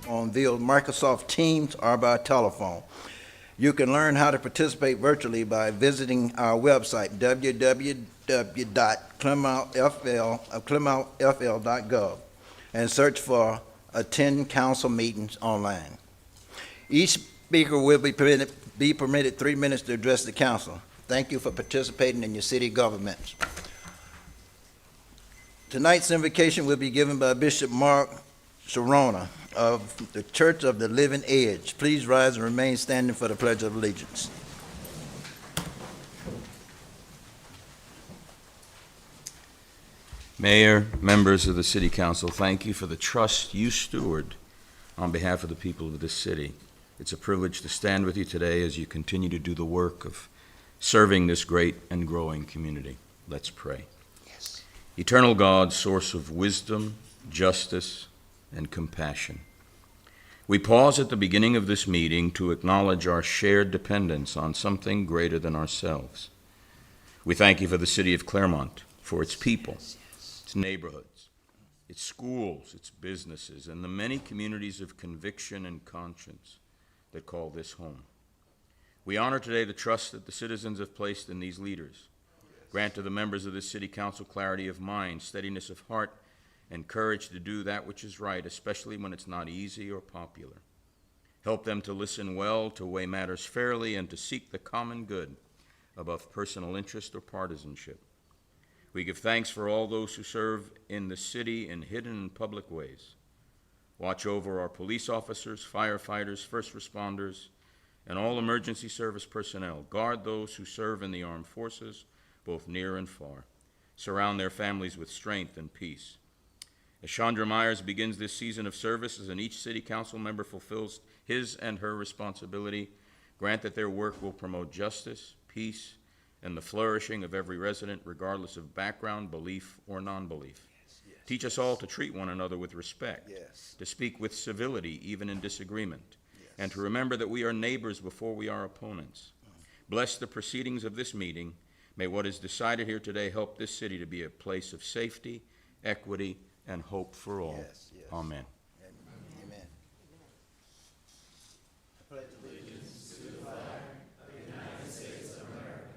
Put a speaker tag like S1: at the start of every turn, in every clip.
S1: on via Microsoft Teams or by telephone. You can learn how to participate virtually by visiting our website, www.clermontfl.gov, and search for Attend Council Meetings online. Each speaker will be permitted 3 minutes to address the council. Thank you for participating in your city governments. Tonight's invocation will be given by Bishop Mark Sharona of the Church of the Living Edge. Please rise and remain standing for the Pledge of Allegiance.
S2: Mayor, members of the City Council, thank you for the trust you steward on behalf of the people of this city. It's a privilege to stand with you today as you continue to do the work of serving this great and growing community. Let's pray.
S1: Yes.
S2: Eternal God, source of wisdom, justice, and compassion, we pause at the beginning of this meeting to acknowledge our shared dependence on something greater than ourselves. We thank you for the city of Clermont, for its people, its neighborhoods, its schools, its businesses, and the many communities of conviction and conscience that call this home. We honor today the trust that the citizens have placed in these leaders. Grant to the members of this city council clarity of mind, steadiness of heart, and courage to do that which is right, especially when it's not easy or popular. Help them to listen well, to weigh matters fairly, and to seek the common good above personal interest or partisanship. We give thanks for all those who serve in the city in hidden and public ways. Watch over our police officers, firefighters, first responders, and all emergency service personnel. Guard those who serve in the armed forces, both near and far. Surround their families with strength and peace. As Chandra Myers begins this season of services and each city council member fulfills his and her responsibility, grant that their work will promote justice, peace, and the flourishing of every resident, regardless of background, belief, or non-belief.
S1: Yes.
S2: Teach us all to treat one another with respect,
S1: Yes.
S2: to speak with civility, even in disagreement,
S1: Yes.
S2: and to remember that we are neighbors before we are opponents. Bless the proceedings of this meeting. May what is decided here today help this city to be a place of safety, equity, and hope for all.
S1: Yes, yes.
S2: Amen.
S1: Amen. I pledge allegiance to the flag of the United States of America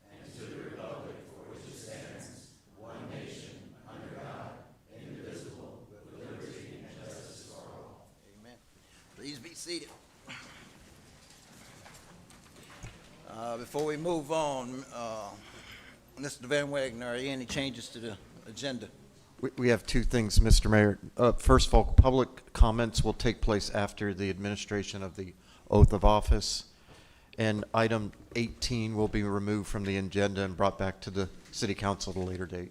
S1: and to the republic for which it stands, one nation, under God, indivisible, with liberty and justice for all. Amen. Please be seated. Before we move on, Mr. Van Wagner, are there any changes to the agenda?
S3: We have two things, Mr. Mayor. First of all, public comments will take place after the administration of the oath of office. And item 18 will be removed from the agenda and brought back to the city council at a later date.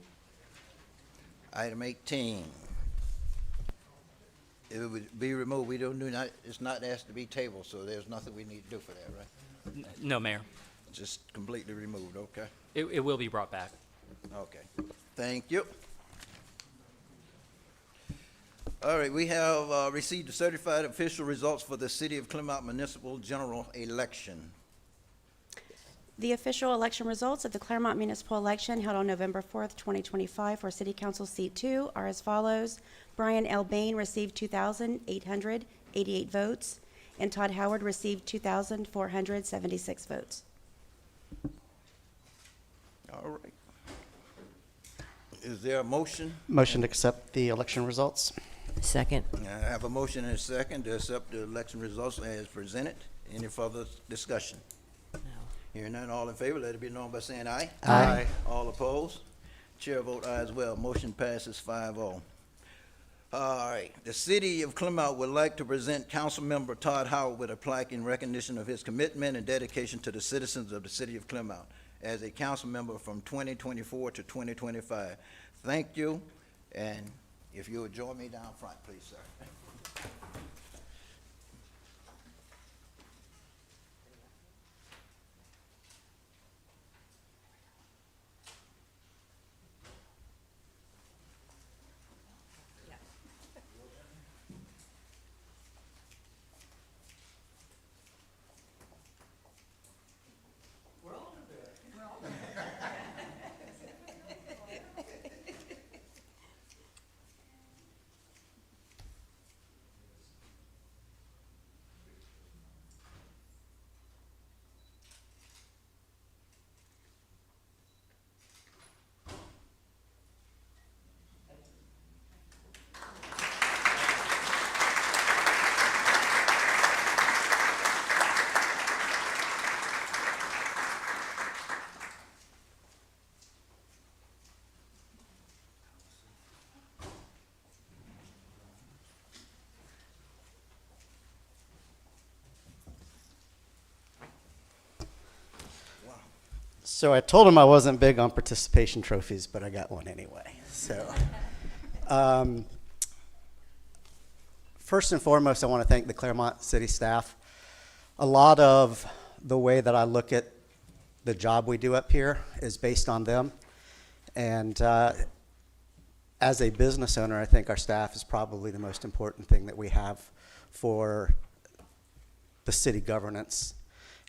S1: Item 18. It would be removed. We don't do not, it's not asked to be tabled, so there's nothing we need to do for that, right?
S4: No, Mayor.
S1: Just completely removed, okay?
S4: It will be brought back.
S1: Okay. Thank you. All right, we have received the certified official results for the City of Clermont Municipal General Election.
S5: The official election results of the Clermont Municipal Election held on November 4th, 2025 for City Council Seat 2 are as follows. Brian L. Bain received 2,888 votes, and Todd Howard received 2,476 votes.
S1: All right. Is there a motion?
S6: Motion to accept the election results.
S7: Second.
S1: I have a motion and a second to accept the election results as presented. Any further discussion?
S7: No.
S1: Hearing none, all in favor, let it be known by saying aye.
S6: Aye.
S1: All opposed? Chair vote aye as well. Motion passes 5-0. All right. The City of Clermont would like to present Councilmember Todd Howard with a plaque in recognition of his commitment and dedication to the citizens of the City of Clermont as a council member from 2024 to 2025. Thank you, and if you would join me down front, please, sir.
S6: So I told him I wasn't big on participation trophies, but I got one anyway. So, first and foremost, I want to thank the Clermont City staff. A lot of the way that I look at the job we do up here is based on them. And as a business owner, I think our staff is probably the most important thing that we have for the city governance.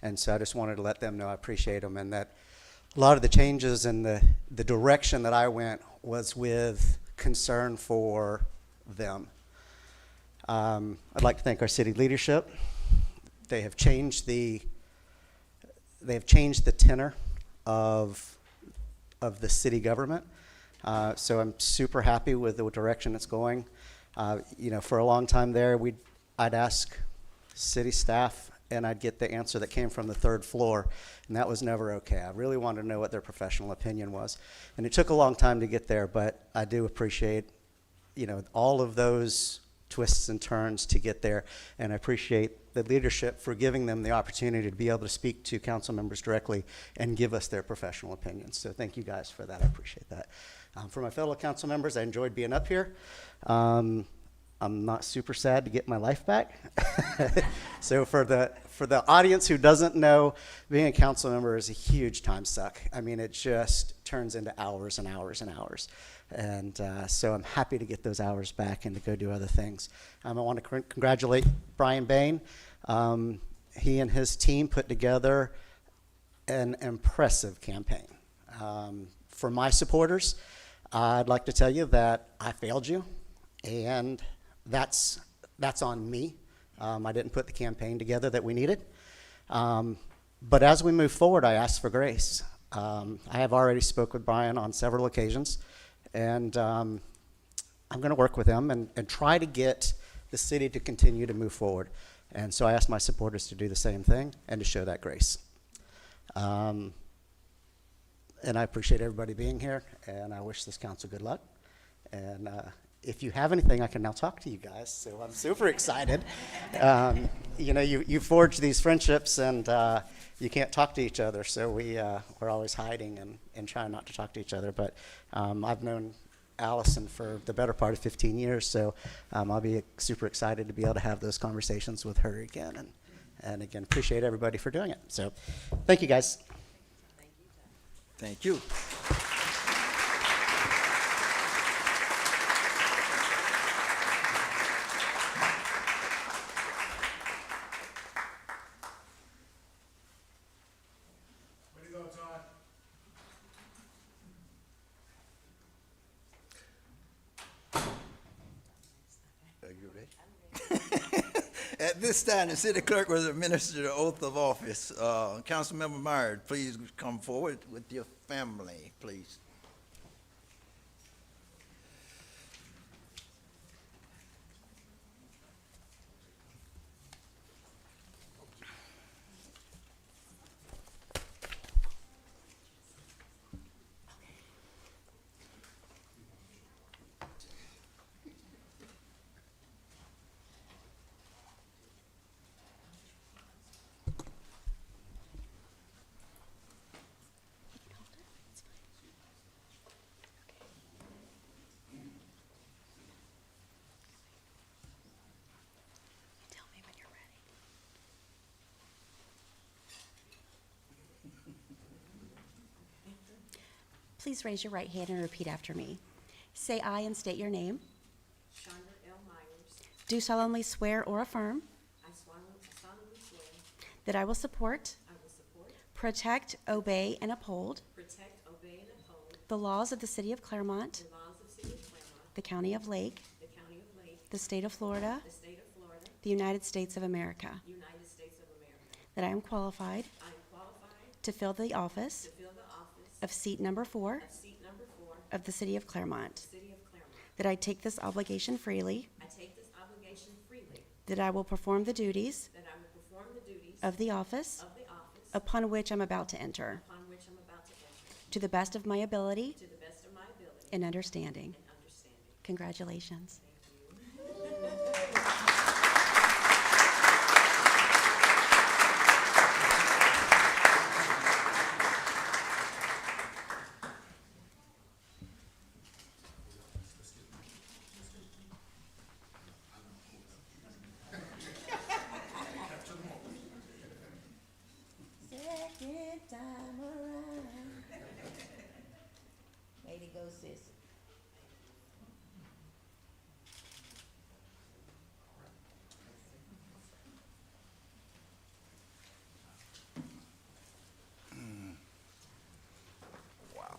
S6: And so I just wanted to let them know I appreciate them, and that a lot of the changes and the direction that I went was with concern for them. I'd like to thank our city leadership. They have changed the tenor of the city government. So I'm super happy with the direction it's going. For a long time there, I'd ask city staff and I'd get the answer that came from the third floor, and that was never okay. I really wanted to know what their professional opinion was. And it took a long time to get there, but I do appreciate, all of those twists and turns to get there, and I appreciate the leadership for giving them the opportunity to be able to speak to council members directly and give us their professional opinions. So thank you guys for that. I appreciate that. For my fellow council members, I enjoyed being up here. I'm not super sad to get my life back. So for the audience who doesn't know, being a council member is a huge time suck. I mean, it just turns into hours and hours and hours. And so I'm happy to get those hours back and to go do other things. I want to congratulate Brian Bain. He and his team put together an impressive campaign. For my supporters, I'd like to tell you that I failed you, and that's on me. I didn't put the campaign together that we needed. But as we move forward, I ask for grace. I have already spoke with Brian on several occasions, and I'm going to work with him and try to get the city to continue to move forward. And so I ask my supporters to do the same thing and to show that grace. And I appreciate everybody being here, and I wish this council good luck. And if you have anything, I can now talk to you guys, so I'm super excited. You forge these friendships, and you can't talk to each other, so we're always hiding and trying not to talk to each other. But I've known Allison for the better part of 15 years, so I'll be super excited to be able to have those conversations with her again. And again, appreciate everybody for doing it. So thank you, guys.
S1: Thank you.
S4: Way to go, Todd.
S1: Are you ready? At this time, the city clerk will administer the oath of office. Councilmember Myers, please come forward with your family, please.
S5: Tell me when you're ready. Please raise your right hand and repeat after me. Say aye and state your name.
S7: Shonda L. Myers,
S5: Do solemnly swear or affirm
S7: I solemnly swear
S5: that I will support,
S7: I will support,
S5: protect, obey, and uphold
S7: protect, obey, and uphold
S5: the laws of the City of Clermont,
S7: the laws of City of Clermont,
S5: the County of Lake,
S7: the County of Lake,
S5: the State of Florida,
S7: the State of Florida,
S5: the United States of America,
S7: United States of America.
S5: that I am qualified
S7: I am qualified
S5: to fill the office
S7: to fill the office
S5: of seat number 4
S7: of seat number 4,
S5: of the City of Clermont,
S7: City of Clermont.
S5: that I take this obligation freely,
S7: I take this obligation freely,
S5: that I will perform the duties
S7: that I will perform the duties
S5: of the office
S7: of the office
S5: upon which I'm about to enter,
S7: upon which I'm about to enter,
S5: to the best of my ability
S7: to the best of my ability
S5: and understanding.
S7: and understanding.
S5: Congratulations. sis.
S1: Wow.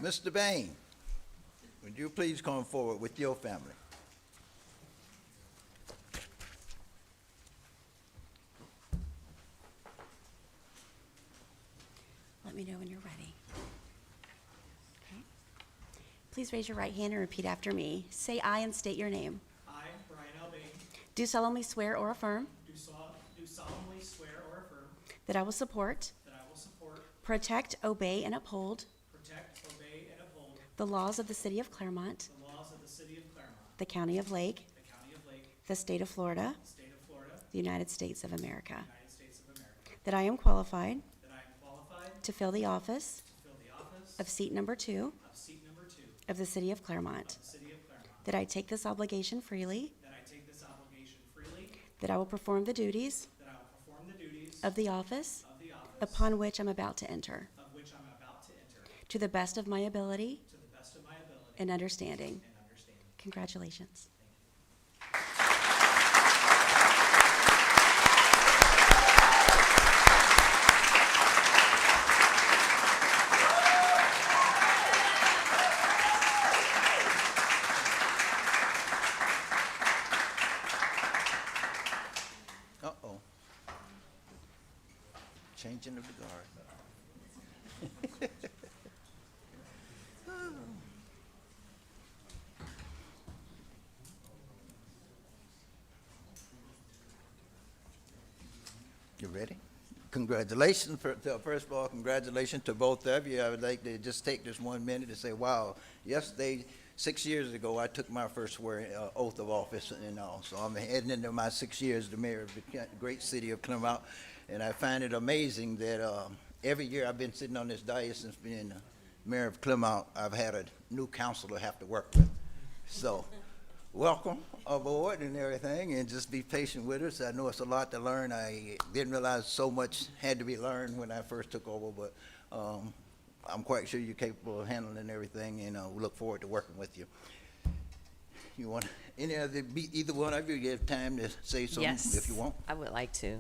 S1: Mr. Bain, would you please come forward with your family?
S5: Let me know when you're ready. Okay. Please raise your right hand and repeat after me. Say aye and state your name.
S8: I, Brian L. Bain,
S5: Do solemnly swear or affirm
S8: do solemnly swear or affirm
S5: that I will support,
S8: that I will support,
S5: protect, obey, and uphold
S8: protect, obey, and uphold
S5: the laws of the City of Clermont,
S8: the laws of the City of Clermont,
S5: the County of Lake,
S8: the County of Lake,
S5: the State of Florida,
S8: State of Florida,
S5: the United States of America.
S8: United States of America,
S5: That I am qualified
S8: that I am qualified
S5: to fill the office
S8: to fill the office
S5: of seat number 2
S8: of seat number 2
S5: of the City of
S8: of
S5: Clermont.
S8: the City of Clermont,
S5: That I take this obligation freely.
S8: that I take this obligation freely,
S5: That I will perform the duties
S8: that I will perform the duties
S5: of the office
S8: of the office
S5: upon which I'm about to enter,
S8: of which I'm about to enter,
S5: to the best of my ability
S8: to the best of my ability
S5: and understanding.
S8: and understanding.
S5: Congratulations.
S1: Uh-oh. Changing of the guard. You ready? Congratulations. First of all, congratulations to both of you. I would like to just take this 1 minute to say, wow, yesterday, 6 years ago, I took my first oath of office and all. So I'm heading into my 6 years as the mayor of the great city of Clermont. And I find it amazing that every year I've been sitting on this dais since being the mayor of Clermont, I've had a new council to have to work with. So welcome aboard and everything, and just be patient with us. I know it's a lot to learn. I didn't realize so much had to be learned when I first took over, but I'm quite sure you're capable of handling everything, and we look forward to working with you. You want either one of you have time to say something if you want?
S7: I would like to.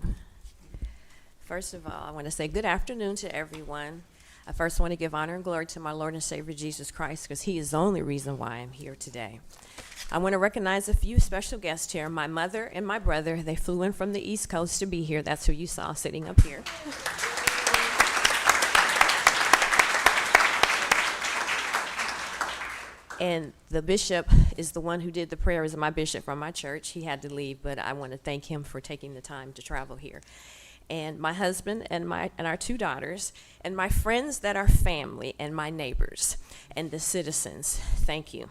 S7: First of all, I want to say good afternoon to everyone. I first want to give honor and glory to my Lord and Savior Jesus Christ, because he is the only reason why I'm here today. I want to recognize a few special guests here. My mother and my brother, they flew in from the East Coast to be here. That's who you saw sitting up here. And the bishop is the one who did the prayers, my bishop from my church. He had to leave, but I want to thank him for taking the time to travel here. And my husband and our 2 daughters, and my friends that are family, and my neighbors, and the citizens, thank you.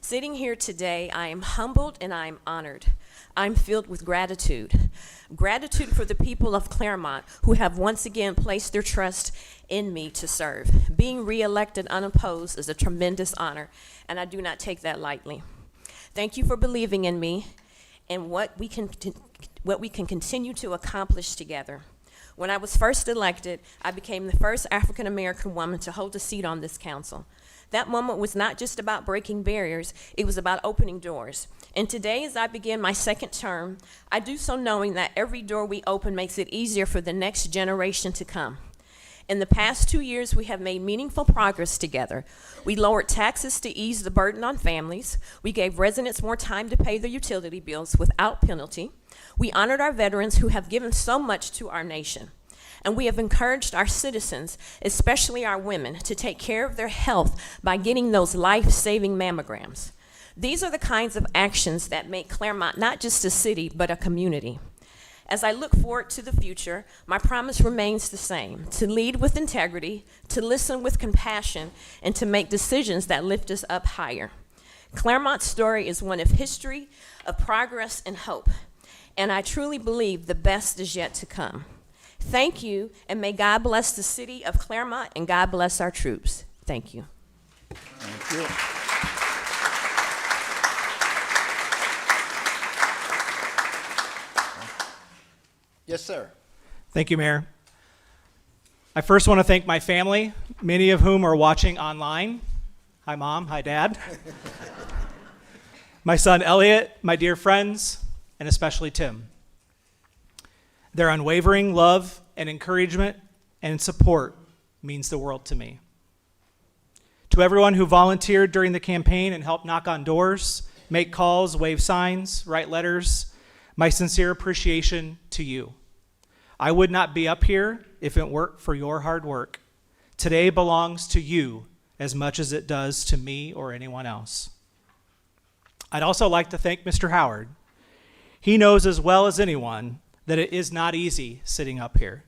S7: Sitting here today, I am humbled and I am honored. I'm filled with gratitude. Gratitude for the people of Clermont who have once again placed their trust in me to serve. Being reelected unopposed is a tremendous honor, and I do not take that lightly. Thank you for believing in me and what we can continue to accomplish together. When I was first elected, I became the first African American woman to hold a seat on this council. That moment was not just about breaking barriers, it was about opening doors. And today, as I begin my 2nd term, I do so knowing that every door we open makes it easier for the next generation to come. In the past 2 years, we have made meaningful progress together. We lowered taxes to ease the burden on families. We gave residents more time to pay their utility bills without penalty. We honored our veterans who have given so much to our nation. And we have encouraged our citizens, especially our women, to take care of their health by getting those life-saving mammograms. These are the kinds of actions that make Clermont not just a city, but a community. As I look forward to the future, my promise remains the same: to lead with integrity, to listen with compassion, and to make decisions that lift us up higher. Clermont's story is one of history, of progress, and hope. And I truly believe the best is yet to come. Thank you, and may God bless the city of Clermont, and God bless our troops. Thank you.
S1: Thank you. Yes, sir.
S8: Thank you, Mayor. I first want to thank my family, many of whom are watching online. Hi, Mom. Hi, Dad. My son, Elliot, my dear friends, and especially Tim. Their unwavering love and encouragement and support means the world to me. To everyone who volunteered during the campaign and helped knock on doors, make calls, wave signs, write letters, my sincere appreciation to you. I would not be up here if it weren't for your hard work. Today belongs to you as much as it does to me or anyone else. I'd also like to thank Mr. Howard. He knows as well as anyone that it is not easy sitting up here.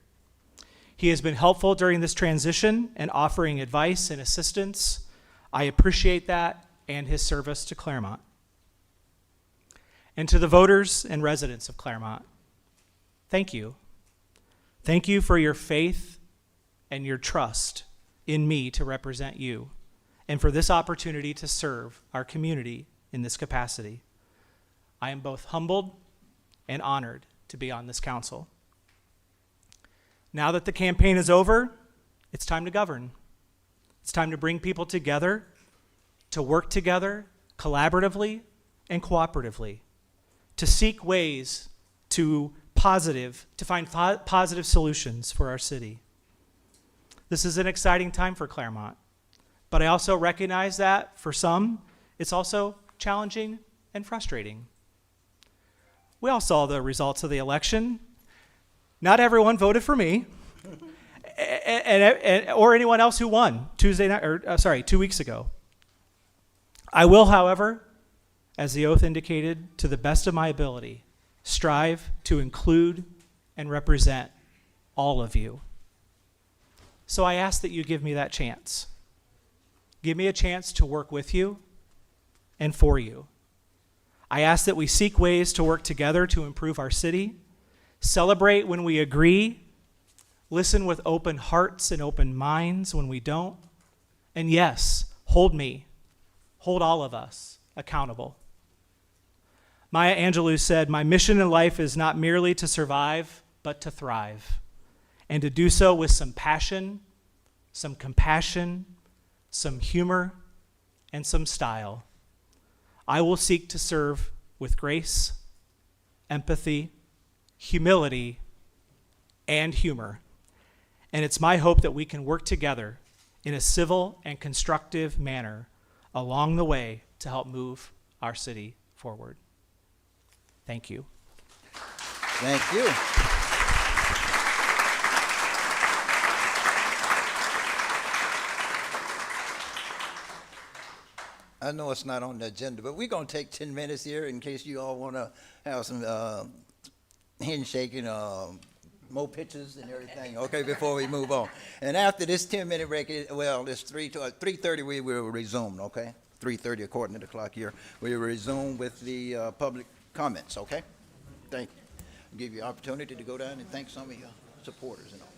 S8: He has been helpful during this transition and offering advice and assistance. I appreciate that and his service to Clermont. And to the voters and residents of Clermont, thank you. Thank you for your faith and your trust in me to represent you, and for this opportunity to serve our community in this capacity. I am both humbled and honored to be on this council. Now that the campaign is over, it's time to govern. It's time to bring people together, to work together collaboratively and cooperatively, to seek ways to find positive solutions for our city. This is an exciting time for Clermont, but I also recognize that for some, it's also challenging and frustrating. We all saw the results of the election. Not everyone voted for me, or anyone else who won 2 weeks ago. I will, however, as the oath indicated, to the best of my ability, strive to include and represent all of you. So I ask that you give me that chance. Give me a chance to work with you and for you. I ask that we seek ways to work together to improve our city, celebrate when we agree, listen with open hearts and open minds when we don't, and yes, hold all of us accountable. Maya Angelou said, "My mission in life is not merely to survive, but to thrive, and to do so with some passion, some compassion, some humor, and some style. I will seek to serve with grace, empathy, humility, and humor. And it's my hope that we can work together in a civil and constructive manner along the way to help move our city forward." Thank you.
S1: Thank you. I know it's not on the agenda, but we're going to take 10 minutes here in case you all want to have some handshaking, more pictures and everything, okay, before we move on. And after this 10-minute break, it's 3:30 we will resume, okay? 3:30 according to the clock here. We will resume with the public comments, okay? Thank you. I'll give you an opportunity to go down and thank some of your supporters and all.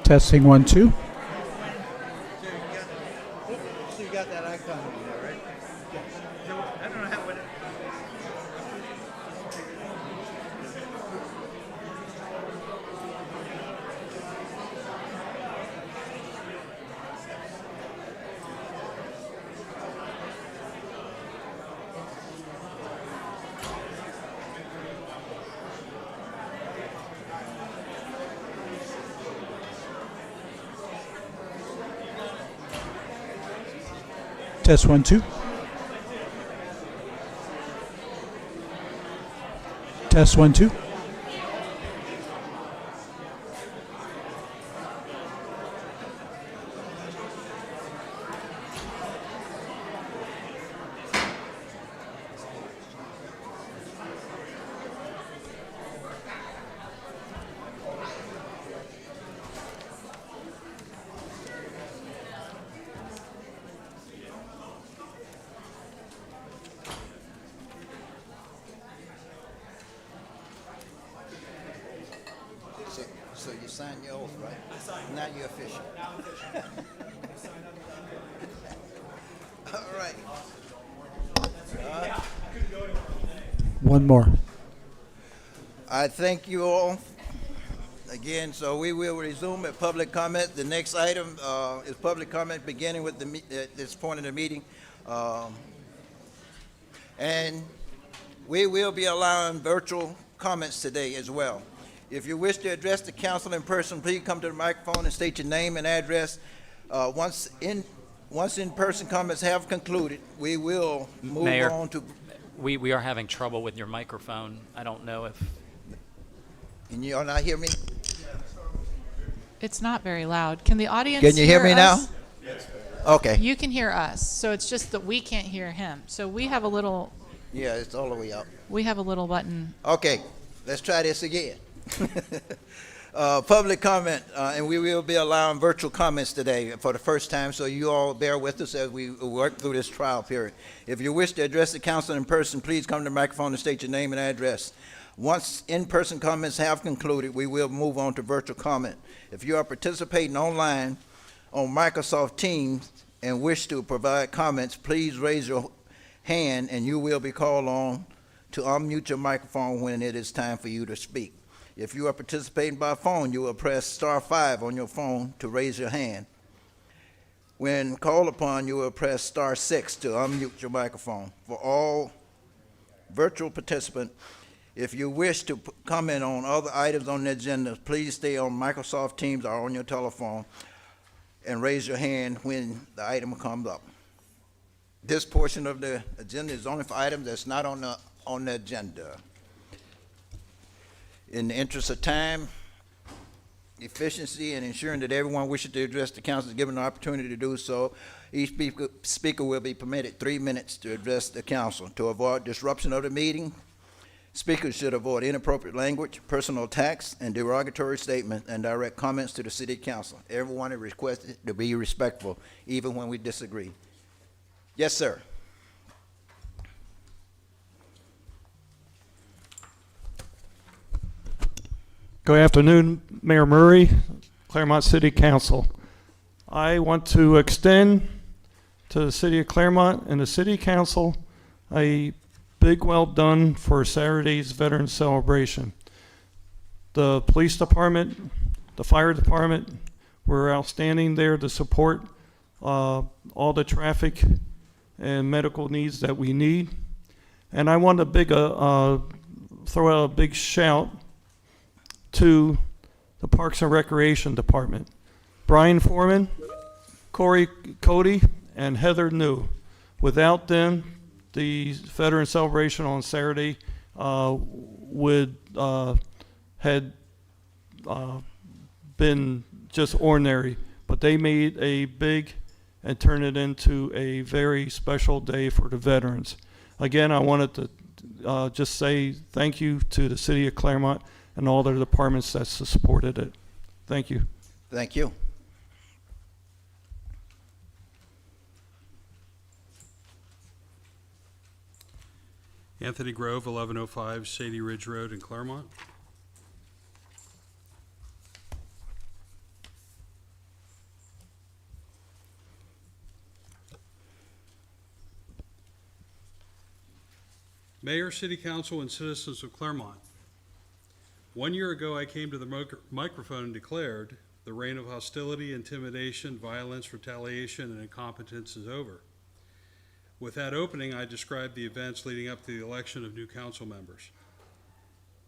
S4: Testing 1, 2.
S1: So you got that icon on there, right? I don't know how it.
S4: Test 1, 2. Test 1, 2.
S1: So you signed your oath, right? I signed. Now you're official. Now I'm official. All right.
S4: One more.
S1: I thank you all again. So we will resume at public comment. The next item is public comment, beginning with at this point in the meeting. And we will be allowing virtual comments today as well. If you wish to address the council in person, please come to the microphone and state your name and address. Once in-person comments have concluded, we will move
S9: Mayor.
S1: on to.
S9: We are having trouble with your microphone. I don't know if,
S1: Can you all not hear me?
S10: It's not very loud. Can the audience
S1: Can you hear me now?
S10: us?
S1: Okay.
S10: You can hear us, so it's just that we can't hear him. So we have a little
S1: Yeah, it's all the way up.
S10: button.
S1: Okay, let's try this again. Public comment, and we will be allowing virtual comments today for the first time, so you all bear with us as we work through this trial period. If you wish to address the council in person, please come to the microphone and state your name and address. Once in-person comments have concluded, we will move on to virtual comment. If you are participating online on Microsoft Teams and wish to provide comments, please raise your hand and you will be called on to unmute your microphone when it is time for you to speak. If you are participating by phone, you will press *5 on your phone to raise your hand. When called upon, you will press *6 to unmute your microphone. For all virtual participants, if you wish to comment on other items on the agenda, please stay on Microsoft Teams or on your telephone and raise your hand when the item comes up. This portion of the agenda is only for items that's not on the agenda. In the interest of time, efficiency, and ensuring that everyone wishing to address the council is given the opportunity to do so, each speaker will be permitted 3 minutes to address the council. To avoid disruption of the meeting, speakers should avoid inappropriate language, personal attacks, and derogatory statements, and direct comments to the city council. Everyone is requested to be respectful, even when we disagree. Yes, sir.
S11: Good afternoon, Mayor Murray, Clermont City Council. I want to extend to the City of Clermont and the City Council a big well done for Saturday's Veterans Celebration. The police department, the fire department were outstanding there to support all the traffic and medical needs that we need. And I want to throw out a big shout to the Parks and Recreation Department. Brian Foreman, Corey Cody, and Heather New. Without them, the Veteran Celebration on Saturday had been just ordinary, but they made a big and turned it into a very special day for the veterans. Again, I wanted to just say thank you to the City of Clermont and all the departments that supported it. Thank you.
S1: Thank you.
S12: Anthony Grove, 1105 Shady Ridge Road in Clermont. Mayor, City Council, and citizens of Clermont. 1 year ago, I came to the microphone and declared, the reign of hostility, intimidation, violence, retaliation, and incompetence is over. With that opening, I described the events leading up to the election of new council members.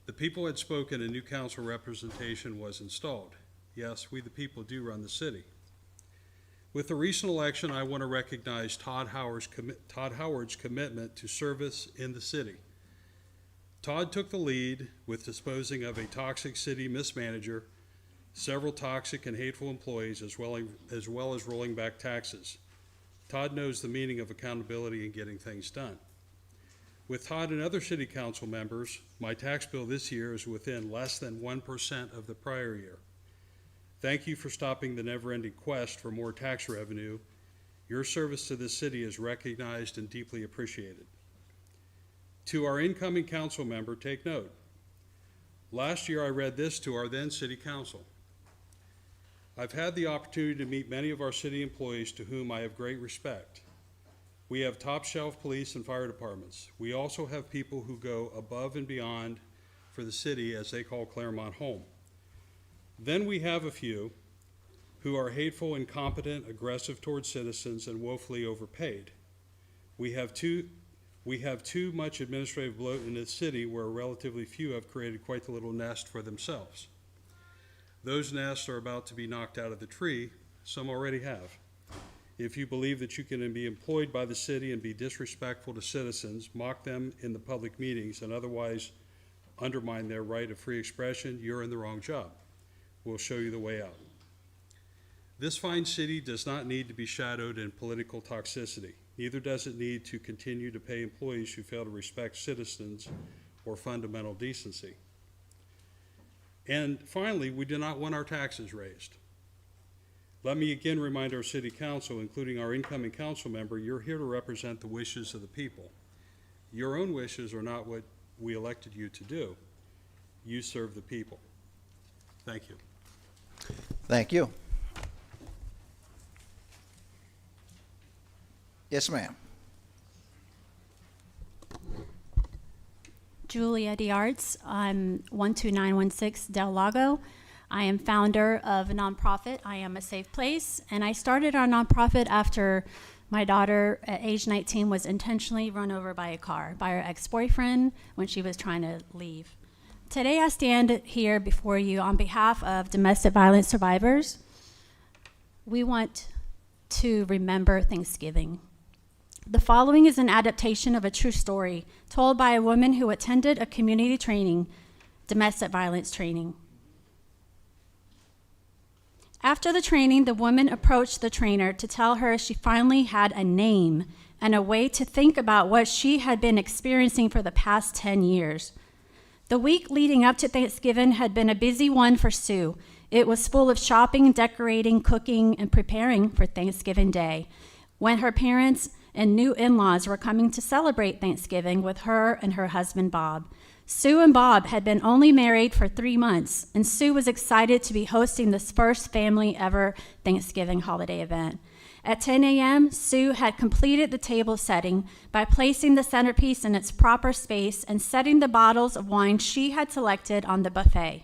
S12: The people had spoken and new council representation was installed. Yes, we the people do run the city. With the recent election, I want to recognize Todd Howard's commitment to service in the city. Todd took the lead with disposing of a toxic city mismanager, several toxic and hateful employees, as well as rolling back taxes. Todd knows the meaning of accountability in getting things done. With Todd and other city council members, my tax bill this year is within less than 1% of the prior year. Thank you for stopping the never-ending quest for more tax revenue. Your service to this city is recognized and deeply appreciated. To our incoming council member, take note. Last year I read this to our then city council. I've had the opportunity to meet many of our city employees to whom I have great respect. We have top-shelf police and fire departments. We also have people who go above and beyond for the city, as they call Clermont home. Then we have a few who are hateful, incompetent, aggressive towards citizens, and woefully overpaid. We have too much administrative bloat in this city, where relatively few have created quite the little nest for themselves. Those nests are about to be knocked out of the tree. Some already have. If you believe that you can be employed by the city and be disrespectful to citizens, mock them in the public meetings, and otherwise undermine their right of free expression, you're in the wrong job. We'll show you the way out. This fine city does not need to be shadowed in political toxicity. Neither does it need to continue to pay employees who fail to respect citizens or fundamental decency. And finally, we do not want our taxes raised. Let me again remind our city council, including our incoming council member, you're here to represent the wishes of the people. Your own wishes are not what we elected you to do. You serve the people. Thank you.
S1: Thank you. Yes, ma'am.
S13: Julia Diarts. I'm 12916 Del Lago. I am founder of a nonprofit, I Am a Safe Place, and I started our nonprofit after my daughter at age 19 was intentionally run over by a car by her ex-boyfriend when she was trying to leave. Today I stand here before you on behalf of domestic violence survivors. We want to remember Thanksgiving. The following is an adaptation of a true story told by a woman who attended a community training, domestic violence training. After the training, the woman approached the trainer to tell her she finally had a name and a way to think about what she had been experiencing for the past 10 years. The week leading up to Thanksgiving had been a busy one for Sue. It was full of shopping, decorating, cooking, and preparing for Thanksgiving Day, when her parents and new in-laws were coming to celebrate Thanksgiving with her and her husband, Bob. Sue and Bob had been only married for 3 months, and Sue was excited to be hosting this first family ever Thanksgiving holiday event. At 10 a.m., Sue had completed the table setting by placing the centerpiece in its proper space and setting the bottles of wine she had selected on the buffet.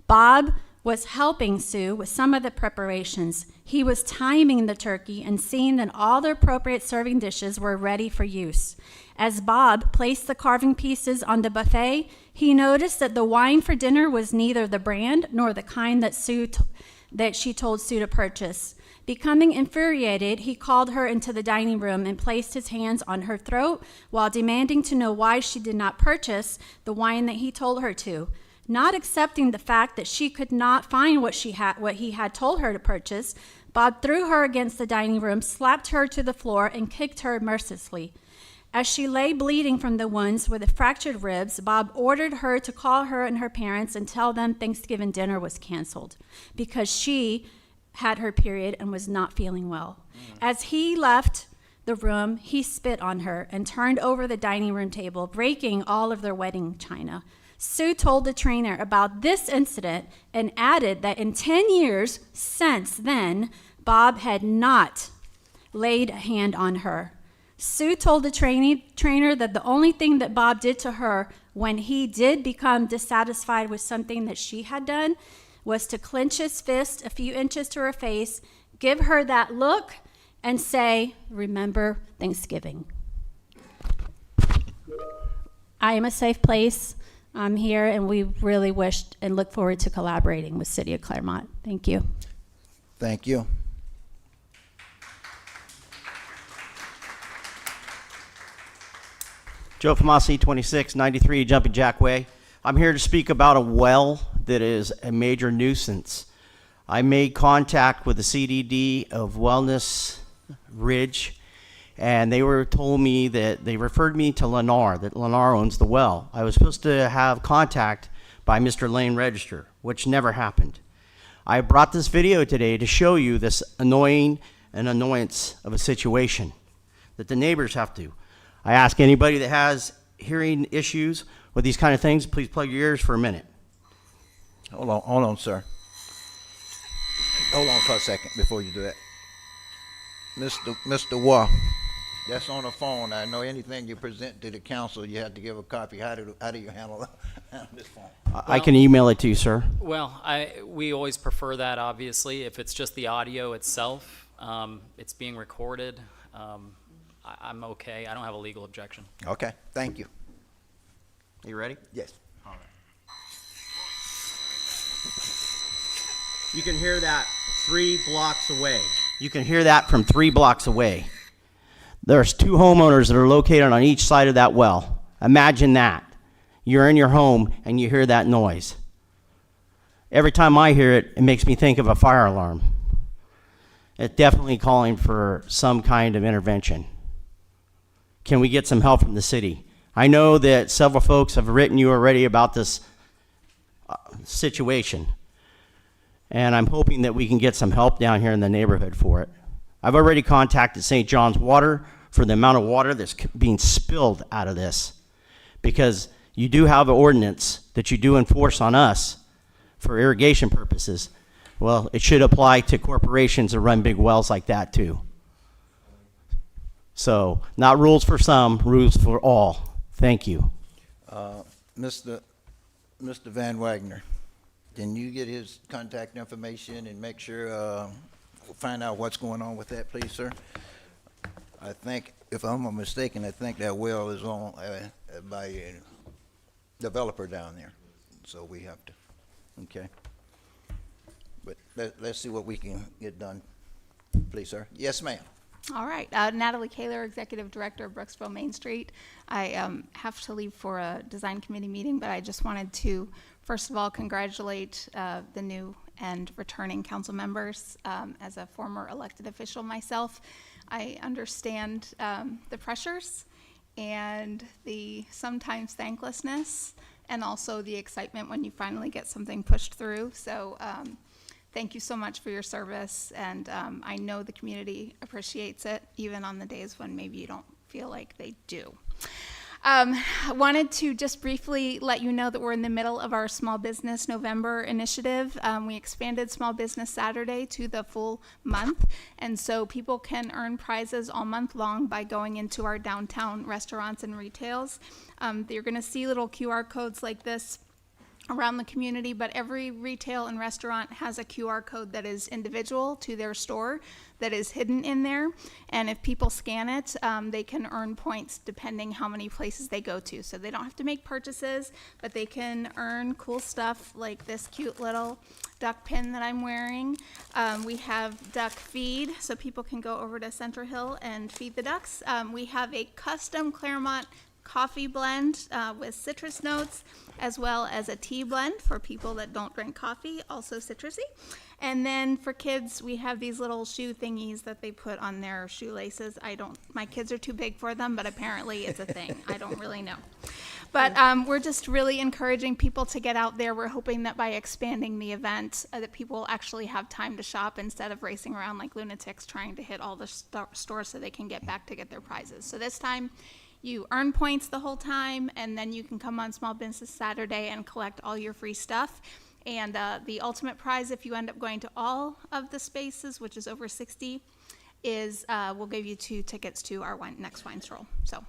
S13: Bob was helping Sue with some of the preparations. He was timing the turkey and seeing that all the appropriate serving dishes were ready for use. As Bob placed the carving pieces on the buffet, he noticed that the wine for dinner was neither the brand nor the kind that she told Sue to purchase. Becoming infuriated, he called her into the dining room and placed his hands on her throat while demanding to know why she did not purchase the wine that he told her to. Not accepting the fact that she could not find what he had told her to purchase, Bob threw her against the dining room, slapped her to the floor, and kicked her mercilessly. As she lay bleeding from the wounds with the fractured ribs, Bob ordered her to call her and her parents and tell them Thanksgiving dinner was canceled because she had her period and was not feeling well. As he left the room, he spit on her and turned over the dining room table, breaking all of their wedding china. Sue told the trainer about this incident and added that in 10 years since then, Bob had not laid a hand on her. Sue told the trainer that the only thing that Bob did to her when he did become dissatisfied with something that she had done was to clench his fist a few inches to her face, give her that look, and say, "Remember Thanksgiving." I am a safe place. I'm here, and we really wish and look forward to collaborating with City of Clermont. Thank you.
S1: Thank you.
S14: Joe Famasi, 2693 Jumping Jack Way. I'm here to speak about a well that is a major nuisance. I made contact with the CDD of Wellness Ridge, and they told me that they referred me to Lennar, that Lennar owns the well. I was supposed to have contact by Mr. Lane Register, which never happened. I brought this video today to show you this annoyance of a situation that the neighbors have to. I ask anybody that has hearing issues with these kind of things, please plug your ears for a minute.
S1: Hold on, sir. Hold on for a second before you do that. Mr. Waugh, that's on the phone. I know anything you present to the council, you have to give a copy. How do you handle this phone?
S14: I can email it to you, sir.
S9: Well, we always prefer that, obviously. If it's just the audio itself, it's being recorded, I'm okay. I don't have a legal objection.
S1: Okay, thank you.
S14: You ready?
S1: Yes.
S14: All right. You can hear that 3 blocks away. You can hear that from 3 blocks away. There's 2 homeowners that are located on each side of that well. Imagine that. You're in your home and you hear that noise. Every time I hear it, it makes me think of a fire alarm. It's definitely calling for some kind of intervention. Can we get some help from the city? I know that several folks have written you already about this situation, and I'm hoping that we can get some help down here in the neighborhood for it. I've already contacted St. John's Water for the amount of water that's being spilled out of this, because you do have an ordinance that you do enforce on us for irrigation purposes. Well, it should apply to corporations that run big wells like that too. So, not rules for some, rules for all. Thank you.
S1: Mr. Van Wagner, can you get his contact information and make sure, find out what's going on with that, please, sir? I think, if I'm not mistaken, I think that well is on by a developer down there. So we have to, okay. But let's see what we can get done, please, sir. Yes, ma'am.
S15: All right. Natalie Kaler, Executive Director of Brooksville Main Street. I have to leave for a design committee meeting, but I just wanted to, first of all, congratulate the new and returning council members. As a former elected official myself, I understand the pressures and the sometimes thanklessness, and also the excitement when you finally get something pushed through. So thank you so much for your service, and I know the community appreciates it, even on the days when maybe you don't feel like they do. I wanted to just briefly let you know that we're in the middle of our Small Business November initiative. We expanded Small Business Saturday to the full month, and so people can earn prizes all month long by going into our downtown restaurants and retails. You're going to see little QR codes like this around the community, but every retail and restaurant has a QR code that is individual to their store that is hidden in there, and if people scan it, they can earn points depending how many places they go to. So they don't have to make purchases, but they can earn cool stuff like this cute little duck pin that I'm wearing. We have duck feed, so people can go over to Center Hill and feed the ducks. We have a custom Clermont coffee blend with citrus notes, as well as a tea blend for people that don't drink coffee, also citrusy. And then for kids, we have these little shoe thingies that they put on their shoelaces. My kids are too big for them, but apparently it's a thing. I don't really know. But we're just really encouraging people to get out there. We're hoping that by expanding the event, that people will actually have time to shop instead of racing around like lunatics trying to hit all the stores so they can get back to get their prizes. So this time, you earn points the whole time, and then you can come on Small Business Saturday and collect all your free stuff. And the ultimate prize, if you end up going to all of the spaces, which is over 60, is we'll give you 2 tickets to our next wine stroll. So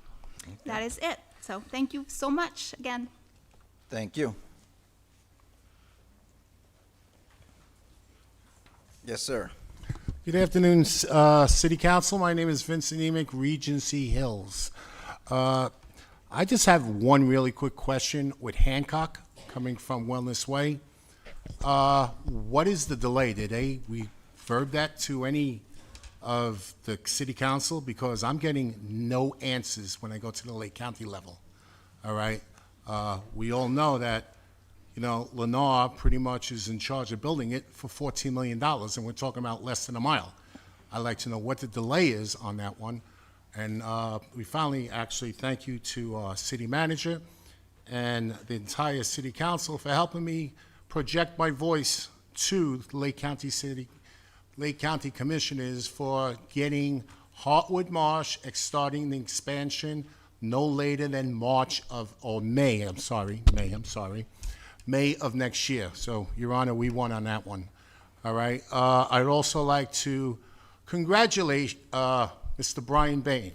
S15: that is it. So thank you so much again.
S1: Thank you. Yes, sir.
S16: Good afternoon, City Council. My name is Vincent Emick, Regency Hills. I just have one really quick question with Hancock coming from Wellness Way. What is the delay? Did they reverb that to any of the City Council? Because I'm getting no answers when I go to the Lake County level. All right? We all know that, you know, Lennar pretty much is in charge of building it for $14 million, and we're talking about less than a mile. I'd like to know what the delay is on that one. And we finally actually thank you to City Manager and the entire City Council for helping me project my voice to Lake County Commissioners for getting Heartwood Marsh starting the expansion no later than May of next year. So, Your Honor, we won on that one. All right. I'd also like to congratulate Mr. Brian Bain.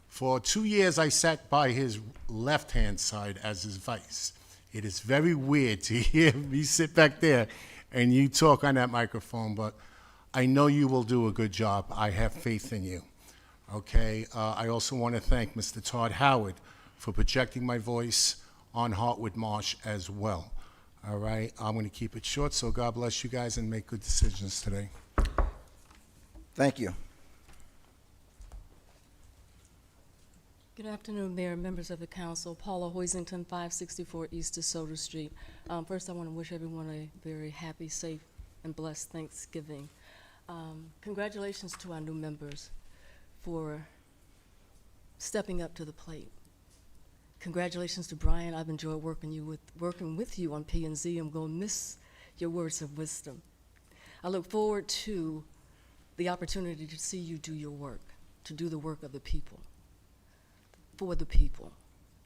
S16: For 2 years, I sat by his left-hand side as his vice. It is very weird to hear me sit back there and you talk on that microphone, but I know you will do a good job. I have faith in you. Okay. I also want to thank Mr. Todd Howard for projecting my voice on Heartwood Marsh as well. All right. I'm going to keep it short, so God bless you guys and make good decisions today.
S1: Thank you.
S17: Good afternoon, Mayor and members of the council. Paula Hoisington, 564 East DeSoto Street. First, I want to wish everyone a very happy, safe, and blessed Thanksgiving. Congratulations to our new members for stepping up to the plate. Congratulations to Brian. I've enjoyed working with you on P&Z. I'm going to miss your words of wisdom. I look forward to the opportunity to see you do your work, to do the work of the people, for the people,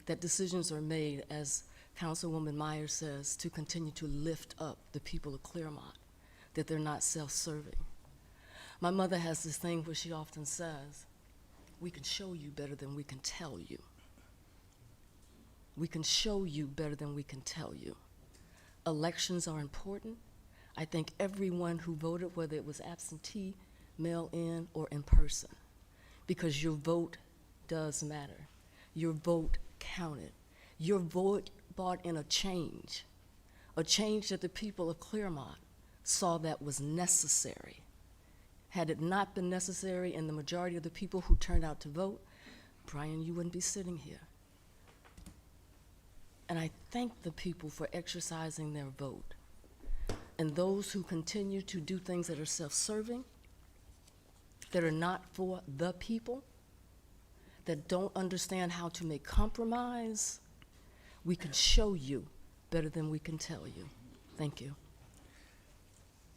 S17: that decisions are made, as Councilwoman Myers says, to continue to lift up the people of Clermont, that they're not self-serving. My mother has this thing where she often says, we can show you better than we can tell you. We can show you better than we can tell you. Elections are important. I thank everyone who voted, whether it was absentee, mail-in, or in person, because your vote does matter. Your vote counted. Your vote brought in a change that the people of Clermont saw that was necessary. Had it not been necessary, and the majority of the people who turned out to vote, Brian, you wouldn't be sitting here. And I thank the people for exercising their vote. And those who continue to do things that are self-serving, that are not for the people, that don't understand how to make compromise, we can show you better than we can tell you. Thank you.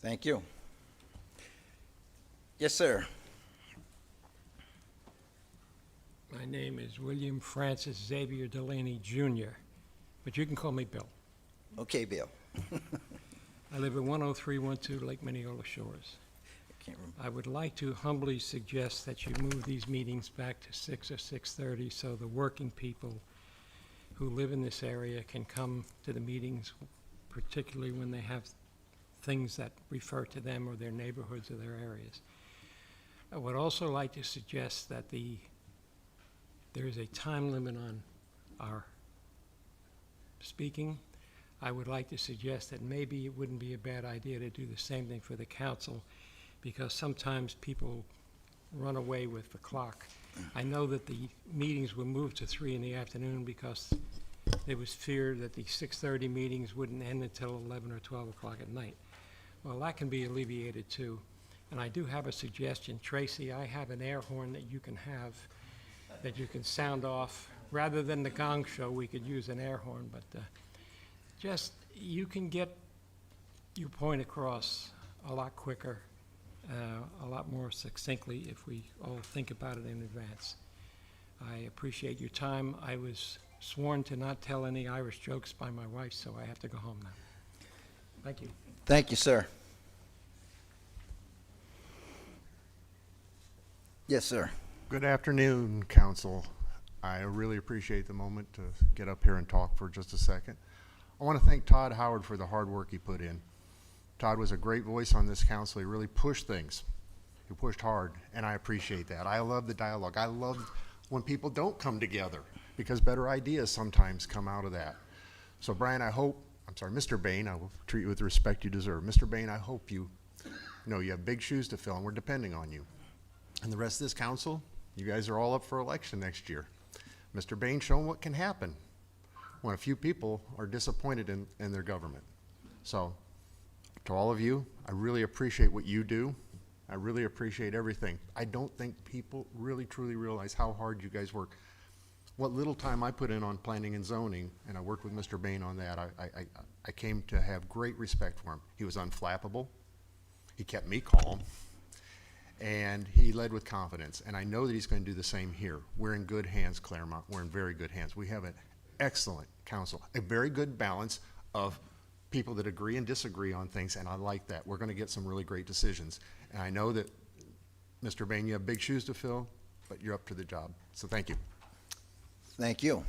S1: Thank you. Yes, sir.
S18: My name is William Francis Xavier Delaney, Jr., but you can call me Bill.
S1: Okay, Bill.
S18: I live at 10312 Lake Mineola Shores. I would like to humbly suggest that you move these meetings back to 6 or 6:30 so the working people who live in this area can come to the meetings, particularly when they have things that refer to them or their neighborhoods or their areas. I would also like to suggest that there is a time limit on our speaking. I would like to suggest that maybe it wouldn't be a bad idea to do the same thing for the council, because sometimes people run away with the clock. I know that the meetings were moved to 3 in the afternoon because there was fear that the 6:30 meetings wouldn't end until 11 or 12 o'clock at night. Well, that can be alleviated too. And I do have a suggestion. Tracy, I have an air horn that you can have, that you can sound off. Rather than the gong show, we could use an air horn, but just, you can get your point across a lot quicker, a lot more succinctly if we all think about it in advance. I appreciate your time. I was sworn to not tell any Irish jokes by my wife, so I have to go home now. Thank you.
S1: Thank you, sir. Yes, sir.
S19: Good afternoon, council. I really appreciate the moment to get up here and talk for just a second. I want to thank Todd Howard for the hard work he put in. Todd was a great voice on this council. He really pushed things. He pushed hard, and I appreciate that. I love the dialogue. I love when people don't come together because better ideas sometimes come out of that. So Brian, Mr. Bain, I will treat you with the respect you deserve. Mr. Bain, I hope you know you have big shoes to fill, and we're depending on you. And the rest of this council, you guys are all up for election next year. Mr. Bain shown what can happen when a few people are disappointed in their government. So, to all of you, I really appreciate what you do. I really appreciate everything. I don't think people really truly realize how hard you guys work. What little time I put in on planning and zoning, and I worked with Mr. Bain on that, I came to have great respect for him. He was unflappable. He kept me calm. And he led with confidence. And I know that he's going to do the same here. We're in good hands, Clermont. We're in very good hands. We have an excellent council, a very good balance of people that agree and disagree on things, and I like that. We're going to get some really great decisions. And I know that, Mr. Bain, you have big shoes to fill, but you're up to the job. So thank you.
S1: Thank you.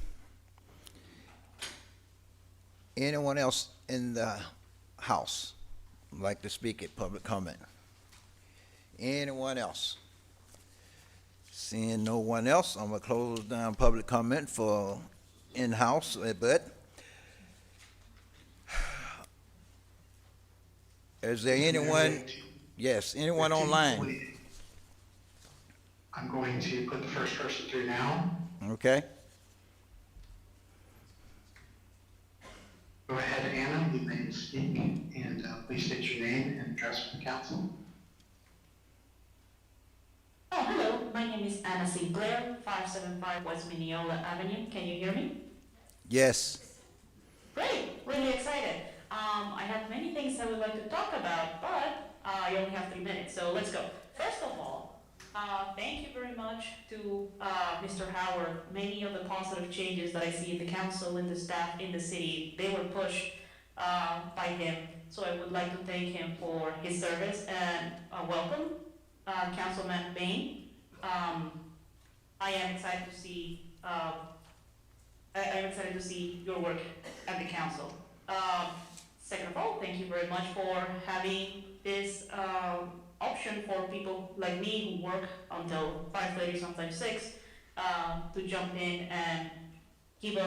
S1: Anyone else in the House would like to speak at public comment? Anyone else? Seeing no one else, I'm gonna close down public comment for in-house, but is there anyone, yes, anyone online?
S20: I'm going to put the first person through now.
S1: Okay,
S20: Go ahead, Anna, you may speak, and please state your name and address for the council.
S21: Oh, hello. My name is Anna Sinclair, 575 West Mineola Avenue. Can you hear me?
S1: yes,
S21: Great. Really excited. I have many things I would like to talk about, but I only have 3 minutes, so let's go. First of all, thank you very much to Mr. Howard. Many of the positive changes that I see in the council and the staff in the city, they were pushed by him. So I would like to thank him for his service and welcome. Councilman Bain, I am excited to see. I am excited to see your work at the council. Second of all, thank you very much for having this option for people like me who work until 5:30, sometimes 6, to jump in and give you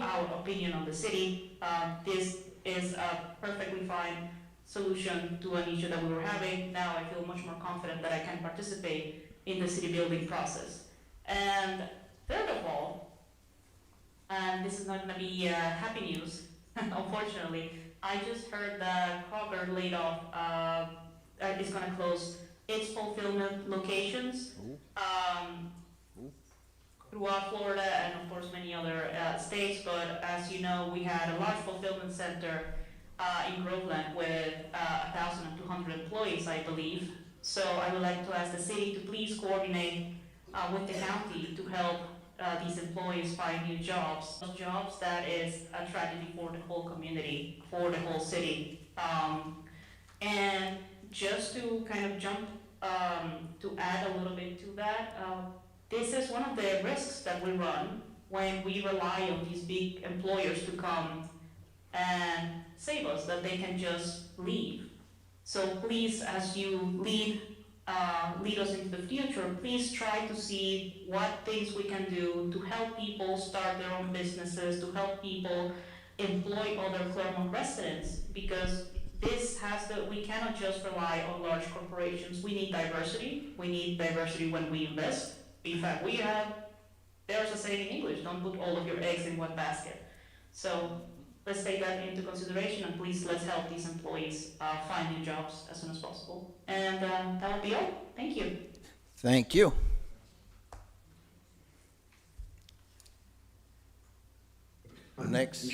S21: our opinion on the city. This is a perfectly fine solution to an issue that we were having. Now I feel much more confident that I can participate in the city building process. And third of all, and this is not going to be happy news, unfortunately, I just heard that Kroger laid off, is going to close its fulfillment locations throughout Florida and of course many other states. But as you know, we had a large fulfillment center in Groveland with 1,200 employees, I believe. So I would like to ask the city to please coordinate with the county to help these employees find new jobs. Jobs that is a tragedy for the whole community, for the whole city. And just to kind of jump, to add a little bit to that, this is one of the risks that we run when we rely on these big employers to come and save us, that they can just leave. So please, as you lead us into the future, please try to see what things we can do to help people start their own businesses, to help people employ other Clermont residents, because we cannot just rely on large corporations. We need diversity. We need diversity when we invest. In fact, there's a saying in English, don't put all of your eggs in one basket. So let's take that into consideration, and please let's help these employees find new jobs as soon as possible. And that will be all. Thank you.
S1: thank you. Next.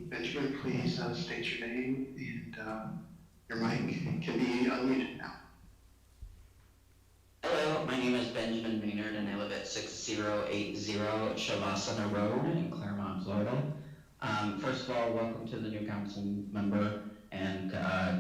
S20: Benjamin, please state your name, and your mic can be unmuted now.
S22: Hello, my name is Benjamin Maynard, and I live at 6080 Shavasana Road in Clermont, Florida. First of all, welcome to the new council member. and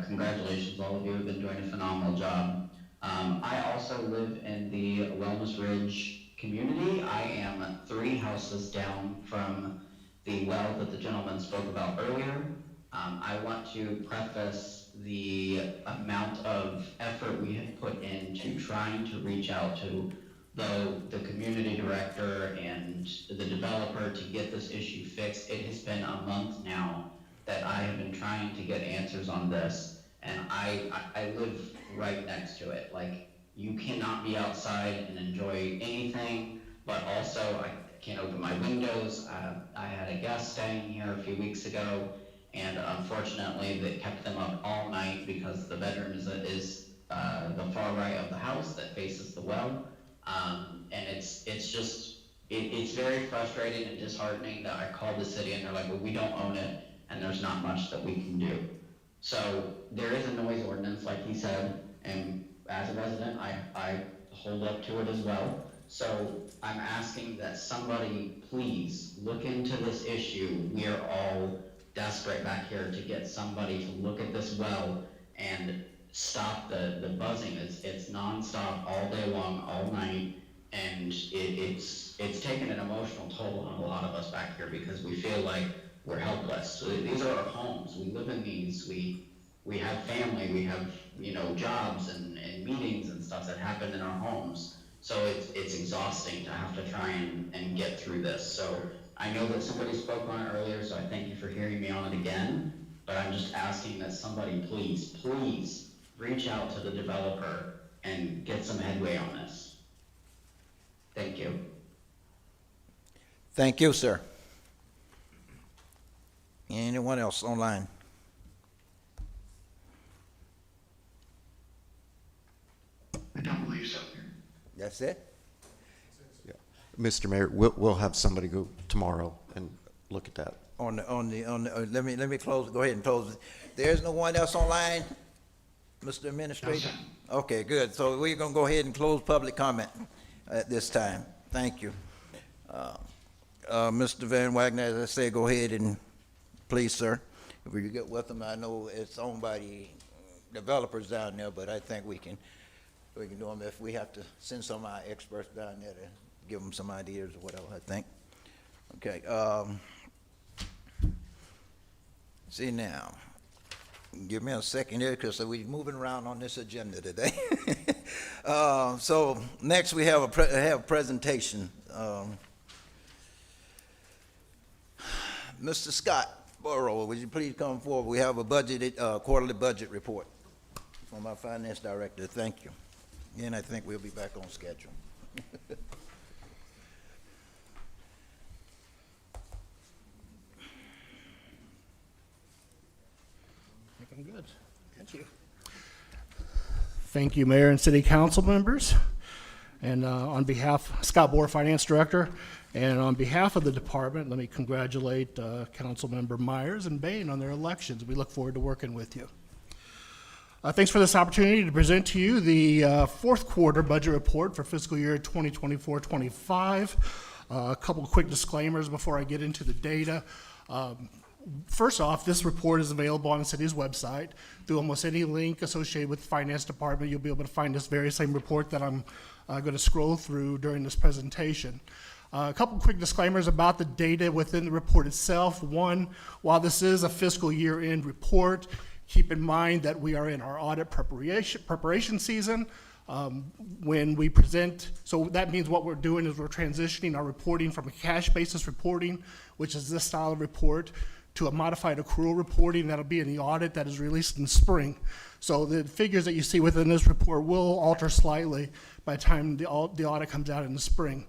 S22: congratulations, all of you have been doing a phenomenal job. I also live in the Wellness Ridge community. I am 3 houses down from the well that the gentleman spoke about earlier. I want to preface the amount of effort we have put into trying to reach out to the community director and the developer to get this issue fixed. It has been a month now that I have been trying to get answers on this, and I live right next to it. Like, you cannot be outside and enjoy anything, but also I can't open my windows. I had a guest staying here a few weeks ago, and unfortunately they kept them up all night because the bedroom is the far right of the house that faces the well. And it's very frustrating and disheartening that I called the city and they're like, well, we don't own it and there's not much that we can do. So there is a noise ordinance, like he said, and as a resident, I hold up to it as well. So I'm asking that somebody please look into this issue. We are all desperate back here to get somebody to look at this well and stop the buzzing. It's nonstop all day long, all night, and it's taken an emotional toll on a lot of us back here because we feel like we're helpless. So these are our homes. We live in these. We have family. We have jobs and meetings and stuff that happen in our homes. So it's exhausting to have to try and get through this. So I know that somebody spoke on it earlier, so I thank you for hearing me on it again. But I'm just asking that somebody please reach out to the developer and get some headway on this. Thank you.
S1: Thank you, sir. Anyone else online?
S20: I don't believe so.
S1: That's it?
S2: Mr. Mayor, we'll have somebody go tomorrow and look at that.
S1: Let me close, go ahead and close it. There's no one else online, Mr. Administrator?
S20: No,
S1: Okay, good. So we're gonna go ahead and close public comment at this time. Thank you. Mr. Van Wagner, as I say, go ahead and please, sir. If we get with them, I know it's owned by the developers down there, but I think we can do them if we have to send some of our experts down there to give them some ideas or whatever, I think. Okay, see now, give me a second here because we're moving around on this agenda today. So next we have a presentation. Mr. Scott Burrow, would you please come forward? We have a budgeted quarterly budget report from our finance director. Thank you. And I think we'll be back on schedule.
S3: I'm good. Thank you. Thank you, Mayor and City Council members. And on behalf, Scott Bohr, Finance Director, and on behalf of the department, let me congratulate Councilmember Myers and Bain on their elections. We look forward to working with you. Thanks for this opportunity to present to you the fourth quarter budget report for fiscal year 2024-25. A couple quick disclaimers before I get into the data. First off, this report is available on the city's website. Through almost any link associated with the finance department, you'll be able to find this very same report that I'm going to scroll through during this presentation. A couple quick disclaimers about the data within the report itself. One, while this is a fiscal year-end report, keep in mind that we are in our audit preparation season. When we present, so that means what we're doing is we're transitioning our reporting from a cash basis reporting, which is this style of report, to a modified accrual reporting that'll be in the audit that is released in spring. So the figures that you see within this report will alter slightly by the time the audit comes out in the spring.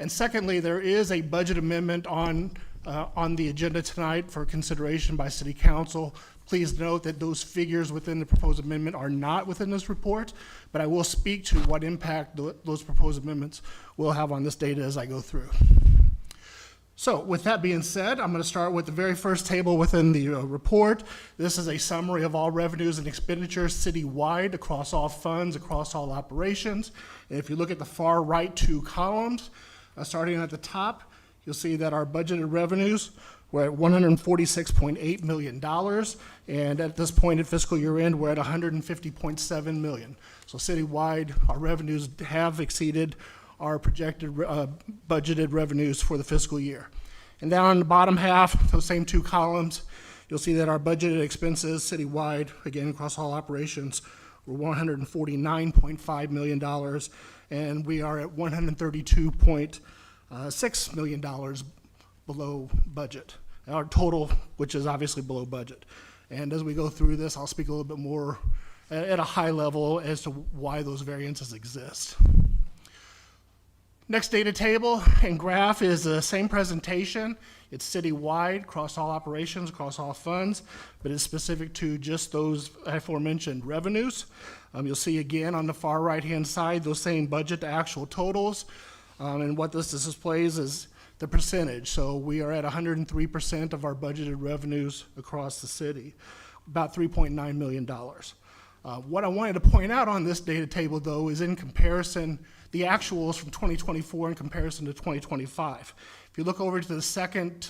S3: And secondly, there is a budget amendment on the agenda tonight for consideration by City Council. Please note that those figures within the proposed amendment are not within this report, but I will speak to what impact those proposed amendments will have on this data as I go through. So with that being said, I'm going to start with the very first table within the report. This is a summary of all revenues and expenditures citywide across all funds, across all operations. And if you look at the far right two columns, starting at the top, you'll see that our budgeted revenues we're at $146.8 million, and at this point in fiscal year end, we're at $150.7 million. So citywide, our revenues have exceeded our projected budgeted revenues for the fiscal year. And down on the bottom half, those same two columns, you'll see that our budgeted expenses citywide, again across all operations, were $149.5 million, and we are at $132.6 million below budget. Our total, which is obviously below budget. And as we go through this, I'll speak a little bit more at a high level as to why those variances exist. Next data table and graph is the same presentation. It's citywide, across all operations, across all funds, but it's specific to just those aforementioned revenues. You'll see again on the far right-hand side, those same budget to actual totals. And what this displays is the percentage. So we are at 103% of our budgeted revenues across the city, about $3.9 million. What I wanted to point out on this data table, though, is in comparison, the actuals from 2024 in comparison to 2025. If you look over to the second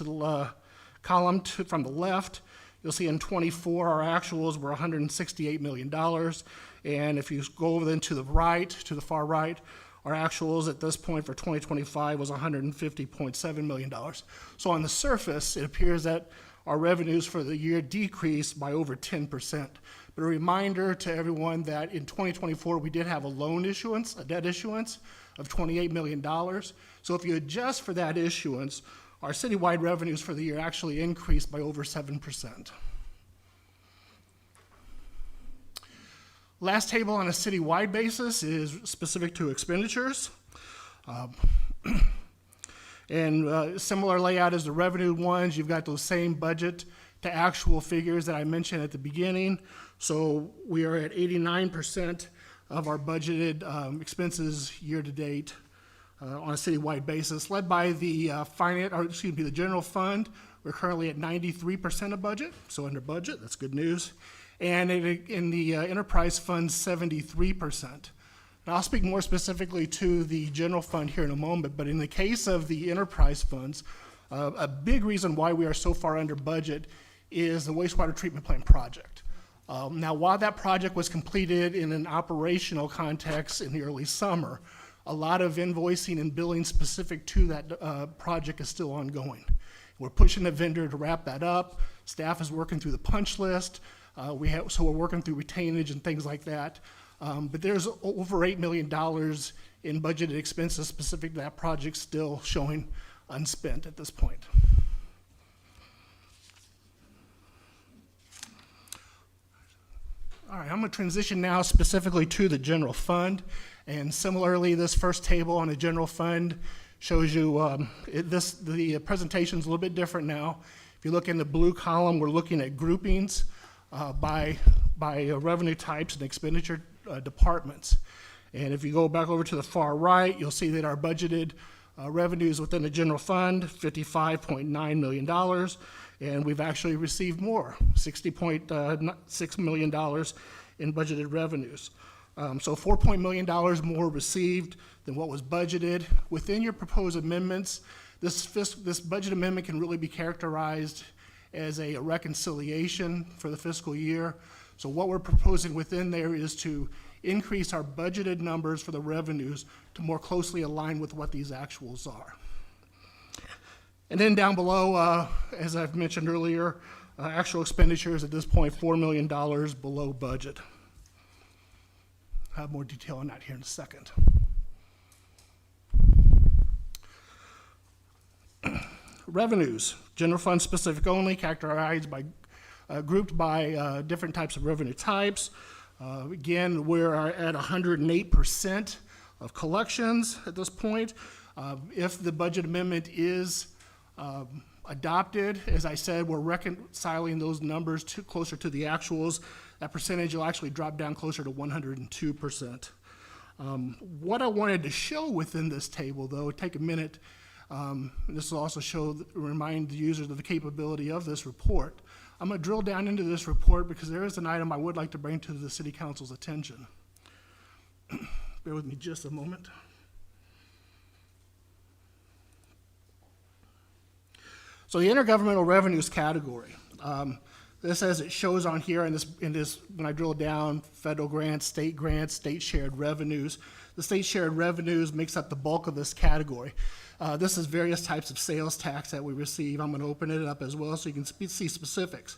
S3: column from the left, you'll see in 24 our actuals were $168 million. And if you go over then to the right, to the far right, our actuals at this point for 2025 was $150.7 million. So on the surface, it appears that our revenues for the year decreased by over 10%. But a reminder to everyone that in 2024, we did have a loan issuance, a debt issuance of $28 million. So if you adjust for that issuance, our citywide revenues for the year actually increased by over 7%. Last table on a citywide basis is specific to expenditures. Similar layout as the revenue ones, you've got those same budget to actual figures that I mentioned at the beginning. So we are at 89% of our budgeted expenses year to date on a citywide basis, led by the the general fund. We're currently at 93% of budget, so under budget. That's good news. And in the enterprise fund, 73%. Now, I'll speak more specifically to the general fund here in a moment, but in the case of the enterprise funds, a big reason why we are so far under budget is the wastewater treatment plant project. Now, while that project was completed in an operational context in the early summer, a lot of invoicing and billing specific to that project is still ongoing. We're pushing the vendor to wrap that up. Staff is working through the punch list. So we're working through retainage and things like that. But there's over $8 million in budgeted expenses specific to that project still showing unspent at this point. All right, I'm going to transition now specifically to the general fund. And similarly, this first table on the general fund shows you the presentation is a little bit different now. If you look in the blue column, we're looking at groupings by revenue types and expenditure departments. And if you go back over to the far right, you'll see that our budgeted revenues within the general fund, $55.9 million, and we've actually received more, $60.6 million in budgeted revenues. So $4 million more received than what was budgeted. Within your proposed amendments, this budget amendment can really be characterized as a reconciliation for the fiscal year. So what we're proposing within there is to increase our budgeted numbers for the revenues to more closely align with what these actuals are. And then down below, as I've mentioned earlier, actual expenditures at this point, $4 million below budget. I'll have more detail on that here in a second. Revenues, general fund specific only, characterized by, grouped by different types of revenue types. Again, we're at 108% of collections at this point. If the budget amendment is adopted, as I said, we're reconciling those numbers closer to the actuals. That percentage will actually drop down closer to 102%. What I wanted to show within this table, though, take a minute, this will also remind the users of the capability of this report. I'm going to drill down into this report because there is an item I would like to bring to the City Council's attention. Bear with me just a moment. So the intergovernmental revenues category, this as it shows on here in this, when I drill down, federal grants, state shared revenues. The state shared revenues makes up the bulk of this category. This is various types of sales tax that we receive. I'm gonna open it up as well so you can see specifics.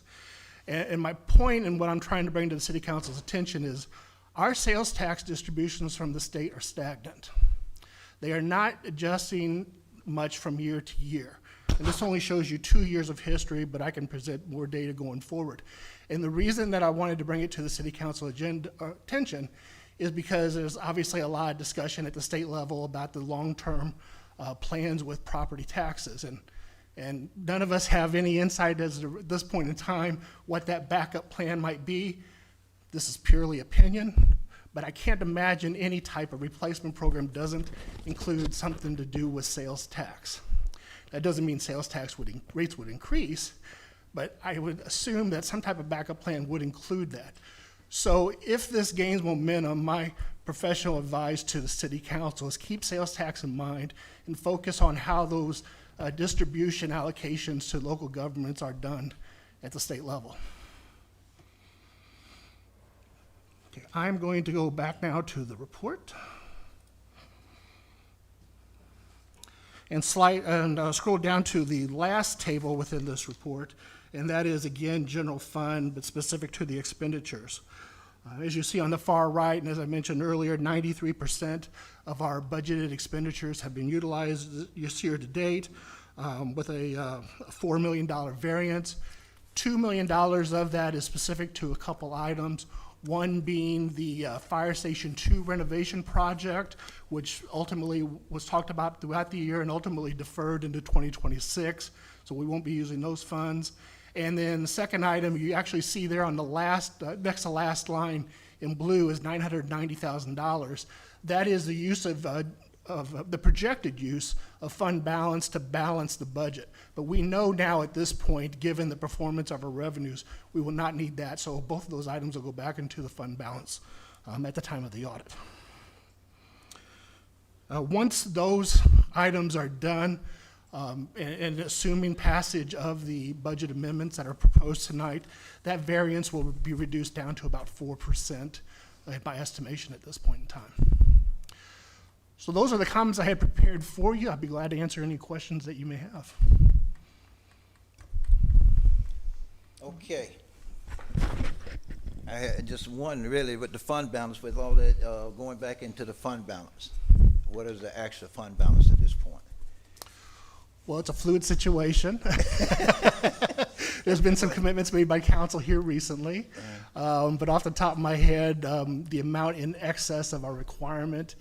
S3: And my point and what I'm trying to bring to the City Council's attention is our sales tax distributions from the state are stagnant. They are not adjusting much from year to year. And this only shows you 2 years of history, but I can present more data going forward. And the reason that I wanted to bring it to the City Council attention is because there's obviously a lot of discussion at the state level about the long-term plans with property taxes. And none of us have any insight as to this point in time what that backup plan might be. This is purely opinion, but I can't imagine any type of replacement program doesn't include something to do with sales tax. That doesn't mean sales tax rates would increase, but I would assume that some type of backup plan would include that. So if this gains momentum, my professional advice to the City Council is keep sales tax in mind and focus on how those distribution allocations to local governments are done at the state level. Okay, I'm going to go back now to the report. And scroll down to the last table within this report, and that is again general fund, but specific to the expenditures. As you see on the far right, and as I mentioned earlier, 93% of our budgeted expenditures have been utilized this year to date, with a $4 million variance. $2 million of that is specific to a couple items. One being the Fire Station 2 renovation project, which ultimately was talked about throughout the year and ultimately deferred into 2026, so we won't be using those funds. And then the second item you actually see there on the last, next to last line in blue is $990,000. That is the use of the projected use of fund balance to balance the budget. But we know now at this point, given the performance of our revenues, we will not need that. So both of those items will go back into the fund balance at the time of the audit. Once those items are done, and assuming passage of the budget amendments that are proposed tonight, that variance will be reduced down to about 4% by estimation at this point in time. So those are the comments I had prepared for you. I'd be glad to answer any questions that you may have.
S1: Okay. I had just one really with the fund balance, with all that going back into the fund balance. What is the actual fund balance at this point?
S3: Well, it's a fluid situation. There's been some commitments made by council here recently, but off the top of my head, the amount in excess of our requirement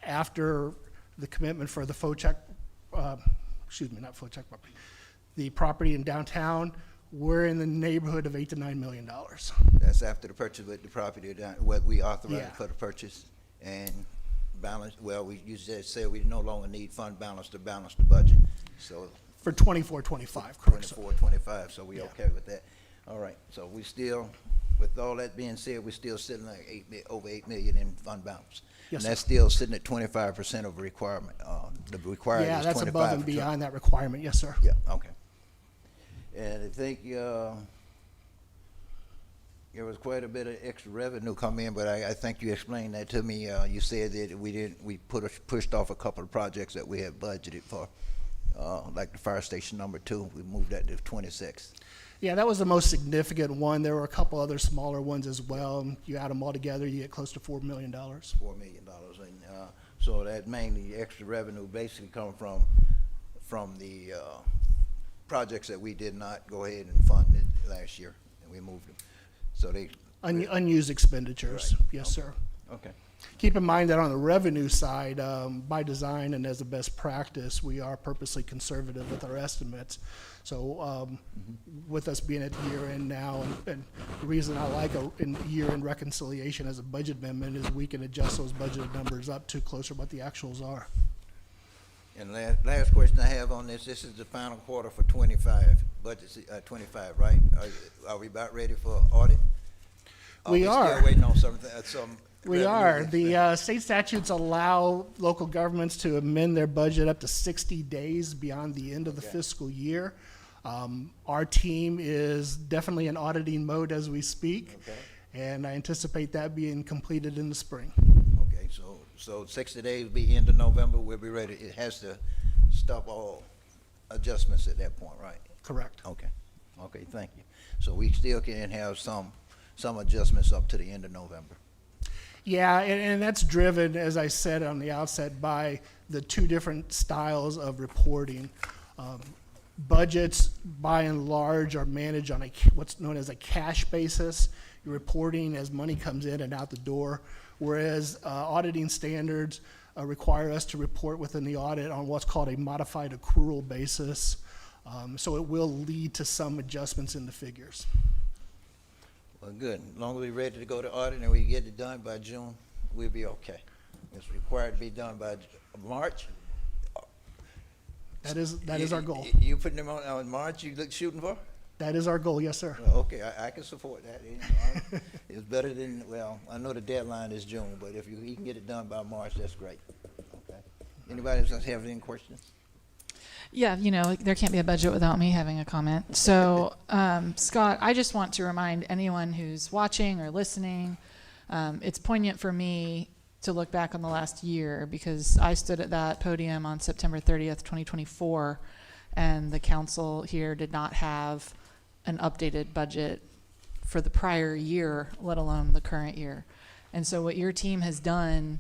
S3: after the commitment for the FOCHEC, the property in downtown, we're in the neighborhood of $8 to $9 million.
S1: That's after the purchase with the property, what we authorized
S3: Yeah.
S1: for the purchase and balance. Well, you just said we no longer need fund balance to balance the budget. So
S3: For 24-25, correct.
S1: 24-25, so we
S3: Yeah.
S1: okay with that. All right, so we still, with all that being said, we're still sitting like over 8 million in fund balance.
S3: Yes,
S1: And that's
S3: sir.
S1: still sitting at 25% of requirement. The required
S3: Yeah,
S1: is
S3: that's
S1: 25.
S3: above and beyond that requirement, yes, sir.
S1: Yeah, okay. And I think there was quite a bit of extra revenue come in, but I think you explained that to me. You said that we pushed off a couple of projects that we had budgeted for, like the fire station number 2. We moved that to 26.
S3: Yeah, that was the most significant one. There were a couple other smaller ones as well. You add them all together, you get close to $4 million.
S1: $4 million, and so that mainly extra revenue basically come from the projects that we did not go ahead and fund it last year, and we moved them. So they
S3: Unused expenditures,
S1: Right.
S3: yes, sir.
S1: Okay.
S3: Keep in mind that on the revenue side, by design and as a best practice, we are purposely conservative with our estimates. So with us being at the year end now, and the reason I like a year-end reconciliation as a budget amendment is we can adjust those budgeted numbers up to closer to what the actuals are.
S1: And last question I have on this is the final quarter for 25, budget 25, right? Are we about ready for audit?
S3: We are.
S1: Still waiting on some
S3: We are. The state statutes allow local governments to amend their budget up to 60 days beyond the end of the fiscal year. Our team is definitely in auditing mode as we speak, and I anticipate that being completed in the spring.
S1: Okay, so 60 days will be end of November, we'll be ready. It has to stop all adjustments at that point, right?
S3: Correct.
S1: Okay, okay, thank you. So we still can have some adjustments up to the end of November.
S3: Yeah, and that's driven, as I said on the outset, by the two different styles of reporting. Budgets, by and large, are managed on what's known as a cash basis. You're reporting as money comes in and out the door, whereas auditing standards require us to report within the audit on what's called a modified accrual basis. So it will lead to some adjustments in the figures.
S1: Well, good. As long as we're ready to go to audit and we get it done by June, we'll be okay. It's required to be done by March.
S3: That is our goal.
S1: You putting them on March, you look shooting for?
S3: That is our goal, yes, sir.
S1: Well, okay, I can support that. It's better than, well, I know the deadline is June, but if you can get it done by March, that's great. Okay. Anybody else have any questions?
S10: Yeah, there can't be a budget without me having a comment. So, Scott, I just want to remind anyone who's watching or listening, it's poignant for me to look back on the last year because I stood at that podium on September 30th, 2024, and the council here did not have an updated budget for the prior year, let alone the current year. And so what your team has done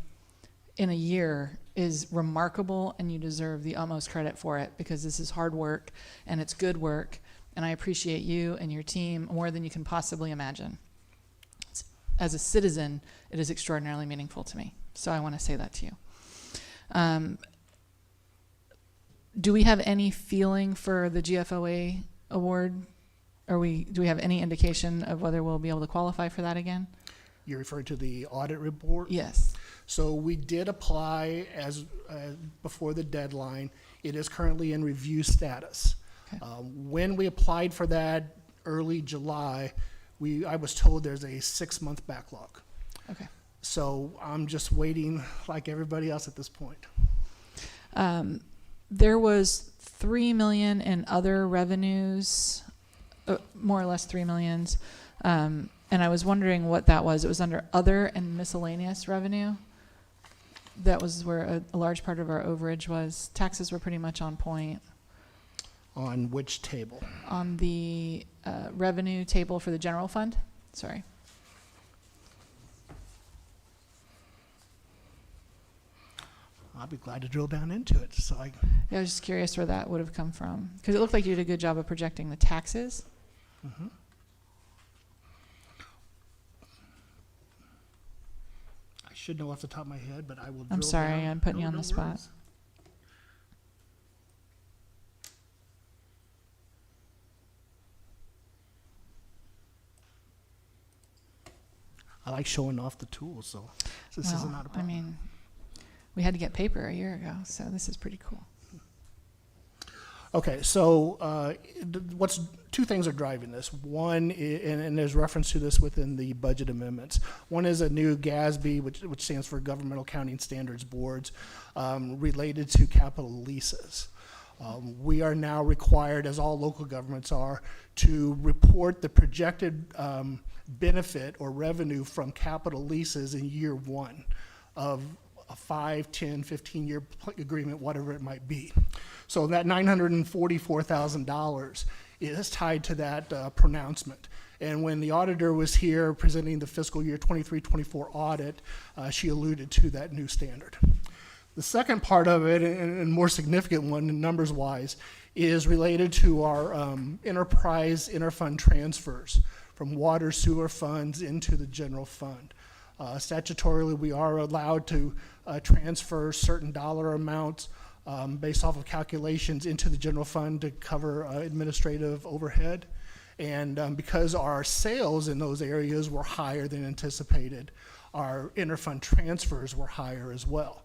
S10: in a year is remarkable, and you deserve the utmost credit for it because this is hard work and it's good work, and I appreciate you and your team more than you can possibly imagine. As a citizen, it is extraordinarily meaningful to me, so I want to say that to you. Do we have any feeling for the GFOA award? Do we have any indication of whether we'll be able to qualify for that again?
S3: You're referring to the audit report?
S10: Yes.
S3: So we did apply as before the deadline. It is currently in review status.
S10: Okay.
S3: When we applied for that early July, I was told there's a 6-month backlog.
S10: Okay.
S3: So I'm just waiting like everybody else at this point.
S10: There was $3 million in other revenues, more or less $3 million. And I was wondering what that was. It was under other and miscellaneous revenue. That was where a large part of our overage was. Taxes were pretty much on point.
S3: On which table?
S10: On the revenue table for the general fund. Sorry.
S3: I'll be glad to drill down into it.
S10: I was just curious where that would have come from. Because it looked like you did a good job of projecting the taxes.
S3: Mm-hmm. I should know off the top of my head, but I will drill
S10: I'm sorry,
S3: down.
S10: I'm putting you on
S3: No
S10: the spot.
S3: worries. I like showing off the tools, so this is not a problem.
S10: I mean, we had to get paper a year ago, so this is pretty cool.
S3: Okay, so two things are driving this. One, and there's reference to this within the budget amendments. One is a new GASB, which stands for Governmental Accounting Standards Boards, related to capital leases. We are now required, as all local governments are, to report the projected benefit or revenue from capital leases in year one of a 5, 10, 15-year agreement, whatever it might be. So that $944,000 is tied to that pronouncement. And when the auditor was here presenting the fiscal year 23-24 audit, she alluded to that new standard. The second part of it, and more significant one numbers-wise, is related to our enterprise interfund transfers from water sewer funds into the general fund. Statutorily, we are allowed to transfer certain dollar amounts based off of calculations into the general fund to cover administrative overhead. And because our sales in those areas were higher than anticipated, our interfund transfers were higher as well.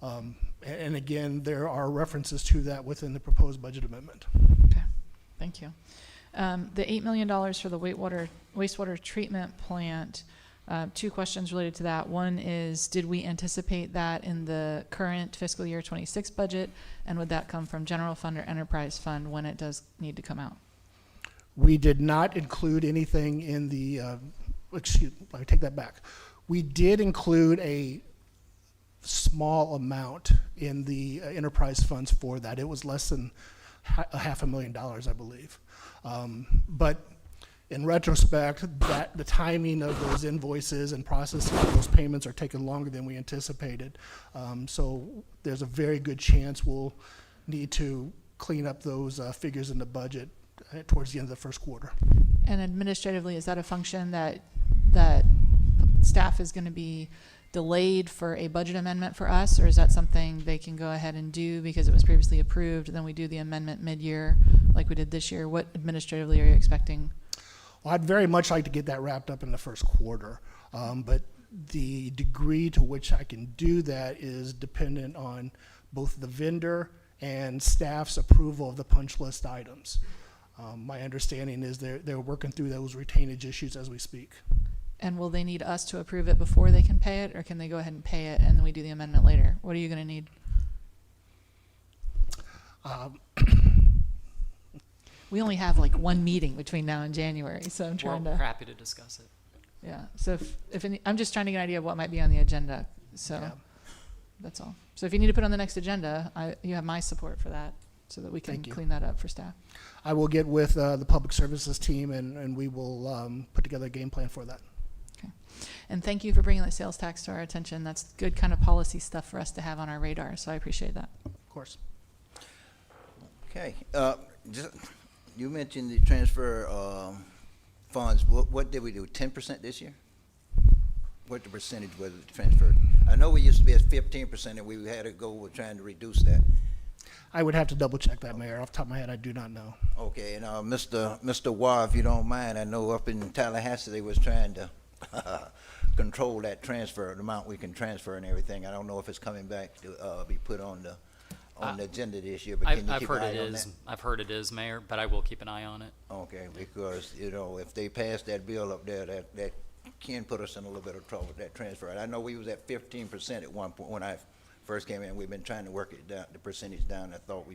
S3: And again, there are references to that within the proposed budget amendment.
S10: Okay, thank you. The $8 million for the wastewater treatment plant, Two questions related to that. One is, did we anticipate that in the current fiscal year 26 budget? And would that come from general fund or enterprise fund when it does need to come out?
S3: We did not include anything in the, I take that back. We did include a small amount in the enterprise funds for that. It was less than $500,000, I believe. But in retrospect, that the timing of those invoices and processing of those payments are taking longer than we anticipated. So there's a very good chance we'll need to clean up those figures in the budget towards the end of the first quarter.
S10: And administratively, is that a function that staff is going to be delayed for a budget amendment for us, or is that something they can go ahead and do because it was previously approved, then we do the amendment mid-year like we did this year? What administratively are you expecting?
S3: Well, I'd very much like to get that wrapped up in the first quarter, but the degree to which I can do that is dependent on both the vendor and staff's approval of the punch list items. My understanding is they're working through those retainage issues as we speak.
S10: And will they need us to approve it before they can pay it, or can they go ahead and pay it and then we do the amendment later? What are you going to need? We only have like one meeting between now and January, so I'm trying
S9: We're
S10: to.
S9: happy to discuss it.
S10: Yeah. So if any, I'm just trying to get an idea of what might be on the agenda. So
S3: Yeah.
S10: that's all. So if you need to put it on the next agenda, you have my support for that, so that we can
S3: Thank you.
S10: clean that up for staff.
S3: I will get with the public services team and we will put together a game plan for that.
S10: Okay. And thank you for bringing the sales tax to our attention. That's good kind of policy stuff for us to have on our radar. So I appreciate that.
S3: Of course.
S1: Okay, you mentioned the transfer funds. What did we do, 10% this year? What the percentage was it transferred? I know we used to be at 15% and we had to go with trying to reduce that.
S3: I would have to double check that, Mayor. Off the top of my head, I do not know.
S1: Okay, and Mr. Waugh, if you don't mind, I know up in Tallahassee they was trying to control that transfer, the amount we can transfer and everything. I don't know if it's coming back to be put on the agenda this year, but can you
S9: I've
S1: keep
S9: heard
S1: an eye
S9: it
S1: on
S9: is.
S1: that?
S9: I've heard it is, Mayor, but I will keep an eye on it.
S1: Okay, because, you know, if they pass that bill up there, that can put us in a little bit of trouble with that transfer. And I know we was at 15% at one point when I first came in. We've been trying to work it down, the percentage down. I thought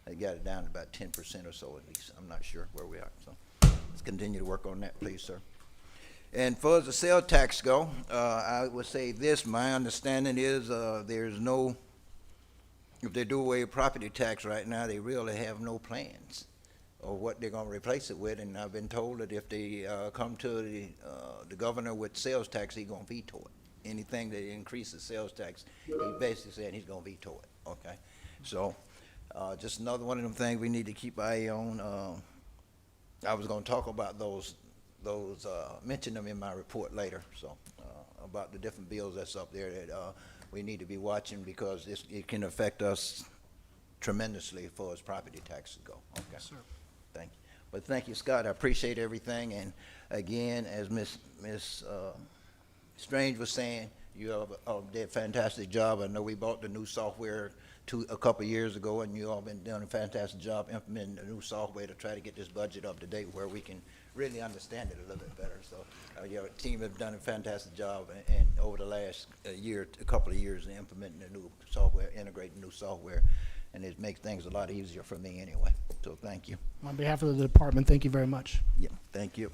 S1: I got it down to about 10% or so at least. I'm not sure where we are, so let's continue to work on that, please, sir. And far as the sales tax go, I would say this, my understanding is there's no, if they do away with property tax right now, they really have no plans of what they're gonna replace it with, and I've been told that if they come to the governor with sales tax, he's gonna veto it. Anything that increases sales tax, he basically said he's gonna veto it, okay? So, just another one of them things we need to keep eye on. I was gonna talk about those, mention them in my report later, so, about the different bills that's up there that, we need to be watching because it can affect us tremendously as far as property taxes go. Okay.
S3: Yes, sir.
S1: Thank you. But thank you, Scott. I appreciate everything. And again, as Miss Strange was saying, you all did a fantastic job. I know we bought the new software a couple years ago, and you all been doing a fantastic job implementing the new software to try to get this budget up to date where we can really understand it a little bit better. So your team have done a fantastic job and over the last couple of years in implementing the new software, integrating new software, and it makes things a lot easier for me anyway. So thank you.
S3: On behalf of the department, thank you very much.
S1: Yeah, thank you.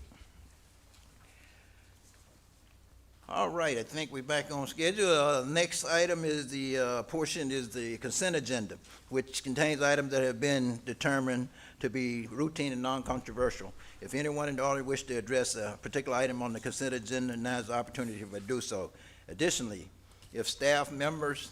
S1: All right, I think we're back on schedule. Next item is the consent agenda, which contains items that have been determined to be routine and non-controversial. If anyone in the audience wish to address a particular item on the consent agenda, now is the opportunity to do so. Additionally, if staff members,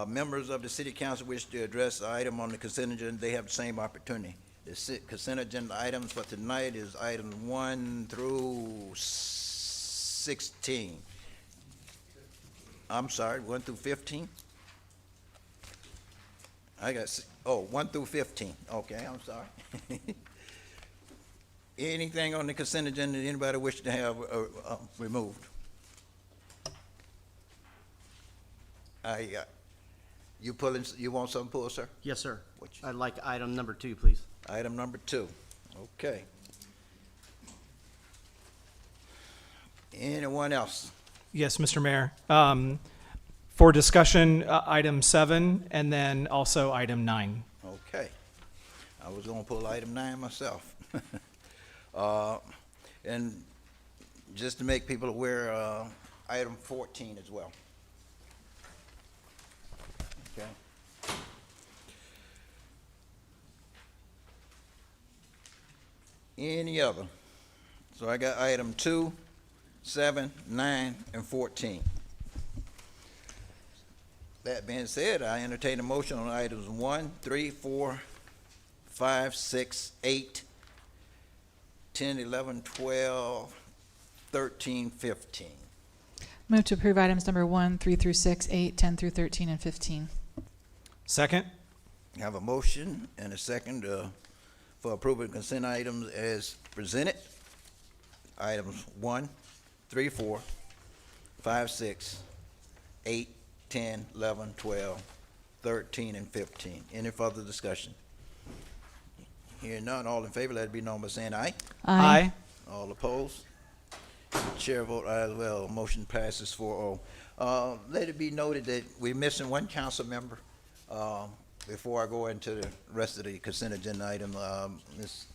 S1: members of the city council wish to address the item on the consent agenda, they have the same opportunity. The consent agenda items for tonight is items 1 through 16. I'm sorry, 1 through 15? I got, 1 through 15. Okay, I'm sorry. Anything on the consent agenda that anybody wish to have removed? You want something pulled, sir?
S14: Yes, sir. I'd like item number 2, please.
S1: Item number 2. Okay. Anyone else?
S8: Yes, Mr. Mayor. For discussion, item 7, and then also item 9.
S1: Okay. I was gonna pull item 9 myself. And just to make people aware, item 14 as well. Okay. Any other? So I got item 2, 7, 9, and 14. That being said, I entertain a motion on items 1, 3, 4, 5, 6, 8, 10, 11, 12, 13, 15.
S10: Move to approve items number 1, 3 through 6, 8, 10 through 13, and 15.
S8: Second?
S1: I have a motion and a second for approval of consent items as presented. Items 1, 3, 4, 5, 6, 8, 10, 11, 12, 13, and 15. Any further discussion? Hearing none, all in favor, let it be known by saying aye.
S8: Aye.
S1: All opposed? The chair vote aye as well. Motion passes 4-0. Let it be noted that we're missing one council member. Before I go into the rest of the consent agenda item, Ms.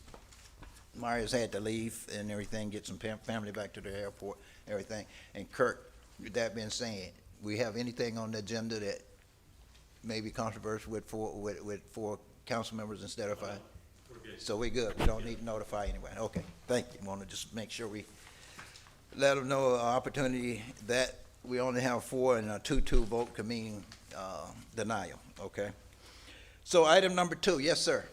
S1: Myers had to leave and everything, get some family back to the airport, everything. And Kirk, with that being said, we have anything on the agenda that may be controversial with four council members instead of 5? So we good. We don't need to notify anyone. Okay, thank you. Want to just make sure we let them know opportunity that we only have 4 and a 2-2 vote could mean denial. Okay. So item number 2, yes, sir.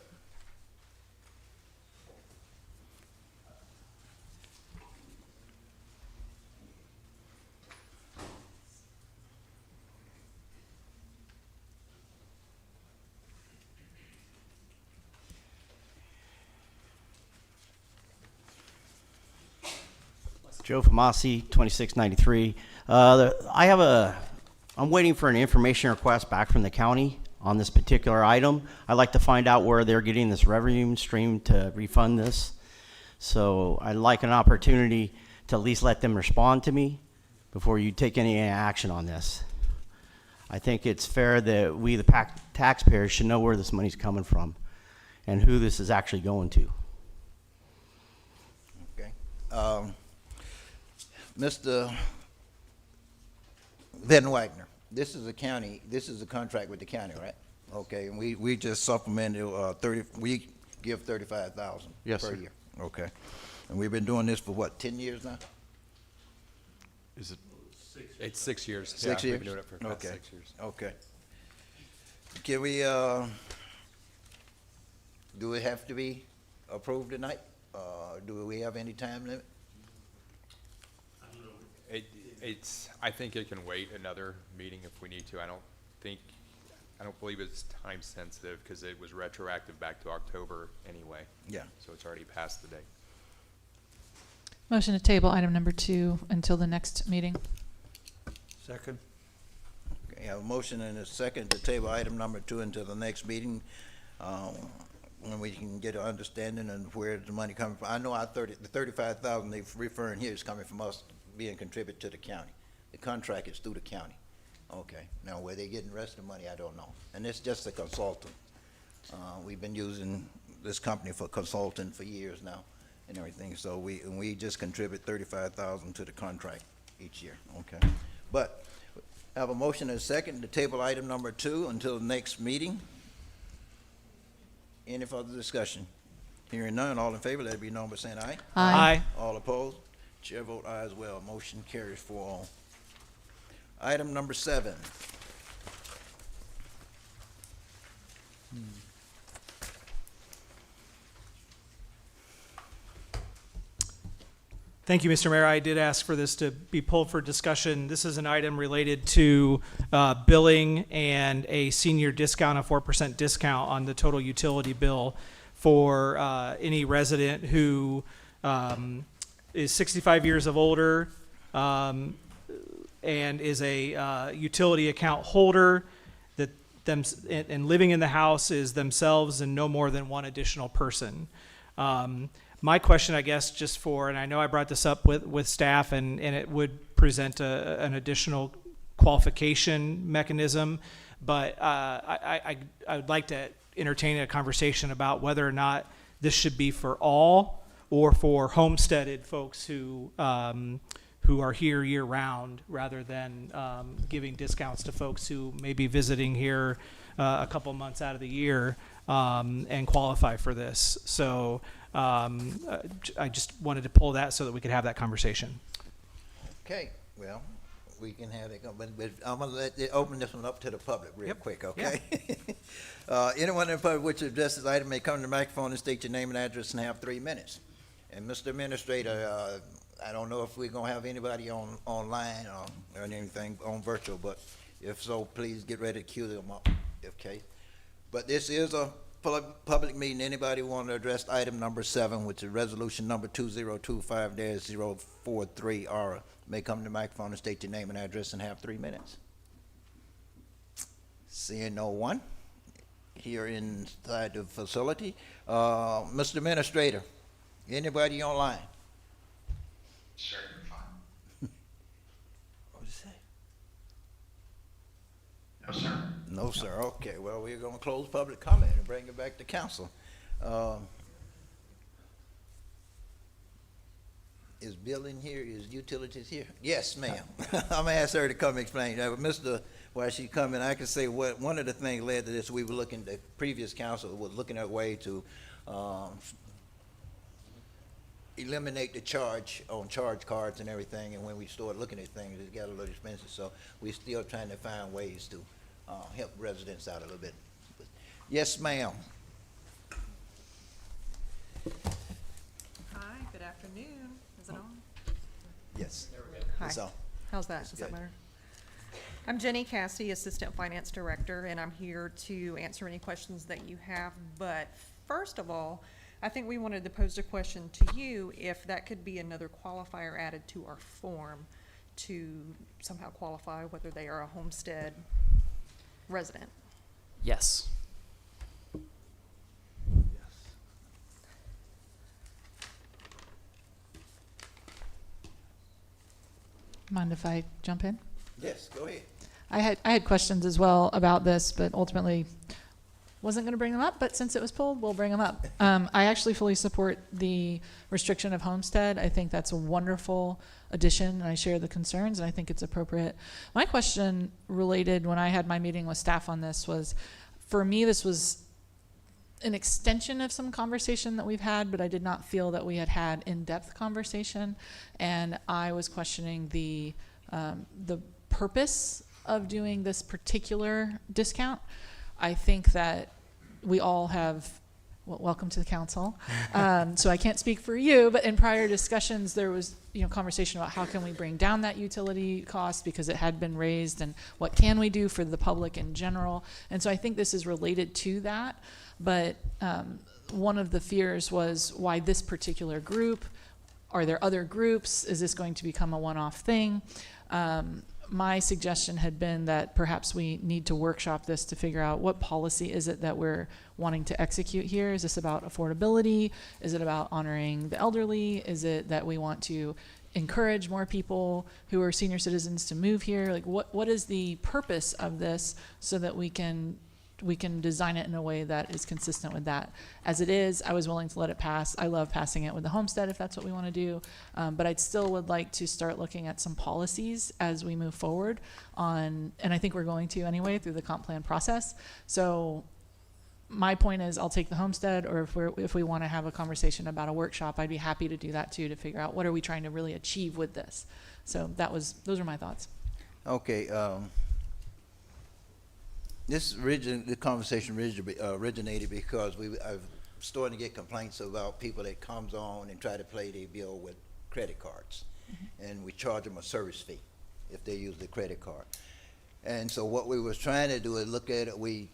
S14: Joe Famasi, 2693. I'm waiting for an information request back from the county on this particular item. I'd like to find out where they're getting this revenue stream to refund this. So I'd like an opportunity to at least let them respond to me before you take any action on this. I think it's fair that we, the taxpayers, should know where this money's coming from and who this is actually going to.
S1: Okay. Mr. Van Wagner, this is a contract with the county, right? Okay, and we just supplemented, we give $35,000
S2: Yes,
S1: per
S2: sir.
S1: year. Okay. And we've been doing this for what, 10 years now?
S2: Is it?
S5: It's 6 years.
S1: 6
S5: Yeah,
S1: years?
S5: We've been doing it for the past 6 years.
S1: Okay. Can we, do it have to be approved tonight? Do we have any time limit?
S5: I think it can wait another meeting if we need to. I don't believe it's time sensitive because it was retroactive back to October anyway.
S1: Yeah.
S5: So it's already past the date.
S10: Motion to table item number 2 until the next meeting.
S1: Second. Okay, I have a motion and a second to table item number 2 until the next meeting, when we can get an understanding of where the money coming from. I know the $35,000 they're referring here is coming from us being contributed to the county. The contract is through the county. Okay, now where they getting the rest of the money, I don't know. And it's just a consultant. We've been using this company for consulting for years now and everything. So we just contribute $35,000 to the contract each year, okay? But I have a motion and a second to table item number 2 until the next meeting. Any further discussion? Hearing none, all in favor, let it be known by saying aye.
S8: Aye.
S1: All opposed? Chair vote aye as well. Motion carries 4-0. Item number 7.
S8: Thank you, Mr. Mayor. I did ask for this to be pulled for discussion. This is an item related to billing and a senior discount, a 4% discount on the total utility bill for any resident who is 65 years of older and is a utility account holder and living in the house is themselves and no more than one additional person. My question, I guess, just for, and I know I brought this up with staff, and it would present an additional qualification mechanism, but I would like to entertain a conversation about whether or not this should be for all or for homesteaded folks who are here year round, rather than giving discounts to folks who may be visiting here a couple months out of the year and qualify for this. So I just wanted to pull that so that we could have that conversation.
S1: Okay, well, we can have it, but I'm gonna open this one up to the public real quick, okay? Anyone in the public which address this item may come to the microphone and state your name and address and have 3 minutes. And Mr. Administrator, I don't know if we're gonna have anybody online or anything on virtual, but if so, please get ready to queue them up, okay? But this is a public meeting. Anybody want to address item number 7, which is resolution number 2025-043R, may come to the microphone and state your name and address and have 3 minutes. Seeing no one here inside the facility, Mr. Administrator, anybody online?
S20: Sure, you're fine.
S1: What did you say?
S20: No, sir.
S1: No, sir. Okay, well, we're going to close public comment and bring it back to council. Is Bill in here? Is utilities here? Yes, ma'am. I'm going to ask her to come explain. While she's coming, I can say one of the things led to this, we were looking, the previous council was looking at a way to eliminate the charge on charge cards and everything, and when we started looking at things, it got a little expensive, so we're still trying to find ways to help residents out a little bit. Yes, ma'am.
S6: Hi, good afternoon. Is it on?
S1: Yes.
S6: Hi.
S1: It's on.
S6: How's that? Does that matter? I'm Jenny Cassidy, Assistant Finance Director, and I'm here to answer any questions that you have. But first of all, I think we wanted to pose a question to you if that could be another qualifier added to our form to somehow qualify whether they are a homestead resident.
S9: Yes.
S10: Mind if I jump in?
S1: Yes, go ahead.
S10: I had questions as well about this, but ultimately wasn't going to bring them up, but since it was pulled, we'll bring them up. I actually fully support the restriction of homestead. I think that's a wonderful addition, and I share the concerns, and I think it's appropriate. My question related when I had my meeting with staff on this was, for me, this was an extension of some conversation that we've had, but I did not feel that we had had in-depth conversation, and I was questioning the purpose of doing this particular discount. I think that we all have, well, welcome to the council. So I can't speak for you, but in prior discussions, there was conversation about how can we bring down that utility cost because it had been raised, and what can we do for the public in general. And so I think this is related to that. But one of the fears was why this particular group? Are there other groups? Is this going to become a one-off thing? My suggestion had been that perhaps we need to workshop this to figure out what policy is it that we're wanting to execute here. Is this about affordability? Is it about honoring the elderly? Is it that we want to encourage more people who are senior citizens to move here? Like what is the purpose of this so that we can design it in a way that is consistent with that. As it is, I was willing to let it pass. I love passing it with the homestead if that's what we want to do. But I still would like to start looking at some policies as we move forward on, and I think we're going to anyway through the comp plan process. So my point is I'll take the homestead, or if we want to have a conversation about a workshop, I'd be happy to do that too, to figure out what are we trying to really achieve with this. So those are my thoughts.
S1: Okay, the conversation originated because I've starting to get complaints about people that comes on and try to play their bill with credit cards, and we charge them a service fee if they use the credit card. And so what we was trying to do is look at it. We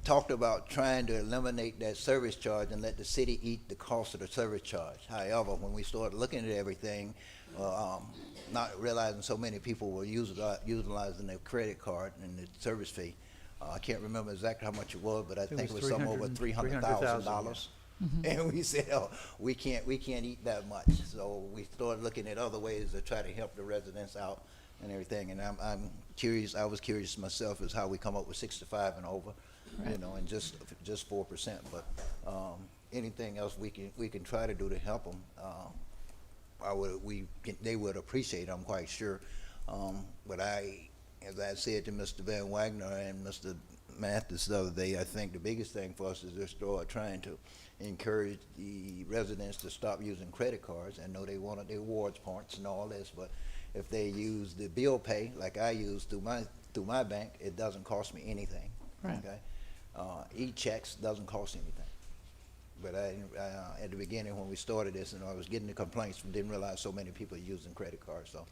S1: talked about trying to eliminate that service charge and let the city eat the cost of the service charge. However, when we started looking at everything, not realizing so many people were utilizing their credit card and the service fee. I can't remember exactly how much it was, but I think it was somewhere over $300,000. And we said, oh, we can't eat that much. So we started looking at other ways to try to help the residents out and everything. And I'm curious, I was curious myself as how we come up with 65 and over, you know, and just 4%. But anything else we can try to do to help them, they would appreciate it, I'm quite sure. But as I said to Mr. Van Wagner and Mr. Mathis the other day, I think the biggest thing for us is to start trying to encourage the residents to stop using credit cards. I know they wanted their rewards points and all this, but if they use the bill pay like I use through my bank, it doesn't cost me anything.
S10: Right.
S1: Okay, e-checks doesn't cost anything. But at the beginning when we started this, and I was getting the complaints, didn't realize so many people are using credit cards. So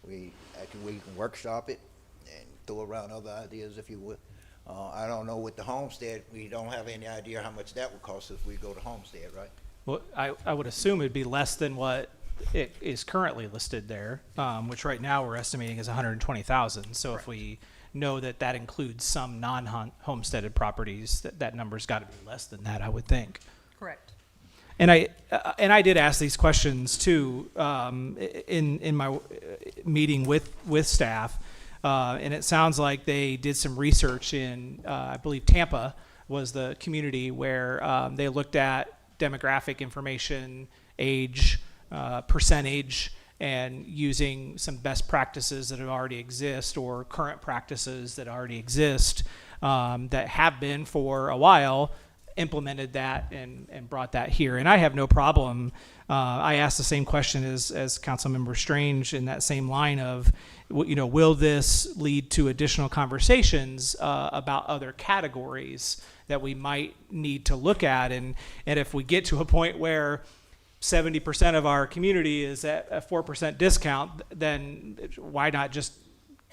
S1: we can workshop it and throw around other ideas if you would. I don't know with the homestead, we don't have any idea how much that would cost if we go to homestead, right?
S8: Well, I would assume it'd be less than what it is currently listed there, which right now we're estimating is 120,000. So if we know that that includes some non-homesteaded properties, that number's got to be less than that, I would think.
S6: Correct.
S8: And I did ask these questions too in my meeting with staff, and it sounds like they did some research in I believe Tampa was the community where they looked at demographic information, age, percentage, and using some best practices that already exist or current practices that already exist that have been for a while, implemented that and brought that here. And I have no problem. I asked the same question as Councilmember Strange in that same line of, will this lead to additional conversations about other categories that we might need to look at? And if we get to a point where 70% of our community is at a 4% discount, then why not just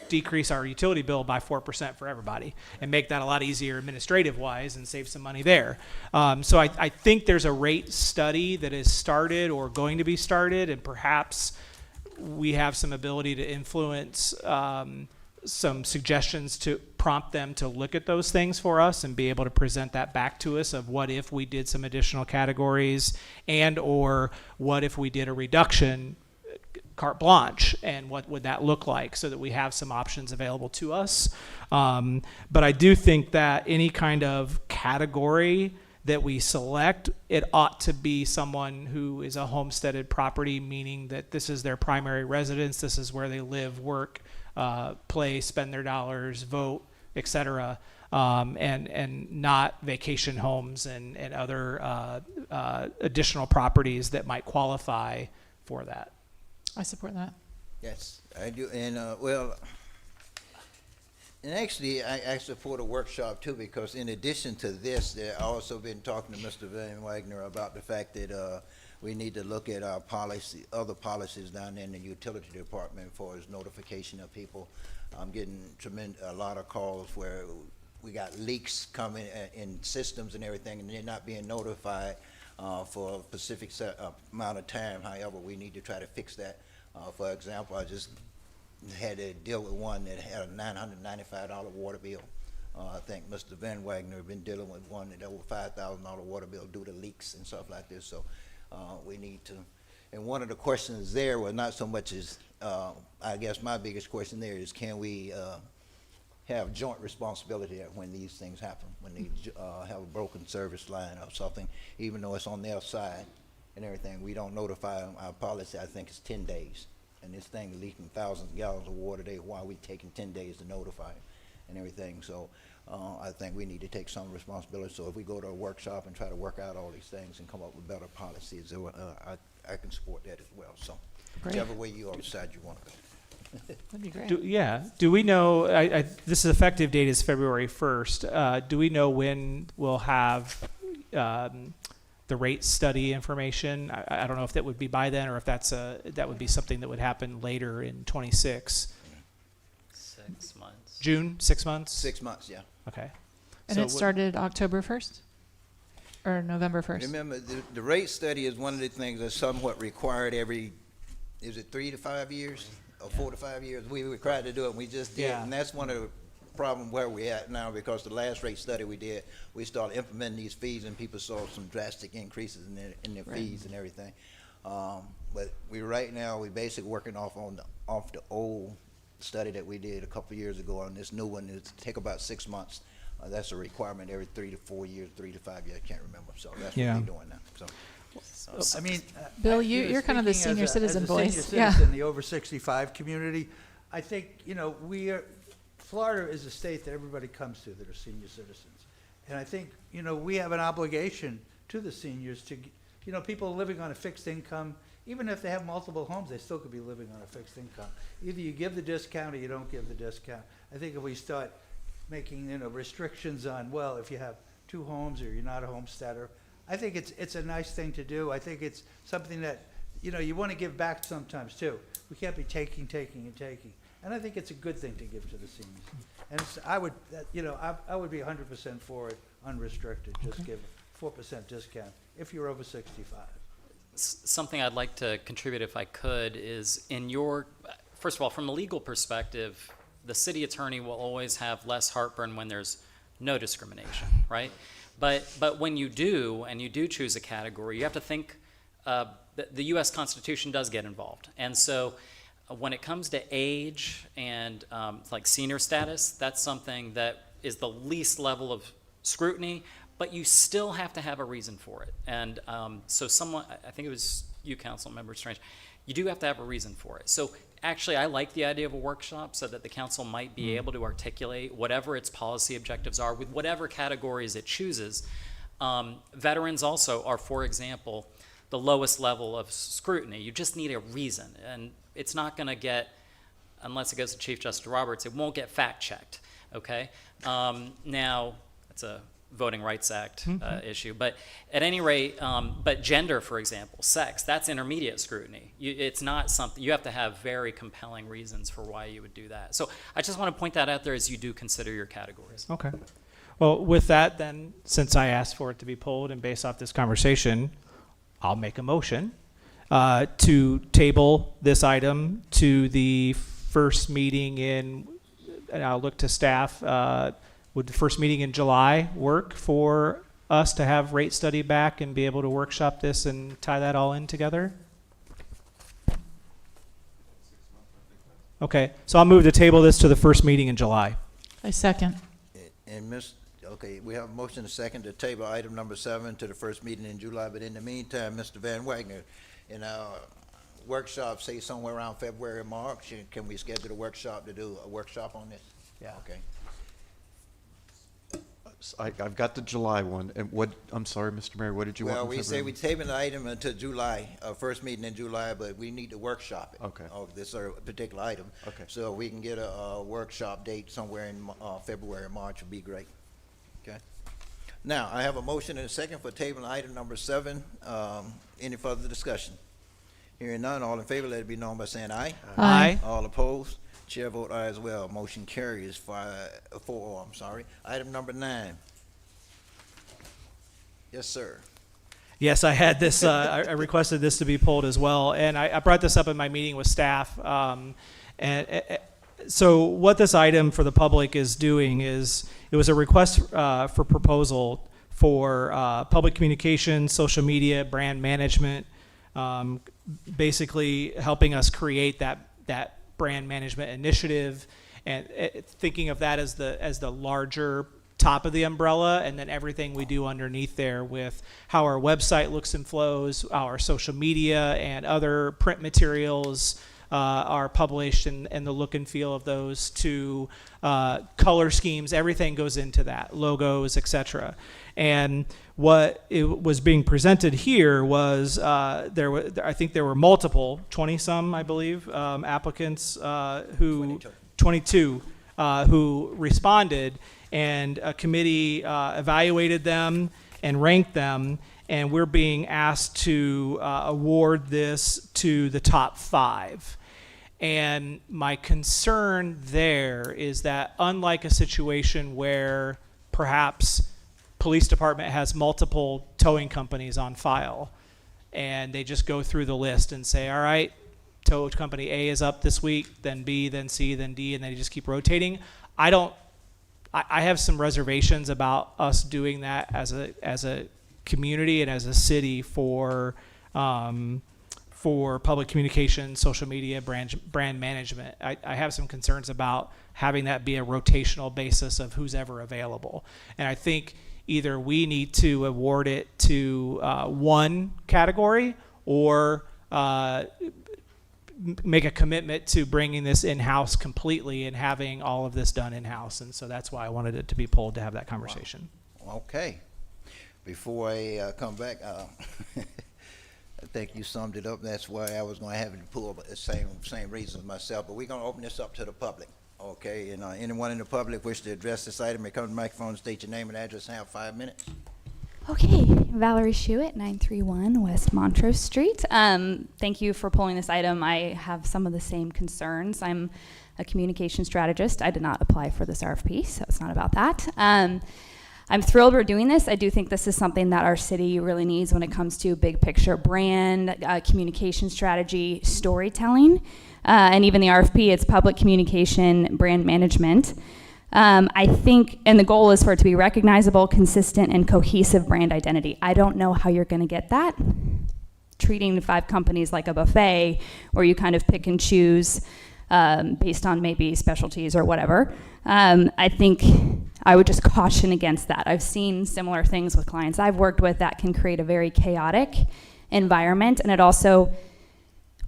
S8: decrease our utility bill by 4% for everybody and make that a lot easier administrative wise and save some money there. So I think there's a rate study that is started or going to be started, and perhaps we have some ability to influence some suggestions to prompt them to look at those things for us and be able to present that back to us of what if we did some additional categories, and or what if we did a reduction carte blanche, and what would that look like, so that we have some options available to us. But I do think that any kind of category that we select, it ought to be someone who is a homesteaded property, meaning that this is their primary residence, this is where they live, work, play, spend their dollars, vote, etc., and not vacation homes and other additional properties that might qualify for that.
S10: I support that.
S1: Yes, I do. And and actually, I support a workshop too, because in addition to this, I also been talking to Mr. Van Wagner about the fact that we need to look at our policy, other policies down in the utility department for as notification of people. I'm getting a lot of calls where we got leaks coming in systems and everything, and they're not being notified for a specific amount of time. However, we need to try to fix that. For example, I just had to deal with one that had a $995 water bill. I think Mr. Van Wagner had been dealing with one that over $5,000 water bill due to leaks and stuff like this. So we need to, and one of the questions there was not so much as, I guess my biggest question there is, can we have joint responsibility when these things happen, when they have a broken service line or something, even though it's on their side and everything, we don't notify them. Our policy, I think, is 10 days. And this thing leaking thousands of gallons of water a day, why are we taking 10 days to notify them and everything? So I think we need to take some responsibility. So if we go to a workshop and try to work out all these things and come up with better policies, I can support that as well. So whichever way you all decide you want to go.
S10: That'd be great.
S8: Do we know, this is effective date is February 1st. Do we know when we'll have the rate study information? I don't know if that would be by then, or if that would be something that would happen later in 26.
S9: 6 months.
S8: June, 6 months?
S1: 6 months, yeah.
S8: Okay.
S10: And it started October 1st? Or November 1st?
S1: Remember, the rate study is one of the things that's somewhat required every, is it 3 to 5 years? Or 4 to 5 years? We were required to do it, and we just did.
S8: Yeah.
S1: And that's one of the problem where we're at now, because the last rate study we did, we started implementing these fees, and people saw some drastic increases in their fees and everything. But right now, we basically working off the old study that we did a couple of years ago. On this new one, it's take about 6 months. That's a requirement every 3 to 4 years, 3 to 5 years, I can't remember. So that's what
S8: Yeah.
S1: we're doing now. So
S10: I mean, Bill, you're kind of the senior citizen voice.
S4: As a
S10: Yeah.
S4: senior citizen in the over 65 community, I think, Florida is a state that everybody comes to that are senior citizens. And I think, we have an obligation to the seniors to, people living on a fixed income, even if they have multiple homes, they still could be living on a fixed income. Either you give the discount or you don't give the discount. I think if we start making, restrictions on, well, if you have 2 homes or you're not a homesteader, I think it's a nice thing to do. I think it's something that, you want to give back sometimes too. We can't be taking. And I think it's a good thing to give to the seniors. And I would be 100% for it, unrestricted. Just give a 4% discount if you're over 65.
S9: Something I'd like to contribute, if I could, is first of all, from a legal perspective, the city attorney will always have less heartburn when there's no discrimination, right? But when you do, and you do choose a category, you have to think the U.S. Constitution does get involved. And so when it comes to age and like senior status, that's something that is the least level of scrutiny, but you still have to have a reason for it. And so I think it was you, Councilmember Strange, you do have to have a reason for it. So actually, I like the idea of a workshop so that the council might be able to articulate whatever its policy objectives are with whatever categories it chooses. Veterans also are, for example, the lowest level of scrutiny. You just need a reason, and it's not going to get, unless it goes to Chief Justice Roberts, it won't get fact-checked, okay? Now, that's a Voting Rights Act issue, but at any rate, but gender, for example, sex, that's intermediate scrutiny. It's not something, you have to have very compelling reasons for why you would do that. So I just want to point that out there as you do consider your categories.
S8: Okay. Well, with that, then, since I asked for it to be pulled and based off this conversation, I'll make a motion to table this item to the first meeting and I'll look to staff. Would the first meeting in July work for us to have rate study back and be able to workshop this and tie that all in together? Okay, so I'll move to table this to the first meeting in July.
S10: I second.
S1: And okay, we have a motion and a second to table item number 7 to the first meeting in July, but in the meantime, Mr. Van Wagner, in our workshop, say somewhere around February or March, can we schedule a workshop to do a workshop on this?
S8: Yeah.
S1: Okay.
S2: I've got the July one, and I'm sorry, Mr. Mayor, what did you want?
S1: Well,
S2: in
S1: we say
S2: February?
S1: we table the item until July, first meeting in July, but we need to workshop it.
S2: Okay.
S1: Of this particular item.
S2: Okay.
S1: So we can get a workshop date somewhere in February or March would be great. Okay. Now, I have a motion and a second for table item number 7. Any further discussion? Hearing none, all in favor, let it be known by saying aye.
S8: Aye.
S1: All opposed? Chair vote aye as well. Motion carries 4-0, I'm sorry. Item number 9. Yes, sir.
S8: Yes, I had this, I requested this to be pulled as well, and I brought this up in my meeting with staff. So what this item for the public is doing is, it was a request for proposal for public communication, social media, brand management, basically helping us create that brand management initiative, and thinking of that as the larger top of the umbrella, and then everything we do underneath there with how our website looks and flows, our social media and other print materials are published, and the look and feel of those, to color schemes, everything goes into that, logos, etc. And what it was being presented here was I think there were multiple, 20-some, I believe, applicants 22 who responded, and a committee evaluated them and ranked them, and we're being asked to award this to the top 5. And my concern there is that, unlike a situation where perhaps police department has multiple towing companies on file, and they just go through the list and say, all right, tow company A is up this week, then B, then C, then D, and they just keep rotating. I don't I have some reservations about us doing that as a community and as a city for public communication, social media, brand management. I have some concerns about having that be a rotational basis of who's ever available. And I think either we need to award it to one category or make a commitment to bringing this in-house completely and having all of this done in-house. And so that's why I wanted it to be pulled to have that conversation.
S1: Okay. Before I come back, I think you summed it up. That's why I was going to have it pull the same reasons myself. But we're going to open this up to the public. Okay, and anyone in the public wish to address this item may come to the microphone, state your name and address, and have 5 minutes.
S7: Okay, Valerie Shuett, 931 West Montrose Street. Thank you for pulling this item. I have some of the same concerns. I'm a communication strategist. I did not apply for this RFP, so it's not about that. I'm thrilled we're doing this. I do think this is something that our city really needs when it comes to big picture brand, communication strategy, storytelling, and even the RFP, it's public communication, brand management. I think, and the goal is for it to be recognizable, consistent, and cohesive brand identity. I don't know how you're going to get that. Treating 5 companies like a buffet where you kind of pick and choose based on maybe specialties or whatever. I think I would just caution against that. I've seen similar things with clients I've worked with that can create a very chaotic environment, and it also,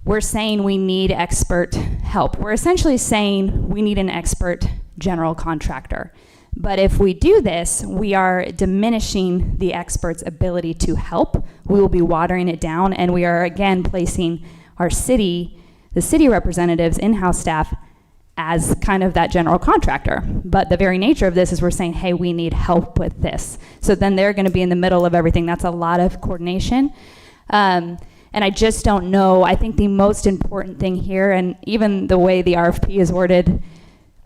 S7: we're saying we need expert help. We're essentially saying we need an expert general contractor. But if we do this, we are diminishing the expert's ability to help. We will be watering it down, and we are again placing our city, the city representatives, in-house staff as kind of that general contractor. But the very nature of this is we're saying, hey, we need help with this. So then they're gonna be in the middle of everything. That's a lot of coordination. And I just don't know. I think the most important thing here, and even the way the RFP is worded,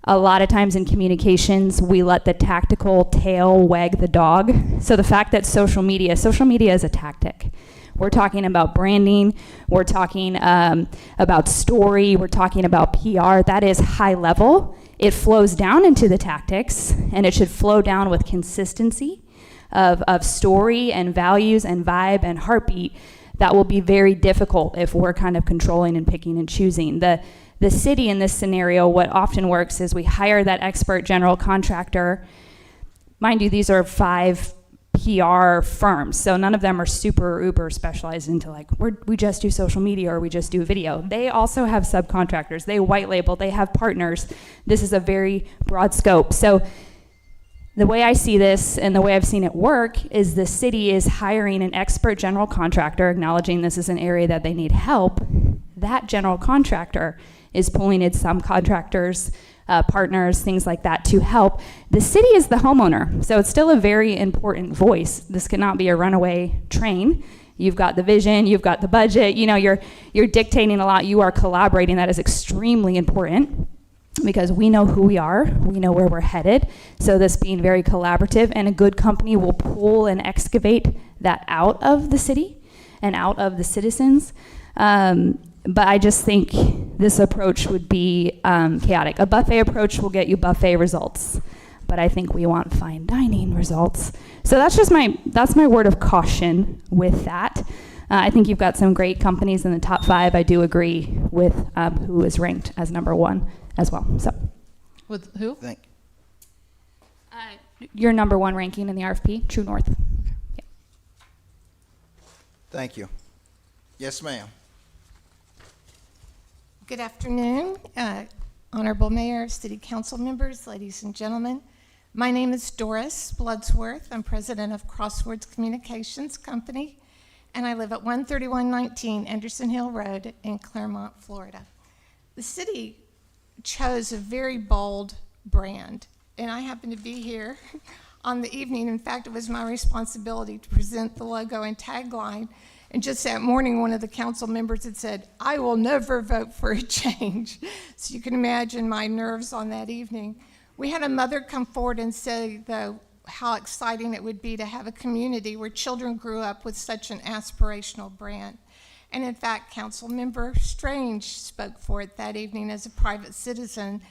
S7: a lot of times in communications, we let the tactical tail wag the dog. So the fact that social media is a tactic. We're talking about branding, we're talking about story, we're talking about PR. That is high level. It flows down into the tactics, and it should flow down with consistency of story and values and vibe and heartbeat. That will be very difficult if we're kind of controlling and picking and choosing. The city in this scenario, what often works is we hire that expert general contractor. Mind you, these are 5 PR firms, so none of them are super uber specialized into like, we just do social media or we just do video. They also have subcontractors, they white label, they have partners. This is a very broad scope. So the way I see this and the way I've seen it work is the city is hiring an expert general contractor, acknowledging this is an area that they need help. That general contractor is pulling in some contractors, partners, things like that to help. The city is the homeowner, so it's still a very important voice. This cannot be a runaway train. You've got the vision, you've got the budget, you know, you're dictating a lot, you are collaborating. That is extremely important because we know who we are, we know where we're headed. So this being very collaborative, and a good company will pull and excavate that out of the city and out of the citizens. But I just think this approach would be chaotic. A buffet approach will get you buffet results, but I think we want fine dining results. So that's my word of caution with that. I think you've got some great companies in the top 5. I do agree with who is ranked as #1 as well. So,
S10: With who?
S7: your #1 ranking in the RFP, True North. Yeah.
S1: Thank you. Yes, ma'am.
S11: Good afternoon, Honorable Mayor, City Council members, ladies and gentlemen. My name is Doris Bloodsworth. I'm president of Crosswords Communications Company, and I live at 13119 Anderson Hill Road in Clermont, Florida. The city chose a very bold brand, and I happen to be here on the evening. In fact, it was my responsibility to present the logo and tagline. And just that morning, one of the council members had said, I will never vote for a change. So you can imagine my nerves on that evening. We had a mother come forward and say, though, how exciting it would be to have a community where children grew up with such an aspirational brand. And in fact, Council Member Strange spoke for it that evening as a private citizen,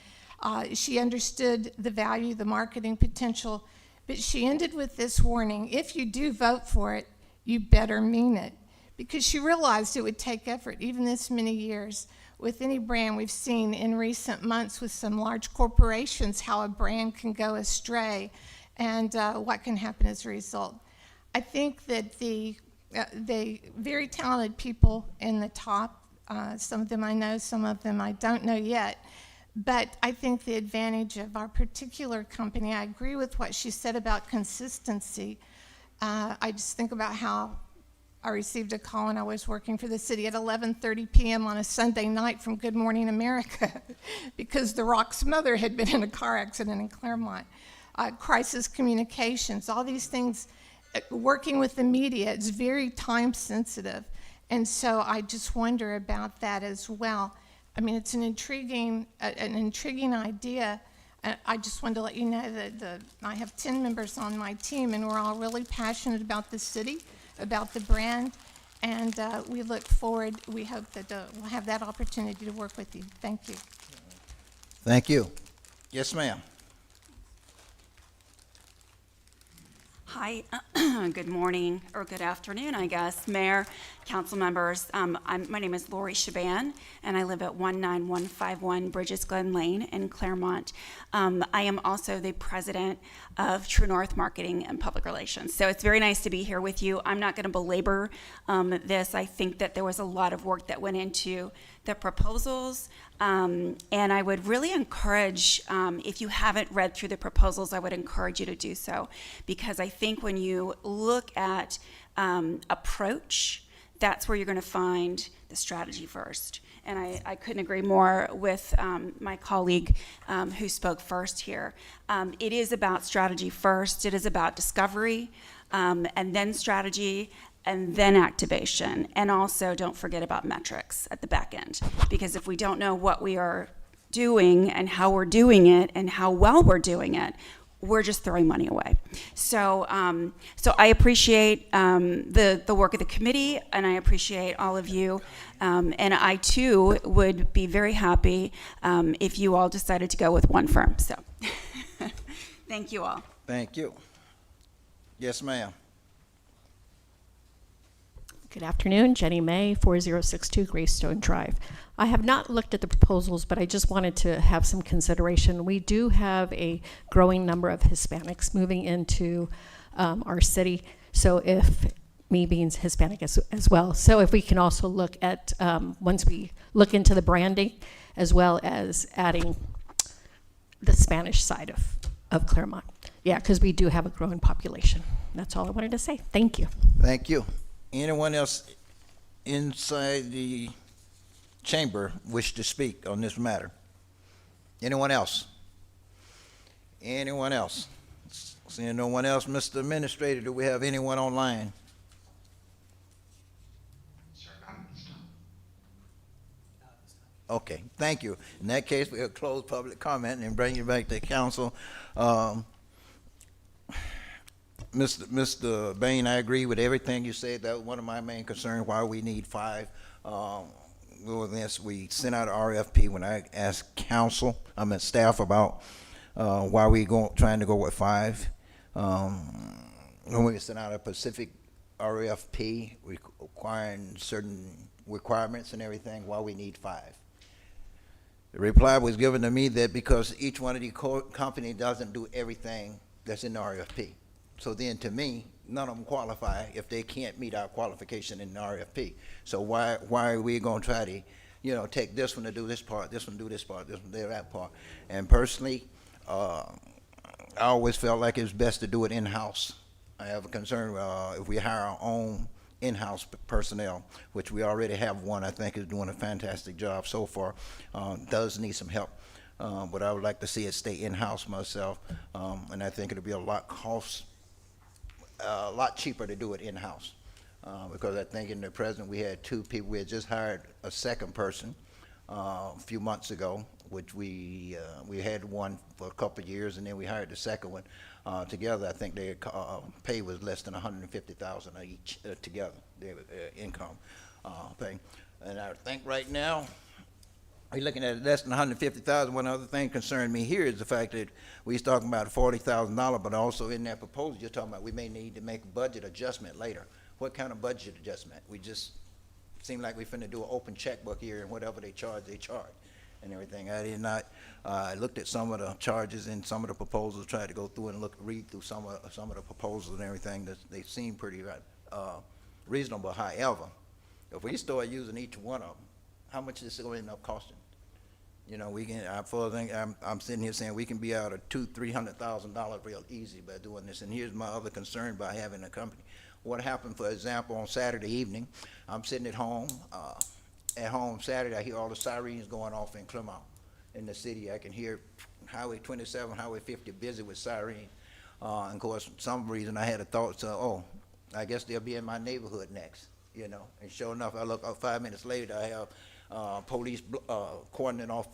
S11: She understood the value, the marketing potential, but she ended with this warning: if you do vote for it, you better mean it. Because she realized it would take effort, even this many years. With any brand, we've seen in recent months with some large corporations how a brand can go astray and what can happen as a result. I think that the very talented people in the top, some of them I know, some of them I don't know yet, but I think the advantage of our particular company, I agree with what she said about consistency. I just think about how I received a call when I was working for the city at 11:30 p.m. on a Sunday night from Good Morning America because the Rock's mother had been in a car accident in Clermont. Crisis communications, all these things, working with the media, it's very time sensitive. And so I just wonder about that as well. I mean, it's an intriguing idea. I just wanted to let you know that I have 10 members on my team, and we're all really passionate about the city, about the brand, and we look forward. We hope that we'll have that opportunity to work with you. Thank you.
S1: Thank you. Yes, ma'am.
S12: Hi, good morning, or good afternoon, I guess, Mayor, council members. My name is Lori Shaban, and I live at 19151 Bridges Glen Lane in Clermont. I am also the president of True North Marketing and Public Relations. So it's very nice to be here with you. I'm not going to belabor this. I think that there was a lot of work that went into the proposals, and I would really encourage, if you haven't read through the proposals, I would encourage you to do so, because I think when you look at approach, that's where you're going to find the strategy first. And I couldn't agree more with my colleague who spoke first here. It is about strategy first. It is about discovery, and then strategy, and then activation. And also, don't forget about metrics at the back end, because if we don't know what we are doing and how we're doing it and how well we're doing it, we're just throwing money away. So I appreciate the work of the committee, and I appreciate all of you. And I too would be very happy if you all decided to go with one firm. So thank you all.
S1: Thank you. Yes, ma'am.
S13: Good afternoon, Jenny May, 4062 Greystone Drive. I have not looked at the proposals, but I just wanted to have some consideration. We do have a growing number of Hispanics moving into our city. So if, me being Hispanic as well, so if we can also look at, once we look into the branding, as well as adding the Spanish side of Clermont. Yeah, because we do have a growing population. That's all I wanted to say. Thank you.
S1: Thank you. Anyone else inside the chamber wish to speak on this matter? Anyone else? Anyone else? Seeing no one else, Mr. Administrator, do we have anyone online?
S20: Sir, not at this time.
S1: Okay, thank you. In that case, we'll close public comment and bring you back to council. Mr. Bain, I agree with everything you said. That was one of my main concerns, why we need 5. With this, we sent out an RFP when I asked staff about why we trying to go with 5. When we sent out a Pacific RFP requiring certain requirements and everything, why we need 5. The reply was given to me that because each one of the company doesn't do everything that's in the RFP. So then, to me, none of them qualify if they can't meet our qualification in the RFP. So why are we going to try to, take this one to do this part, this one do this part, this one do that part? And personally, I always felt like it's best to do it in-house. I have a concern if we hire our own in-house personnel, which we already have one, I think is doing a fantastic job so far, does need some help. But I would like to see it stay in-house myself, and I think it'll be a lot cheaper to do it in-house, because I think in the present we had 2 people. We had just hired a second person a few months ago, which we had one for a couple of years, and then we hired the second one. Together, I think their pay was less than $150,000 each together, their income thing. And I think right now We're looking at less than 150,000. One other thing concerned me here is the fact that we was talking about $40,000, but also in that proposal, you're talking about we may need to make a budget adjustment later. What kind of budget adjustment? We just seem like we finna do an open checkbook here, and whatever they charge, and everything. I did not. I looked at some of the charges and some of the proposals, tried to go through and read through some of the proposals and everything. That they seem pretty reasonable. However, if we start using each one of them, how much is it going to end up costing? You know, we can. I'm sitting here saying we can be out of $200,000-$300,000 real easy by doing this. And here's my other concern by having a company. What happened, for example, on Saturday evening? I'm sitting at home. At home Saturday, I hear all the sirens going off in Clermont, in the city. I can hear Highway 27, Highway 50 busy with sirens. And of course, for some reason I had a thought, oh, I guess they'll be in my neighborhood next. You know, and sure enough, I look up 5 minutes later, I have police cordoning off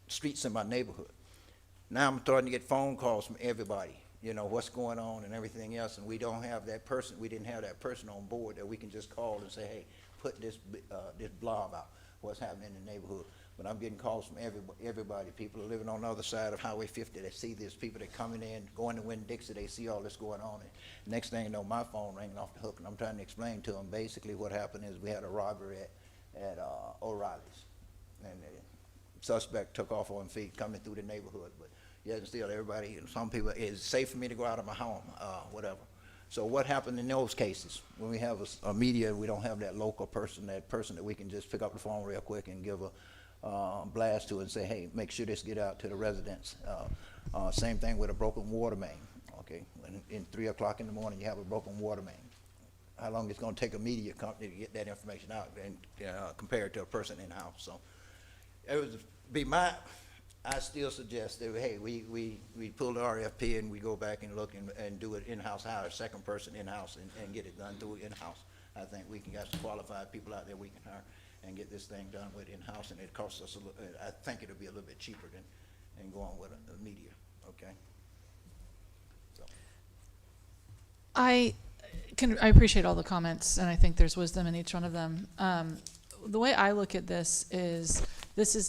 S1: streets in my neighborhood. Now I'm starting to get phone calls from everybody, you know, what's going on and everything else, and we don't have that person, we didn't have that person on board that we can just call and say, hey, put this blob out, what's happening in the neighborhood. But I'm getting calls from everybody. People are living on the other side of Highway 50 that see this, people that coming in, going to Winn-Dixie, they see all this going on. And next thing you know, my phone ringing off the hook, and I'm trying to explain to them basically what happened is we had a robbery at O'Reilly's. And the suspect took off on feet coming through the neighborhood. But yet still everybody, some people, it's safe for me to go out of my home, whatever. So what happened in those cases? When we have a media, we don't have that local person, that we can just pick up the phone real quick and give a blast to and say, hey, make sure this get out to the residents. Same thing with a broken water main, okay? When in 3 o'clock in the morning, you have a broken water main. How long it's gonna take a media company to get that information out and compared to a person in-house? So it would be I still suggest that, hey, we pull the RFP and we go back and look and do it in-house, hire a second person in-house and get it done through in-house. I think we can get some qualified people out there we can hire and get this thing done with in-house, and it costs us I think it'll be a little bit cheaper than going with a media, okay? So.
S10: I appreciate all the comments, and I think there's wisdom in each one of them. The way I look at this is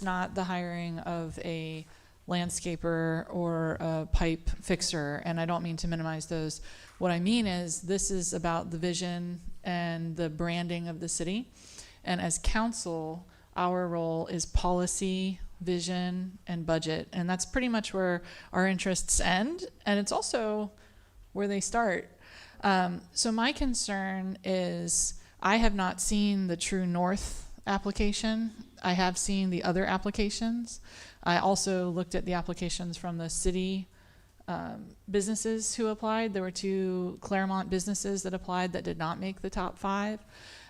S10: not the hiring of a landscaper or a pipe fixer, and I don't mean to minimize those. What I mean is this is about the vision and the branding of the city. And as council, our role is policy, vision, and budget. And that's pretty much where our interests end, and it's also where they start. So my concern is I have not seen the True North application. I have seen the other applications. I also looked at the applications from the city businesses who applied. There were 2 Clermont businesses that applied that did not make the top 5.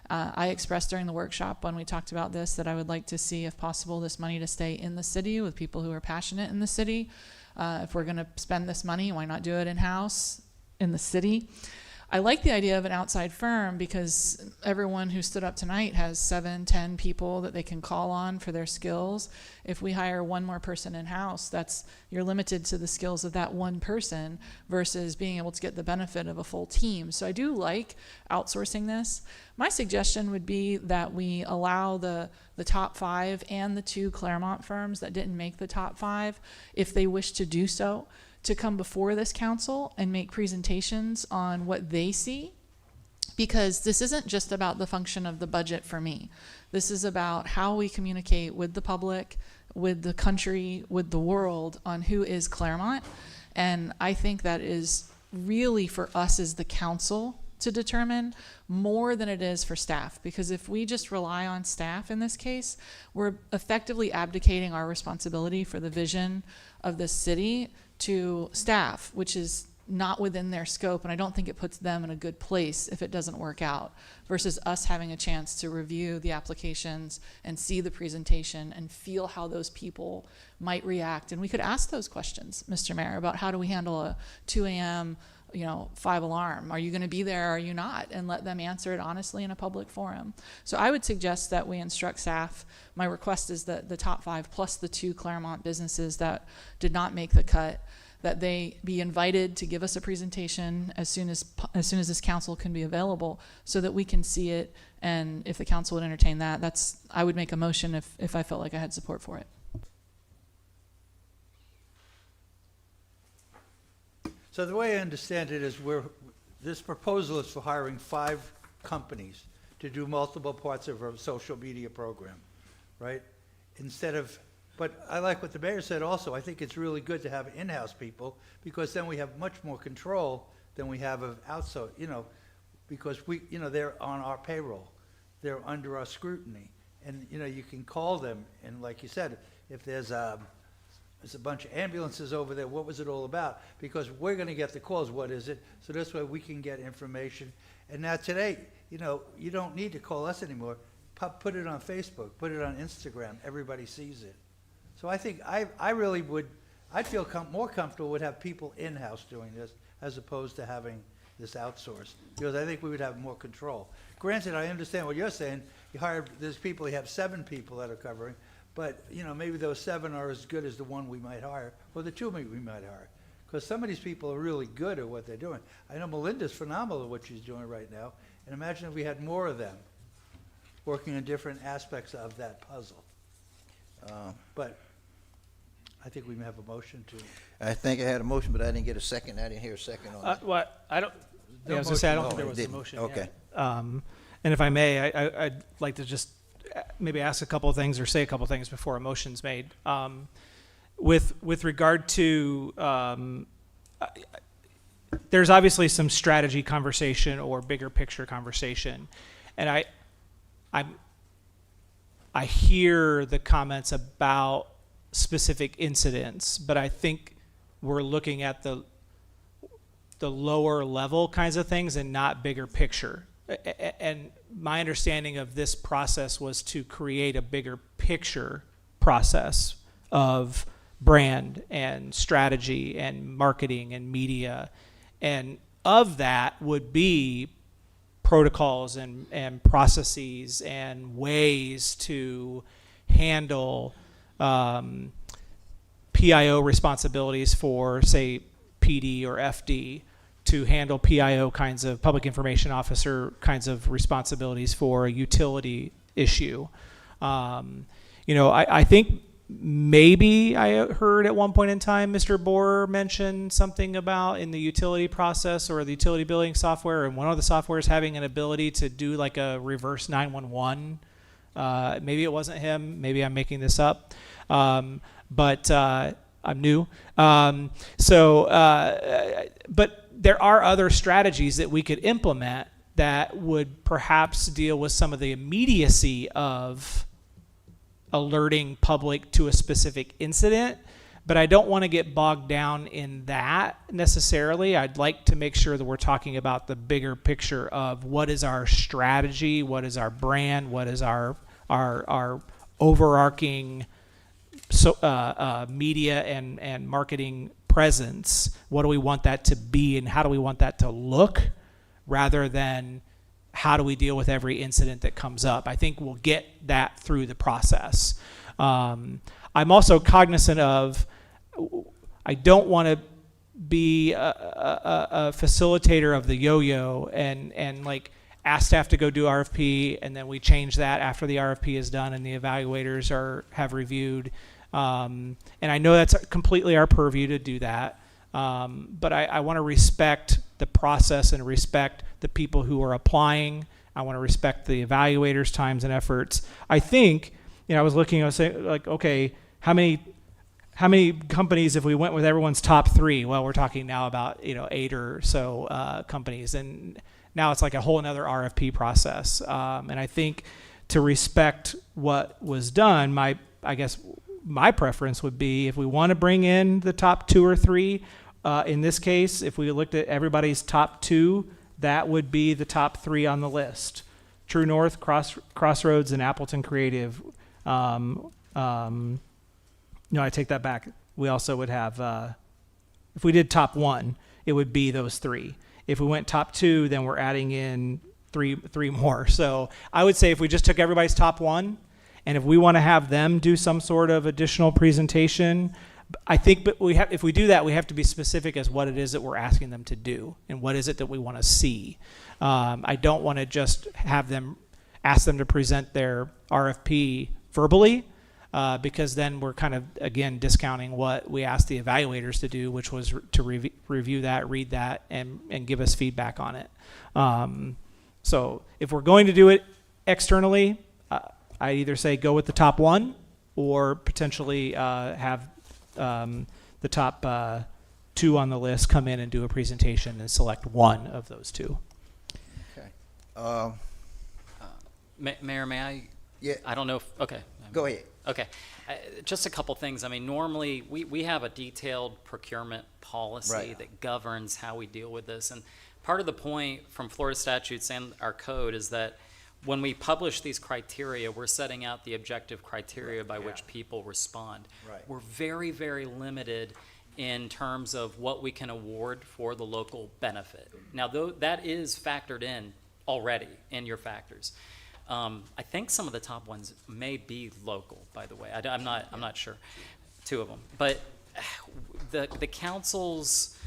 S10: I expressed during the workshop when we talked about this that I would like to see, if possible, this money to stay in the city with people who are passionate in the city. If we're going to spend this money, why not do it in-house in the city? I like the idea of an outside firm because everyone who stood up tonight has 7, 10 people that they can call on for their skills. If we hire one more person in-house, you're limited to the skills of that one person versus being able to get the benefit of a full team. So I do like outsourcing this. My suggestion would be that we allow the top 5 and the 2 Clermont firms that didn't make the top 5, if they wish to do so, to come before this council and make presentations on what they see, because this isn't just about the function of the budget for me. This is about how we communicate with the public, with the country, with the world on who is Clermont. And I think that is really for us as the council to determine more than it is for staff, because if we just rely on staff in this case, we're effectively abdicating our responsibility for the vision of the city to staff, which is not within their scope, and I don't think it puts them in a good place if it doesn't work out, versus us having a chance to review the applications and see the presentation and feel how those people might react. And we could ask those questions, Mr. Mayor, about how do we handle a 2 a.m. 5 alarm? Are you going to be there? Or are you not? And let them answer it honestly in a public forum. So I would suggest that we instruct staff. My request is that the top 5 plus the 2 Clermont businesses that did not make the cut, that they be invited to give us a presentation as soon as this council can be available, so that we can see it. And if the council would entertain that, I would make a motion if I felt like I had support for it.
S4: So the way I understand it is this proposal is for hiring 5 companies to do multiple parts of our social media program, right? But I like what the mayor said also. I think it's really good to have in-house people, because then we have much more control than we have of outside, because they're on our payroll. They're under our scrutiny. And, you can call them, and like you said, if there's a bunch of ambulances over there, what was it all about? Because we're gonna get the calls, what is it? So this way we can get information. And now today, you don't need to call us anymore. Put it on Facebook, put it on Instagram, everybody sees it. So I think I'd feel more comfortable with have people in-house doing this as opposed to having this outsourced, because I think we would have more control. Granted, I understand what you're saying. There's people, you have 7 people that are covering, but, maybe those 7 are as good as the 1 we might hire, or the 2 we might hire. Because some of these people are really good at what they're doing. I know Melinda's phenomenal at what she's doing right now, and imagine if we had more of them working on different aspects of that puzzle. But I think we may have a motion to.
S1: I think I had a motion, but I didn't get a second. I didn't hear a second on it.
S8: What, I don't,
S4: No
S8: I was gonna say, I don't
S4: motion.
S8: think there
S1: Oh,
S8: was
S1: it
S8: a
S1: didn't.
S8: motion
S1: Okay.
S8: yet. And if I may, I'd like to just maybe ask a couple of things or say a couple of things before a motion's made. With regard to, there's obviously some strategy conversation or bigger picture conversation. And I hear the comments about specific incidents, but I think we're looking at the lower level kinds of things and not bigger picture. And my understanding of this process was to create a bigger picture process of brand and strategy and marketing and media. And of that would be protocols and processes and ways to handle PIO responsibilities for, say, PD or FD, to handle PIO kinds of public information officer kinds of responsibilities for a utility issue. I think maybe I heard at one point in time Mr. Borer mention something about in the utility process or the utility billing software, and one of the softwares having an ability to do like a reverse 911. Maybe it wasn't him. Maybe I'm making this up. But I'm new. But there are other strategies that we could implement that would perhaps deal with some of the immediacy of alerting public to a specific incident, but I don't want to get bogged down in that necessarily. I'd like to make sure that we're talking about the bigger picture of what is our strategy, what is our brand, what is our overarching media and marketing presence. What do we want that to be, and how do we want that to look, rather than how do we deal with every incident that comes up. I think we'll get that through the process. I'm also cognizant of, I don't want to be a facilitator of the yo-yo and like ask staff to go do RFP, and then we change that after the RFP is done and the evaluators have reviewed. And I know that's completely our purview to do that. But I want to respect the process and respect the people who are applying. I want to respect the evaluators' times and efforts. I think, I was looking, I was saying, like, okay, how many companies, if we went with everyone's top 3? Well, we're talking now about, 8 or so companies. And now it's like a whole another RFP process. And I think to respect what was done, I guess my preference would be, if we want to bring in the top 2 or 3, in this case, if we looked at everybody's top 2, that would be the top 3 on the list. True North, Crossroads, and Appleton Creative. No, I take that back. We also would have, if we did top 1, it would be those 3. If we went top 2, then we're adding in three more. So I would say if we just took everybody's top 1, and if we want to have them do some sort of additional presentation, I think, but if we do that, we have to be specific as what it is that we're asking them to do and what is it that we want to see. I don't want to just ask them to present their RFP verbally, because then we're kind of, again, discounting what we asked the evaluators to do, which was to review that, read that, and give us feedback on it. So if we're going to do it externally, I either say go with the top one or potentially have the top two on the list come in and do a presentation and select one of those two.
S1: Okay.
S9: Mayor, may I?
S1: Yeah.
S9: I don't know if, okay.
S1: Go ahead.
S9: Okay. Just a couple things. I mean, normally we have a detailed procurement policy
S1: Right.
S9: that governs how we deal with this. And part of the point from Florida statutes and our code is that when we publish these criteria, we're setting out the objective criteria by which people respond.
S1: Right.
S9: We're very, very limited in terms of what we can award for the local benefit. Now, though that is factored in already in your factors. I think some of the top ones may be local, by the way. I'm not sure, 2 of them. But the council's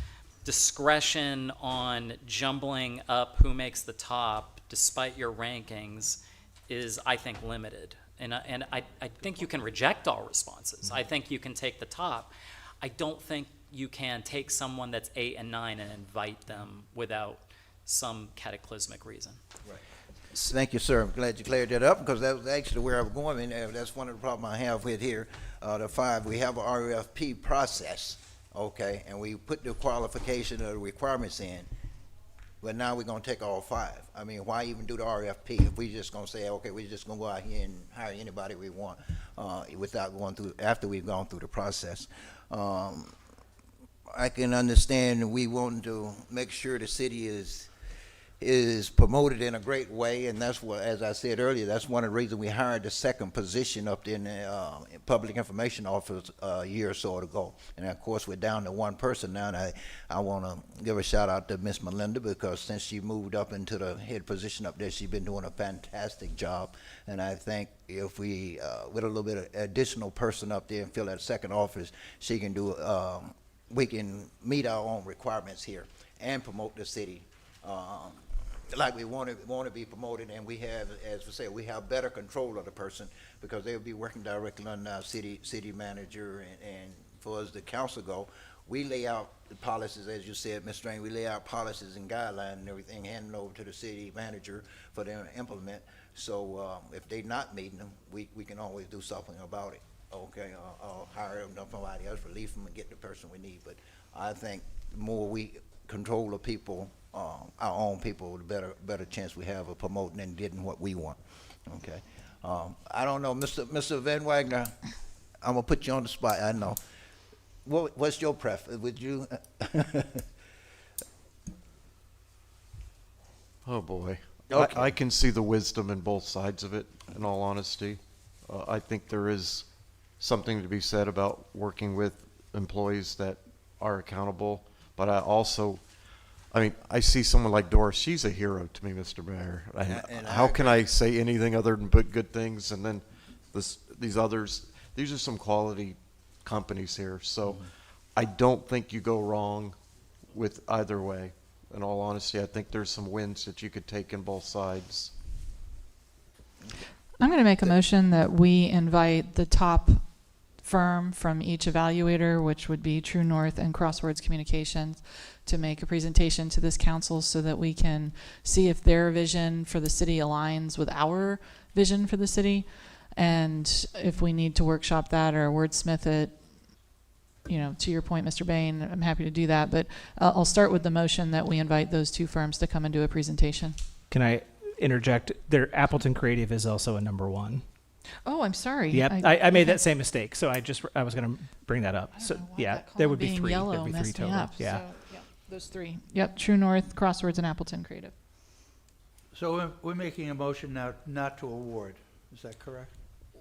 S9: discretion on jumbling up who makes the top, despite your rankings, is, I think, limited. And I think you can reject all responses. I think you can take the top. I don't think you can take someone that's 8 and 9 and invite them without some cataclysmic reason.
S1: Right. Thank you, sir. I'm glad you cleared that up, because that was actually where I was going. And that's one of the problems I have with here. The 5, we have a RFP process, okay, and we put the qualification or the requirements in. But now we're gonna take all 5. I mean, why even do the RFP if we just gonna say, okay, we're just gonna go out here and hire anybody we want, without going through, after we've gone through the process. I can understand we want to make sure the city is promoted in a great way, and that's what, as I said earlier, that's one of the reasons we hired the second position up in the public information office a year or so ago. And of course, we're down to 1 person now, and I want to give a shout out to Miss Melinda, because since she moved up into the head position up there, she's been doing a fantastic job. And I think if we, with a little bit of additional person up there and fill that second office, she can do, we can meet our own requirements here and promote the city like we want to be promoted. And we have, as we say, we have better control of the person, because they'll be working directly under our city manager. And for as the council go, we lay out the policies, as you said, Ms. Strange, we lay out policies and guidelines and everything, hand it over to the city manager for them to implement. So if they're not meeting them, we can always do something about it, okay, or hire them, somebody else, relieve them, and get the person we need. But I think the more we control the people, our own people, the better chance we have of promoting and getting what we want. Okay, I don't know, Mr. Van Wagner, I'm gonna put you on the spot. I know. What's your preference? Would you?
S2: Oh, boy.
S1: Okay.
S2: I can see the wisdom in both sides of it, in all honesty. I think there is something to be said about working with employees that are accountable, but I mean, I see someone like Doris. She's a hero to me, Mr. Mayor.
S1: And
S2: How can I say anything other than but good things? And then these others, these are some quality companies here. So I don't think you go wrong with either way. In all honesty, I think there's some wins that you could take in both sides.
S10: I'm going to make a motion that we invite the top firm from each evaluator, which would be True North and Crosswords Communications, to make a presentation to this council so that we can see if their vision for the city aligns with our vision for the city. And if we need to workshop that or wordsmith it, you know, to your point, Mr. Bain, I'm happy to do that. But I'll start with the motion that we invite those 2 firms to come and do a presentation.
S8: Can I interject? Their Appleton Creative is also a number 1.
S10: Oh, I'm sorry.
S8: Yep, I made that same mistake, so I was going to bring that up. So yeah, there would be 3. There would be 3 total. Yeah.
S10: So, yeah, those 3. Yep, True North, Crosswords, and Appleton Creative.
S4: So we're making a motion now not to award. Is that correct?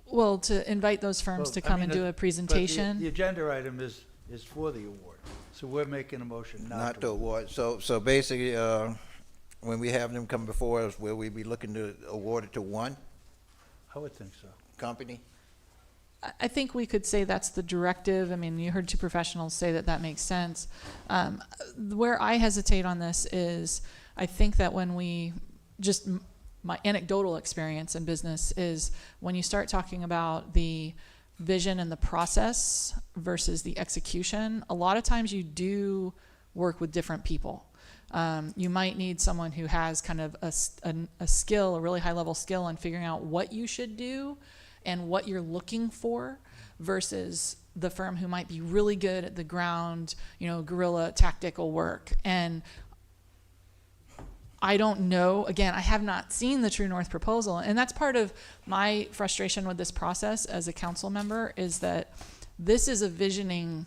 S10: Well, to invite those firms to come and do a presentation.
S4: But the agenda item is for the award. So we're making a motion
S1: Not to award. So basically, when we have them come before us, will we be looking to award it to one
S4: I would think so.
S1: company?
S10: I think we could say that's the directive. I mean, you heard two professionals say that that makes sense. Where I hesitate on this is I think that when we just, my anecdotal experience in business is when you start talking about the vision and the process versus the execution, a lot of times you do work with different people. You might need someone who has kind of a skill, a really high level skill in figuring out what you should do and what you're looking for versus the firm who might be really good at the ground, guerrilla tactical work. And I don't know, again, I have not seen the True North proposal, and that's part of my frustration with this process as a council member is that this is a visioning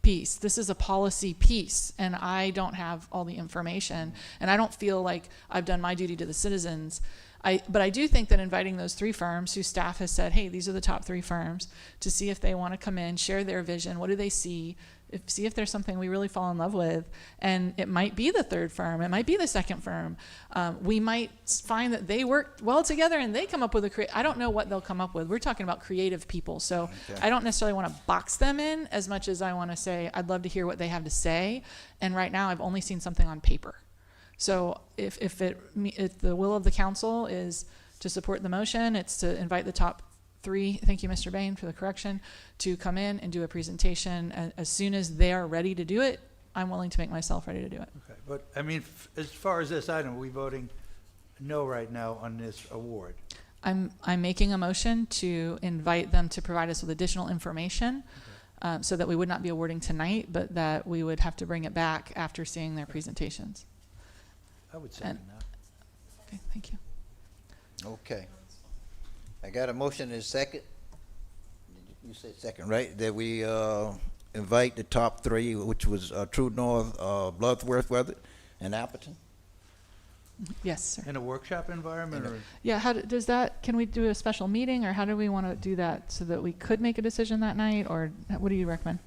S10: piece. This is a policy piece, and I don't have all the information, and I don't feel like I've done my duty to the citizens. But I do think that inviting those three firms whose staff has said, hey, these are the top three firms, to see if they want to come in, share their vision, what do they see, see if there's something we really fall in love with. And it might be the third firm, it might be the second firm. We might find that they work well together and they come up with I don't know what they'll come up with. We're talking about creative people. So I don't necessarily want to box them in as much as I want to say, I'd love to hear what they have to say. And right now I've only seen something on paper. So if the will of the council is to support the motion, it's to invite the top three, thank you, Mr. Bain, for the correction, to come in and do a presentation. As soon as they are ready to do it, I'm willing to make myself ready to do it.
S4: Okay, but I mean, as far as this item, are we voting no right now on this award?
S10: I'm making a motion to invite them to provide us with additional information, so that we would not be awarding tonight, but that we would have to bring it back after seeing their presentations.
S4: I would second that.
S10: Okay, thank you.
S1: Okay. I got a motion and a second. You said second, right? That we invite the top three, which was True North, Bloodworth, and Appleton.
S10: Yes, sir.
S4: In a workshop environment, or?
S10: Yeah, how does that, can we do a special meeting, or how do we want to do that so that we could make a decision that night, or what do you recommend?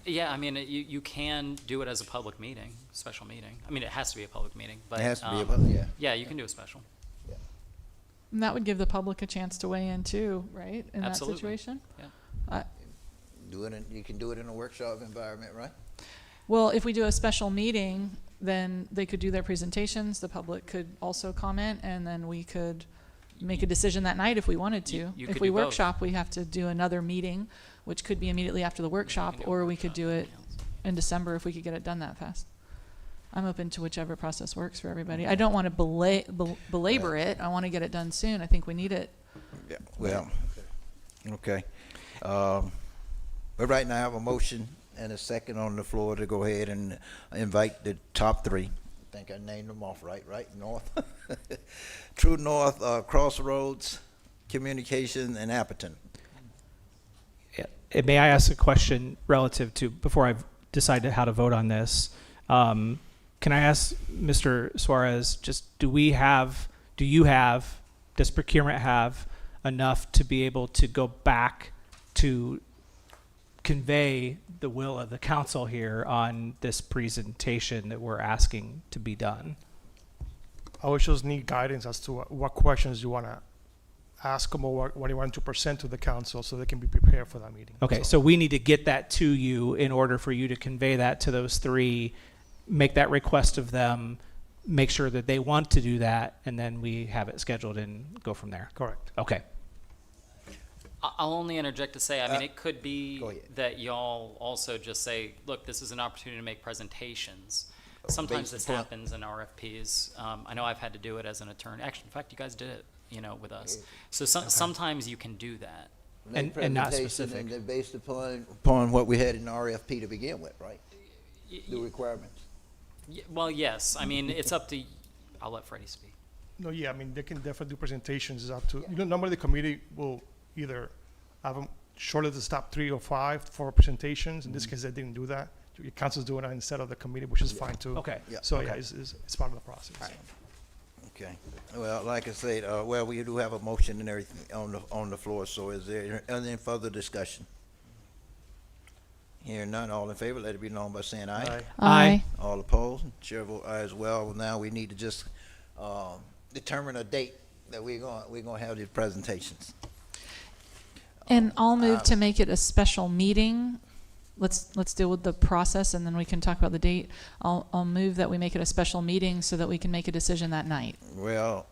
S9: Yeah, I mean, you can do it as a public meeting, special meeting. I mean, it has to be a public meeting, but.
S1: It has to be a public, yeah.
S9: Yeah, you can do a special.
S10: And that would give the public a chance to weigh in too, right, in
S9: Absolutely.
S10: that situation?
S9: Yeah.
S1: You can do it in a workshop environment, right?
S10: Well, if we do a special meeting, then they could do their presentations, the public could also comment, and then we could make a decision that night if we wanted to.
S9: You
S10: If
S9: could
S10: we
S9: do both.
S10: workshop, we have to do another meeting, which could be immediately after the workshop, or we could do it in December if we could get it done that fast. I'm open to whichever process works for everybody. I don't want to belabor it. I want to get it done soon. I think we need it.
S1: Yeah, well, okay. But right now I have a motion and a second on the floor to go ahead and invite the top three. I think I named them off right? North. True North, Crossroads, Communication, and Appleton.
S8: May I ask a question relative to, before I decide how to vote on this? Can I ask Mr. Suarez, just does procurement have enough to be able to go back to convey the will of the council here on this presentation that we're asking to be done?
S15: I would just need guidance as to what questions you want to ask them, or what you want to present to the council so they can be prepared for that meeting.
S8: Okay, so we need to get that to you in order for you to convey that to those three, make that request of them, make sure that they want to do that, and then we have it scheduled and go from there.
S15: Correct.
S8: Okay.
S9: I'll only interject to say, I mean, it could be that y'all also just say, look, this is an opportunity to make presentations. Sometimes this happens in RFPs. I know I've had to do it as an attorney. Actually, in fact, you guys did it, with us. So sometimes you can do that.
S8: And not specific.
S1: And they're based upon what we had in the RFP to begin with, right? The requirements.
S9: Well, yes. I mean, it's up to, I'll let Freddie speak.
S15: No, yeah, I mean, they can definitely do presentations. It's up to, normally the committee will either have them shortlist the top 3 or 5 for presentations. In this case, they didn't do that. Your council's doing it instead of the committee, which is fine too.
S8: Okay.
S1: Yeah.
S15: So
S8: Okay.
S15: yeah, it's part of the process.
S1: Okay. Well, like I said, we do have a motion and everything on the floor, so is there any further discussion? Hearing none, all in favor, let it be known by saying aye.
S10: Aye. Aye.
S1: All opposed, chair vote aye as well. Now we need to just determine a date that we're gonna have these presentations.
S10: And I'll move to make it a special meeting. Let's deal with the process and then we can talk about the date. I'll move that we make it a special meeting so that we can make a decision that night.
S1: Well,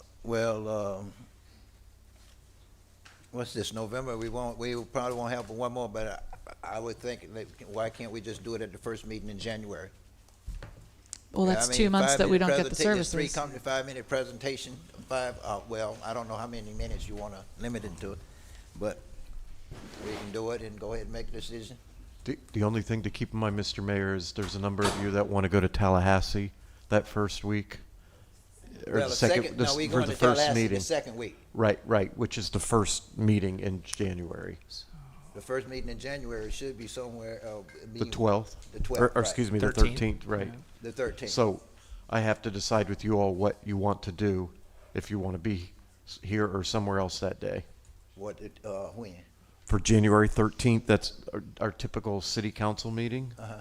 S1: what's this, November? We probably won't have one more, but I would think, that why can't we just do it at the first meeting in January?
S10: Well, that's 2 months that we don't get the services.
S1: 5-minute presentation, well, I don't know how many minutes you want to limit it to, but we can do it and go ahead and make a decision.
S2: The only thing to keep in mind, Mr. Mayor, is there's a number of you that want to go to Tallahassee that first week. Or
S1: Well,
S2: the second,
S1: no, we
S2: for
S1: going
S2: the
S1: to
S2: first
S1: Tallahassee
S2: meeting.
S1: the second week.
S2: Right, which is the first meeting in January.
S1: The first meeting in January should be somewhere,
S2: The 12th?
S1: The 12th,
S2: Or
S1: right.
S2: excuse me, the 13th, right.
S1: The 13th.
S2: So I have to decide with you all what you want to do, if you want to be here or somewhere else that day.
S1: When?
S2: For January 13th, that's our typical city council meeting.
S1: Uh-huh.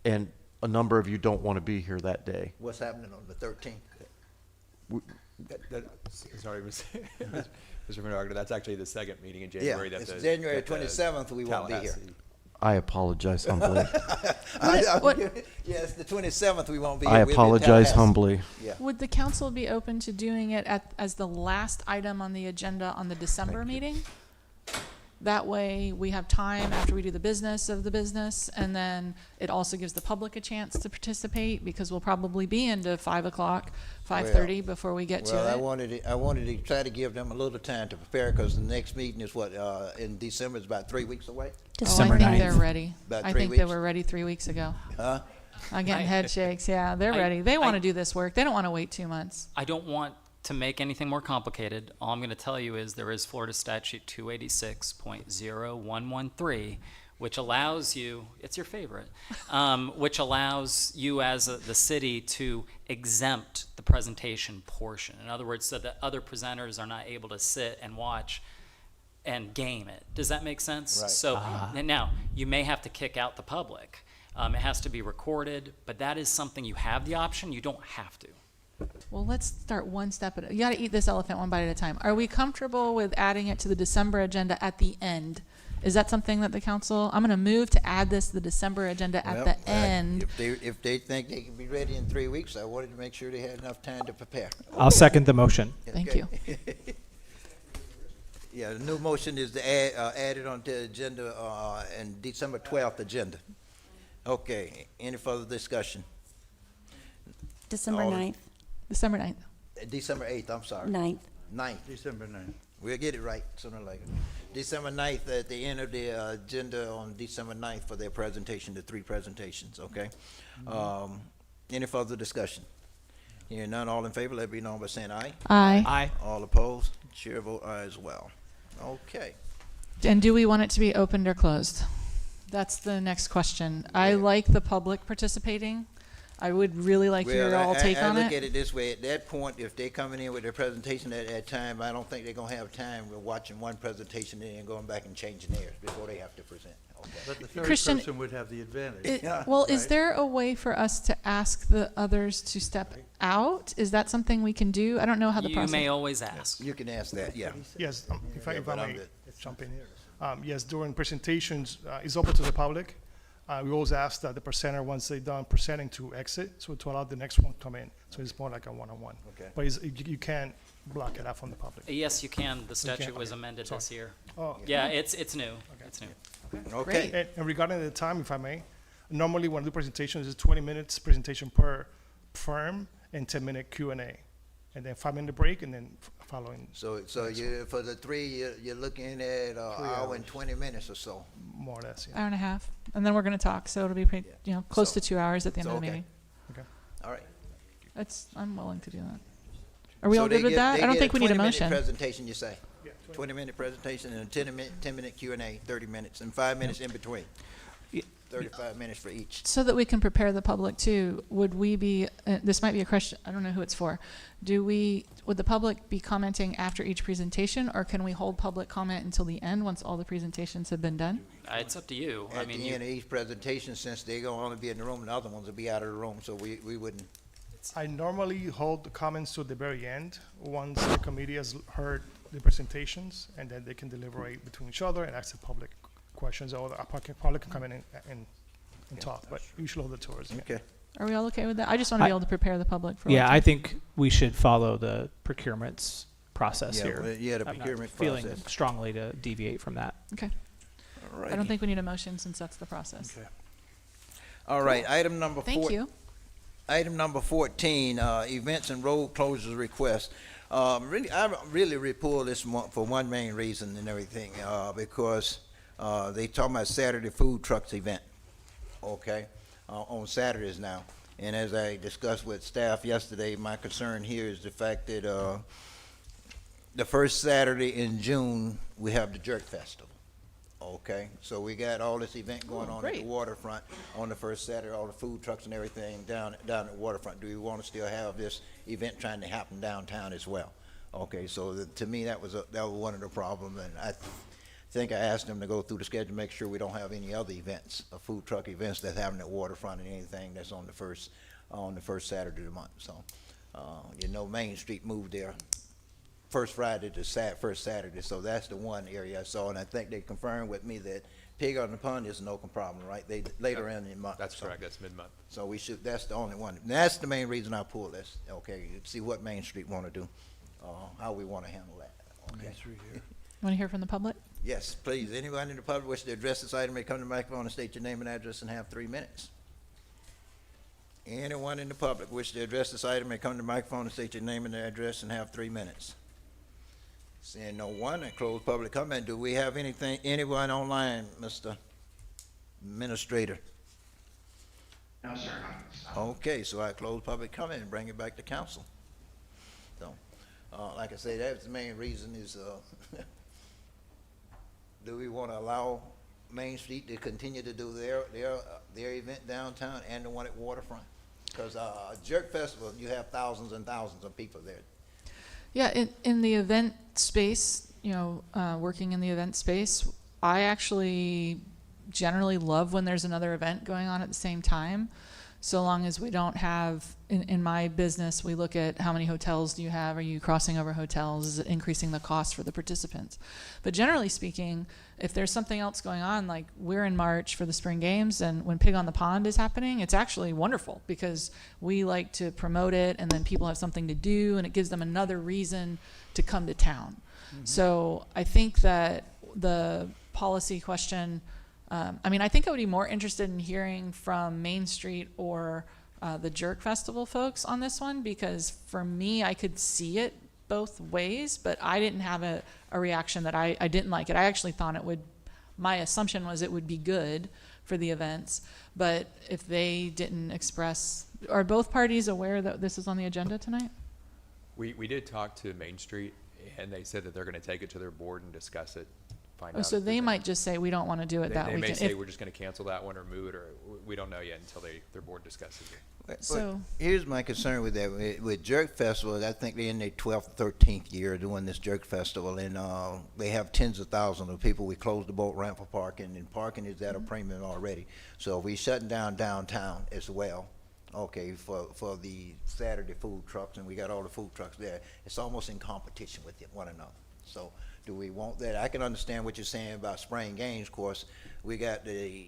S2: And a number of you don't want to be here that day.
S1: What's happening on the 13th?
S5: Sorry, Mr. Menard, that's actually the second meeting in January.
S1: Yeah,
S5: that
S1: it's
S5: the-
S1: January
S5: that the
S1: 27th, we won't be here.
S5: Tallahassee-
S2: I apologize humbly.
S1: Yes, the 27th, we won't be here.
S2: I
S1: We'll be in
S2: apologize
S1: Tallahassee.
S2: humbly.
S1: Yeah.
S10: Would the council be open to doing it as the last item on the agenda on the December meeting? That way, we have time after we do the business of the business, and then it also gives the public a chance to participate, because we'll probably be into 5 o'clock, 5:30 before we get to
S1: Well,
S10: it.
S1: I wanted to try to give them a little time to prepare, because the next meeting is what, in December, it's about 3 weeks away?
S10: I think they're ready.
S1: About
S10: I
S1: 3
S10: think they
S1: weeks?
S10: were ready 3 weeks ago.
S1: Huh?
S10: I'm getting head shakes. Yeah, they're ready. They want to do this work. They don't want to wait 2 months.
S9: I don't want to make anything more complicated. All I'm going to tell you is there is Florida Statute 286.0113, which allows you, it's your favorite, which allows you as the city to exempt the presentation portion. In other words, so that other presenters are not able to sit and watch and game it. Does that make sense?
S1: Right.
S9: So now, you may have to kick out the public. It has to be recorded, but that is something you have the option. You don't have to.
S10: Well, let's start one step at a, you got to eat this elephant one bite at a time. Are we comfortable with adding it to the December agenda at the end? Is that something that the council, I'm going to move to add this to the December agenda at the end.
S1: If they think they can be ready in 3 weeks, I wanted to make sure they had enough time to prepare.
S8: I'll second the motion.
S10: Thank you.
S1: Yeah, the new motion is to add it onto the agenda, and December 12th agenda. Okay, any further discussion?
S16: December
S1: All-
S16: 9th.
S10: December 9th.
S1: December 8th, I'm sorry.
S16: 9th.
S1: 9th.
S4: December 9th.
S1: We'll get it right sooner or later. December 9th, at the end of the agenda on December 9th for their presentation, the 3 presentations, okay? Any further discussion? Hearing none, all in favor, let it be known by saying aye.
S10: Aye.
S8: Aye.
S1: All opposed? Chair vote aye as well. Okay.
S10: And do we want it to be opened or closed? That's the next question. I like the public participating. I would really like your all take on
S1: I look
S10: it.
S1: at it this way, at that point, if they're coming in with their presentation at that time, I don't think they're gonna have time with watching one presentation and then going back and changing theirs before they have to present. Okay.
S4: But the third
S10: Christian,
S4: person would have the advantage.
S10: Is there a way for us to ask the others to step out? Is that something we can do? I don't know how the
S9: You
S10: process.
S9: may always ask.
S1: You can ask that, yeah.
S15: Yes, if I
S1: but I'm
S15: may
S1: good.
S15: jump in. Yes, during presentations, it's open to the public. We always ask that the presenter, once they're done presenting, to exit, so to allow the next one to come in. So it's more like a one-on-one.
S1: Okay.
S15: But you can't block it out from the public.
S9: Yes, you can. The statute was
S15: okay.
S9: amended
S15: Sorry.
S9: this year.
S15: Oh.
S9: Yeah, it's new. It's new.
S1: Okay.
S15: And regarding the time, if I may, normally when I do presentations, it's 20 minutes presentation per firm and 10-minute Q&A. And then 5-minute break and then following.
S1: So you, for the 3, you're looking at an hour and 20 minutes or so.
S15: More or less, yeah.
S10: Hour and a half, and then we're going to talk. So it'll be pretty, close
S1: So-
S10: to 2 hours at the end
S1: so
S10: of the
S1: okay.
S10: meeting.
S15: Okay.
S1: All right.
S10: I'm willing to do that. Are we
S1: So
S10: all
S1: they
S10: good with
S1: get-
S10: that?
S1: they
S10: I don't
S1: get
S10: think we need a
S1: 20-minute
S10: motion.
S1: presentation, you say? 20-minute presentation and a 10-minute Q&A, 30 minutes, and 5 minutes in between. 35 minutes for each.
S10: So that we can prepare the public too, would we be, this might be a question, I don't know who it's for. Would the public be commenting after each presentation, or can we hold public comment until the end once all the presentations have been done?
S9: It's up to you. I
S1: At
S9: mean,
S1: the end of each presentation, since they're gonna only be in the room, the other ones will be out of the room, so we wouldn't.
S15: I normally hold the comments to the very end, once the committee has heard the presentations, and then they can deliberate between each other and ask the public questions, or the public can come in and talk, but you should hold the tours. Yeah.
S1: Okay.
S10: Are we all okay with that? I just want to be able to prepare the public for.
S8: Yeah,
S10: what
S8: I
S10: to-
S8: think we should follow the procurements process
S1: Yeah,
S8: here.
S1: well, yeah, the
S8: I'm not
S1: procurement
S8: feeling
S1: process.
S8: strongly to deviate from that.
S10: Okay. I don't think we need a motion since that's the process.
S1: Okay. All right, item number four.
S10: Thank you.
S1: Item number 14, events and road closures request. I really pulled this one for one main reason and everything, because they talking about Saturday food trucks event, okay, on Saturdays now. And as I discussed with staff yesterday, my concern here is the fact that the first Saturday in June, we have the Jerk Festival. Okay, so we got all this event going on at the
S10: great.
S1: waterfront on the first Saturday, all the food trucks and everything down at the waterfront. Do we want to still have this event trying to happen downtown as well? Okay, so to me, that was one of the problems, and I think I asked them to go through the schedule, make sure we don't have any other events, food truck events that's happening at waterfront and anything that's on the first Saturday of the month. So, Main Street moved there first Friday to first Saturday, so that's the one area I saw, and I think they confirmed with me that Pig on the Pond is no problem, right? They later in the month.
S5: That's correct, that's mid-month.
S1: So that's the only one. And that's the main reason I pulled this, okay, see what Main Street want to do, how we want to handle that. Okay.
S10: Want to hear from the public?
S1: Yes, please, anyone in the public wish to address this item may come to the microphone and state your name and address and have 3 minutes. Anyone in the public wish to address this item may come to the microphone and state your name and address and have 3 minutes. Seeing no one, I close public comment. Do we have anyone online, Mr. Administrator?
S20: No, sir, not at this time.
S1: Okay, so I close public comment and bring it back to council. So, like I say, that's the main reason is, do we want to allow Main Street to continue to do their event downtown and the one at Waterfront? Because Jerk Festival, you have thousands and thousands of people there.
S10: Yeah, in the event space, working in the event space, I actually generally love when there's another event going on at the same time. So long as we don't have, in my business, we look at how many hotels do you have? Are you crossing over hotels? Is it increasing the cost for the participants? But generally speaking, if there's something else going on, like we're in March for the spring games, and when Pig on the Pond is happening, it's actually wonderful because we like to promote it, and then people have something to do, and it gives them another reason to come to town. Mm-hmm. So I think that the policy question, I think I would be more interested in hearing from Main Street or the Jerk Festival folks on this one, because for me, I could see it both ways, but I didn't have a reaction that I didn't like it. I actually thought my assumption was it would be good for the events, but if they didn't express, are both parties aware that this is on the agenda tonight?
S5: We did talk to Main Street, and they said that they're going to take it to their board and discuss it.
S10: So they might just say, we don't want to do it that
S5: They
S10: weekend.
S5: may say, we're just going to cancel that one or move it, or we don't know yet until their board discusses it.
S10: So
S1: here's my concern with that. With Jerk Festival, I think they're in their 12th, 13th year doing this Jerk Festival, and they have tens of thousands of people. We closed the boat ramp for parking, and parking is at a premium already. So if we shutting down downtown as well, okay, for the Saturday food trucks, and we got all the food trucks there, it's almost in competition with one another. So do we want that? I can understand what you're saying about spring games. Of course, we got the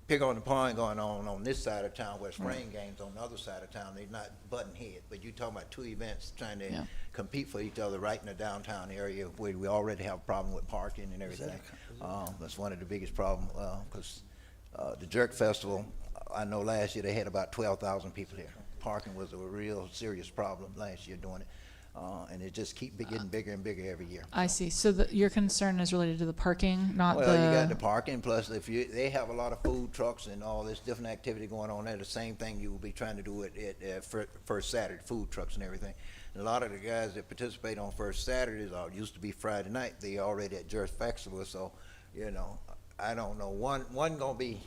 S1: Pig on the Pond going on this side of town, where spring games on the other side of town. They're not butting heads, but you're talking about two events trying to compete for each other right in the downtown area where we already have a problem with parking and everything. That's one of the biggest problems, because the Jerk Festival, I know last year they had about 12,000 people there. Parking was a real serious problem last year doing it. And it just keeps getting bigger and bigger every year.
S10: I see. So your concern is related to the parking, not
S1: Well, you got the parking, plus they have a lot of food trucks and all this different activity going on there. The same thing you will be trying to do at First Saturday, food trucks and everything. And a lot of the guys that participate on First Saturdays used to be Friday night. They already at Jerk Festival, so I don't know. One gonna be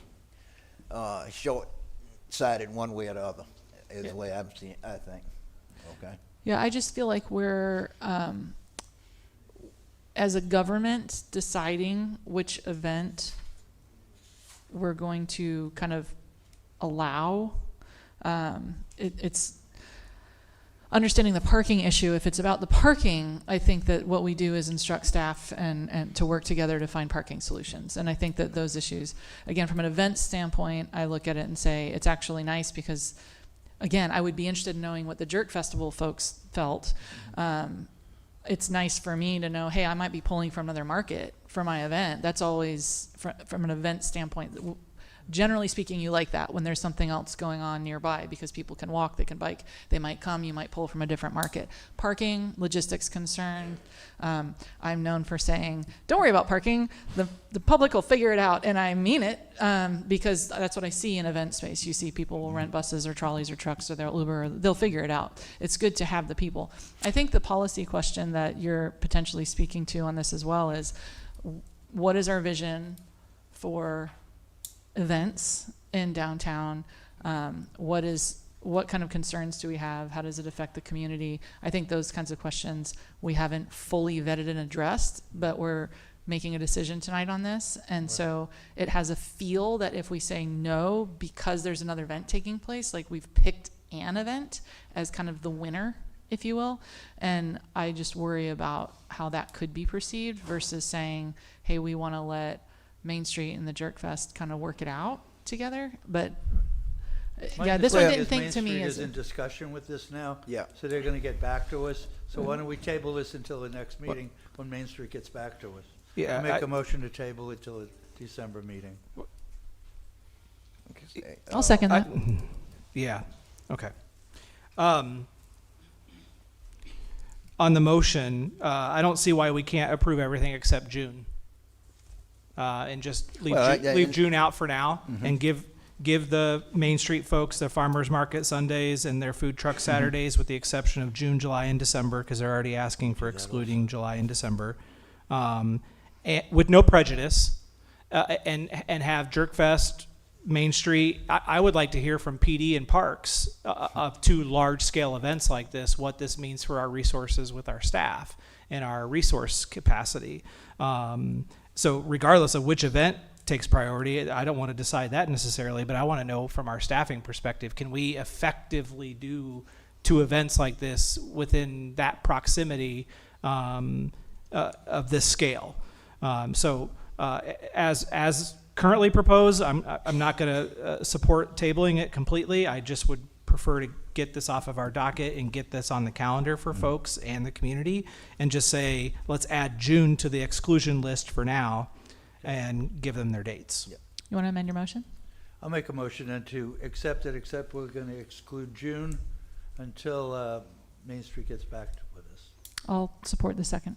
S1: short-sighted one way or the other. Is the way I'm seeing. I think. Okay.
S10: Yeah, I just feel like we're, as a government, deciding which event we're going to kind of allow. It's understanding the parking issue, if it's about the parking, I think that what we do is instruct staff and to work together to find parking solutions. And I think that those issues, again, from an event standpoint, I look at it and say it's actually nice because, again, I would be interested in knowing what the Jerk Festival folks felt. It's nice for me to know, hey, I might be pulling from another market for my event. That's always, from an event standpoint, generally speaking, you like that when there's something else going on nearby because people can walk, they can bike, they might come, you might pull from a different market. Parking, logistics concern. I'm known for saying, don't worry about parking. The public will figure it out. And I mean it because that's what I see in event space. You see people will rent buses or trolleys or trucks or they'll Uber, or they'll figure it out. It's good to have the people. I think the policy question that you're potentially speaking to on this as well is, what is our vision for events in downtown? What kind of concerns do we have? How does it affect the community? I think those kinds of questions we haven't fully vetted and addressed, but we're making a decision tonight on this. And so it has a feel that if we say no because there's another event taking place, like we've picked an event as kind of the winner, if you will. And I just worry about how that could be perceived versus saying, hey, we want to let Main Street and the Jerk Fest kind of work it out together. But yeah, this one didn't think to me
S4: Main
S10: as
S4: Street is in discussion with this now.
S1: Yeah.
S4: So they're going to get back to us. So why don't we table this until the next meeting when Main Street gets back to us?
S8: Yeah,
S4: I make a motion to table it till the December meeting.
S10: I'll second that.
S8: Yeah, okay. On the motion, I don't see why we can't approve everything except June. And just leave June out for now and give the Main Street folks their farmers market Sundays and their food truck Saturdays with the exception of June, July, and December because they're already asking for excluding July and December. And with no prejudice and have Jerk Fest, Main Street. I would like to hear from PD and Parks of two large-scale events like this, what this means for our resources with our staff and our resource capacity. So regardless of which event takes priority, I don't want to decide that necessarily, but I want to know from our staffing perspective, can we effectively do two events like this within that proximity of this scale? As currently proposed, I'm not going to support tabling it completely. I just would prefer to get this off of our docket and get this on the calendar for folks and the community and just say, let's add June to the exclusion list for now and give them their dates.
S10: You want to amend your motion?
S4: I'll make a motion then to accept it, except we're going to exclude June until Main Street gets back with us.
S10: I'll support the second.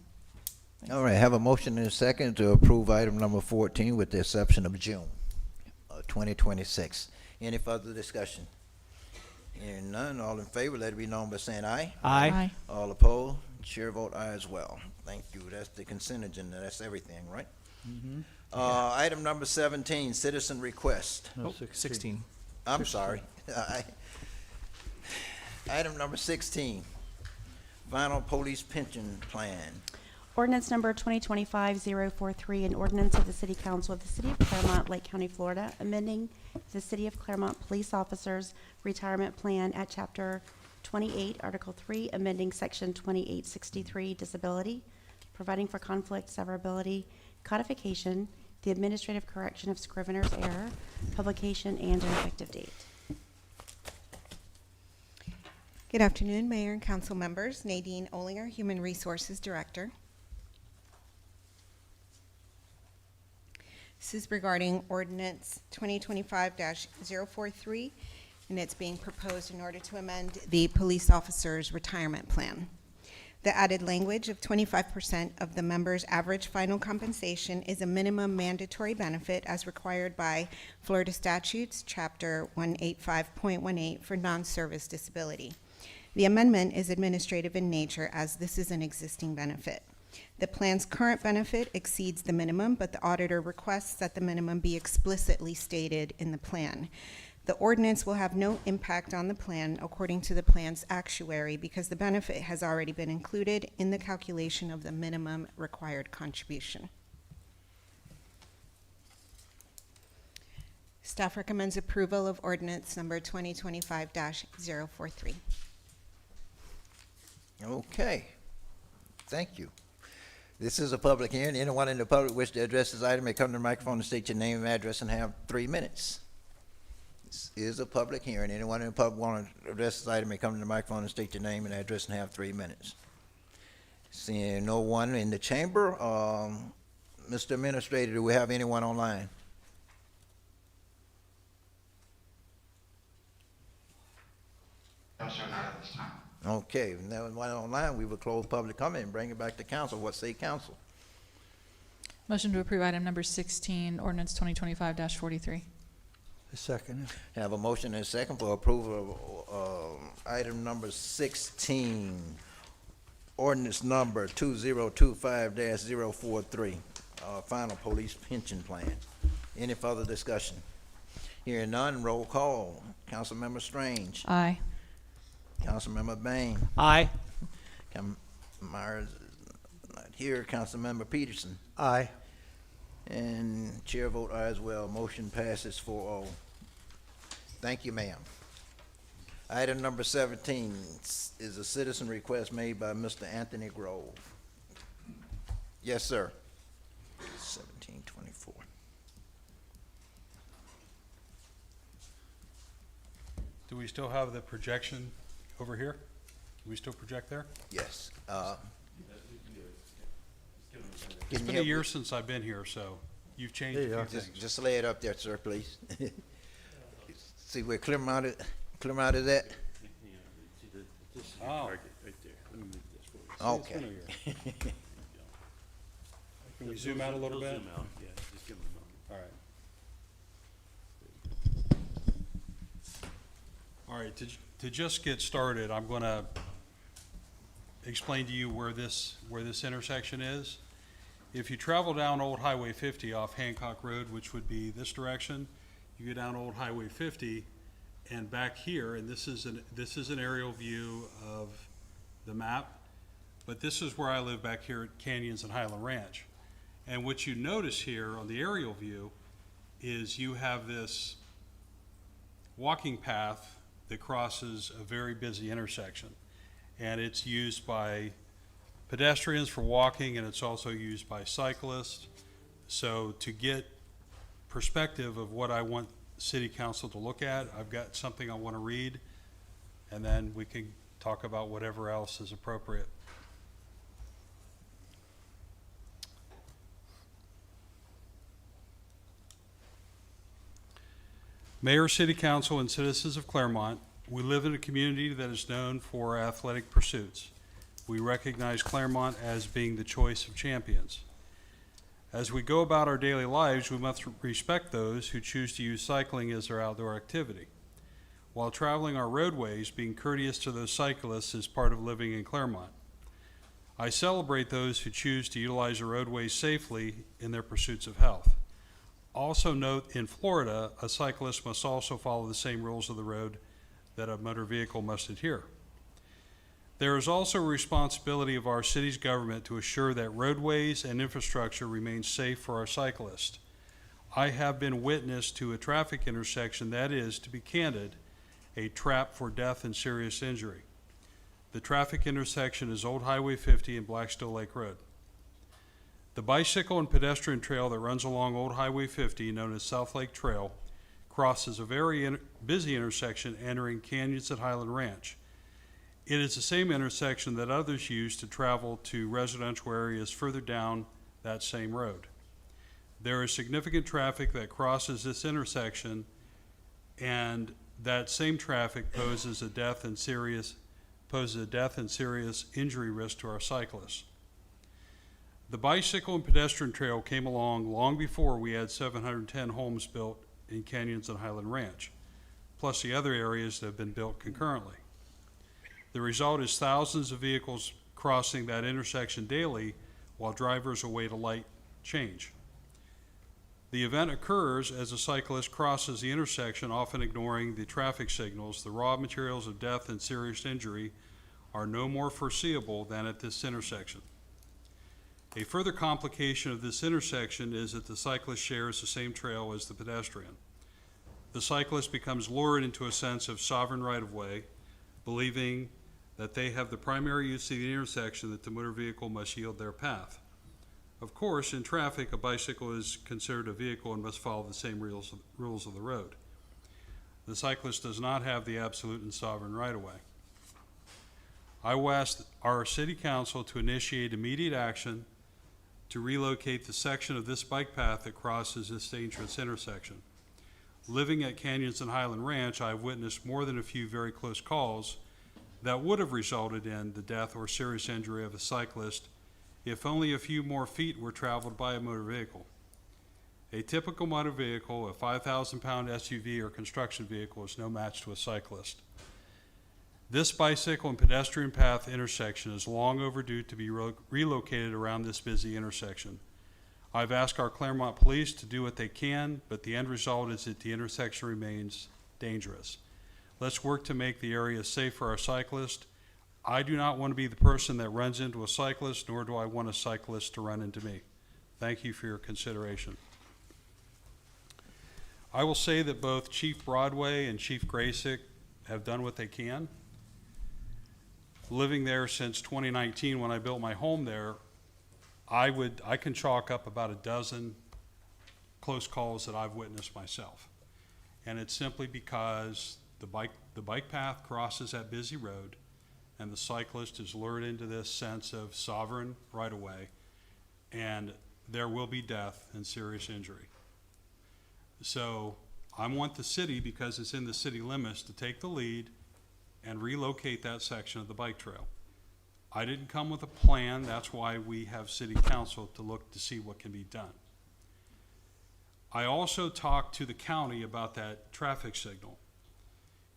S1: All right, have a motion and a second to approve item number 14 with the exception of June 2026. Any further discussion? Hearing none, all in favor, let it be known by saying aye.
S8: Aye.
S10: Aye.
S1: All opposed, chair vote aye as well. Thank you. That's the consent agenda. That's everything, right? Item number 17, citizen request.
S4: No,
S8: 16.
S1: I'm sorry. Item number 16, final police pension plan.
S16: Ordinance number 2025-043, an ordinance of the City Council of the City of Clermont, Lake County, Florida, amending the City of Clermont Police Officers Retirement Plan at Chapter 28, Article 3, amending Section 2863, Disability, providing for conflict, severability, codification, the administrative correction of scrivener's error, publication, and an effective date.
S17: Good afternoon, Mayor and Council members. Nadine Olinger, Human Resources Director. This is regarding Ordinance 2025-043, and it's being proposed in order to amend the police officers' retirement plan. The added language of 25% of the member's average final compensation is a minimum mandatory benefit as required by Florida statutes, Chapter 185.18 for non-service disability. The amendment is administrative in nature as this is an existing benefit. The plan's current benefit exceeds the minimum, but the auditor requests that the minimum be explicitly stated in the plan. The ordinance will have no impact on the plan according to the plan's actuary because the benefit has already been included in the calculation of the minimum required contribution. Staff recommends approval of ordinance number 2025-043.
S1: Okay, thank you. This is a public hearing. Anyone in the public wish to address this item may come to the microphone and state your name and address and have 3 minutes. This is a public hearing. Anyone in the public want to address this item may come to the microphone and state your name and address and have 3 minutes. Seeing no one in the chamber, Mr. Administrator, do we have anyone online?
S20: No, sir, not at this time.
S1: Okay, if no one online, we will close public comment and bring it back to council. What say council?
S10: Motion to approve item number 16, ordinance 2025-43.
S4: A second.
S1: Have a motion and a second for approval of item number 16, ordinance number 2025-043, final police pension plan. Any further discussion? Hearing none, roll call. Councilmember Strange.
S10: Aye.
S1: Councilmember Bain.
S8: Aye.
S1: Myers is not here. Councilmember Peterson.
S4: Aye.
S1: And chair vote aye as well. Motion passes 4-0. Thank you, ma'am. Item number 17 is a citizen request made by Mr. Anthony Grove. Yes, sir. 1724.
S18: Do we still have the projection over here? Can we still project there?
S1: Yes.
S18: It's been a year since I've been here, so you've changed a few things.
S1: Just lay it up there, sir, please. See where Clermont is at?
S18: Oh.
S1: Okay.
S18: Can we zoom out a little bit? All right. All right, to just get started, I'm going to explain to you where this intersection is. If you travel down Old Highway 50 off Hancock Road, which would be this direction, you go down Old Highway 50 and back here, and this is an aerial view of the map, but this is where I live back here at Canyons and Highland Ranch. And what you notice here on the aerial view is you have this walking path that crosses a very busy intersection. And it's used by pedestrians for walking, and it's also used by cyclists. So to get perspective of what I want City Council to look at, I've got something I want to read, and then we can talk about whatever else is appropriate. Mayor, City Council, and citizens of Clermont, we live in a community that is known for athletic pursuits. We recognize Clermont as being the choice of champions. As we go about our daily lives, we must respect those who choose to use cycling as their outdoor activity. While traveling our roadways, being courteous to those cyclists is part of living in Clermont. I celebrate those who choose to utilize the roadways safely in their pursuits of health. Also note, in Florida, a cyclist must also follow the same rules of the road that a motor vehicle must adhere. There is also a responsibility of our city's government to assure that roadways and infrastructure remain safe for our cyclists. I have been witness to a traffic intersection that is, to be candid, a trap for death and serious injury. The traffic intersection is Old Highway 50 and Blackstill Lake Road. The bicycle and pedestrian trail that runs along Old Highway 50, known as South Lake Trail, crosses a very busy intersection entering Canyons at Highland Ranch. It is the same intersection that others use to travel to residential areas further down that same road. There is significant traffic that crosses this intersection, and that same traffic poses a death and serious injury risk to our cyclists. The bicycle and pedestrian trail came along long before we had 710 homes built in Canyons and Highland Ranch, plus the other areas that have been built concurrently. The result is thousands of vehicles crossing that intersection daily while drivers await a light change. The event occurs as a cyclist crosses the intersection, often ignoring the traffic signals. The raw materials of death and serious injury are no more foreseeable than at this intersection. A further complication of this intersection is that the cyclist shares the same trail as the pedestrian. The cyclist becomes lured into a sense of sovereign right-of-way, believing that they have the primary use of the intersection, that the motor vehicle must yield their path. Of course, in traffic, a bicycle is considered a vehicle and must follow the same rules of the road. The cyclist does not have the absolute and sovereign right-of-way. I will ask our city council to initiate immediate action to relocate the section of this bike path that crosses this dangerous intersection. Living at Canyons and Highland Ranch, I have witnessed more than a few very close calls that would have resulted in the death or serious injury of a cyclist if only a few more feet were traveled by a motor vehicle. A typical motor vehicle, a 5,000-pound SUV or construction vehicle, is no match to a cyclist. This bicycle and pedestrian path intersection is long overdue to be relocated around this busy intersection. I've asked our Clermont police to do what they can, but the end result is that the intersection remains dangerous. Let's work to make the area safe for our cyclists. I do not want to be the person that runs into a cyclist, nor do I want a cyclist to run into me. Thank you for your consideration. I will say that both Chief Broadway and Chief Graysick have done what they can. Living there since 2019, when I built my home there, I can chalk up about a dozen close calls that I've witnessed myself. And it's simply because the bike path crosses that busy road, and the cyclist is lured into this sense of sovereign right-of-way, and there will be death and serious injury. So I want the city, because it's in the city limits, to take the lead and relocate that section of the bike trail. I didn't come with a plan. That's why we have city council to look to see what can be done. I also talked to the county about that traffic signal.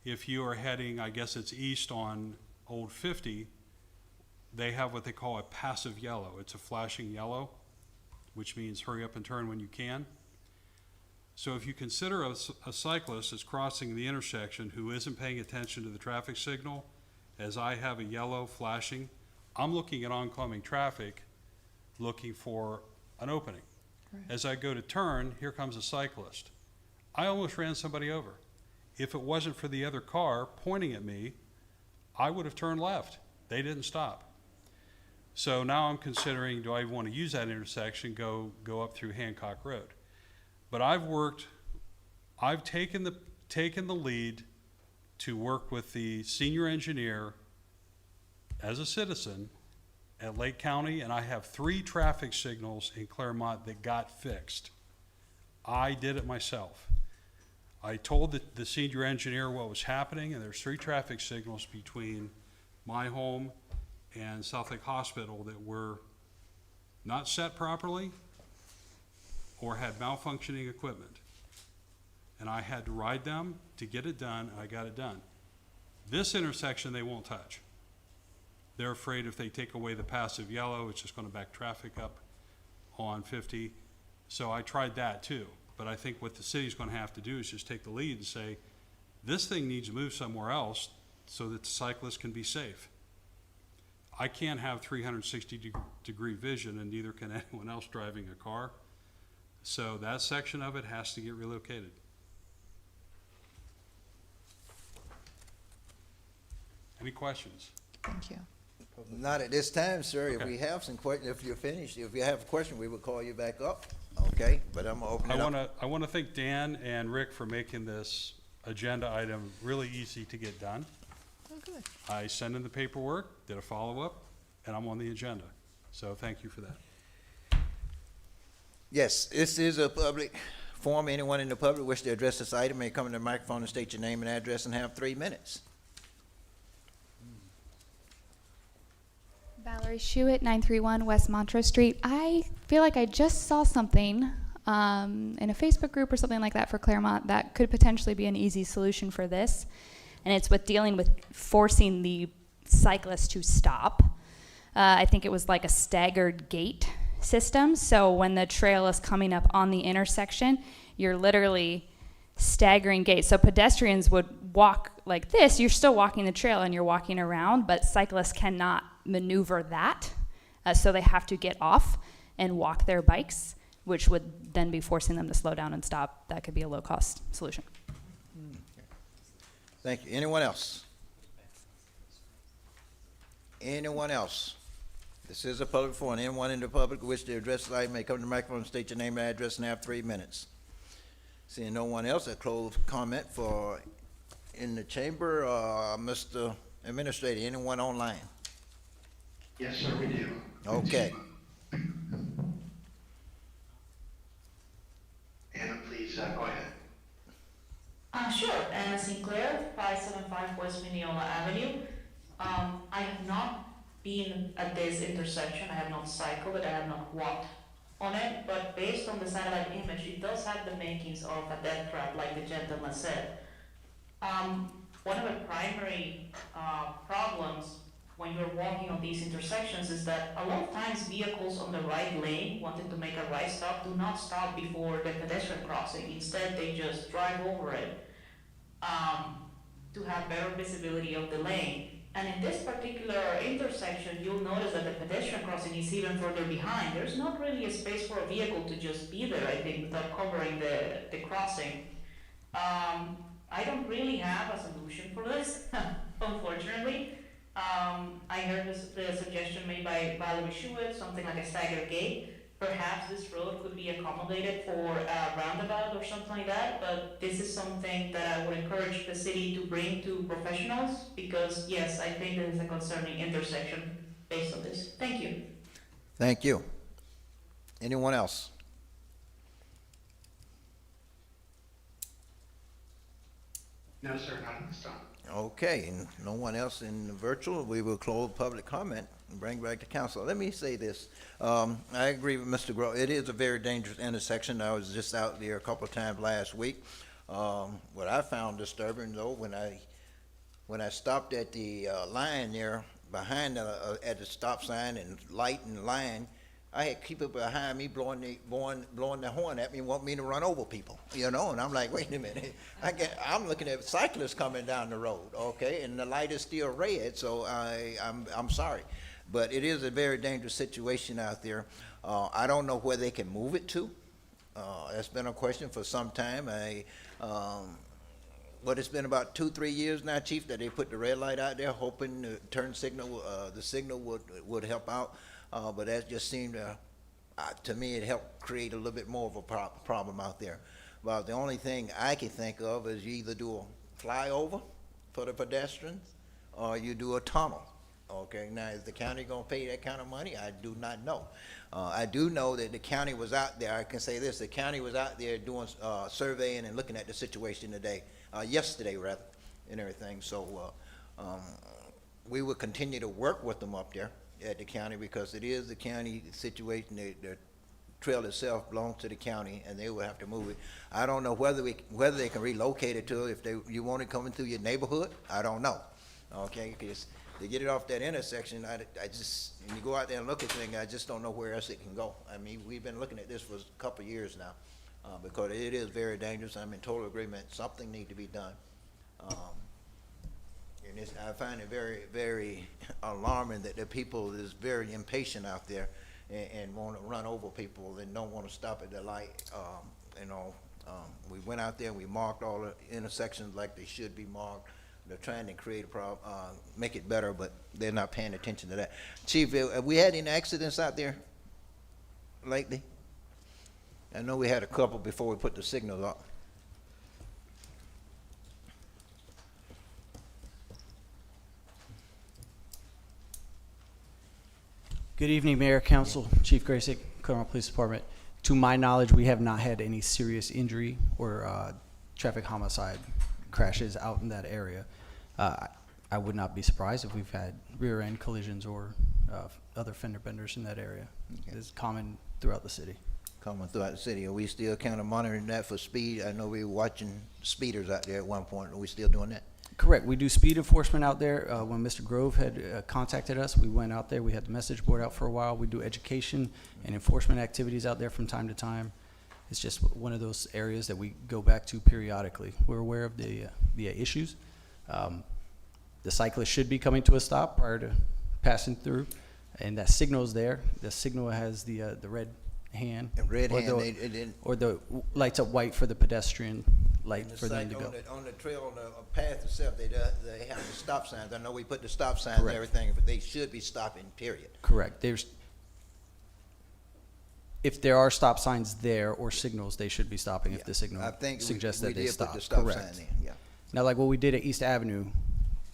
S18: If you are heading, I guess it's east on Old 50, they have what they call a passive yellow. It's a flashing yellow, which means hurry up and turn when you can. So if you consider a cyclist is crossing the intersection who isn't paying attention to the traffic signal, as I have a yellow flashing, I'm looking at oncoming traffic, looking for an opening. Right. As I go to turn, here comes a cyclist. I almost ran somebody over. If it wasn't for the other car pointing at me, I would have turned left. They didn't stop. So now I'm considering, do I want to use that intersection, go up through Hancock Road? But I've taken the lead to work with the senior engineer as a citizen at Lake County, and I have 3 traffic signals in Clermont that got fixed. I did it myself. I told the senior engineer what was happening, and there's 3 traffic signals between my home and South Lake Hospital that were not set properly or had malfunctioning equipment. And I had to ride them to get it done, and I got it done. This intersection they won't touch. They're afraid if they take away the passive yellow, it's just going to back traffic up on 50. So I tried that too. But I think what the city's going to have to do is just take the lead and say, this thing needs to move somewhere else so that the cyclists can be safe. I can't have 360-degree vision, and neither can anyone else driving a car. So that section of it has to get relocated. Any questions?
S10: Thank you.
S1: Not at this time, sir.
S18: Okay.
S1: If we have some questions, if you're finished, if you have a question, we will call you back up. Okay, but I'm gonna open it up.
S18: I want to thank Dan and Rick for making this agenda item really easy to get done.
S10: Oh, good.
S18: I sent in the paperwork, did a follow-up, and I'm on the agenda. So thank you for that.
S1: Yes, this is a public forum. Anyone in the public wish to address this item may come to the microphone and state your name and address and have 3 minutes.
S7: Valerie Shewitt, 931 West Montrose Street. I feel like I just saw something in a Facebook group or something like that for Clermont that could potentially be an easy solution for this. And it's with dealing with forcing the cyclist to stop. I think it was like a staggered gate system. So when the trail is coming up on the intersection, you're literally staggering gates. So pedestrians would walk like this. You're still walking the trail and you're walking around, but cyclists cannot maneuver that. So they have to get off and walk their bikes, which would then be forcing them to slow down and stop. That could be a low-cost solution.
S1: Thank you. Anyone else? Anyone else? This is a public forum. Anyone in the public who wish to address the item may come to the microphone and state your name and address and have 3 minutes. Seeing no one else, I close comment for in the chamber. Mr. Administrator, anyone online?
S20: Yes, sir, we do.
S1: Okay.
S20: Anna, please go ahead.
S19: Sure, Anna Sinclair, 575 West Mineola Avenue. I have not been at this intersection. I have not cycled it, I have not walked on it, but based on the satellite image, it does have the makings of a death trap, like the gentleman said. One of the primary problems when you're walking on these intersections is that a lot of times vehicles on the right lane wanting to make a right stop do not stop before the pedestrian crossing. Instead, they just drive over it to have better visibility of the lane. And in this particular intersection, you'll notice that the pedestrian crossing is even further behind. There's not really a space for a vehicle to just be there, I think, without covering the crossing. I don't really have a solution for this, unfortunately. I heard the suggestion made by Valerie Schuett, something like a staggered gate. Perhaps this road could be accommodated for a roundabout or something like that, but this is something that I would encourage the city to bring to professionals, because yes, I think this is a concerning intersection based on this. Thank you.
S1: Thank you. Anyone else?
S20: No, sir, not at this time.
S1: Okay, and no one else in the virtual, we will close public comment and bring back to council. Let me say this. I agree with Mr. Grove. It is a very dangerous intersection. I was just out there a couple of times last week. What I found disturbing, though, when I stopped at the line there behind at the stop sign and light and line, I had people behind me blowing the horn at me, want me to run over people, you know, and I'm like, wait a minute, I'm looking at cyclists coming down the road, okay, and the light is still red, so I'm sorry, but it is a very dangerous situation out there. I don't know where they can move it to. That's been a question for some time. But it's been about 2-3 years now, Chief, that they put the red light out there, hoping the turn signal, the signal would help out. But that just seemed to me, it helped create a little bit more of a problem out there. But the only thing I can think of is you either do a flyover for the pedestrians or you do a tunnel. Okay, now is the county gonna pay that kind of money? I do not know. I do know that the county was out there. I can say this, the county was out there doing surveying and looking at the situation yesterday rather, and everything. So we will continue to work with them up there at the county, because it is the county situation. The trail itself belongs to the county, and they will have to move it. I don't know whether they can relocate it to, if you want it coming through your neighborhood. I don't know. Okay, because to get it off that intersection, I just, when you go out there and look at things, I just don't know where else it can go. I mean, we've been looking at this for a couple of years now, because it is very dangerous. I'm in total agreement. Something needs to be done. And I find it very, very alarming that the people is very impatient out there and want to run over people and don't want to stop at the light. We went out there and we marked all the intersections like they should be marked. They're trying to create a problem, make it better, but they're not paying attention to that. Chief, have we had any accidents out there lately? I know we had a couple before we put the signals up.
S21: Good evening, Mayor, Council, Chief Graysick, Clermont Police Department. To my knowledge, we have not had any serious injury or traffic homicide crashes out in that area. I would not be surprised if we've had rear-end collisions or other fender benders in that area. Okay. It's common throughout the city.
S1: Common throughout the city. Are we still kind of monitoring that for speed? I know we were watching speeders out there at one point. Are we still doing that?
S21: Correct. We do speed enforcement out there. When Mr. Grove had contacted us, we went out there. We had the message board out for a while. We do education and enforcement activities out there from time to time. It's just one of those areas that we go back to periodically. We're aware of the issues. The cyclist should be coming to a stop prior to passing through, and that signal is there. The signal has the red hand.
S1: The red hand.
S21: Or the lights up white for the pedestrian light for them to go.
S1: On the trail, on the path itself, they have the stop signs. I know we put the stop signs and
S21: Correct.
S1: everything, but they should be stopping, period.
S21: Correct. If there are stop signs there or signals, they should be stopping if the signal
S1: I think
S21: suggests
S1: we
S21: that they
S1: did
S21: stop.
S1: put the stop
S21: Correct.
S1: sign in, yeah.
S21: Now, like what we did at East Avenue,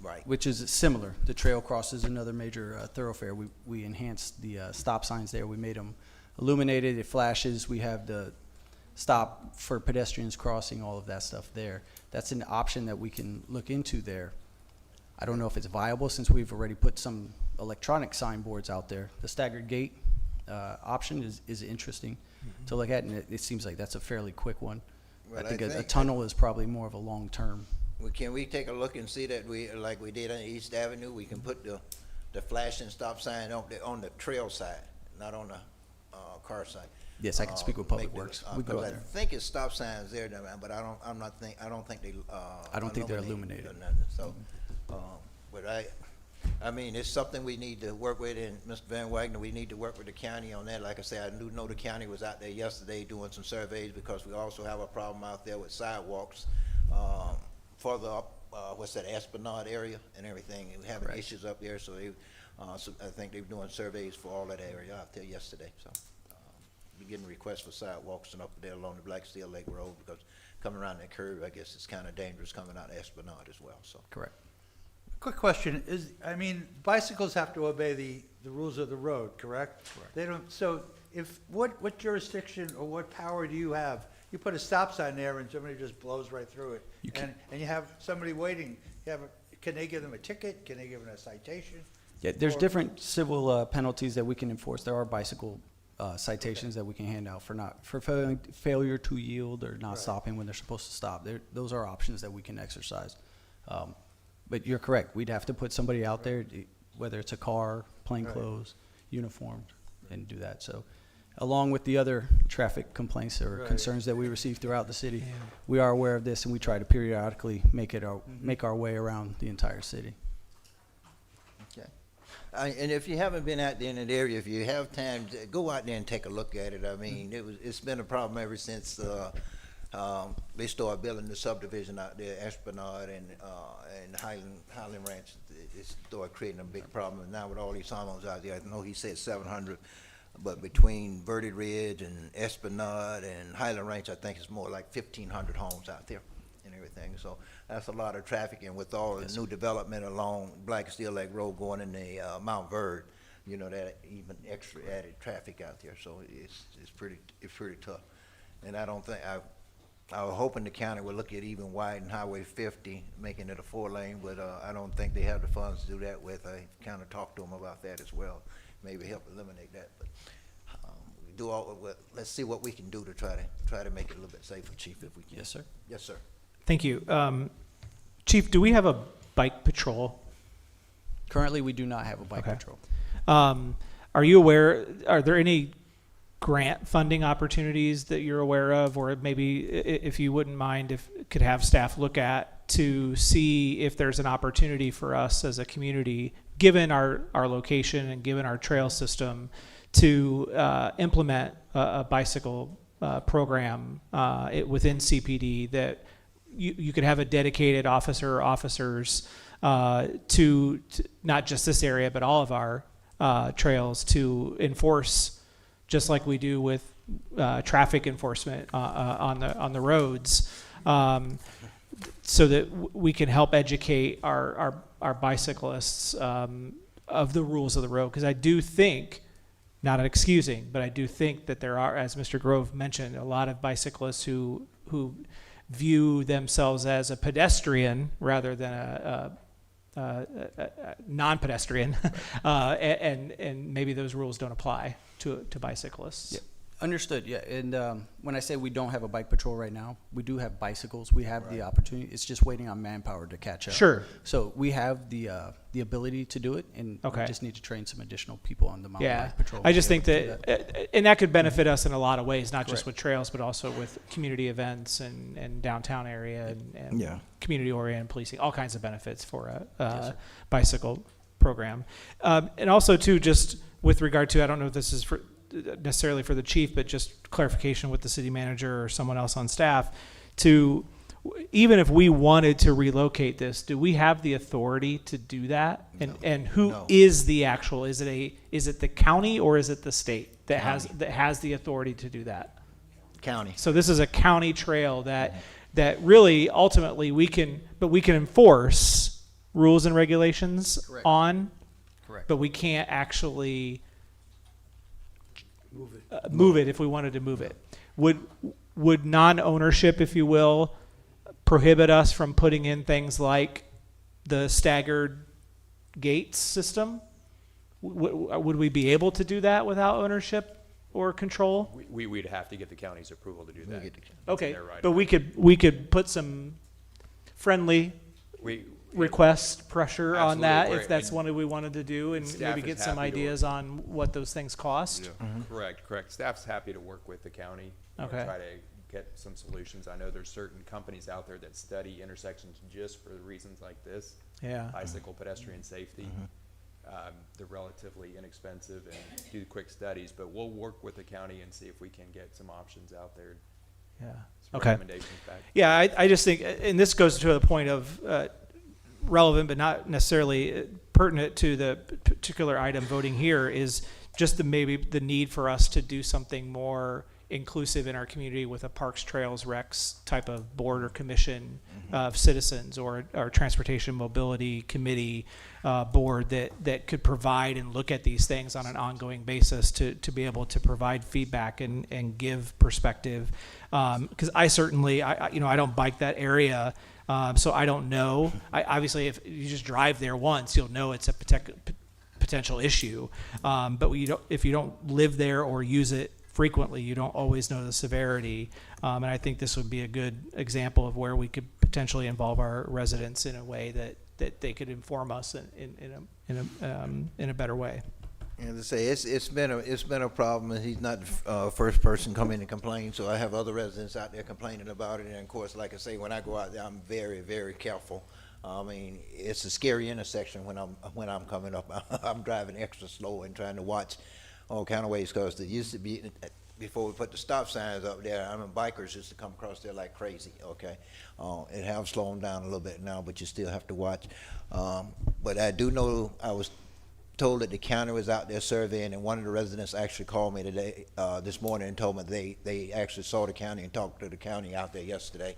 S1: Right.
S21: which is similar. The trail crosses another major thoroughfare. We enhanced the stop signs there. We made them illuminated. It flashes. We have the stop for pedestrians crossing, all of that stuff there. That's an option that we can look into there. I don't know if it's viable since we've already put some electronic signboards out there. The staggered gate option is interesting to look at, and it seems like that's a fairly quick one.
S1: Well,
S21: I think a tunnel is probably more of a long-term.
S1: Can we take a look and see that like we did on East Avenue, we can put the flashing stop sign on the trail side, not on the car side?
S21: Yes, I can speak with Public
S1: Make the-
S21: Works. We go out
S1: I
S21: there.
S1: think it's stop signs there, but I don't think they.
S21: I don't think they're illuminated.
S1: Or nothing. So, but I mean, it's something we need to work with, and Mr. Van Wagner, we need to work with the county on that. Like I said, I do know the county was out there yesterday doing some surveys, because we also have a problem out there with sidewalks, further up, what's that, Esplanade area and everything, and we're having
S21: Correct.
S1: issues up there, so so I think they're doing surveys for all that area out there yesterday, so. We're getting requests for sidewalks and up there along the Black Steel Lake Road, because coming around that curve, I guess it's kind of dangerous coming out of Esplanade as well, so.
S21: Correct.
S4: Quick question is, I mean, bicycles have to obey the rules of the road, correct?
S21: Correct.
S4: They don't, so what jurisdiction or what power do you have? You put a stop sign there and somebody just blows right through it.
S21: You can-
S4: And you have somebody waiting, can they give them a ticket? Can they give them a citation?
S21: Yeah, there's
S4: Or-
S21: different civil penalties that we can enforce. There are bicycle citations that we can hand out for failure to yield or not
S4: Right.
S21: stopping when they're supposed to stop. Those are options that we can exercise. But you're correct. We'd have to put somebody out there, whether it's a car, plainclothes, uniformed, and do that. So, along with the other traffic complaints or
S4: Right.
S21: concerns that we receive throughout the city, we are aware of this, and we try to periodically make our way around the entire city.
S1: Okay. And if you haven't been out there in that area, if you have time, go out there and take a look at it. I mean, it's been a problem ever since they started building the subdivision out there, Esplanade and Highland Ranch. It started creating a big problem. And now with all these homes out there, I know he said 700, but between Verde Ridge and Esplanade and Highland Ranch, I think it's more like 1,500 homes out there and everything. So that's a lot of traffic, and with all the new development along Black Steel Lake Road going in the Mount Verde, you know, that even extra added traffic out there. So it's pretty tough. And I don't think I was hoping the county would look at even widening Highway 50, making it a 4-lane, but I don't think they have the funds to do that with. I kind of talked to them about that as well, maybe help eliminate that. But let's see what we can do to try to make it a little bit safer, Chief, if we can.
S21: Yes, sir.
S1: Yes, sir.
S8: Thank you. Chief, do we have a bike patrol?
S21: Currently, we do not have a bike
S8: Okay.
S21: patrol.
S8: Are you aware, are there any grant funding opportunities that you're aware of, or maybe if you wouldn't mind, if could have staff look at to see if there's an opportunity for us as a community, given our location and given our trail system, to implement a bicycle program within CPD that you could have a dedicated officer or officers to not just this area, but all of our trails to enforce, just like we do with traffic enforcement on the roads, so that we can help educate our bicyclists of the rules of the road. Because I do think, not excusing, but I do think that there are, as Mr. Grove mentioned, a lot of bicyclists who view themselves as a pedestrian rather than a non-pedestrian, and maybe those rules don't apply to bicyclists.
S21: Yeah. Understood, yeah. And when I say we don't have a bike patrol right now, we do have bicycles. We have the opportunity. It's just waiting on manpower to catch up.
S8: Sure.
S21: So we have the ability to do it, and
S8: Okay.
S21: we just need to train some additional people on the mountain bike patrol.
S8: I just
S21: to be
S8: think
S21: able to do
S8: that, and that could benefit us in a lot of ways, not just
S21: Correct.
S8: with trails, but also with community events and downtown area and
S1: Yeah.
S8: community-oriented policing, all kinds of benefits for a
S21: Yes, sir.
S8: bicycle program. And also, too, just with regard to, I don't know if this is necessarily for the chief, but just clarification with the city manager or someone else on staff, to even if we wanted to relocate this, do we have the authority to do that? And who is the actual? Is it the county or is it the state that has the authority to do that?
S1: County.
S8: So this is a county trail that really ultimately we can enforce rules and regulations on.
S14: Correct.
S8: But we can't actually move it if we wanted to move it. Would non-ownership, if you will, prohibit us from putting in things like the staggered gates system? Would we be able to do that without ownership or control?
S5: We'd have to get the county's approval to do that.
S8: Okay,
S5: They're right
S8: but
S5: away.
S8: we could put some friendly
S5: We-
S8: request pressure on
S5: Absolutely,
S8: that
S5: we're-
S8: if that's
S5: and
S8: one we wanted to do, and
S5: staff
S8: maybe
S5: is
S8: get some
S5: happy to
S8: ideas on what those things cost.
S5: Correct. Staff's happy to work with the county. and
S8: Okay.
S5: Try to get some solutions. I know there's certain companies out there that study intersections just for reasons like this.
S8: Yeah.
S5: Bicycle pedestrian safety. They're relatively inexpensive and do quick studies, but we'll work with the county and see if we can get some options out there.
S8: Yeah.
S5: Some
S8: Okay.
S5: recommendations back.
S8: Yeah, I just think, and this goes to the point of relevant but not necessarily pertinent to the particular item voting here, is just maybe the need for us to do something more inclusive in our community with a Parks, Trails, Recs type of board or commission of citizens, or transportation mobility committee board that could provide and look at these things on an ongoing basis to be able to provide feedback and give perspective. Because I certainly, I don't bike that area, so I don't know. Obviously, if you just drive there once, you'll know it's a potential issue. But if you don't live there or use it frequently, you don't always know the severity. And I think this would be a good example of where we could potentially involve our residents in a way that they could inform us in a better way.
S1: And to say, it's been a problem, and he's not the first person coming to complain, so I have other residents out there complaining about it, and of course, like I say, when I go out there, I'm very, very careful. I mean, it's a scary intersection when I'm coming up. I'm driving extra slow and trying to watch all kind of ways, because there used to be, before we put the stop signs up there, I mean, bikers used to come across there like crazy, okay? It have slowed down a little bit now, but you still have to watch. But I do know, I was told that the county was out there surveying, and one of the residents actually called me today, this morning, and told me they actually saw the county and talked to the county out there yesterday,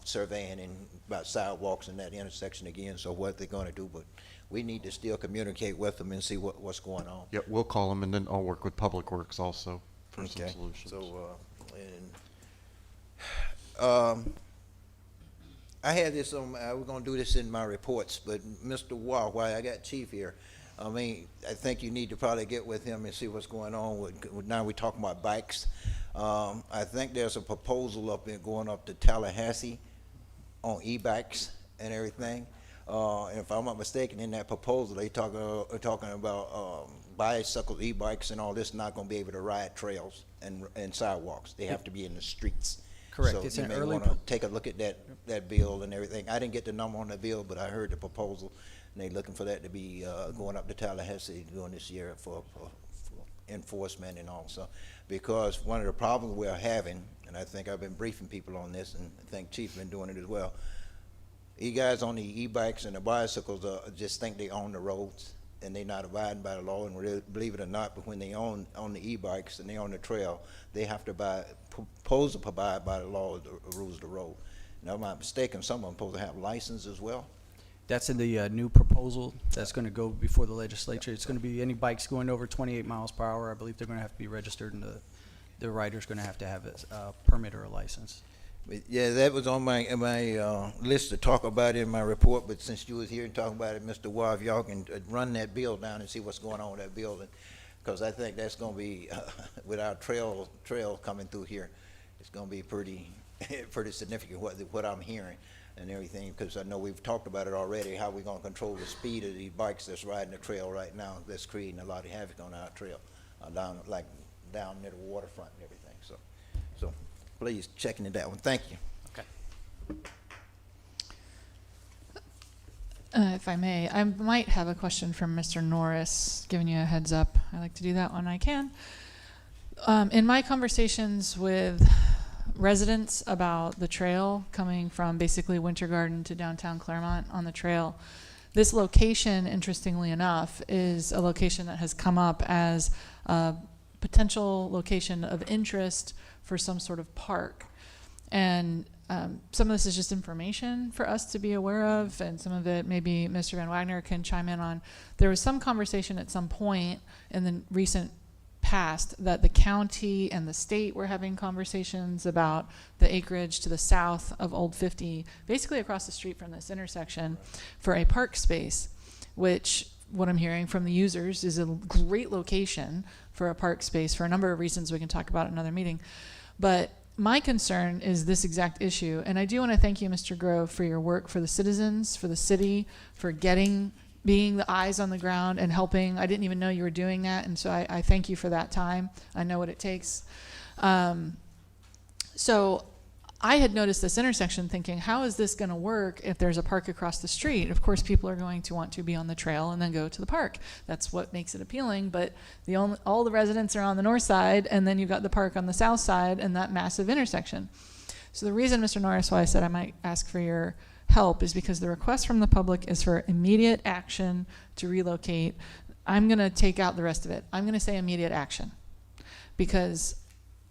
S1: surveying and about sidewalks in that intersection again, so what they're gonna do, but we need to still communicate with them and see what's going on.
S2: Yeah, we'll call them, and then I'll work with Public Works also for some
S1: Okay.
S2: solutions.
S1: So, I had this on, we're gonna do this in my reports, but Mr. Wah, why I got Chief here, I mean, I think you need to probably get with him and see what's going on with now we're talking about bikes. I think there's a proposal going up to Tallahassee on e-bikes and everything. And if I'm not mistaken, in that proposal, they talking about bicycles, e-bikes, and all this not going to be able to ride trails and sidewalks. They have to be in the streets.
S21: Correct.
S1: So
S21: It's
S1: you
S21: an
S1: may
S21: early
S1: want to take a look at that bill and everything. I didn't get the number on the bill, but I heard the proposal, and they're looking for that to be going up to Tallahassee during this year for enforcement and all. So, because one of the problems we're having, and I think I've been briefing people on this, and I think Chief's been doing it as well. You guys on the e-bikes and the bicycles just think they own the roads, and they're not abiding by the law. And really, believe it or not, but when they on the e-bikes and they on the trail, they have to pose to abide by the law, the rules of the road. Now, if I'm not mistaken, some of them supposed to have license as well.
S21: That's in the new proposal that's going to go before the legislature. It's going to be any bikes going over 28 miles per hour. I believe they're going to have to be registered, and the rider's going to have a permit or a license.
S1: But yeah, that was on my list to talk about in my report, but since you was here and talking about it, Mr. Wah, if y'all can run that bill down and see what's going on with that building, because I think that's going to be, with our trail coming through here, it's going to be pretty significant what I'm hearing and everything, because I know we've talked about it already, how we're going to control the speed of these bikes that's riding the trail right now, that's creating a lot of havoc on our trail, down near the waterfront and everything, so please check into that one. Thank you.
S9: Okay.
S10: If I may, I might have a question from Mr. Norris, giving you a heads up. I like to do that when I can. In my conversations with residents about the trail coming from basically Winter Garden to downtown Clermont on the trail. This location, interestingly enough, is a location that has come up as a potential location of interest for some sort of park. And some of this is just information for us to be aware of, and some of it maybe Mr. Van Wagner can chime in on. There was some conversation at some point in the recent past that the county and the state were having conversations about the acreage to the south of Old 50, basically across the street from this intersection, for a park space, which what I'm hearing from the users is a great location for a park space for a number of reasons we can talk about in another meeting. But my concern is this exact issue, and I do want to thank you, Mr. Grove, for your work for the citizens, for the city, for being the eyes on the ground and helping. I didn't even know you were doing that, and so I thank you for that time. I know what it takes. So I had noticed this intersection thinking, how is this going to work if there's a park across the street? Of course, people are going to want to be on the trail and then go to the park. That's what makes it appealing, but all the residents are on the north side, and then you've got the park on the south side and that massive intersection. So the reason, Mr. Norris, why I said I might ask for your help is because the request from the public is for immediate action to relocate. I'm going to take out the rest of it. I'm going to say immediate action, because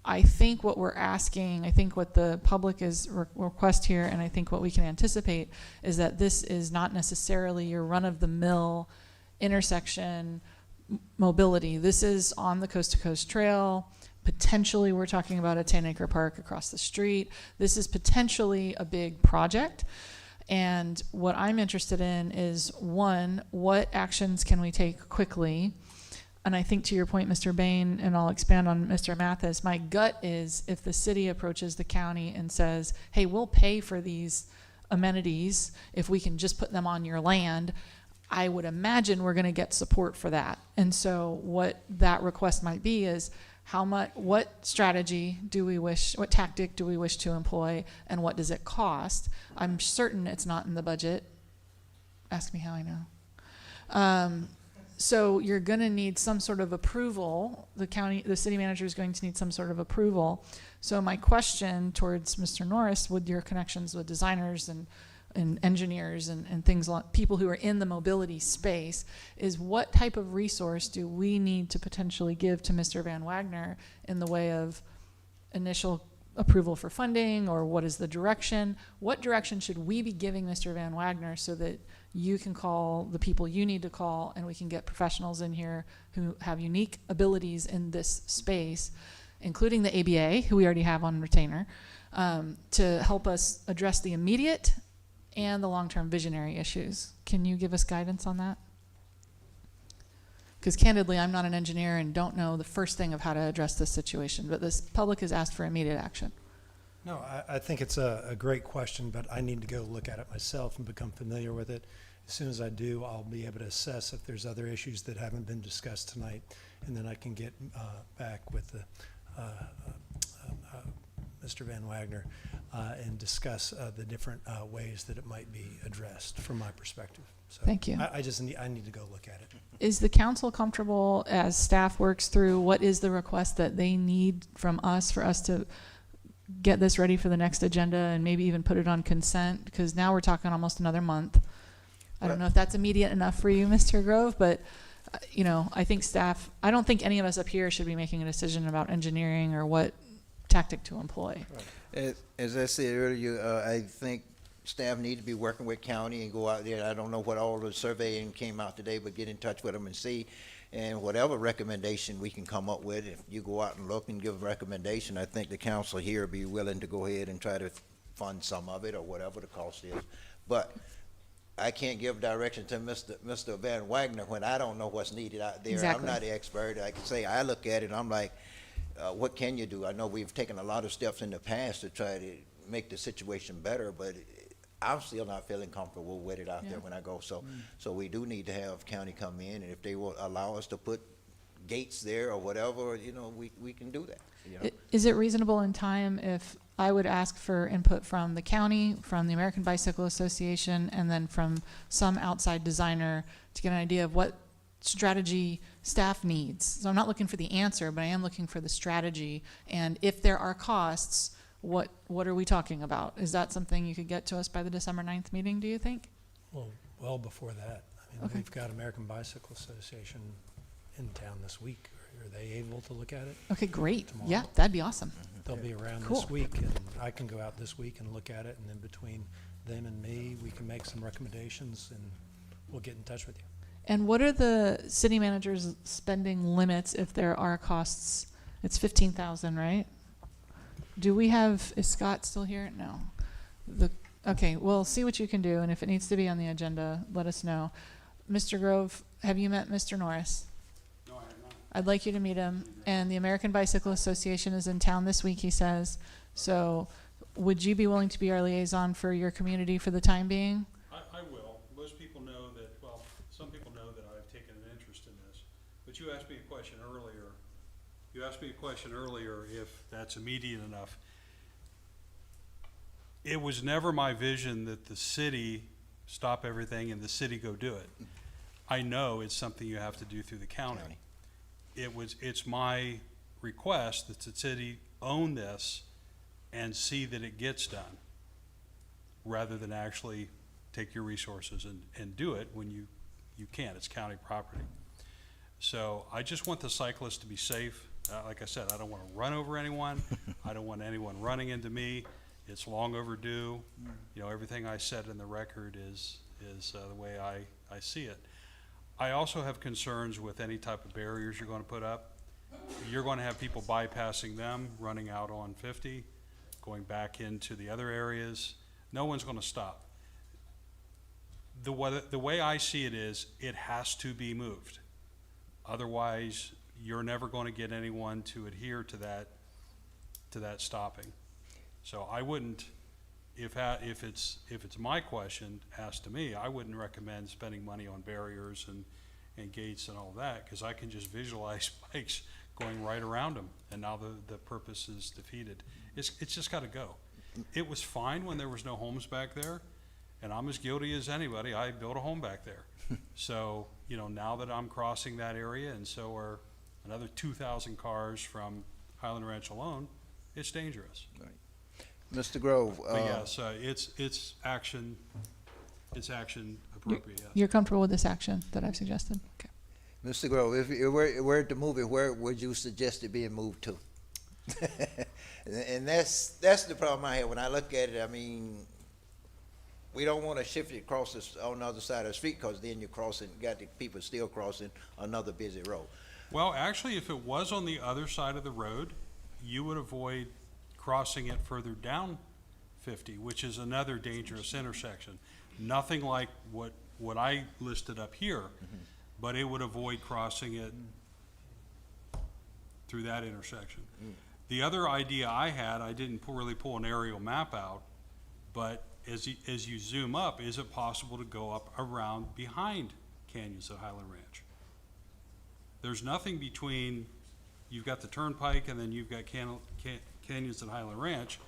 S10: I think what we're asking, I think what the public is request here, and I think what we can anticipate is that this is not necessarily your run-of-the-mill intersection mobility. This is on the coast-to-coast trail. Potentially, we're talking about a 10-acre park across the street. This is potentially a big project. And what I'm interested in is, one, what actions can we take quickly? And I think to your point, Mr. Bain, and I'll expand on Mr. Mathis, my gut is if the city approaches the county and says, hey, we'll pay for these amenities if we can just put them on your land, I would imagine we're going to get support for that. And so what that request might be is, what strategy do we wish, what tactic do we wish to employ, and what does it cost? I'm certain it's not in the budget. Ask me how I know. So you're going to need some sort of approval. The city manager is going to need some sort of approval. So my question towards Mr. Norris, with your connections with designers and engineers and things like people who are in the mobility space, is what type of resource do we need to potentially give to Mr. Van Wagner in the way of initial approval for funding, or what is the direction? What direction should we be giving Mr. Van Wagner so that you can call the people you need to call, and we can get professionals in here who have unique abilities in this space, including the ABA, who we already have on retainer, to help us address the immediate and the long-term visionary issues. Can you give us guidance on that? Because candidly, I'm not an engineer and don't know the first thing of how to address this situation, but this public has asked for immediate action.
S3: No, I think it's a great question, but I need to go look at it myself and become familiar with it. As soon as I do, I'll be able to assess if there's other issues that haven't been discussed tonight, and then I can get back with Mr. Van Wagner and discuss the different ways that it might be addressed from my perspective. So
S10: Thank you.
S3: I need to go look at it.
S10: Is the council comfortable, as staff works through, what is the request that they need from us for us to get this ready for the next agenda and maybe even put it on consent? Because now we're talking almost another month. I don't know if that's immediate enough for you, Mr. Grove, but I think staff, I don't think any of us up here should be making a decision about engineering or what tactic to employ.
S1: As I said earlier, I think staff need to be working with county and go out there. I don't know what all the surveying came out today, but get in touch with them and see. And whatever recommendation we can come up with, if you go out and look and give a recommendation, I think the council here will be willing to go ahead and try to fund some of it or whatever the cost is. But I can't give direction to Mr. Van Wagner when I don't know what's needed out there.
S10: Exactly.
S1: I'm not the expert. I can say I look at it and I'm like, what can you do? I know we've taken a lot of steps in the past to try to make the situation better, but I'm still not feeling comfortable with it out there when I go. So, so we do need to have county come in, and if they will allow us to put gates there or whatever, we can do that.
S10: Is it reasonable in time if I would ask for input from the county, from the American Bicycle Association, and then from some outside designer to get an idea of what strategy staff needs? So I'm not looking for the answer, but I am looking for the strategy. And if there are costs, what are we talking about? Is that something you could get to us by the December 9th meeting, do you think?
S3: Well before that. I mean,
S10: Okay.
S3: we've got American Bicycle Association in town this week. Are they able to look at it?
S10: Okay, great.
S3: Tomorrow?
S10: Yeah, that'd be awesome.
S3: They'll be around
S10: Cool.
S3: this week, and I can go out this week and look at it, and then between them and me, we can make some recommendations, and we'll get in touch with you.
S10: And what are the city manager's spending limits if there are costs? It's 15,000, right? Do we have, is Scott still here? No. Okay, well, see what you can do, and if it needs to be on the agenda, let us know. Mr. Grove, have you met Mr. Norris?
S18: No, I have not.
S10: I'd like you to meet him. And the American Bicycle Association is in town this week, he says. So would you be willing to be our liaison for your community for the time being?
S18: I will. Most people know that, well, some people know that I've taken an interest in this. But you asked me a question earlier. You asked me a question earlier if that's immediate enough. It was never my vision that the city stop everything and the city go do it. I know it's something you have to do through the county. It's my request that the city own this and see that it gets done, rather than actually take your resources and do it when you can't. It's county property. So I just want the cyclists to be safe. Like I said, I don't want to run over anyone. I don't want anyone running into me. It's long overdue. You know, everything I said in the record is the way I see it. I also have concerns with any type of barriers you're going to put up. You're going to have people bypassing them, running out on 50, going back into the other areas. No one's going to stop. The way I see it is, it has to be moved. Otherwise, you're never going to get anyone to adhere to that stopping. So I wouldn't, if it's my question asked to me, I wouldn't recommend spending money on barriers and gates and all that, because I can just visualize bikes going right around them, and now the purpose is defeated. It's just got to go. It was fine when there was no homes back there, and I'm as guilty as anybody. I built a home back there. So, you know, now that I'm crossing that area, and so are another 2,000 cars from Highland Ranch alone, it's dangerous.
S1: Right. Mr. Grove.
S18: But yes, it's action appropriate, yes.
S10: You're comfortable with this action that I've suggested? Okay.
S1: Mr. Grove, if you were to move it, where would you suggest it being moved to? And that's the problem I have. When I look at it, I mean, we don't want to shift it across on the other side of the street, because then you're crossing, got the people still crossing another busy road.
S18: Well, actually, if it was on the other side of the road, you would avoid crossing it further down 50, which is another dangerous intersection. Nothing like what I listed up here, but it would avoid crossing it through that intersection. The other idea I had, I didn't really pull an aerial map out, but as you zoom up, is it possible to go up around behind Canyons at Highland Ranch? There's nothing between, you've got the turnpike and then you've got Canyons at Highland Ranch.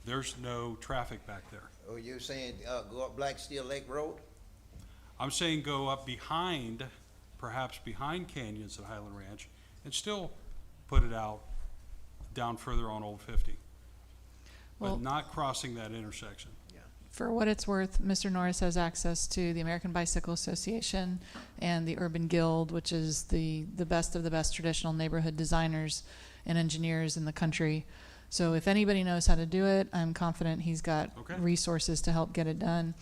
S18: There's no traffic back there.
S1: Oh, you're saying go up Black Steel Lake Road?
S18: I'm saying go up behind, perhaps behind Canyons at Highland Ranch, and still put it out down further on Old 50.
S10: Well,
S18: But not crossing that intersection.
S10: for what it's worth, Mr. Norris has access to the American Bicycle Association and the Urban Guild, which is the best of the best traditional neighborhood designers and engineers in the country. So if anybody knows how to do it, I'm confident he's got resources to help get it done.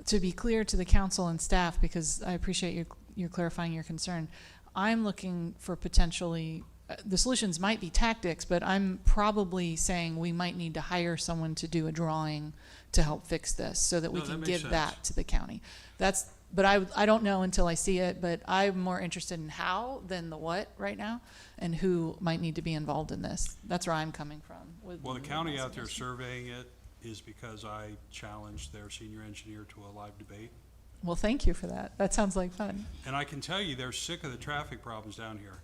S10: To be clear to the council and staff, because I appreciate you clarifying your concern, I'm looking for potentially, the solutions might be tactics, but I'm probably saying we might need to hire someone to do a drawing to help fix this so that we
S18: No, that
S10: can
S18: makes
S10: give
S18: sense.
S10: that to the county. But I don't know until I see it, but I'm more interested in how than the what right now, and who might need to be involved in this. That's where I'm coming from.
S18: Well, the county out there surveying it is because I challenged their senior engineer to a live debate.
S10: Well, thank you for that. That sounds like fun.
S18: And I can tell you, they're sick of the traffic problems down here.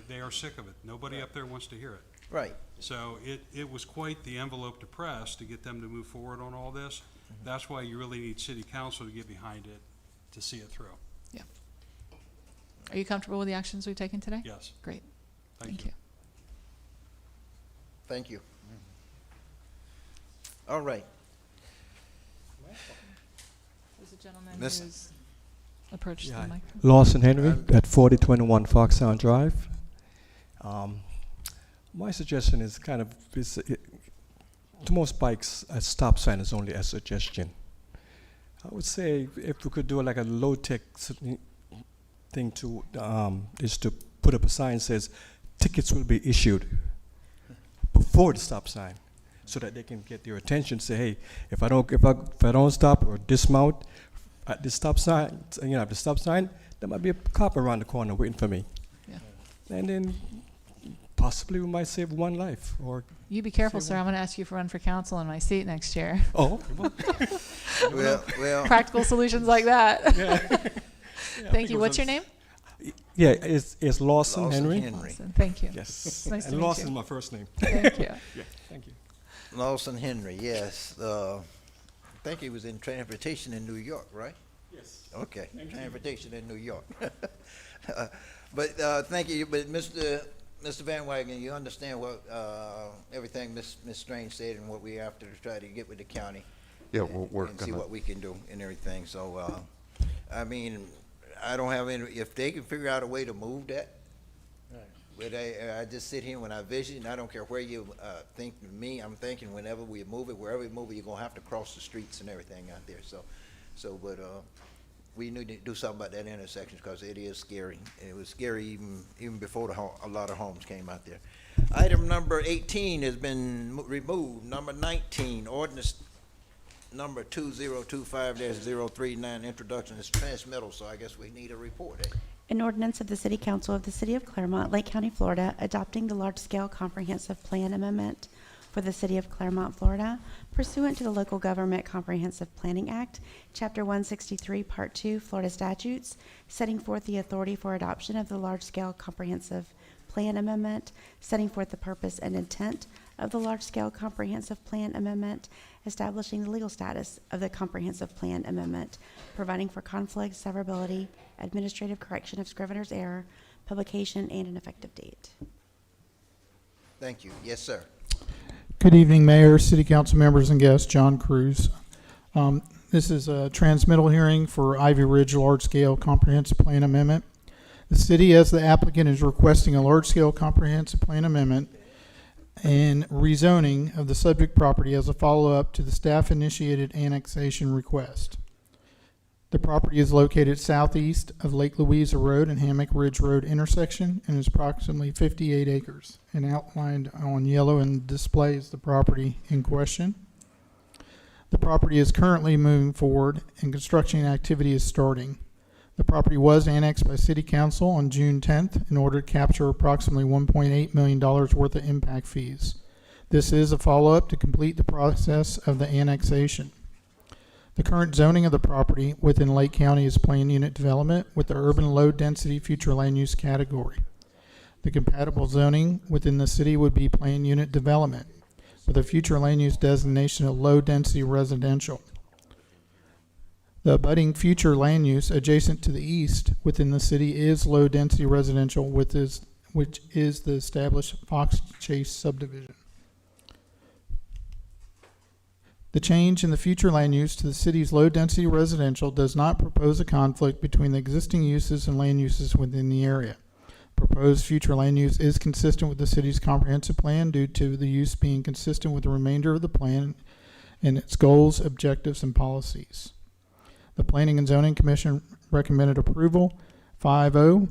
S18: They are sick of it. Nobody up there wants to hear it.
S1: Right.
S18: So it was quite the envelope to press to get them to move forward on all this. That's why you really need city council to get behind it to see it through.
S10: Yeah. Are you comfortable with the actions we've taken today?
S18: Yes.
S10: Great.
S18: Thank
S10: you.
S1: Thank you. All right.
S10: There's a gentleman
S1: Miss-
S10: who's approached
S6: Yeah,
S10: the mic.
S6: Lawson Henry at 4021 Foxhound Drive. My suggestion is kind of, to most bikes, a stop sign is only a suggestion. I would say if we could do like a low-tech thing to, is to put up a sign that says tickets will be issued before the stop sign, so that they can get your attention. Say, hey, if I don't stop or dismount at the stop sign, at the stop sign, there might be a cop around the corner waiting for me.
S10: Yeah.
S6: And then possibly we might save one life. Or
S10: You be careful, sir. I'm going to ask you for run for council in my seat next year.
S6: Oh,
S1: well.
S10: Practical solutions like that.
S6: Yeah.
S10: Thank you. What's your name?
S6: Yeah, it's Lawson Henry.
S10: Lawson, thank you.
S6: Yes.
S10: It's nice to
S6: And
S10: meet
S6: Lawson
S10: you.
S6: is my first name.
S10: Thank you.
S6: Yeah, thank you.
S1: Lawson Henry, yes. I think he was in transportation in New York, right?
S6: Yes.
S1: Okay, transportation in New York. But thank you. But Mr. Van Wagen, you understand what everything Ms. Strange said and what we have to try to get with the county.
S2: Yeah, we'll work
S1: and
S2: on
S1: see
S2: it.
S1: what we can do and everything. So, I mean, I don't have any. If they can figure out a way to move that, but I just sit here when I vision. I don't care where you think me. I'm thinking whenever we move it, wherever we move it, you're gonna have to cross the streets and everything out there. But we need to do something about that intersection because it is scary. It was scary even before a lot of homes came out there. Item number 18 has been removed. Number 19, ordinance number 2025-039, introduction is transmittal. So I guess we need a report.
S16: An ordinance of the City Council of the City of Clermont, Lake County, Florida, adopting the large-scale comprehensive plan amendment for the City of Clermont, Florida, pursuant to the Local Government Comprehensive Planning Act, Chapter 163, Part 2, Florida statutes, setting forth the authority for adoption of the large-scale comprehensive plan amendment, setting forth the purpose and intent of the large-scale comprehensive plan amendment, establishing the legal status of the comprehensive plan amendment, providing for conflict, severability, administrative correction of scrivener's error, publication, and an effective date.
S1: Thank you. Yes, sir.
S22: Good evening, Mayor, City Council members, and guests. John Cruz. This is a transmittal hearing for Ivy Ridge Large-Scale Comprehensive Plan Amendment. The city, as the applicant, is requesting a large-scale comprehensive plan amendment and rezoning of the subject property as a follow-up to the staff-initiated annexation request. The property is located southeast of Lake Louisa Road and Hammock Ridge Road intersection and is approximately 58 acres and outlined on yellow and displays the property in question. The property is currently moving forward and construction activity is starting. The property was annexed by City Council on June 10th in order to capture approximately $1.8 million worth of impact fees. This is a follow-up to complete the process of the annexation. The current zoning of the property within Lake County is planned unit development with the urban low-density future land use category. The compatible zoning within the city would be planned unit development with a future land use designation of low-density residential. The abutting future land use adjacent to the east within the city is low-density residential, which is the established Fox Chase subdivision. The change in the future land use to the city's low-density residential does not propose a conflict between the existing uses and land uses within the area. Proposed future land use is consistent with the city's comprehensive plan due to the use being consistent with the remainder of the plan and its goals, objectives, and policies. The Planning and Zoning Commission recommended approval 5-0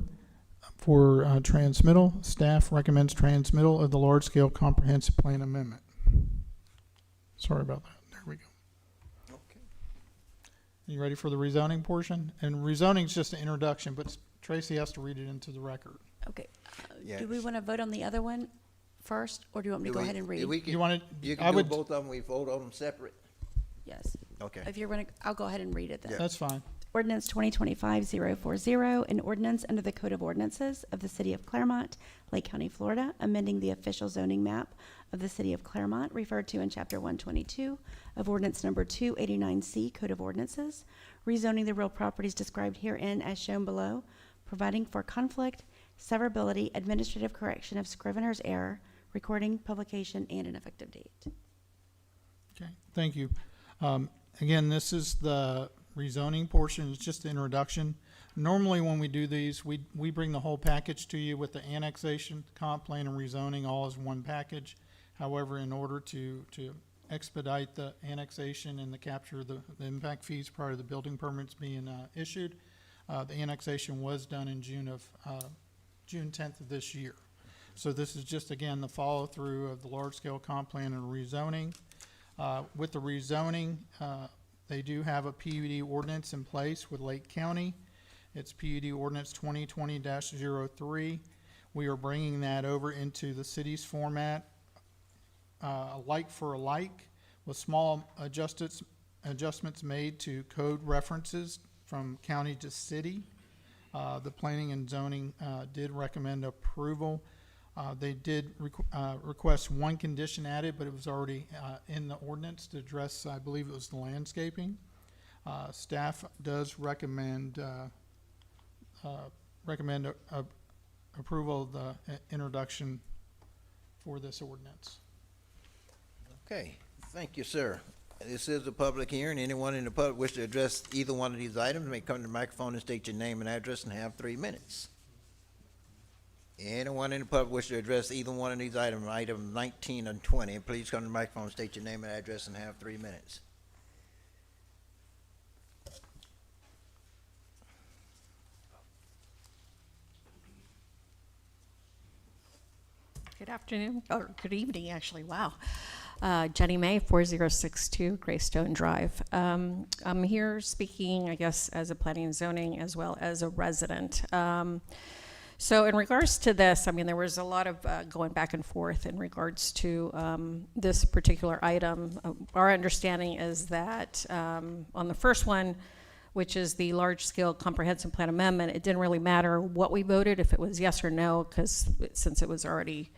S22: for transmittal. Staff recommends transmittal of the large-scale comprehensive plan amendment. Sorry about that. There we go.
S1: Okay.
S22: You ready for the rezoning portion? And rezoning is just an introduction, but Tracy has to read it into the record.
S16: Okay.
S1: Yes.
S16: Do we want to vote on the other one first, or do you want me to go ahead and read?
S22: You want
S1: You
S22: to?
S1: can do both of them. We vote on them separate.
S16: Yes.
S1: Okay.
S16: If you're going to, I'll go ahead and read it then.
S22: That's fine.
S16: Ordinance 2025-040, an ordinance under the Code of Ordinances of the City of Clermont, Lake County, Florida, amending the official zoning map of the City of Clermont, referred to in Chapter 122 of Ordinance Number 289C, Code of Ordinances, rezoning the real properties described herein as shown below, providing for conflict, severability, administrative correction of scrivener's error, recording, publication, and an effective date.
S22: Okay, thank you. Again, this is the rezoning portion. It's just the introduction. Normally, when we do these, we bring the whole package to you with the annexation, comp plan, and rezoning all as one package. However, in order to expedite the annexation and the capture of the impact fees prior to the building permits being issued, the annexation was done in June 10th of this year. So this is just, again, the follow-through of the large-scale comp plan and rezoning. With the rezoning, they do have a PUD ordinance in place with Lake County. It's PUD ordinance 2020-03. We are bringing that over into the city's format, like for a like, with small adjustments made to code references from county to city. The planning and zoning did recommend approval. They did request one condition added, but it was already in the ordinance to address, I believe it was the landscaping. Staff does recommend approval of the introduction for this ordinance.
S1: Okay, thank you, sir. This is a public hearing. Anyone in the public wish to address either one of these items may come to the microphone and state your name and address and have 3 minutes. Anyone in the public wish to address either one of these items, item 19 and 20, please come to the microphone and state your name and address and have 3 minutes.
S13: Good afternoon, or good evening, actually. Wow. Jenny May, 4062 Greystone Drive. I'm here speaking, I guess, as a planning and zoning as well as a resident. So in regards to this, I mean, there was a lot of going back and forth in regards to this particular item. Our understanding is that on the first one, which is the large-scale comprehensive plan amendment, it didn't really matter what we voted, if it was yes or no, because since it was already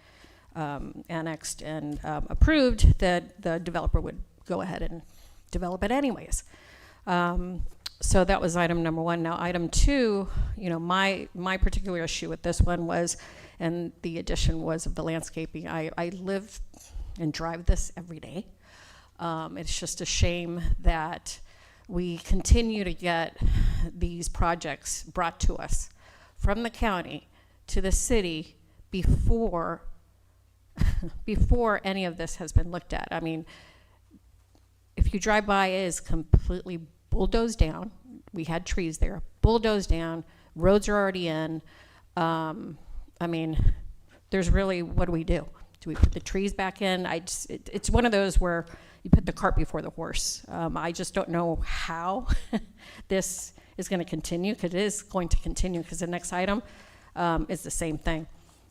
S13: annexed and approved, that the developer would go ahead and develop it anyways. So that was item number one. Now, item two, you know, my particular issue with this one was, and the addition was of the landscaping. I live and drive this every day. It's just a shame that we continue to get these projects brought to us from the county to the city before any of this has been looked at. I mean, if you drive by, it is completely bulldozed down. We had trees there, bulldozed down, roads are already in. I mean, there's really, what do we do? Do we put the trees back in? It's one of those where you put the cart before the horse. I just don't know how this is going to continue, because it is going to continue, because the next item is the same thing.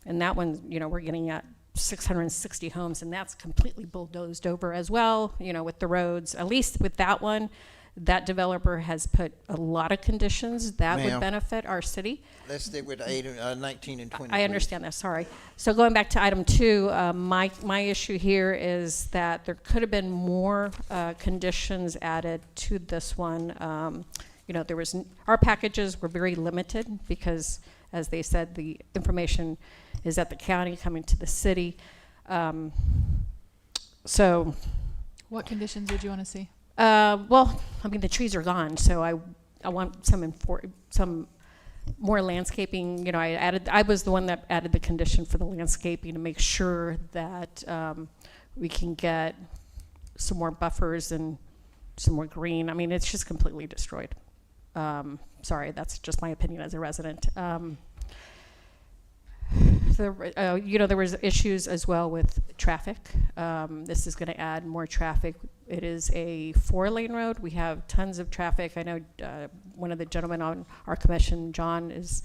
S13: And that one, you know, we're getting at 660 homes, and that's completely bulldozed over as well, you know, with the roads. At least with that one, that developer has put a lot of conditions that would benefit our city.
S1: Let's stick with item 19 and 20.
S13: I understand that, sorry. So going back to item two, my issue here is that there could have been more conditions added to this one. You know, our packages were very limited because, as they said, the information is at the county coming to the city. So,
S10: what conditions would you want to see?
S13: Well, I mean, the trees are gone, so I want some more landscaping. You know, I was the one that added the condition for the landscaping to make sure that we can get some more buffers and some more green. I mean, it's just completely destroyed. Sorry, that's just my opinion as a resident. You know, there was issues as well with traffic. This is going to add more traffic. It is a 4-lane road. We have tons of traffic. I know one of the gentlemen on our commission, John, is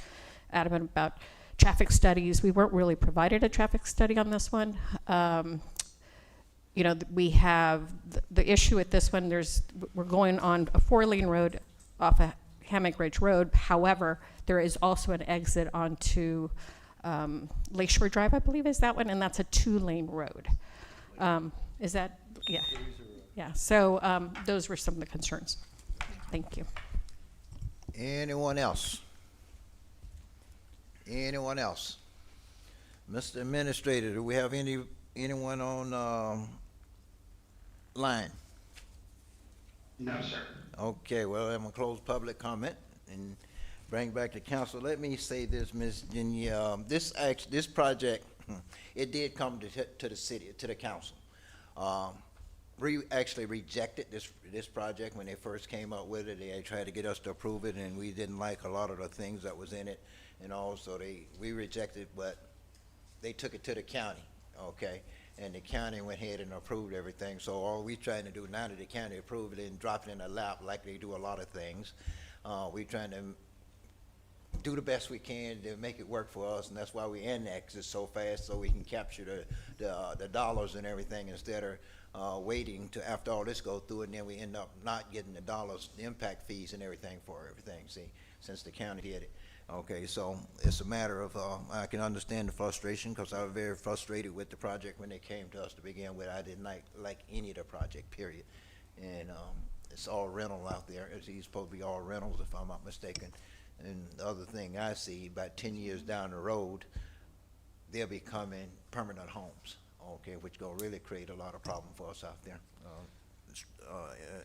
S13: adamant about traffic studies. We weren't really provided a traffic study on this one. You know, we have the issue with this one. We're going on a 4-lane road off of Hammock Ridge Road. However, there is also an exit onto Lakeshore Drive, I believe is that one, and that's a 2-lane road. Is that, yeah. Yeah, so those were some of the concerns. Thank you.
S1: Anyone else? Anyone else? Mr. Administrator, do we have anyone on line?
S20: No, sir.
S1: Okay, well, I'm gonna close public comment and bring back to council. Let me say this, Ms. Jenny, this project, it did come to the city, to the council. We actually rejected this project when they first came up with it. They tried to get us to approve it, and we didn't like a lot of the things that was in it, and also we rejected, but they took it to the county, okay? And the county went ahead and approved everything. So all we trying to do now that the county approved it and drop it in the lap like they do a lot of things, we trying to do the best we can to make it work for us, and that's why we annex it so fast so we can capture the dollars and everything instead of waiting to after all this go through, and then we end up not getting the dollars, the impact fees and everything for everything. See, since the county did it. Okay, so it's a matter of, I can understand the frustration because I was very frustrated with the project when they came to us to begin with. I didn't like any of the project, period. And it's all rental out there. It's supposed to be all rentals if I'm not mistaken. And the other thing I see, about 10 years down the road, they're becoming permanent homes, okay, which gonna really create a lot of problem for us out there,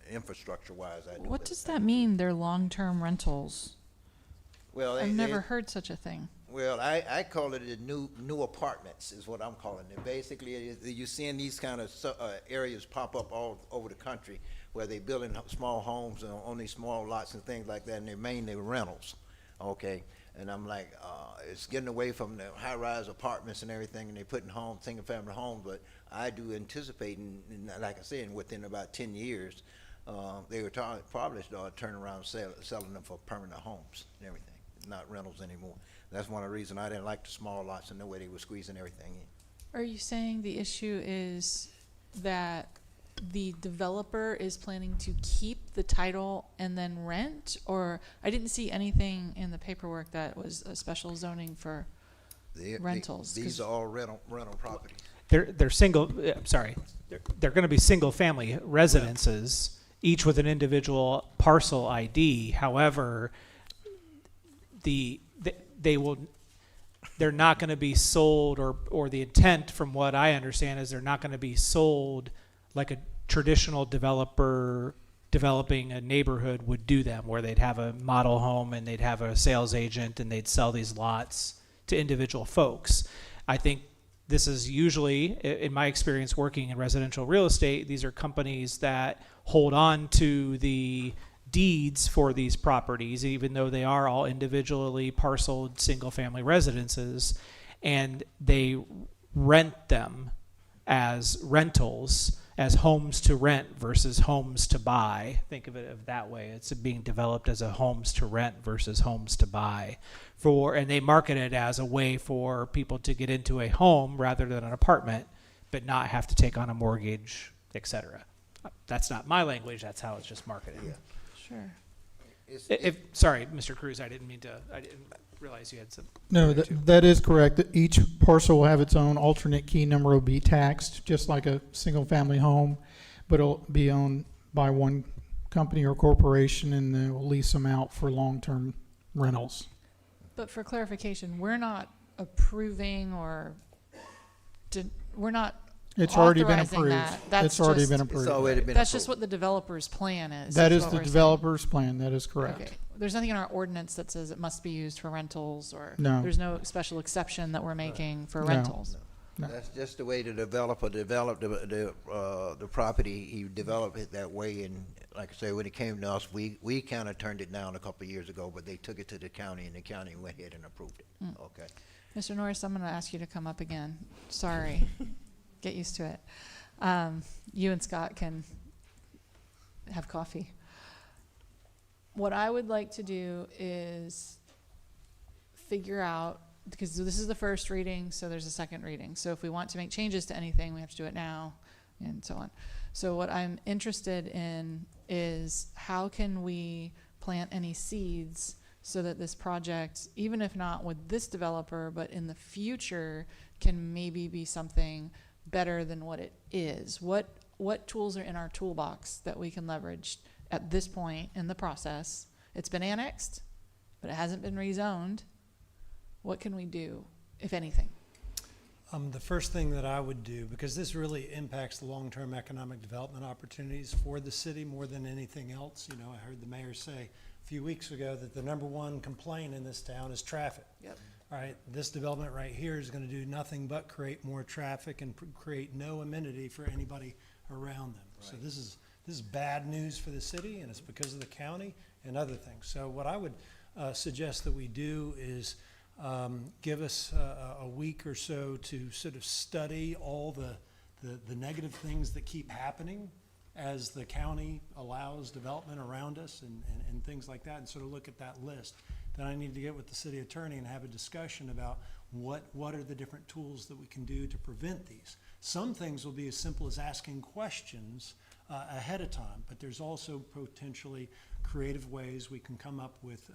S1: infrastructure-wise.
S10: What does that mean, they're long-term rentals?
S1: Well,
S10: I've never heard such a thing.
S1: Well, I call it the new apartments is what I'm calling it. Basically, you're seeing these kind of areas pop up all over the country where they building small homes on these small lots and things like that, and they're mainly rentals, okay? And I'm like, it's getting away from the high-rise apartments and everything, and they're putting homes, single-family homes, but I do anticipate, like I said, within about 10 years, they would probably start turning around selling them for permanent homes and everything, not rentals anymore. That's one of the reasons I didn't like the small lots and the way they were squeezing everything in.
S10: Are you saying the issue is that the developer is planning to keep the title and then rent? Or I didn't see anything in the paperwork that was a special zoning for rentals.
S1: These are all rental properties.
S8: They're single, they're gonna be single-family residences, each with an individual parcel ID. However, they're not going to be sold, or the intent, from what I understand, is they're not going to be sold like a traditional developer developing a neighborhood would do them, where they'd have a model home and they'd have a sales agent and they'd sell these lots to individual folks. I think this is usually, in my experience working in residential real estate, these are companies that hold on to the deeds for these properties, even though they are all individually parceled single-family residences, and they rent them as rentals, as homes to rent versus homes to buy. Think of it that way. It's being developed as a homes to rent versus homes to buy. And they market it as a way for people to get into a home rather than an apartment, but not have to take on a mortgage, etc. That's not my language. That's how it's just marketed.
S1: Yeah.
S10: Sure.
S8: Sorry, Mr. Cruz, I didn't realize you had some.
S22: No, that is correct. Each parcel will have its own alternate key number, will be taxed, just like a single-family home, but it'll be owned by one company or corporation, and they will lease them out for long-term rentals.
S10: But for clarification, we're not approving or we're not
S22: It's already been
S10: authorizing
S22: approved.
S10: that. That's
S22: It's already
S10: just-
S22: been approved.
S1: It's already been
S10: That's just
S1: approved.
S10: what the developer's plan is.
S22: That is
S10: what
S22: the
S10: we're saying.
S22: developer's plan. That is correct.
S10: Okay. There's nothing in our ordinance that says it must be used for rentals, or
S22: No.
S10: there's no special exception that we're making for
S22: No.
S10: rentals.
S22: No.
S1: That's just the way the developer developed the property. He developed it that way, and like I say, when it came to us, we kind of turned it down a couple of years ago, but they took it to the county, and the county went ahead and approved it. Okay.
S10: Mr. Norris, I'm going to ask you to come up again. Sorry. Get used to it. You and Scott can have coffee. What I would like to do is figure out, because this is the first reading, so there's a second reading. So if we want to make changes to anything, we have to do it now, and so on. So what I'm interested in is how can we plant any seeds so that this project, even if not with this developer, but in the future, can maybe be something better than what it is. What tools are in our toolbox that we can leverage at this point in the process? It's been annexed, but it hasn't been rezoned. What can we do, if anything?
S3: The first thing that I would do, because this really impacts the long-term economic development opportunities for the city more than anything else. You know, I heard the mayor say a few weeks ago that the number one complaint in this town is traffic.
S14: Yep.
S3: All right, this development right here is going to do nothing but create more traffic and create no amenity for anybody around them. So this is bad news for the city, and it's because of the county and other things. So what I would suggest that we do is give us a week or so to sort of study all the negative things that keep happening as the county allows development around us and things like that, and sort of look at that list. Then I need to get with the city attorney and have a discussion about what are the different tools that we can do to prevent these. Some things will be as simple as asking questions ahead of time, but there's also potentially creative ways we can come up with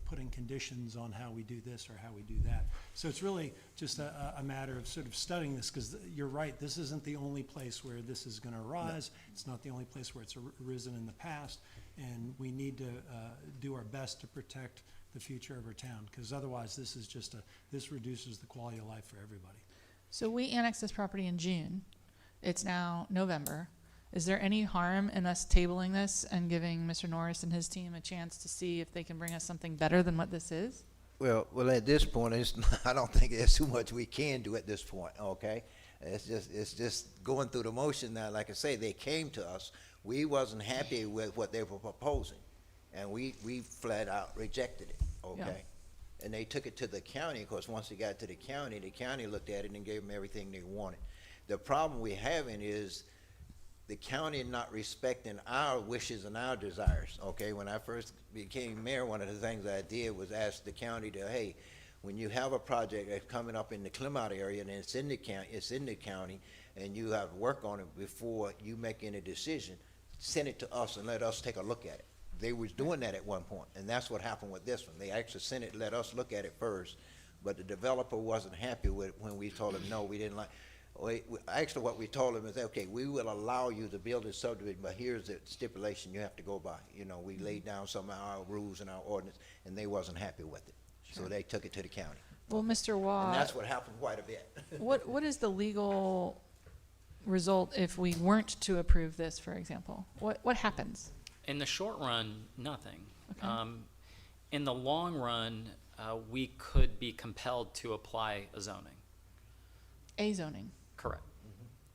S3: putting conditions on how we do this or how we do that. So it's really just a matter of sort of studying this, because you're right, this isn't the only place where this is going to arise. No. It's not the only place where it's arisen in the past, and we need to do our best to protect the future of our town, because otherwise this is just this reduces the quality of life for everybody.
S10: So we annexed this property in June. It's now November. Is there any harm in us tabling this and giving Mr. Norris and his team a chance to see if they can bring us something better than what this is?
S1: Well, at this point, I don't think there's too much we can do at this point, okay? It's just going through the motion now. Like I say, they came to us. We wasn't happy with what they were proposing, and we flat out rejected it, okay?
S10: Yeah.
S1: And they took it to the county. Of course, once they got to the county looked at it and gave them everything they wanted. The problem we're having is the county not respecting our wishes and our desires, okay? When I first became mayor, one of the things I did was ask the county to, hey, when you have a project that's coming up in the Clermont area and it's in the county, and you have to work on it before you make any decision, send it to us and let us take a look at it. They was doing that at one point, and that's what happened with this one. They actually sent it, let us look at it first, but the developer wasn't happy with it when we told him, no, we didn't like. Actually, what we told them is, okay, we will allow you to build this subdivision, but here's the stipulation you have to go by. You know, we laid down some of our rules and our ordinance, and they wasn't happy with it. Sure. So they took it to the county.
S10: Well, Mr. Watt.
S1: And that's what happened quite a bit.
S10: What is the legal result if we weren't to approve this, for example? What happens?
S9: In the short run, nothing.
S10: Okay.
S9: In the long run, we could be compelled to apply a zoning.
S10: A zoning.
S9: Correct.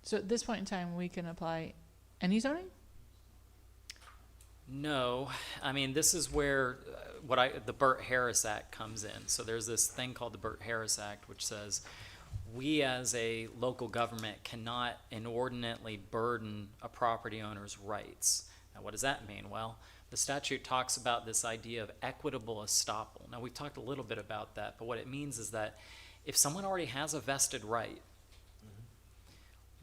S10: So at this point in time, we can apply any zoning?
S9: No, I mean, this is where the Burt-Harris Act comes in. So there's this thing called the Burt-Harris Act, which says we as a local government cannot inordinately burden a property owner's rights. Now, what does that mean? Well, the statute talks about this idea of equitable estoppel. Now, we've talked a little bit about that, but what it means is that if someone already has a vested right,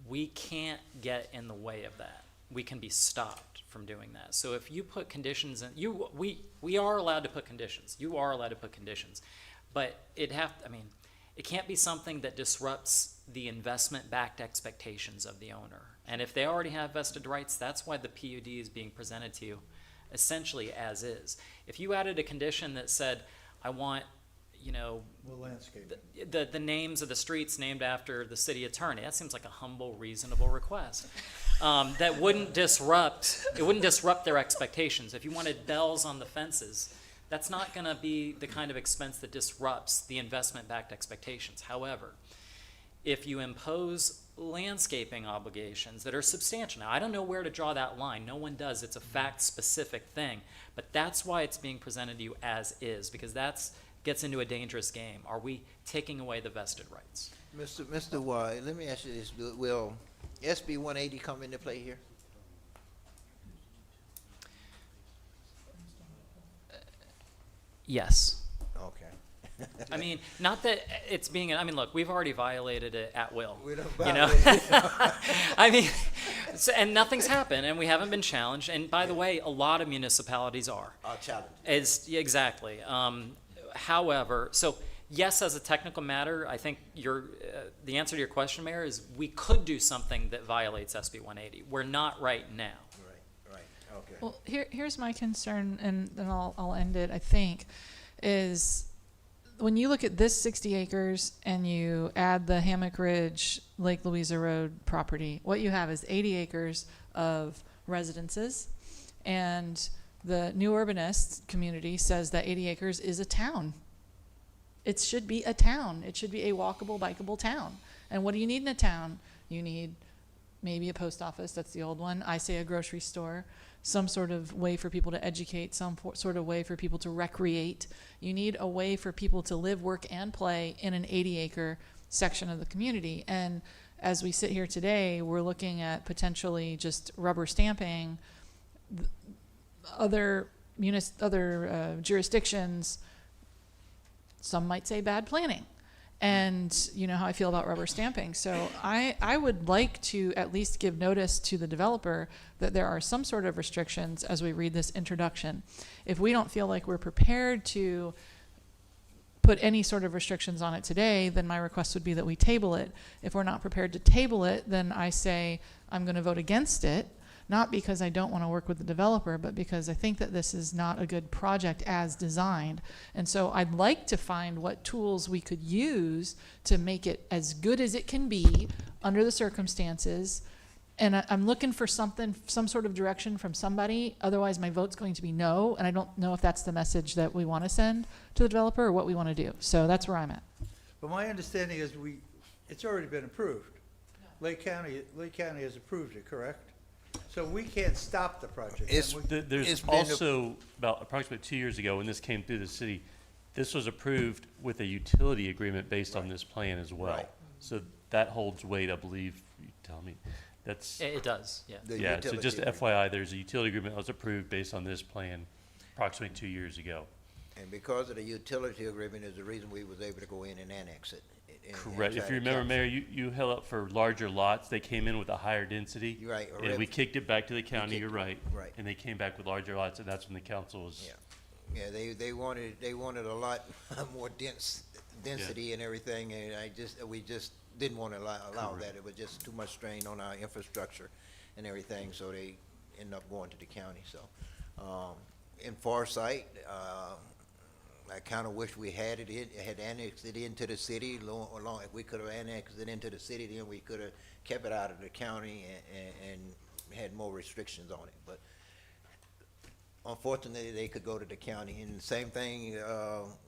S9: we can't get in the way of that. We can be stopped from doing that. So if you put conditions in, we are allowed to put conditions. You are allowed to put conditions, but it can't be something that disrupts the investment-backed expectations of the owner. And if they already have vested rights, that's why the PUD is being presented to you essentially as is. If you added a condition that said, I want, the names of the streets named after the city attorney, that seems like a humble, reasonable request. That wouldn't disrupt their expectations. If you wanted bells on the fences, that's not going to be the kind of expense that disrupts the investment-backed expectations. However, if you impose landscaping obligations that are substantial, now I don't know where to draw that line. No one does. It's a fact-specific thing. But that's why it's being presented to you as is, because that's gets into a dangerous game. Are we taking away the vested rights?
S1: Mr. White, let me ask you this. Will SB 180 come into play here?
S9: Yes.
S1: Okay.
S9: I mean, not that it's being, look, we've already violated it at will.
S1: We don't
S9: I mean, and nothing's happened, and we haven't been challenged. And by the way, a lot of municipalities are.
S1: Challenged.
S9: Exactly. However, so yes, as a technical matter, I think the answer to your question, Mayor, is we could do something that violates SB 180. We're not right now.
S1: Right. Okay.
S10: Well, here's my concern, and then I'll end it, I think, is when you look at this 60 acres and you add the Hammock Ridge, Lake Louisa Road property, what you have is 80 acres of residences. And the New Urbanist community says that 80 acres is a town. It should be a town. It should be a walkable, bikeable town. And what do you need in a town? You need maybe a post office, that's the old one. I say a grocery store, some sort of way for people to educate, sort of way for people to recreate. You need a way for people to live, work, and play in an 80-acre section of the community. And as we sit here today, we're looking at potentially just rubber stamping other jurisdictions. Some might say bad planning. And you know how I feel about rubber stamping. So I would like to at least give notice to the developer that there are some sort of restrictions as we read this introduction. If we don't feel like we're prepared to put any sort of restrictions on it today, then my request would be that we table it. If we're not prepared to table it, then I say I'm going to vote against it. Not because I don't want to work with the developer, but because I think that this is not a good project as designed. And so I'd like to find what tools we could use to make it as good as it can be under the circumstances. And I'm looking for some sort of direction from somebody. Otherwise, my vote's going to be no. And I don't know if that's the message that we want to send to the developer or what we want to do. So that's where I'm at.
S4: But my understanding is it's already been approved. Lake County has approved it, correct? So we can't stop the project.
S11: There's also, about approximately 2 years ago, when this came through the city, this was approved with a utility agreement based on this plan as well.
S1: Right.
S11: So that holds weight, I believe. You tell me. That's
S9: It does, yeah.
S11: yeah. So just FYI, there's a utility agreement that was approved based on this plan, approximately 2 years ago.
S1: And because of the utility agreement is the reason we was able to go in and annex it.
S11: Correct. If you remember, Mayor, you held up for larger lots. They came in with a higher density.
S1: You're right.
S11: And we kicked it back to the county. You're right.
S1: Right.
S11: And they came back with larger lots, and that's when the council was.
S1: Yeah. Yeah, they wanted a lot more density and everything, and we just didn't want to allow that. It was just too much strain on our infrastructure and everything, so they ended up going to the county. So, in Farsight, I kind of wish we had annexed it into the city. If we could have annexed it into the city, then we could have kept it out of the county and had more restrictions on it. But unfortunately, they could go to the county. And the same thing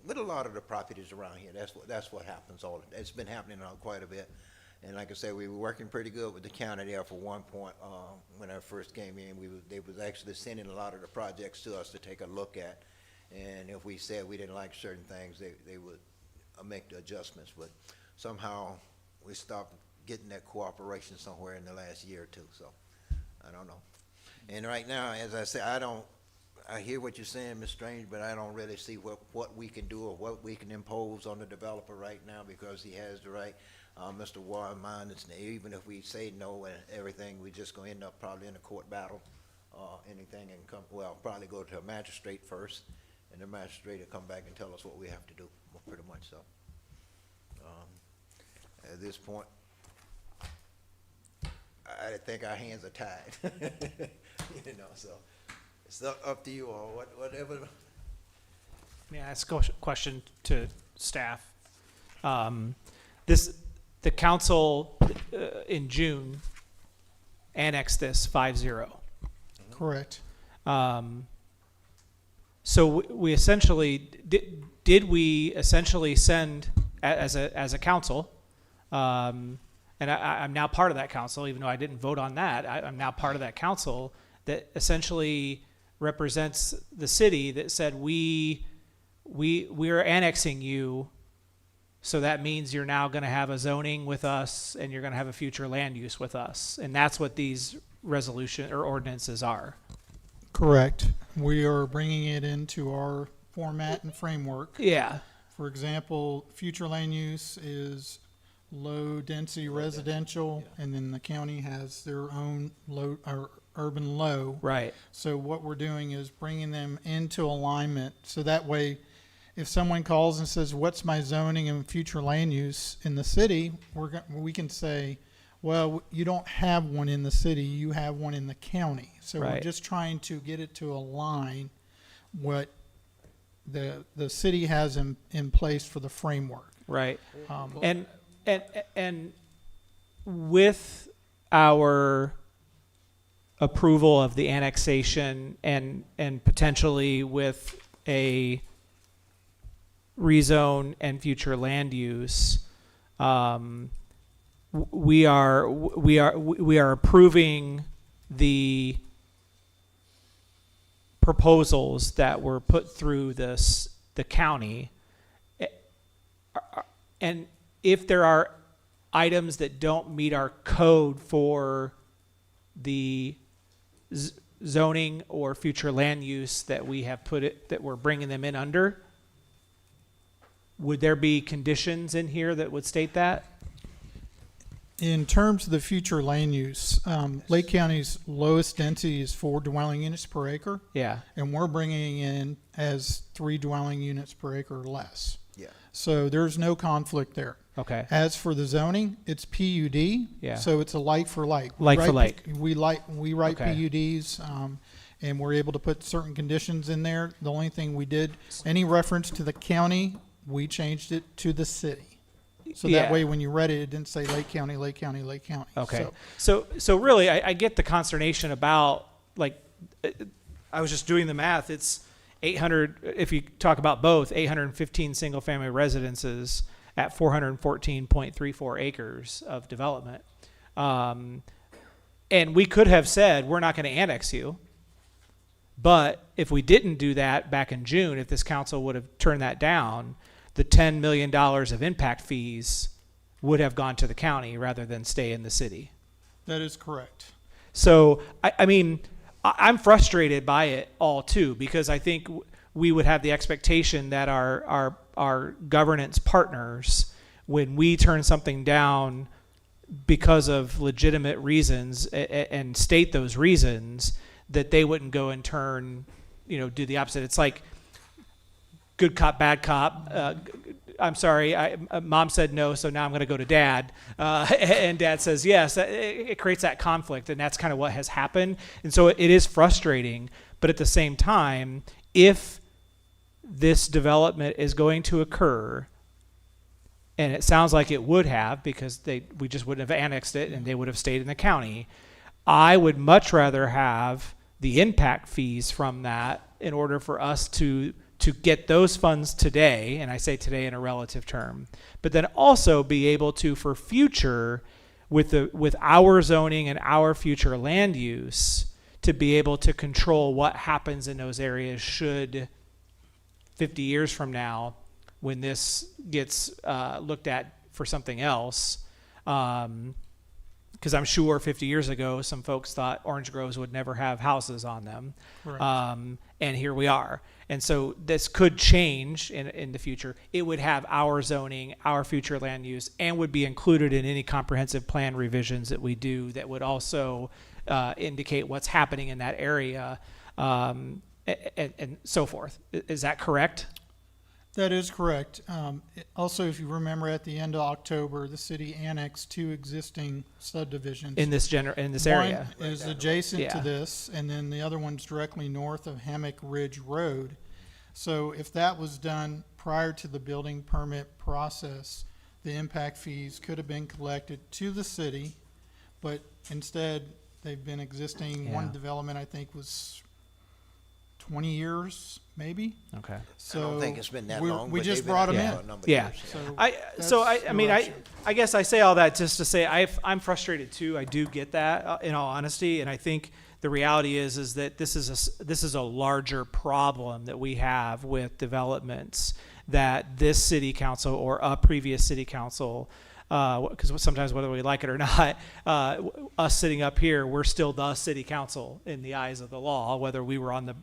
S1: with a lot of the properties around here. That's what happens. It's been happening quite a bit. And like I said, we were working pretty good with the county there for one point. When I first came in, they was actually sending a lot of the projects to us to take a look at. And if we said we didn't like certain things, they would make the adjustments. But somehow we stopped getting that cooperation somewhere in the last year or two. So I don't know. And right now, as I say, I hear what you're saying, Ms. Strange, but I don't really see what we can do or what we can impose on the developer right now, because he has the right. Mr. Warren, even if we say no and everything, we're just going to end up probably in a court battle. Anything and probably go to a magistrate first. And the magistrate will come back and tell us what we have to do, pretty much so. At this point, I think our hands are tied. So it's up to you all, whatever.
S8: May I ask a question to staff? The council in June annexed this 5-0.
S22: Correct.
S8: So we essentially did we essentially send as a council, and I'm now part of that council, even though I didn't vote on that. I'm now part of that council that essentially represents the city that said we're annexing you, so that means you're now going to have a zoning with us and you're going to have a future land use with us, and that's what these resolution or ordinances are.
S22: Correct. We are bringing it into our format and framework.
S8: Yeah.
S22: For example, future land use is low density residential, and then the county has their own urban low.
S8: Right.
S22: So what we're doing is bringing them into alignment, so that way if someone calls and says, what's my zoning and future land use in the city, we can say, well, you don't have one in the city, you have one in the county. So we're just trying to get it to align what the city has in place for the framework.
S8: Right.
S22: Um,
S8: And with our approval of the annexation and potentially with a rezone and future land use, we are approving the proposals that were put through the county. And if there are items that don't meet our code for the zoning or future land use that we have that we're bringing them in under, would there be conditions in here that would state that?
S22: In terms of the future land use, Lake County's lowest density is 4 dwelling units per acre.
S8: Yeah.
S22: And we're bringing in as 3 dwelling units per acre or less.
S1: Yeah.
S22: So there's no conflict there.
S8: Okay.
S22: As for the zoning, it's PUD.
S8: Yeah.
S22: So it's a like for like.
S8: Like for like.
S22: We write
S8: Okay.
S22: PUDs, and we're able to put certain conditions in there. The only thing we did, any reference to the county, we changed it to the city. So that
S8: Yeah.
S22: way, when you read it, it didn't say Lake County, Lake County, Lake County.
S8: Okay. So really, I get the consternation about, like, I was just doing the math. It's 800, if you talk about both, 815 single-family residences at 414.34 acres of development. And we could have said, we're not going to annex you. But if we didn't do that back in June, if this council would have turned that down, the $10 million of impact fees would have gone to the county rather than stay in the city.
S22: That is correct.
S8: So, I mean, I'm frustrated by it all too, because I think we would have the expectation that our governance partners, when we turn something down because of legitimate reasons and state those reasons, that they wouldn't go and turn, do the opposite. It's like good cop, bad cop. I'm sorry, mom said no, so now I'm going to go to dad. And dad says yes. It creates that conflict, and that's kind of what has happened. And so it is frustrating. But at the same time, if this development is going to occur, and it sounds like it would have, because we just wouldn't have annexed it and they would have stayed in the county, I would much rather have the impact fees from that in order for us to get those funds today, and I say today in a relative term, but then also be able to, for future, with our zoning and our future land use, to be able to control what happens in those areas should 50 years from now, when this gets looked at for something else, because I'm sure 50 years ago, some folks thought orange groves would never have houses on them.
S22: Right.
S8: And here we are. And so this could change in the future. It would have our zoning, our future land use, and would be included in any comprehensive plan revisions that we do that would also indicate what's happening in that area, and so forth. Is that correct?
S22: That is correct. Also, if you remember, at the end of October, the city annexed 2 existing subdivisions.
S8: In this area.
S22: One is adjacent
S8: Yeah.
S22: to this, and then the other one's directly north of Hammock Ridge Road. So if that was done prior to the building permit process, the impact fees could have been collected to the city, but instead they've been existing.
S8: Yeah.
S22: One development, I think, was 20 years, maybe.
S8: Okay.
S22: So
S1: I don't think it's been that
S22: we-
S1: long.
S22: we
S1: but
S22: just
S1: they've been
S22: brought
S1: out
S22: 'em
S1: there
S22: in.
S1: for a number of
S8: Yeah.
S1: years.
S8: I guess I say all that just to say I'm frustrated too. I do get that, in all honesty, and I think the reality is that this is a larger problem that we have with developments that this city council or a previous city council, because sometimes whether we like it or not, us sitting up here, we're still the city council in the eyes of the law, whether we were on the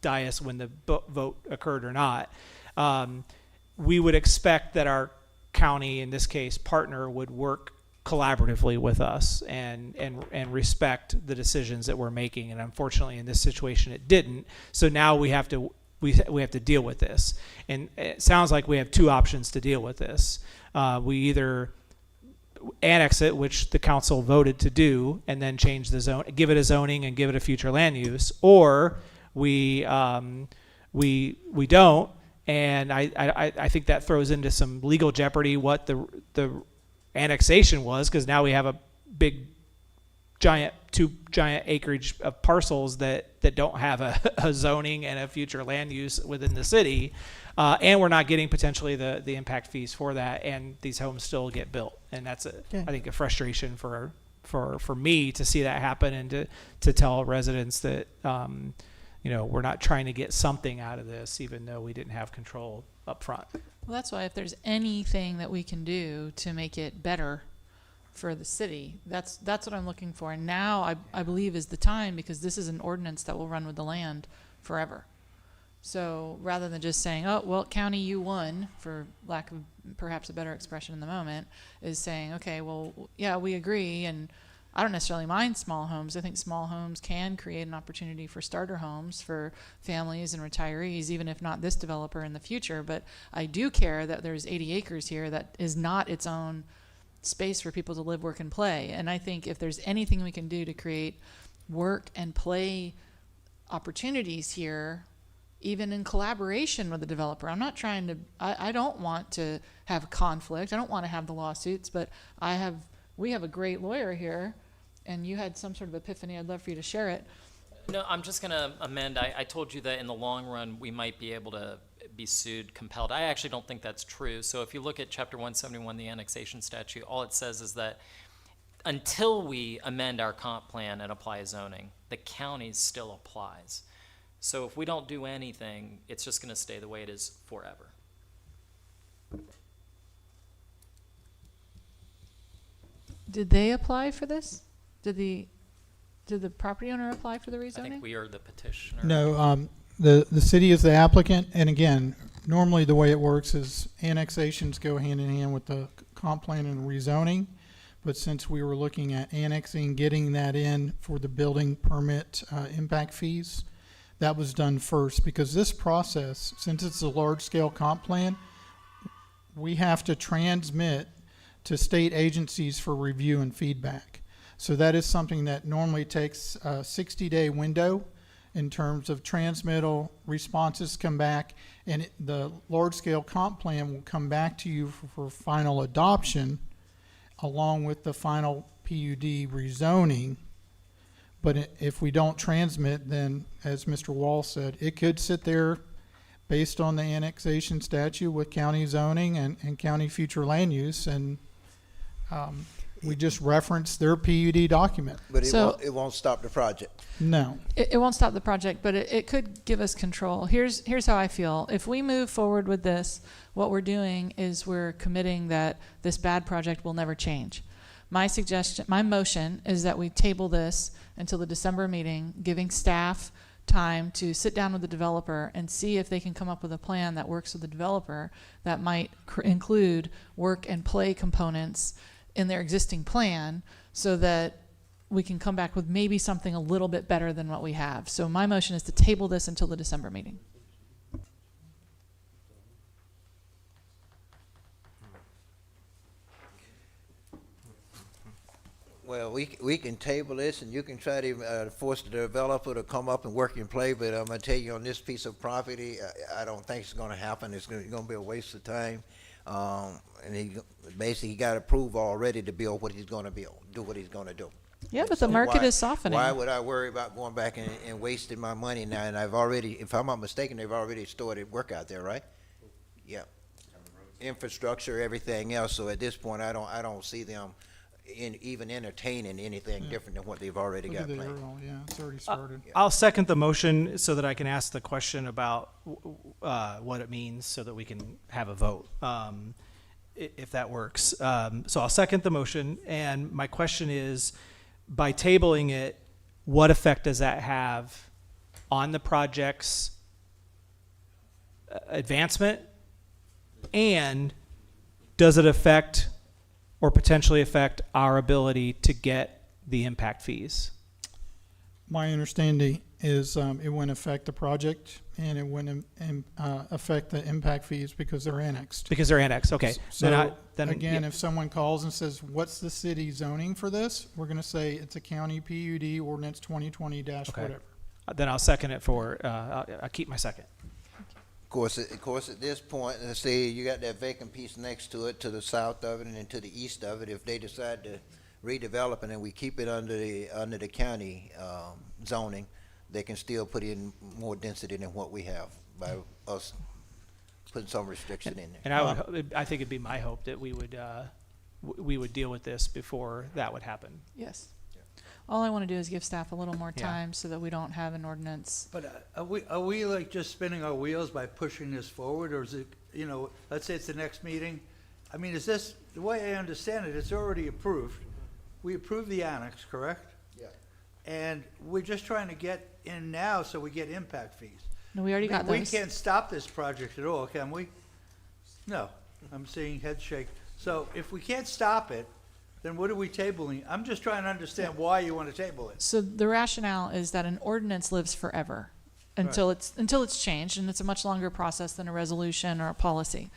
S8: dais when the vote occurred or not. We would expect that our county, in this case, partner, would work collaboratively with us and respect the decisions that we're making. And unfortunately, in this situation, it didn't. So now we have to deal with this. And it sounds like we have 2 options to deal with this. We either annex it, which the council voted to do, and then change the zone, give it a zoning and give it a future land use, or we don't, And I think that throws into some legal jeopardy what the annexation was, because now we have a big two giant acreage of parcels that don't have a zoning and a future land use within the city, and we're not getting potentially the impact fees for that, and these homes still get built, and that's I think a frustration for me to see that happen, and to tell residents that we're not trying to get something out of this, even though we didn't have control up front.
S10: Well, that's why if there's anything that we can do to make it better for the city, that's what I'm looking for. And now I believe is the time, because this is an ordinance that will run with the land forever. So rather than just saying, oh, well, county, you won, for lack of perhaps a better expression in the moment, is saying, okay, well, yeah, we agree. And I don't necessarily mind small homes. I think small homes can create an opportunity for starter homes for families and retirees, even if not this developer in the future. But I do care that there's 80 acres here that is not its own space for people to live, work, and play. And I think if there's anything we can do to create work and play opportunities here, even in collaboration with the developer, I'm not trying to, I don't want to have conflict. I don't want to have the lawsuits, but we have a great lawyer here, and you had some sort of epiphany. I'd love for you to share it.
S9: No, I'm just going to amend. I told you that in the long run, we might be able to be sued, compelled. I actually don't think that's true. So if you look at Chapter 171, the annexation statute, all it says is that until we amend our comp plan and apply zoning, the county still applies. So if we don't do anything, it's just going to stay the way it is forever.
S10: Did they apply for this? Did the property owner apply for the rezoning?
S9: I think we are the petitioner.
S22: No, the city is the applicant, and again, normally the way it works is annexations go hand in hand with the comp plan and rezoning. But since we were looking at annexing, getting that in for the building permit impact fees, that was done first, because this process, since it's a large-scale comp plan, we have to transmit to state agencies for review and feedback. So that is something that normally takes a 60-day window in terms of transmittal, responses come back, and the large-scale comp plan will come back to you for final adoption along with the final PUD rezoning. But if we don't transmit, then, as Mr. Wall said, it could sit there based on the annexation statute with county zoning and county future land use, and we just reference their PUD document.
S1: But
S10: So-
S1: it won't stop the project.
S22: No.
S10: It won't stop the project, but it could give us control. Here's how I feel. If we move forward with this, what we're doing is we're committing that this bad project will never change. My motion is that we table this until the December meeting, giving staff time to sit down with the developer and see if they can come up with a plan that works with the developer that might include work and play components in their existing plan, so that we can come back with maybe something a little bit better than what we have. So my motion is to table this until the December meeting.
S1: Well, we can table this, and you can try to force the developer to come up and work and play, but I'm gonna tell you, on this piece of property, I don't think it's gonna happen. It's gonna be a waste of time. And he basically got approved already to build what he's gonna build, do what he's gonna do.
S10: Yeah, but the
S1: So
S10: market
S1: why-
S10: is softening.
S1: Why would I worry about going back and wasting my money now? And I've already, if I'm not mistaken, they've already started work out there, right? Yeah. Infrastructure, everything else. So at this point, I don't see them even entertaining anything different than what they've already
S22: Look
S1: got
S22: at the
S1: planned.
S22: arrow, yeah, it's already started.
S8: I'll second the motion so that I can ask the question about what it means, so that we can have a vote, if that works. So I'll second the motion, and my question is, by tabling it, what effect does that have on the project's advancement? And does it affect or potentially affect our ability to get the impact fees?
S22: My understanding is it wouldn't affect the project, and it wouldn't affect the impact fees because they're annexed.
S8: Because they're annexed, okay.
S22: So again, if someone calls and says, what's the city zoning for this? We're going to say it's a county PUD ordinance 2020 dash
S8: Okay.
S22: whatever.
S8: Then I'll second it for, I'll keep my second.
S1: Of course, at this point, let's say you got that vacant piece next to it, to the south of it and then to the east of it. If they decide to redevelop it and we keep it under the county, zoning, they can still put in more density than what we have by us putting some restriction in there.
S8: And I think it'd be my hope that we would deal with this before that would happen.
S10: Yes. All I want to do is give staff a little more
S8: Yeah.
S10: time so that we don't have an ordinance.
S4: But are we like just spinning our wheels by pushing this forward, or is it, you know, let's say it's the next meeting? I mean, is this, the way I understand it, it's already approved. We approved the annex, correct?
S1: Yeah.
S4: And we're just trying to get in now so we get impact fees.
S10: No, we already got
S4: We
S10: those.
S4: can't stop this project at all, can we? No, I'm seeing head shake. So if we can't stop it, then what are we tabling? I'm just trying to understand why you want to table it.
S10: So the rationale is that an ordinance lives forever until it's changed, and it's a much longer process than a resolution or a policy.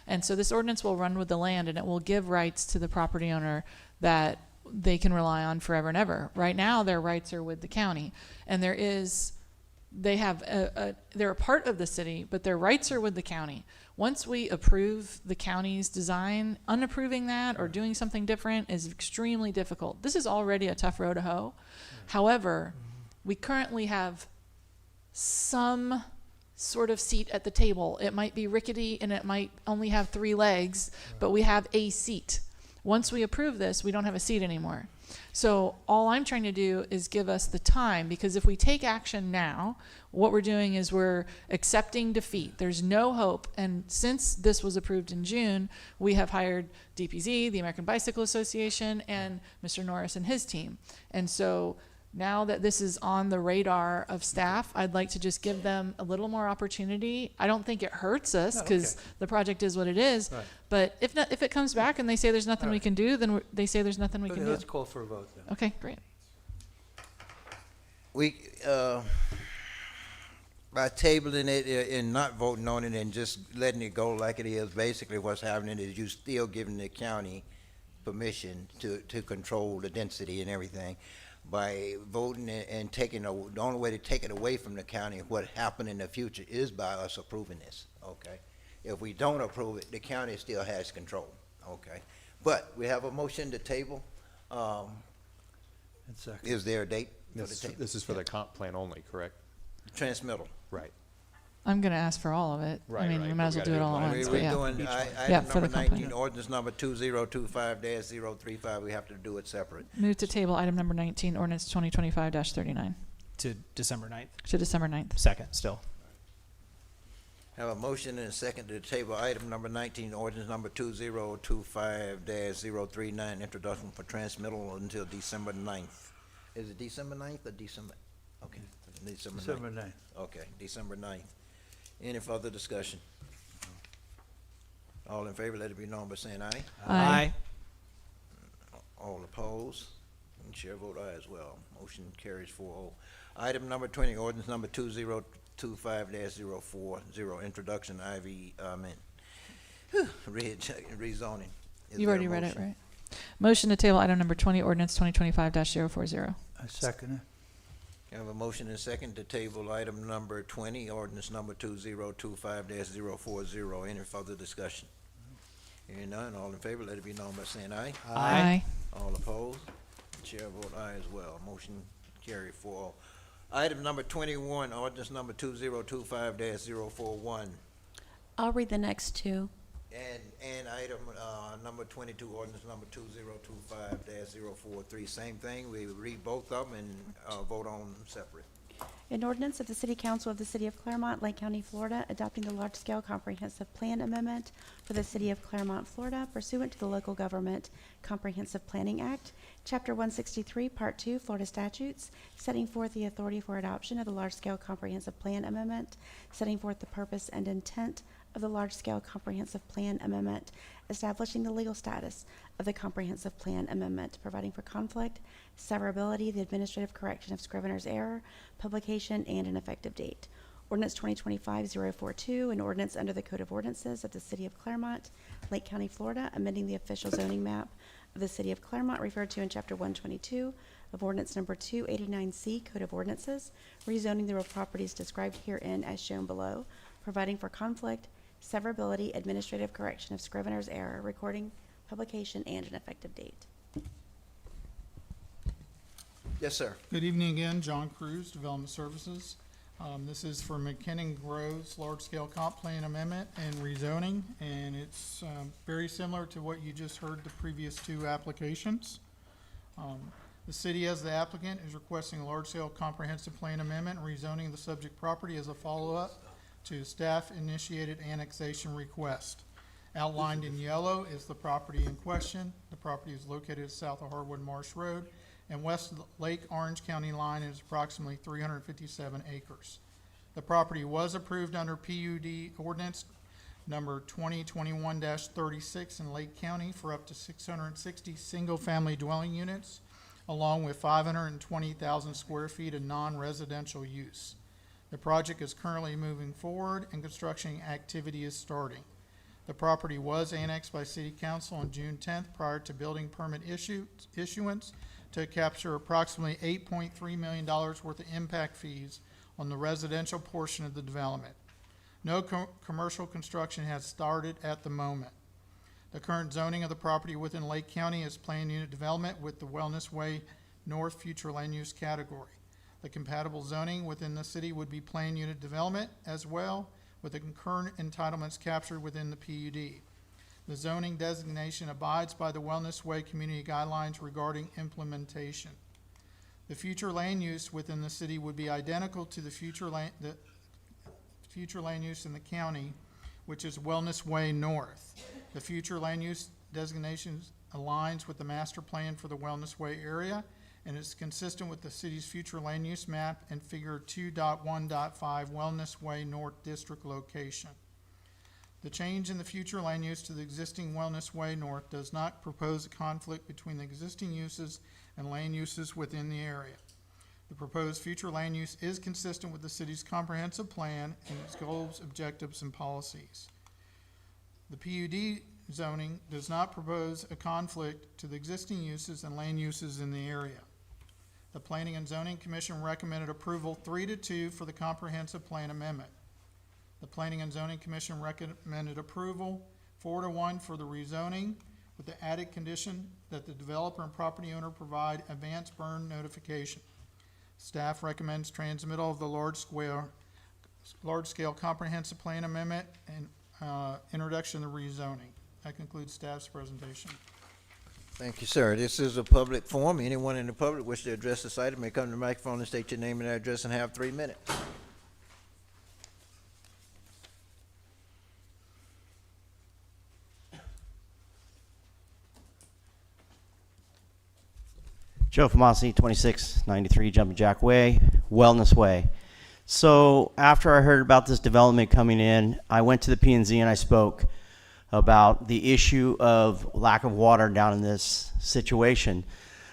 S10: And so this ordinance will run with the land, and it will give rights to the property owner that they can rely on forever and ever. Right now, their rights are with the county, and they're a part of the city, but their rights are with the county. Once we approve the county's design, unapproving that or doing something different is extremely difficult. This is already a tough row to hoe. However, we currently have some sort of seat at the table. It might be rickety and it might only have 3 legs, but we have a seat. Once we approve this, we don't have a seat anymore. So all I'm trying to do is give us the time, because if we take action now, what we're doing is we're accepting defeat. There's no hope. And since this was approved in June, we have hired DPZ, the American Bicycle Association, and Mr. Norris and his team. And so now that this is on the radar of staff, I'd like to just give them a little more opportunity. I don't think it hurts us, because the project is what it is.
S4: Right.
S10: But if it comes back and they say there's nothing we can do, then they say there's nothing we
S4: Okay,
S10: can do.
S4: let's call for a vote then.
S10: Okay, great.
S1: We, by tabling it and not voting on it and just letting it go like it is, basically what's happening is you still giving the county permission to control the density and everything. By voting and taking, the only way to take it away from the county, what happened in the future, is by us approving this, okay? If we don't approve it, the county still has control, okay? But we have a motion to table. Is there a date for the table?
S5: This is for the comp plan only, correct?
S1: Transmittal.
S5: Right.
S10: I'm going to ask for all of it.
S5: Right,
S10: I mean,
S5: right,
S10: we might as well do it all at once.
S1: We're
S10: But yeah.
S1: doing
S10: Yeah,
S1: item
S10: for the
S1: number
S10: complaint.
S1: 19, ordinance number 2025-035. We have to do it separate.
S10: Move to table item number 19, ordinance 2025-39,
S8: To December 9th.
S10: to December 9th.
S8: Second, still.
S1: Have a motion and a second to table item number 19, ordinance number 2025-039, introduction for transmittal until December 9th. Is it December 9th or December? Okay, December 9th.
S4: December 9th.
S1: Okay, December 9th. Any further discussion? All in favor, let it be known by saying aye.
S10: Aye.
S1: All opposed? And chair vote aye as well. Motion carries 4-0. Item number 20, ordinance number 2025-040, introduction, rezoning. Is
S10: You've
S1: there a
S10: already read it,
S1: motion?
S10: right? Motion to table item number 20, ordinance 2025-040.
S4: I second it.
S1: I have a motion and a second to table item number 20, ordinance number 2025-040. Any further discussion? Hearing none, all in favor, let it be known by saying aye.
S10: Aye.
S1: All opposed? Chair vote aye as well. Motion carried 4-0. Item number 21, ordinance number 2025-041.
S16: I'll read the next two.
S1: And item number 22, ordinance number 2025-043. Same thing. We read both of them and vote on them separate.
S16: An ordinance of the City Council of the City of Clermont, Lake County, Florida, adopting the large-scale comprehensive plan amendment for the City of Clermont, Florida, pursuant to the Local Government Comprehensive Planning Act, Chapter 163, Part 2, Florida statutes, setting forth the authority for adoption of the large-scale comprehensive plan amendment, setting forth the purpose and intent of the large-scale comprehensive plan amendment, establishing the legal status of the comprehensive plan amendment, providing for conflict, severability, the administrative correction of scrivener's error, publication, and an effective date. Ordinance 2025-042, an ordinance under the Code of Ordinances of the City of Clermont, Lake County, Florida, amending the official zoning map of the City of Clermont referred to in Chapter 122 of Ordinance Number 289C, Code of Ordinances, rezoning the real properties described herein as shown below, providing for conflict, severability, administrative correction of scrivener's error, recording, publication, and an effective date.
S1: Yes, sir.
S22: Good evening again, John Cruz, Development Services. This is for McKinnon Groves large-scale comp plan amendment and rezoning, and it's very similar to what you just heard the previous two applications. The city, as the applicant, is requesting a large-scale comprehensive plan amendment and rezoning of the subject property as a follow-up to staff-initiated annexation request. Outlined in yellow is the property in question. The property is located south of Harwood Marsh Road and west of the Lake Orange County line and is approximately 357 acres. The property was approved under PUD ordinance number 2021-36 in Lake County for up to 660 single-family dwelling units, along with 520,000 square feet of non-residential use. The project is currently moving forward and construction activity is starting. The property was annexed by City Council on June 10th prior to building permit issuance to capture approximately $8.3 million worth of impact fees on the residential portion of the development. No commercial construction has started at the moment. The current zoning of the property within Lake County is planned unit development with the Wellness Way North future land use category. The compatible zoning within the city would be planned unit development as well, with the concurrent entitlements captured within the PUD. The zoning designation abides by the Wellness Way community guidelines regarding implementation. The future land use within the city would be identical to the future land use in the county, which is Wellness Way North. The future land use designation aligns with the master plan for the Wellness Way area and is consistent with the city's future land use map and figure 2.1.5 Wellness Way North District location. The change in the future land use to the existing Wellness Way North does not propose a conflict between the existing uses and land uses within the area. The proposed future land use is consistent with the city's comprehensive plan and its goals, objectives, and policies. The PUD zoning does not propose a conflict to the existing uses and land uses in the area. The Planning and Zoning Commission recommended approval 3-2 for the comprehensive plan amendment. The Planning and Zoning Commission recommended approval 4-1 for the rezoning with the added condition that the developer and property owner provide advance burn notification. Staff recommends transmittal of the large-scale comprehensive plan amendment and introduction of rezoning. That concludes staff's presentation.
S1: Thank you, sir. This is a public forum. Anyone in the public wish to address this item may come to the microphone and state your name and address and have 3 minutes.
S14: Joe Famasi, 2693 Jumping Jack Way, Wellness Way. So after I heard about this development coming in, I went to the P&Z and I spoke about the issue of lack of water down in this situation.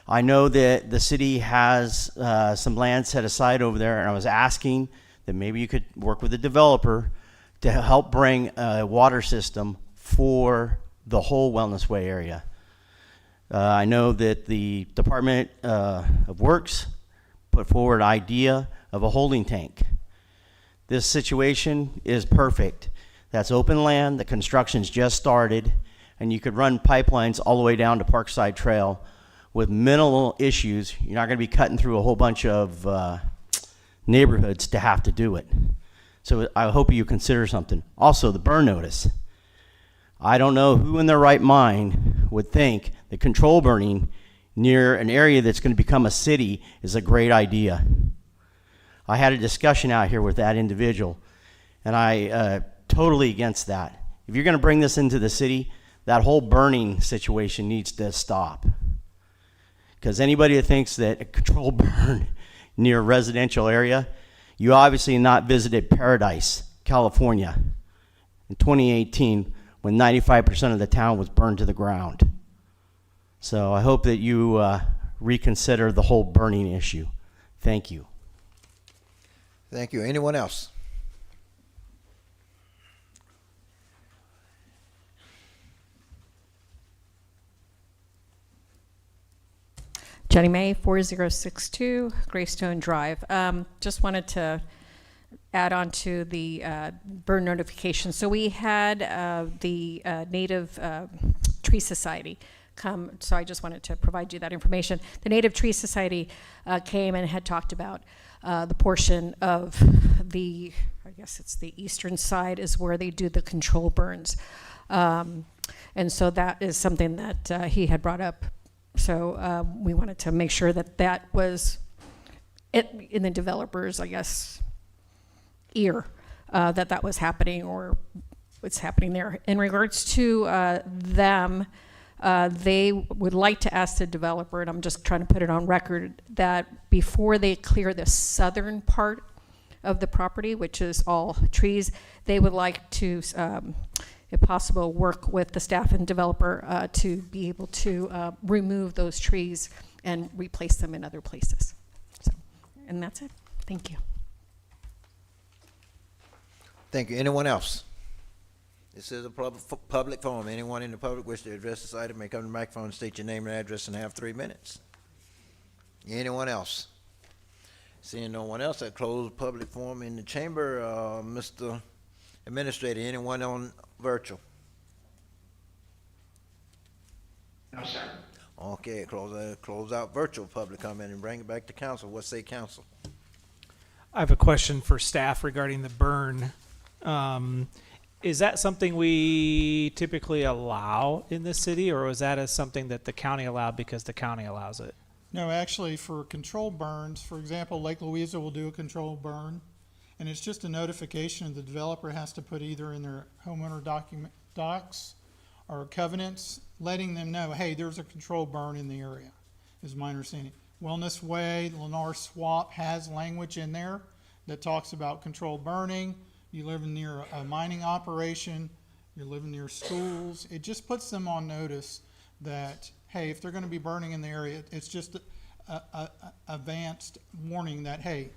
S14: I know that the city has some land set aside over there, and I was asking that maybe you could work with the developer to help bring a water system for the whole Wellness Way area. I know that the Department of Works put forward an idea of a holding tank. This situation is perfect. That's open land, the construction's just started, and you could run pipelines all the way down to Parkside Trail with minimal issues. You're not gonna be cutting through a whole bunch of neighborhoods to have to do it. So I hope you consider something. Also, the burn notice. I don't know who in their right mind would think that control burning near an area that's going to become a city is a great idea. I had a discussion out here with that individual, and I totally against that. If you're going to bring this into the city, that whole burning situation needs to stop. Because anybody that thinks that a control burn near a residential area, you obviously not visited Paradise, California in 2018 when 95% of the town was burned to the ground. So I hope that you reconsider the whole burning issue. Thank you.
S1: Thank you. Anyone else?
S13: Jenny May, 4062 Greystone Drive. Just wanted to add on to the burn notification. So we had the Native Tree Society come, so I just wanted to provide you that information. The Native Tree Society came and had talked about the portion of the, I guess it's the eastern side is where they do the control burns. And so that is something that he had brought up. So we wanted to make sure that that was in the developers, I guess, ear, that was happening or what's happening there. In regards to them, they would like to ask the developer, and I'm just trying to put it on record, that before they clear the southern part of the property, which is all trees, they would like to, if possible, work with the staff and developer to be able to remove those trees and replace them in other places. So, and that's it. Thank you.
S1: Thank you. Anyone else? This is a public forum. Anyone in the public wish to address this item may come to the microphone, state your name and address, and have 3 minutes. Anyone else? Seeing no one else, I close public forum in the chamber. Mr. Administrator, anyone on virtual?
S20: No, sir.
S1: Okay, close out virtual public comment and bring it back to council. What say council?
S8: I have a question for staff regarding the burn. Is that something we typically allow in the city, or is that something that the county allowed because the county allows it?
S22: No, actually, for controlled burns, for example, Lake Louisa will do a controlled burn, and it's just a notification the developer has to put either in their homeowner docs or covenants, letting them know, hey, there's a controlled burn in the area, is my understanding. Wellness Way, Lennar Swap has language in there that talks about controlled burning. You live near a mining operation, you're living near schools. It just puts them on notice that, hey, if they're going to be burning in the area, it's just a advanced warning that, hey,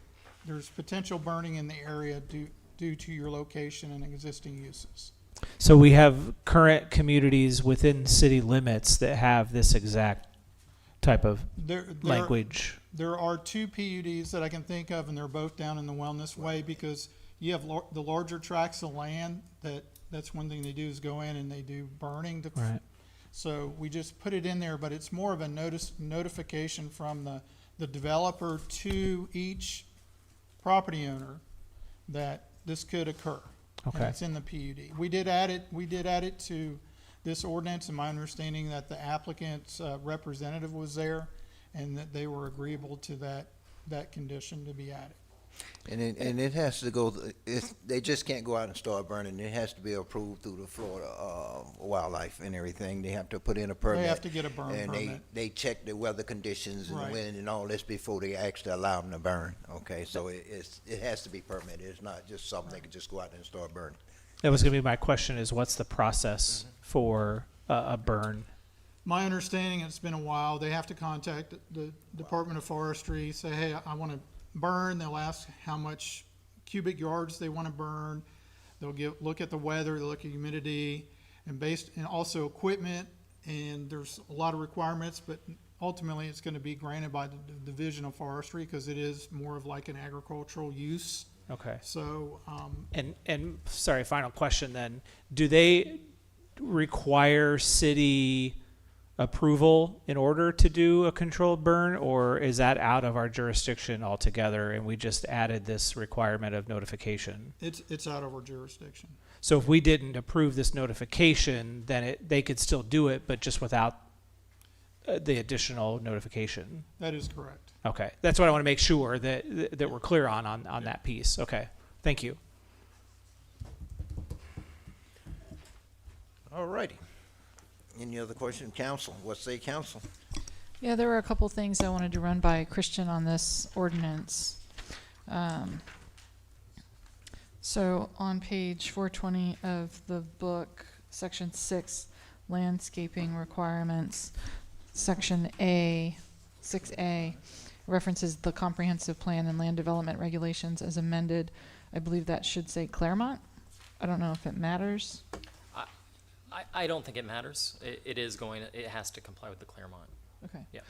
S22: there's potential burning in the area due to your location and existing uses.
S8: So we have current communities within city limits that have this exact type of language.
S22: There are 2 PUDs that I can think of, and they're both down in the Wellness Way, because you have the larger tracts of land that's one thing they do is go in and they do burning.
S8: Right.
S22: So we just put it in there, but it's more of a notification from the developer to each property owner that this could occur.
S8: Okay.
S22: And it's in the PUD. We did add it to this ordinance, and my understanding that the applicant's representative was there and that they were agreeable to that condition to be added.
S1: And it has to go, they just can't go out and start burning. It has to be approved through the Florida Wildlife and everything. They have to put in a permit.
S22: They have to get a burn
S1: and
S22: permit.
S1: they check the weather conditions and
S22: Right.
S1: the wind and all this before they actually allow them to burn. Okay, so it has to be permitted. It's not just something they can just go out and start burning.
S8: That was going to be my question: is what's the process for a burn?
S22: My understanding, it's been a while, they have to contact the Department of Forestry, say, hey, I want to burn. They'll ask how much cubic yards they want to burn. They'll look at the weather, they'll look at humidity, and also equipment. And there's a lot of requirements, but ultimately it's going to be granted by the Division of Forestry because it is more of like an agricultural use.
S8: Okay.
S22: So,
S8: and sorry, final question then. Do they require city approval in order to do a controlled burn, or is that out of our jurisdiction altogether and we just added this requirement of notification?
S22: it's out of our jurisdiction.
S8: So if we didn't approve this notification, then they could still do it, but just without the additional notification?
S22: That is correct.
S8: Okay, that's what I want to make sure that we're clear on that piece. Okay, thank you.
S1: All righty. Any other question, council? What say council?
S10: Yeah, there were a couple things I wanted to run by Christian on this ordinance. So on page 420 of the book, section 6, landscaping requirements, section A, 6A, references the comprehensive plan and land development regulations as amended. I believe that should say Clermont. I don't know if it matters.
S9: I don't think it matters. It has to comply with the Clermont.
S10: Okay.
S9: Yeah.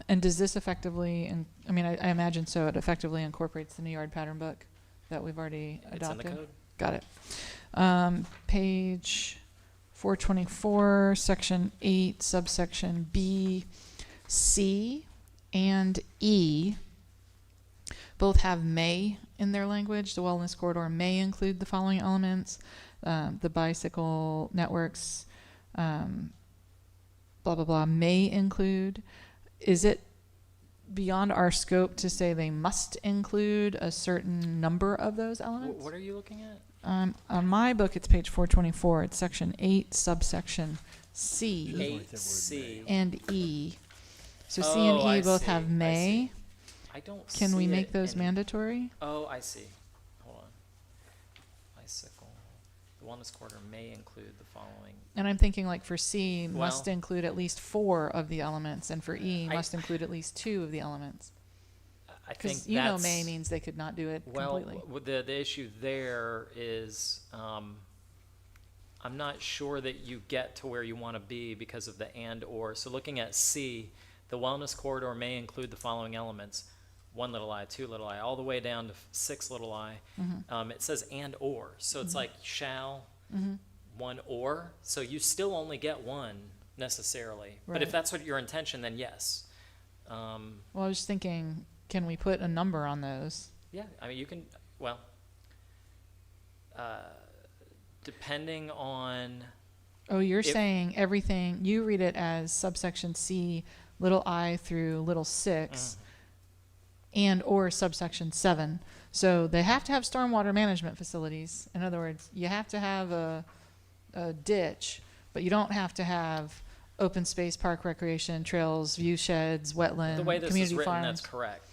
S10: And does this effectively, I imagine so, it effectively incorporates the new yard pattern book that we've already
S9: It's in
S10: adopted?
S9: the code.
S10: Got it. Page 424, section 8, subsection B, C, and E both have may in their language. The wellness corridor may include the following elements: the bicycle networks, blah, blah, blah, may include. Is it beyond our scope to say they must include a certain number of those elements?
S9: What are you looking at?
S10: On my book, it's page 424. It's section 8, subsection C
S9: 8C.
S10: and E. So C and E
S9: I
S10: both
S9: see,
S10: have
S9: I
S10: may.
S9: see. I don't
S10: Can we
S9: see
S10: make
S9: it
S10: those
S9: in-
S10: mandatory?
S9: Oh, I see. Hold on. Bicycle. The wellness corridor may include the following.
S10: And I'm thinking like for C, must
S9: Well-
S10: include at least 4 of the elements, and for E,
S9: I-
S10: must include at least 2 of the elements.
S9: I think
S10: Because you know
S9: that's-
S10: may means they could not do it
S9: Well,
S10: completely.
S9: the issue there is, I'm not sure that you get to where you want to be because of the and or. So looking at C, the wellness corridor may include the following elements: 1 little I, 2 little I, all the way down to 6 little I.
S10: Mhm.
S9: It says and or, so it's
S10: Mhm.
S9: like shall,
S10: Mhm.
S9: 1 or. So you still only get 1 necessarily. But if
S10: Right.
S9: that's what your intention, then yes.
S10: Well, I was just thinking, can we put a number on those?
S9: Yeah, I mean, you can, well, depending on,
S10: Oh, you're
S9: If-
S10: saying everything, you read it as subsection C, little I through little 6, and or subsection 7. So they have to have stormwater management facilities. In other words, you have to have a ditch, but you don't have to have open space, park recreation, trails, view sheds, wetland,
S9: the way this is
S10: community
S9: written,
S10: farms.
S9: that's correct.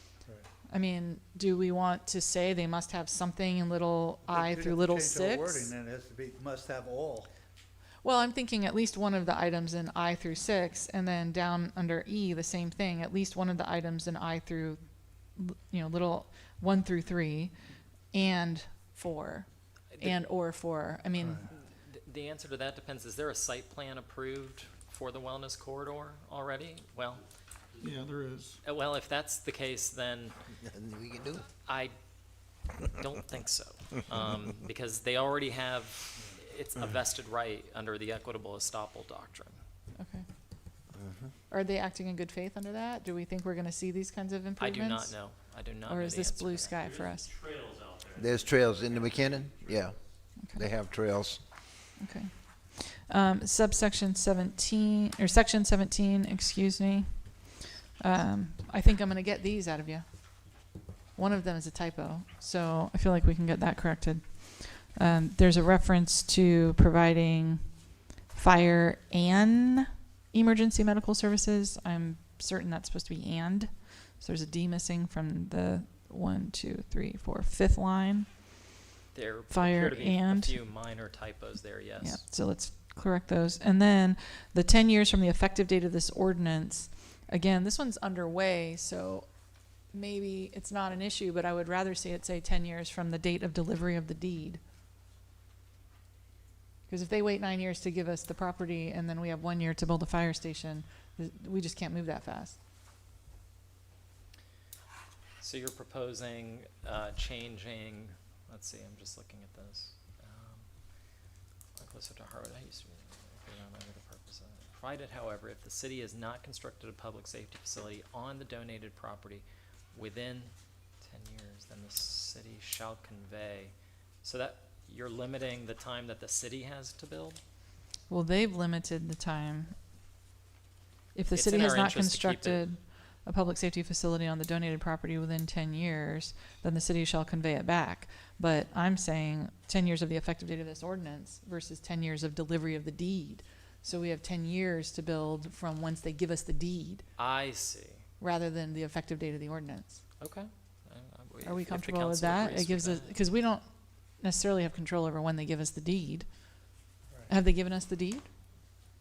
S10: I mean, do we want to say they must have something in little I
S4: We'd
S10: through
S4: have to
S10: little
S4: change our
S10: 6?
S4: wording, then it has to be, must have all.
S10: Well, I'm thinking at least one of the items in I through 6, and then down under E, the same thing. At least one of the items in I through, little 1 through 3, and 4, and or 4. I mean,
S9: The answer to that depends. Is there a site plan approved for the wellness corridor already? Well,
S22: Yeah, there is.
S9: well, if that's the case, then
S1: Nothing we can do.
S9: I don't think so, because they already have, it's a vested right under the equitable estoppel doctrine.
S10: okay. Are they acting in good faith under that? Do we think we're going to see these kinds of
S9: I
S10: improvements?
S9: do not know. I do not know
S10: Or is
S9: the
S10: this
S9: answer
S10: blue
S9: to that.
S10: sky for us?
S1: There's trails in the McKinnon, yeah. They have trails.
S10: Okay. Subsection 17, or section 17, excuse me. I think I'm going to get these out of you. One of them is a typo, so I feel like we can get that corrected. There's a reference to providing fire and emergency medical services. I'm certain that's supposed to be and. So there's a D missing from the 1, 2, 3, 4, 5th line.
S9: There
S10: Fire
S9: appear to be
S10: and.
S9: a few minor typos there, yes.
S10: Yeah, so let's correct those. And then the 10 years from the effective date of this ordinance, again, this one's underway, so maybe it's not an issue, but I would rather see it say 10 years from the date of delivery of the deed. Because if they wait 9 years to give us the property and then we have 1 year to build a fire station, we just can't move that fast.
S9: So you're proposing changing, let's see, I'm just looking at this. Closer to Harvard, I used to the purpose of it. Provided, however, if the city has not constructed a public safety facility on the donated property within 10 years, then the city shall convey. So that, you're limiting the time that the city has to build?
S10: Well, they've limited the time. If the
S9: It's
S10: city
S9: in
S10: has
S9: our
S10: not
S9: interest to keep it-
S10: constructed a public safety facility on the donated property within 10 years, then the city shall convey it back. But I'm saying 10 years of the effective date of this ordinance versus 10 years of delivery of the deed. So we have 10 years to build from once they give us the deed,
S9: I see.
S10: rather than the effective date of the ordinance.
S9: Okay.
S10: Are we
S9: If the
S10: comfortable with
S9: council
S10: that?
S9: agrees
S10: It gives
S9: with
S10: us,
S9: that.
S10: because we don't necessarily have control over when they give us the deed. Have they given us the deed?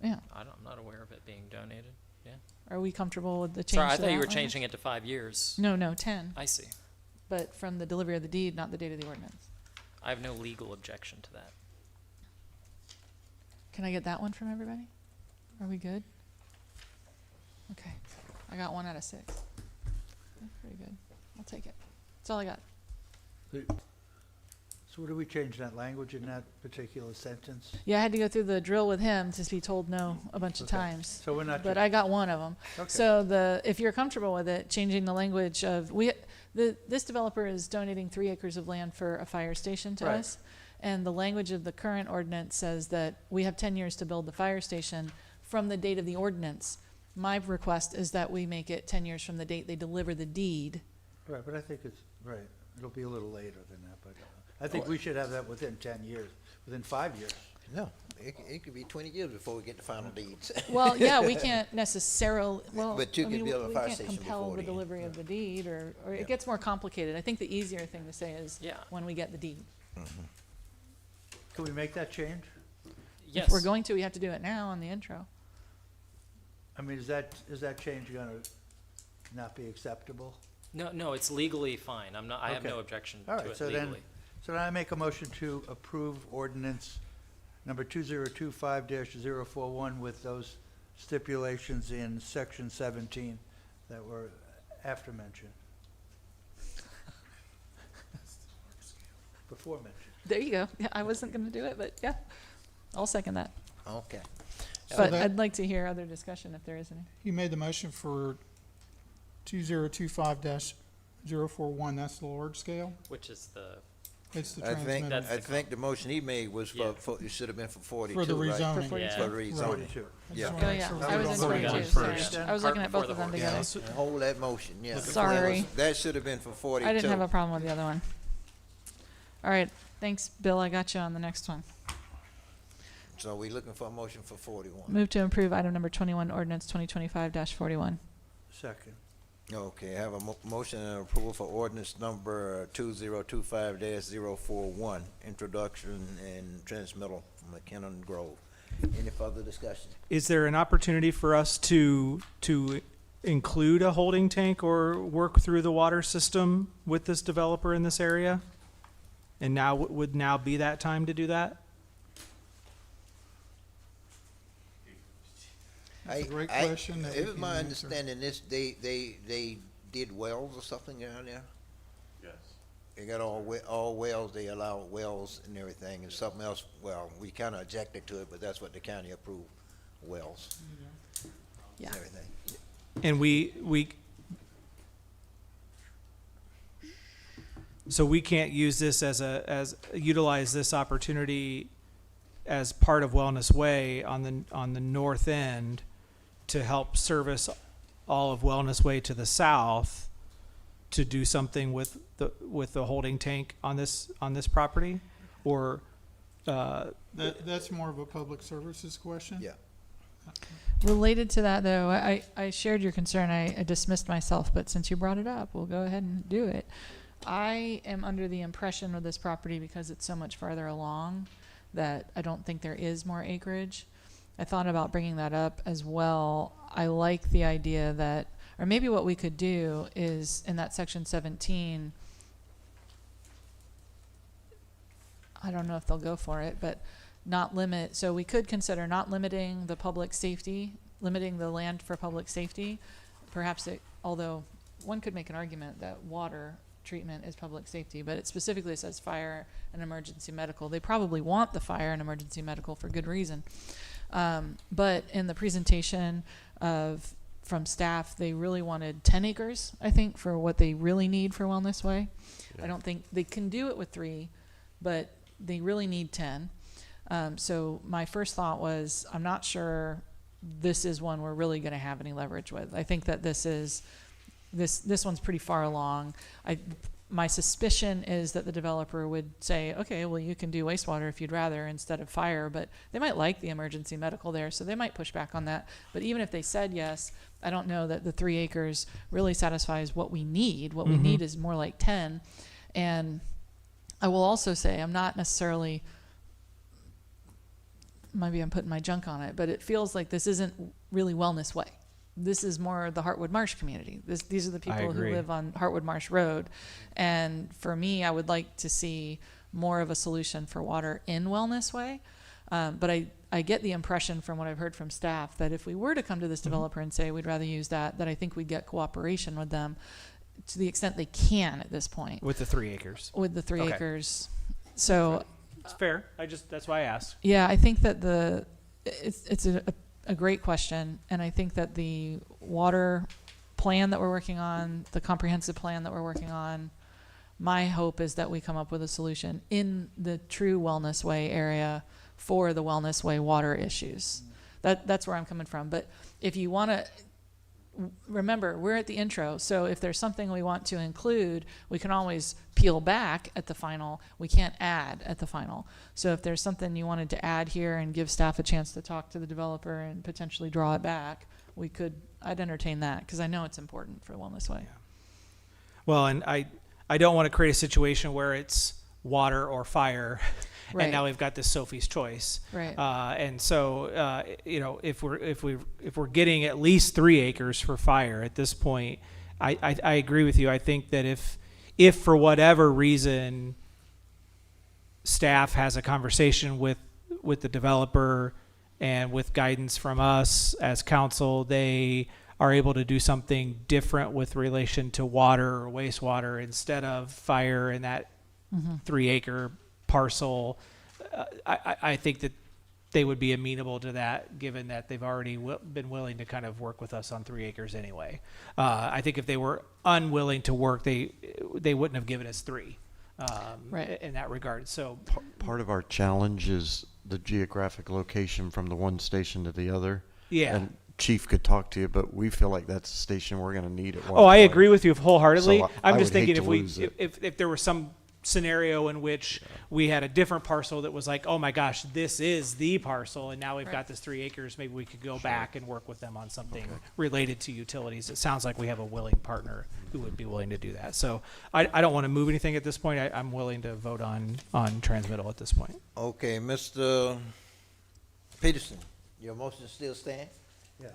S10: Yeah.
S9: I'm not aware of it being donated, yeah.
S10: Are we comfortable with the change
S9: Sorry, I
S10: to
S9: thought you
S10: that
S9: were
S10: language?
S9: changing it to 5 years.
S10: No, 10.
S9: I see.
S10: But from the delivery of the deed, not the date of the ordinance.
S9: I have no legal objection to that.
S10: Can I get that one from everybody? Are we good? Okay. I got 1 out of 6. That's pretty good. I'll take it. That's all I got.
S4: So what do we change that language in that particular sentence?
S10: Yeah, I had to go through the drill with him to be told no a bunch of
S4: Okay.
S10: times.
S4: So we're not.
S10: But I got one of them.
S4: Okay.
S10: So if you're comfortable with it, changing the language of, this developer is donating 3 acres of land for a fire station to
S4: Right.
S10: us. And the language of the current ordinance says that we have 10 years to build the fire station from the date of the ordinance. My request is that we make it 10 years from the date they deliver the deed.
S4: Right, but I think it's, right, it'll be a little later than that, but I think we should have that within 10 years, within 5 years.
S1: No, it could be 20 years before we get the final deeds.
S10: Well, yeah, we can't necessarily, well,
S1: But you
S10: I
S1: can
S10: mean,
S1: build a
S10: we
S1: fire
S10: can't
S1: station
S10: compel
S1: before
S10: the
S1: then.
S10: delivery of the deed, or
S1: Yeah.
S10: it gets more complicated. I think the easier thing to say is
S9: Yeah.
S10: when we get the deed.
S4: Can we make that change?
S9: Yes.
S10: If we're going to, we have to do it now on the intro.
S4: I mean, is that change gonna not be acceptable?
S9: No, it's legally fine. I have
S4: Okay.
S9: no objection
S4: All
S9: to
S4: right,
S9: it
S4: so
S9: legally.
S4: then I make a motion to approve ordinance number 2025-041 with those stipulations in section 17 that were after mentioned. Before mentioned.
S10: There you go. Yeah, I wasn't gonna do it, but yeah, I'll second that.
S1: Okay.
S10: But
S22: that-
S10: I'd like to hear other discussion if there is any.
S22: You made the motion for 2025-041, that's the large scale?
S9: Which is the,
S22: It's the
S1: I think,
S22: transmittal.
S1: I think the motion he made was
S9: Yeah.
S1: it should have been for 42,
S22: For the
S1: right?
S22: rezoning.
S10: For 42?
S9: Yeah.
S1: For the rezoning.
S4: 42.
S1: Yeah.
S22: wanna
S10: Oh,
S22: make
S10: yeah,
S22: sure
S10: I
S22: we
S10: was in
S22: don't vote on
S10: 42,
S22: it
S10: sorry.
S22: first.
S10: I was looking at both of them
S1: Yeah,
S10: together.
S1: hold that motion, yeah.
S10: Sorry.
S1: That should have been for 42.
S10: I didn't have a problem with the other one. All right, thanks, Bill. I got you on the next one.
S1: So we looking for a motion for 41.
S10: Move to approve item number 21, ordinance 2025-41.
S4: Second.
S1: Okay, I have a motion and approval for ordinance number 2025-041, introduction and transmittal from McKinnon Grove. Any further discussion?
S8: Is there an opportunity for us to include a holding tank or work through the water system with this developer in this area? And now, would now be that time to do that?
S22: That's a great question that we
S1: It was
S22: can
S1: my
S22: answer.
S1: understanding they did wells or something down there?
S11: Yes.
S1: They got all wells, they allow wells and everything, and something else, well, we kinda objected to it, but that's what the county approved, wells.
S10: Yeah.
S1: And everything.
S8: And so we can't use this utilize this opportunity as part of Wellness Way on the north end to help service all of Wellness Way to the south to do something with the holding tank on this property, or
S22: That's more of a public services question?
S1: Yeah.
S10: Related to that, though, I shared your concern. I dismissed myself, but since you brought it up, we'll go ahead and do it. I am under the impression with this property, because it's so much farther along, that I don't think there is more acreage. I thought about bringing that up as well. I like the idea that, or maybe what we could do is in that section 17, I don't know if they'll go for it, but not limit, so we could consider not limiting the public safety, limiting the land for public safety. Perhaps although one could make an argument that water treatment is public safety, but it specifically says fire and emergency medical. They probably want the fire and emergency medical for good reason. But in the presentation from staff, they really wanted 10 acres, I think, for what they really need for Wellness Way.
S11: Yeah.
S10: I don't think they can do it with 3, but they really need 10. So my first thought was, I'm not sure this is one we're really going to have any leverage with. I think that this one's pretty far along. My suspicion is that the developer would say, okay, well, you can do wastewater if you'd rather instead of fire, but they might like the emergency medical there, so they might push back on that. But even if they said yes, I don't know that the 3 acres really satisfies what we need. What we need is more like 10. And I will also say, I'm not necessarily, maybe I'm putting my junk on it, but it feels like this isn't really Wellness Way. This is more the Heartwood Marsh community. These are the people who live on Heartwood Marsh Road. And for me, I would like to see more of a solution for water in Wellness Way. But I get the impression from what I've heard from staff that if we were to come to this developer and say we'd rather use that I think we'd get cooperation with them to the extent they can at this point.
S8: with the 3 acres?
S10: With the 3
S8: Okay.
S10: acres. So,
S8: It's fair. That's why I asked.
S10: yeah, I think that it's a great question, and I think that the water plan that we're working on, the comprehensive plan that we're working on, my hope is that we come up with a solution in the true Wellness Way area for the Wellness Way water issues. That's where I'm coming from. But if you want to remember, we're at the intro, so if there's something we want to include, we can always peel back at the final. We can't add at the final. So if there's something you wanted to add here and give staff a chance to talk to the developer and potentially draw it back, I'd entertain that, because I know it's important for Wellness Way.
S8: Well, and I don't want to create a situation where it's water or fire,
S10: Right.
S8: and now we've got this Sophie's choice.
S10: Right.
S8: And so, you know, if we're getting at least 3 acres for fire at this point, I agree with you. I think that if for whatever reason staff has a conversation with the developer and with guidance from us as council, they are able to do something different with relation to water or wastewater instead of fire in that 3 acre parcel. I think that they would be amenable to that, given that they've already been willing to kind of work with us on 3 acres anyway. I think if they were unwilling to work, they wouldn't have given us 3
S10: Right.
S8: in that regard. So
S2: Part of our challenge is the geographic location from the one station to the other.
S8: Yeah.
S2: And Chief could talk to you, but we feel like that's the station we're going to need at one
S8: Oh, I
S2: point.
S8: agree with you wholeheartedly.
S2: So
S8: I'm
S2: I
S8: just
S2: would hate
S8: thinking
S2: to lose it.
S8: if there was some scenario in which we had a different parcel that was like, oh my gosh, this is the parcel, and now we've got this 3 acres, maybe we could go back and work with them on something related to utilities. It sounds like we have a willing partner who would be willing to do that. So I don't want to move anything at this point. I'm willing to vote on transmittal at this point.
S1: Okay, Mr. Peterson, your motion still stand?
S4: Yes.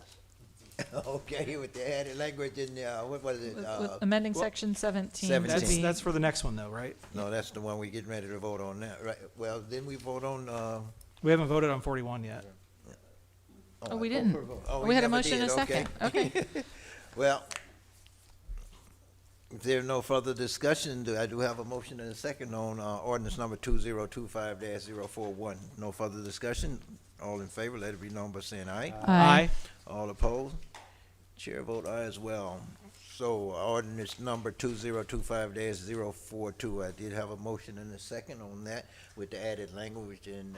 S1: Okay, with the added language in there, what was it?
S10: With amending section 17.
S1: 17.
S8: That's for the next one though, right?
S1: No, that's the one we getting ready to vote on now, right? Well, didn't we vote on,
S8: We haven't voted on 41 yet.
S10: Oh, we didn't.
S1: Oh,
S10: We had a
S1: never
S10: motion and a
S1: did,
S10: second. Okay.
S1: Well, if there's no further discussion, I do have a motion and a second on ordinance number 2025-041. No further discussion. All in favor, let it be known by saying aye.
S8: Aye.
S1: All opposed? Chair vote aye as well. So ordinance number 2025-042. I did have a motion and a second on that with the added language in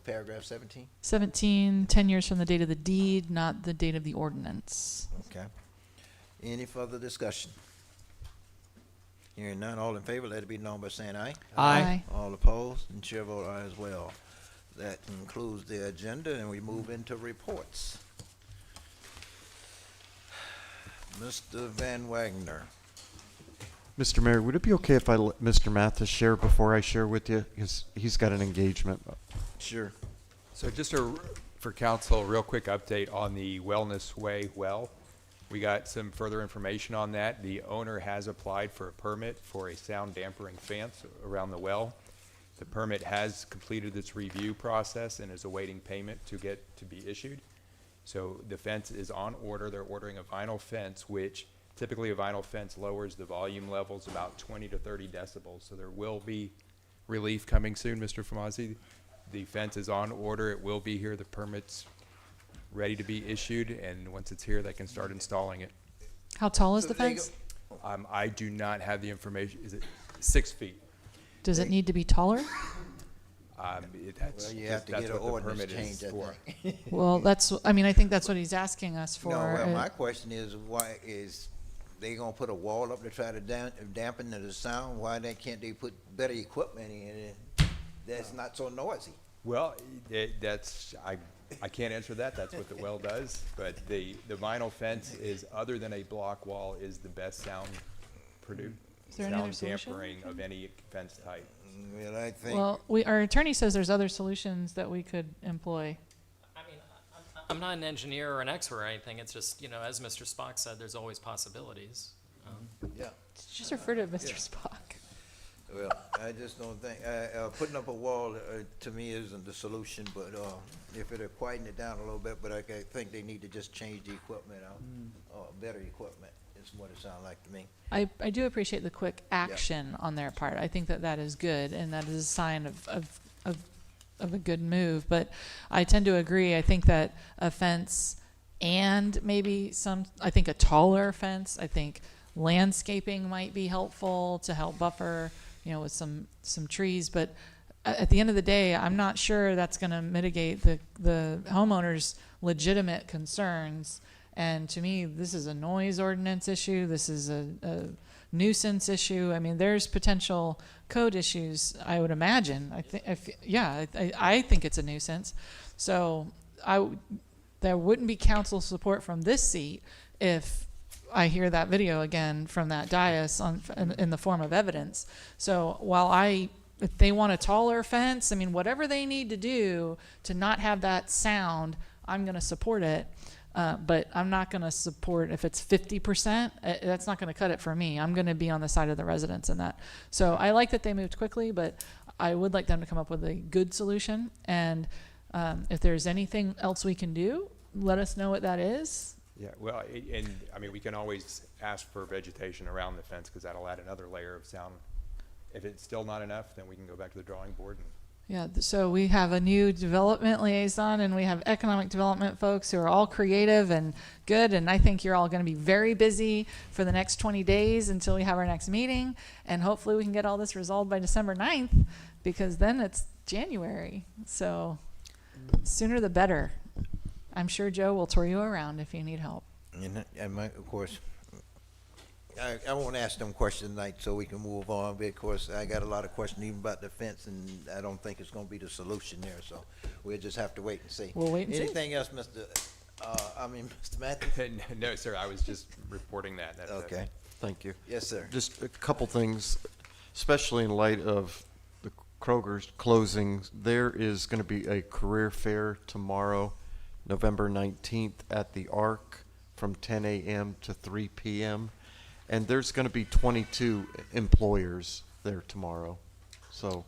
S1: paragraph 17.
S10: 17, 10 years from the date of the deed, not the date of the ordinance.
S1: Okay. Any further discussion? Hearing none, all in favor, let it be known by saying aye.
S10: Aye.
S1: All opposed, and chair vote aye as well. That concludes the agenda, and we move into reports. Mr. Van Wagner.
S2: Mr. Mayor, would it be okay if I let Mr. Mathis share before I share with you? Because he's got an engagement.
S1: Sure.
S5: So just for council, a real quick update on the Wellness Way well. We got some further information on that. The owner has applied for a permit for a sound dampening fence around the well. The permit has completed its review process and is awaiting payment to be issued. So the fence is on order. They're ordering a vinyl fence, which typically a vinyl fence lowers the volume levels about 20 to 30 decibels. So there will be relief coming soon, Mr. Famazi. The fence is on order. It will be here. The permit's ready to be issued, and once it's here, they can start installing it.
S10: How tall is
S1: So
S10: the
S1: they
S10: fence?
S5: I do not have the information. Is it 6 feet?
S10: Does it need to be taller?
S1: Well, you have to get an ordinance change, I think.
S10: Well, I think that's what he's asking us for.
S1: No, well, my question is, why is they gonna put a wall up to try to dampen the sound? Why can't they put better equipment in it that's not so noisy?
S5: Well, I can't answer that. That's what the well does. But the vinyl fence is, other than a block wall, is the best sound
S10: Is there any other
S5: sound
S10: solution?
S5: dampering of any fence type.
S1: Well, I think.
S10: Well, our attorney says there's other solutions that we could employ.
S9: I'm not an engineer or an expert or anything. It's just, as Mr. Spock said, there's always possibilities.
S1: Yeah.
S10: Just refer to Mr. Spock.
S1: Well, I just don't think, putting up a wall, to me, isn't the solution, but, if it'll quieten it down a little bit, but I think they need to just change the equipment out, better equipment is is what it sounds like to me.
S10: I do appreciate the quick action on their part. I think that that is good, and that is a sign of a good move. But I tend to agree. I think that a fence and maybe I think a taller fence, I think landscaping might be helpful to help buffer, with some trees. But at the end of the day, I'm not sure that's going to mitigate the homeowners' legitimate concerns. And to me, this is a noise ordinance issue. This is a nuisance issue. I mean, there's potential code issues, I would imagine. I think it's a nuisance. So there wouldn't be council support from this seat if I hear that video again from that dais in the form of evidence. So if they want a taller fence, I mean, whatever they need to do to not have that sound, I'm going to support it. But I'm not going to support if it's 50%. That's not going to cut it for me. I'm going to be on the side of the residents in that. So I like that they moved quickly, but I would like them to come up with a good solution. And if there's anything else we can do, let us know what that is.
S5: Yeah, well, we can always ask for vegetation around the fence because that'll add another layer of sound. If it's still not enough, then we can go back to the drawing board.
S10: Yeah, so we have a new development liaison and we have economic development folks who are all creative and good, and I think you're all going to be very busy for the next 20 days until we have our next meeting, and hopefully we can get all this resolved by December 9th, because then it's January, so sooner the better. I'm sure Joe will tour you around if you need help.
S1: Of course, I won't ask them questions tonight so we can move on, because I got a lot of questions even about the fence, and I don't think it's going to be the solution there, so we'll just have to wait and see.
S10: We'll wait and see.
S1: Anything else, Mr. Matthews?
S5: No, sir, I was just reporting that.
S1: Okay.
S2: Thank you.
S1: Yes, sir.
S2: Just a couple things, especially in light of the Kroger's closing. There is going to be a career fair tomorrow, November 19th at the Arc from 10 a.m. to 3 p.m. And there's going to be 22 employers there tomorrow. So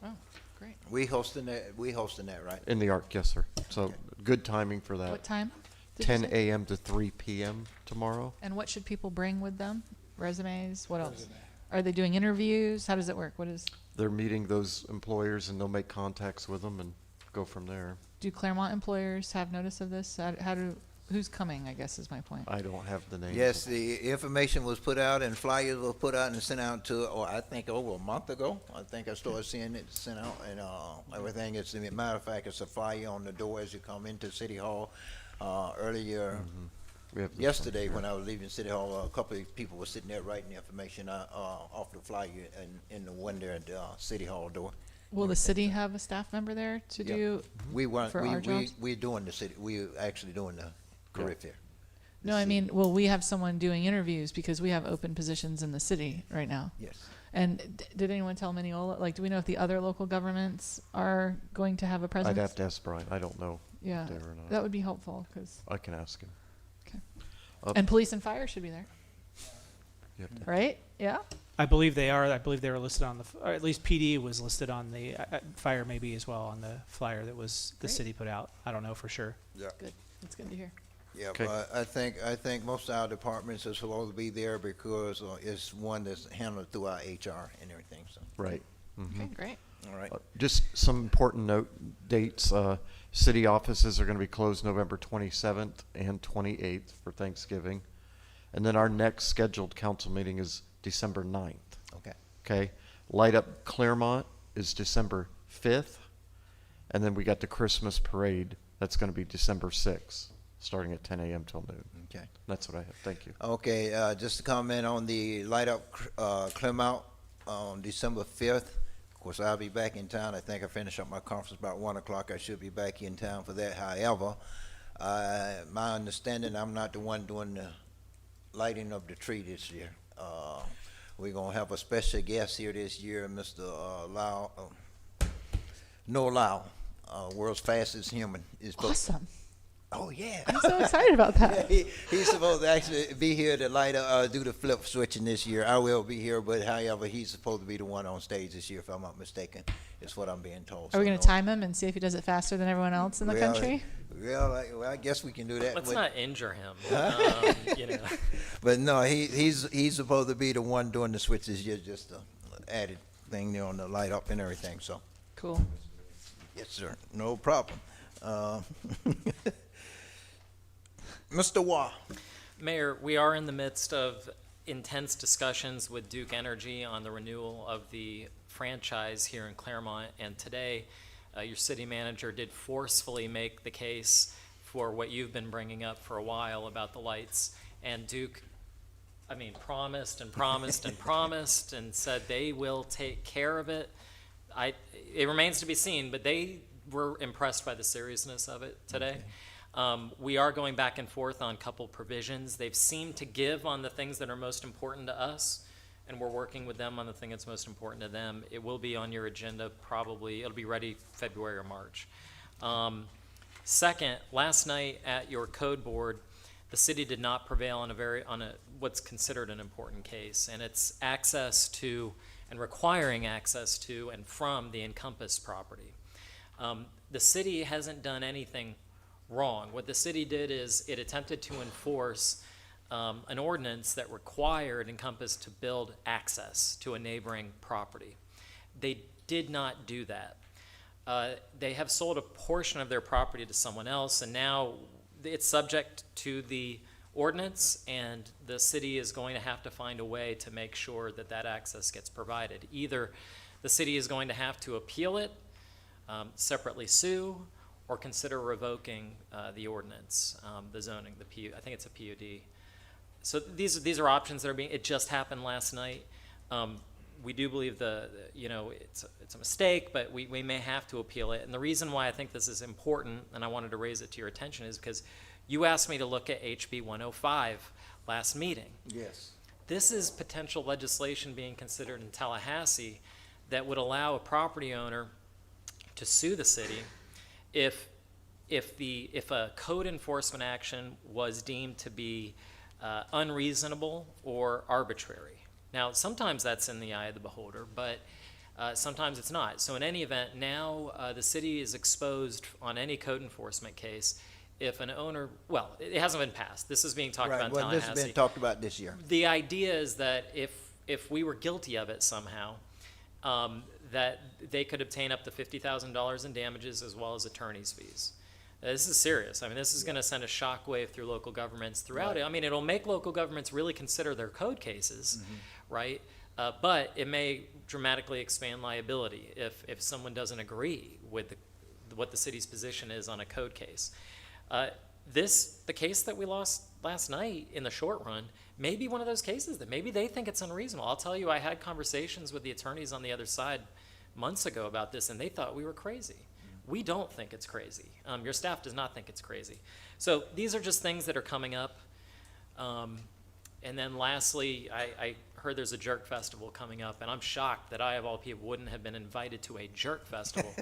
S10: great.
S1: We hosting that, right?
S2: In the Arc, yes, sir. So good timing for that.
S10: What time?
S2: 10 a.m. to 3 p.m. tomorrow.
S10: And what should people bring with them? Resumes? What else? Are they doing interviews? How does it work?
S2: They're meeting those employers, and they'll make contacts with them and go from there.
S10: Do Clermont employers have notice of this? Who's coming, I guess is my point.
S2: I don't have the names.
S1: Yes, the information was put out and flyers were put out and sent out I think over a month ago. I think I started seeing it sent out, and everything. As a matter of fact, it's a flyer on the door as you come into City Hall. Earlier yesterday, when I was leaving City Hall, a couple of people were sitting there writing the information off the flyer in the window at the City Hall door.
S10: Will the city have a staff member there to do our jobs?
S1: We're doing the city. We're actually doing the career fair.
S10: No, I mean, will we have someone doing interviews, because we have open positions in the city right now?
S1: Yes.
S10: And did anyone tell Mineola? Like, do we know if the other local governments are going to have a presence?
S2: I'd have to ask Brian. I don't know.
S10: Yeah,
S2: if they are or not.
S10: that would be helpful, because.
S2: I can ask him.
S10: Okay. And police and fire should be there.
S2: Yep.
S10: Right? Yeah.
S8: I believe they are. I believe they were listed on or at least PD was listed on the fire, maybe as well, on the flyer that was the city put out. I don't know for sure.
S1: Yeah.
S10: Good. That's good to hear.
S1: Yeah,
S2: Okay.
S1: but I think most of our departments are supposed to be there because it's one that's handled through our HR and everything. So.
S2: Right. Mm-hmm.
S10: Okay, great.
S1: All right.
S2: Just some important dates. City offices are going to be closed November 27th and 28th for Thanksgiving. And then our next scheduled council meeting is December 9th.
S1: Okay.
S2: Okay. Light Up Clermont is December 5th. And then we got the Christmas parade. That's going to be December 6th, starting at 10 a.m. till noon.
S1: Okay.
S2: That's what I have. Thank you.
S1: Okay, just to comment on the Light Up Clermont on December 5th. Of course, I'll be back in town. I think I finish up my conference about 1 o'clock. I should be back in town for that. However, my understanding, I'm not the one doing the lighting of the tree this year. We're going to have a special guest here this year, Mr. Noah Lau, world's fastest human.
S10: Awesome.
S1: Oh, yeah.
S10: I'm so excited about that.
S1: He's supposed to actually be here to light up, do the flip switching this year. I will be here, but however, he's supposed to be the one on stage this year, if I'm not mistaken, is what I'm being told.
S10: Are we
S1: So
S10: going
S1: no-
S10: to time him and see if he does it faster than everyone else in the
S1: Well,
S10: country?
S1: Well, I guess we can do that.
S9: Let's
S1: but-
S9: not injure him. You know.
S1: But no, he's supposed to be the one doing the switches. You're just a added thing there on the light up and everything. So,
S10: Cool.
S1: yes, sir, no problem. Mr. Waugh.
S9: Mayor, we are in the midst of intense discussions with Duke Energy on the renewal of the franchise here in Clermont, and today your city manager did forcefully make the case for what you've been bringing up for a while about the lights, and Duke, I mean, promised and promised and promised and said they will take care of it. It remains to be seen, but they were impressed by the seriousness of it today. We are going back and forth on a couple provisions. They've seemed to give on the things that are most important to us, and we're working with them on the thing that's most important to them. It will be on your agenda probably. It'll be ready February or March. Second, last night at your code board, the city did not prevail on what's considered an important case, and it's access to and requiring access to and from the Encompass property. The city hasn't done anything wrong. What the city did is it attempted to enforce an ordinance that required Encompass to build access to a neighboring property. They did not do that. They have sold a portion of their property to someone else, and now it's subject to the ordinance, and the city is going to have to find a way to make sure that that access gets provided. Either the city is going to have to appeal it, separately sue, or consider revoking the ordinance, the zoning, I think it's a PUD. So these are options that are it just happened last night. We do believe it's a mistake, but we may have to appeal it. And the reason why I think this is important, and I wanted to raise it to your attention, is because you asked me to look at HB 105 last meeting.
S1: Yes.
S9: This is potential legislation being considered in Tallahassee that would allow a property owner to sue the city if a code enforcement action was deemed to be unreasonable or arbitrary. Now, sometimes that's in the eye of the beholder, but sometimes it's not. So in any event, now the city is exposed on any code enforcement case if an owner, well, it hasn't been passed. This is being talked about in
S1: Well,
S9: Tallahassee.
S1: this has been talked about this year.
S9: The idea is that if we were guilty of it somehow, that they could obtain up to $50,000 in damages as well as attorney's fees. This is serious. I mean, this is going to send a shockwave through local governments throughout it. I mean, it'll make local governments really consider their code cases, right? But it may dramatically expand liability if someone doesn't agree with what the city's position is on a code case. The case that we lost last night in the short run may be one of those cases that maybe they think it's unreasonable. I'll tell you, I had conversations with the attorneys on the other side months ago about this, and they thought we were crazy. We don't think it's crazy. Your staff does not think it's crazy. So these are just things that are coming up. And then lastly, I heard there's a jerk festival coming up, and I'm shocked that I, of all people, wouldn't have been invited to a jerk festival,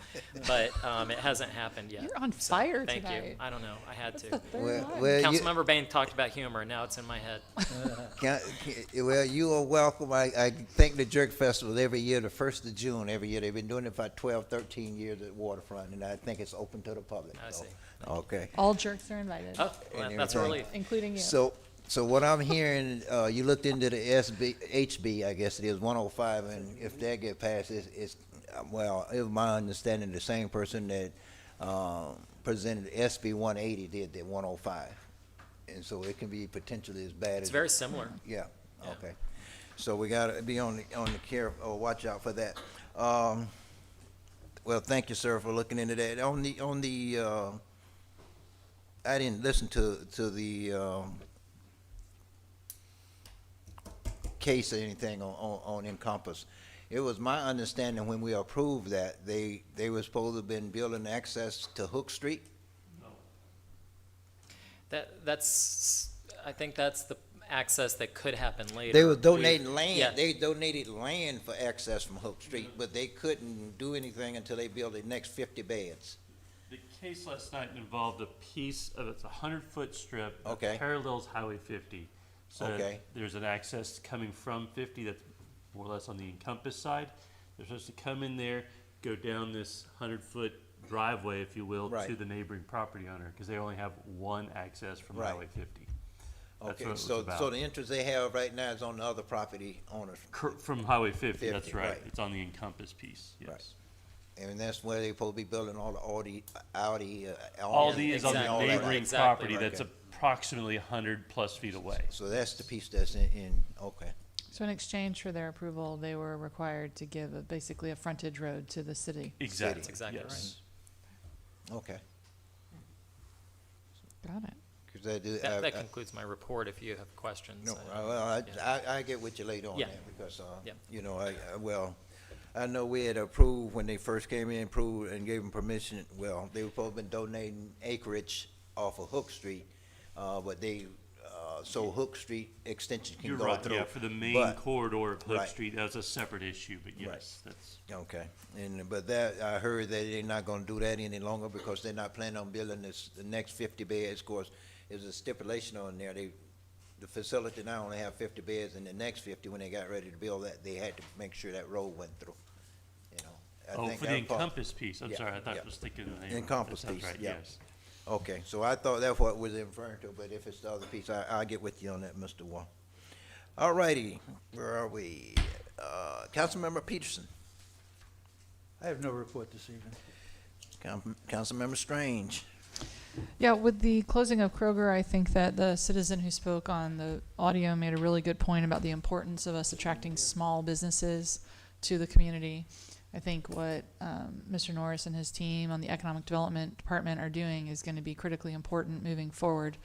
S9: but it hasn't happened yet.
S10: You're on fire
S9: Thank
S10: tonight.
S9: you. I don't know. I had to.
S1: Well,
S9: Councilmember Bain talked about humor, and now it's in my head.
S1: Well, you are welcome. I think the Jerk Festival every year, the 1st of June every year. They've been doing it for 12, 13 years at Waterfront, and I think it's open to the public.
S9: I see.
S1: Okay.
S10: All jerks are invited.
S9: Oh, well, that's a relief.
S10: Including you.
S1: So what I'm hearing, you looked into the HB, I guess it is 105, and if that get passed, it's well, it was my understanding the same person that presented SB 180 did the 105, and so it can be potentially as bad as.
S9: It's very similar.
S1: Yeah. Okay. So we got to be on the care or watch out for that. Well, thank you, sir, for looking into that. On the I didn't listen to the case or anything on Encompass. It was my understanding when we approved that they were supposed to have been building access to Hook Street.
S9: I think that's the access that could happen later.
S1: They were donating land.
S9: Yeah.
S1: They donated land for access from Hook Street, but they couldn't do anything until they built the next 50 beds.
S11: The case last night involved a piece of, it's a 100-foot strip that
S1: Okay.
S11: parallels Highway 50. So
S1: Okay.
S11: there's an access coming from 50 that's more or less on the Encompass side. They're supposed to come in there, go down this 100-foot driveway, if you will,
S1: Right.
S11: to the neighboring property owner, because they only have one access from
S1: Right.
S11: Highway 50. That's
S1: Okay,
S11: what it was
S1: so
S11: about.
S1: the interest they have right now is on the other property owners.
S11: From Highway 50, that's
S1: 50,
S11: right.
S1: right.
S11: It's on the Encompass piece, yes.
S1: Right. And that's where they're supposed to be building all the Audi,
S11: Aldi is on
S1: and
S11: the
S1: all that.
S11: neighboring
S9: Exactly
S11: property
S9: right.
S11: that's approximately 100+ feet away.
S1: So that's the piece that's in, okay.
S10: So in exchange for their approval, they were required to give basically a frontage road to the city.
S11: Exactly.
S9: That's exactly
S11: yes.
S1: Okay.
S10: Got it.
S1: 'Cause they do,
S9: That concludes my report. If you have questions.
S1: no,
S9: I- yeah.
S1: I get with you later on
S9: Yeah.
S1: that, because,
S9: Yeah.
S1: you know, I know we had approved when they first came in, approved and gave them permission, well, they were supposed to be donating acreage off of Hook Street, but they, so Hook Street extension can
S11: You're
S1: go
S11: right,
S1: through.
S11: yeah, for the main
S1: But-
S11: corridor of Hook
S1: Right.
S11: Street, that's a separate issue, but
S1: Right.
S11: yes, that's.
S1: Okay, but that, I heard that they're not gonna do that any longer because they're not planning on building the next 50 beds. Of course, there's a stipulation on there, the facility now only have 50 beds, and the next 50, when they got ready to build that, they had to make sure that road went through, you know. I
S11: Oh,
S1: think
S11: for
S1: that
S11: the
S1: was part-
S11: Encompass piece, I'm
S1: Yeah,
S11: sorry, I thought
S1: yeah.
S11: I was thinking of the.
S1: Encompass
S11: that sounds
S1: piece,
S11: right,
S1: yeah.
S11: yes.
S1: Okay, so I thought that's what it was referring to, but if it's the other piece, I'll get with you on that, Mr. Wall. All righty, where are we? Councilmember Peterson.
S4: I have no report this evening.
S1: Councilmember Strange.
S10: Yeah, with the closing of Kroger, I think that the citizen who spoke on the audio made a really good point about the importance of us attracting small businesses to the community. I think what Mr. Norris and his team on the Economic Development Department are doing is going to be critically important moving forward.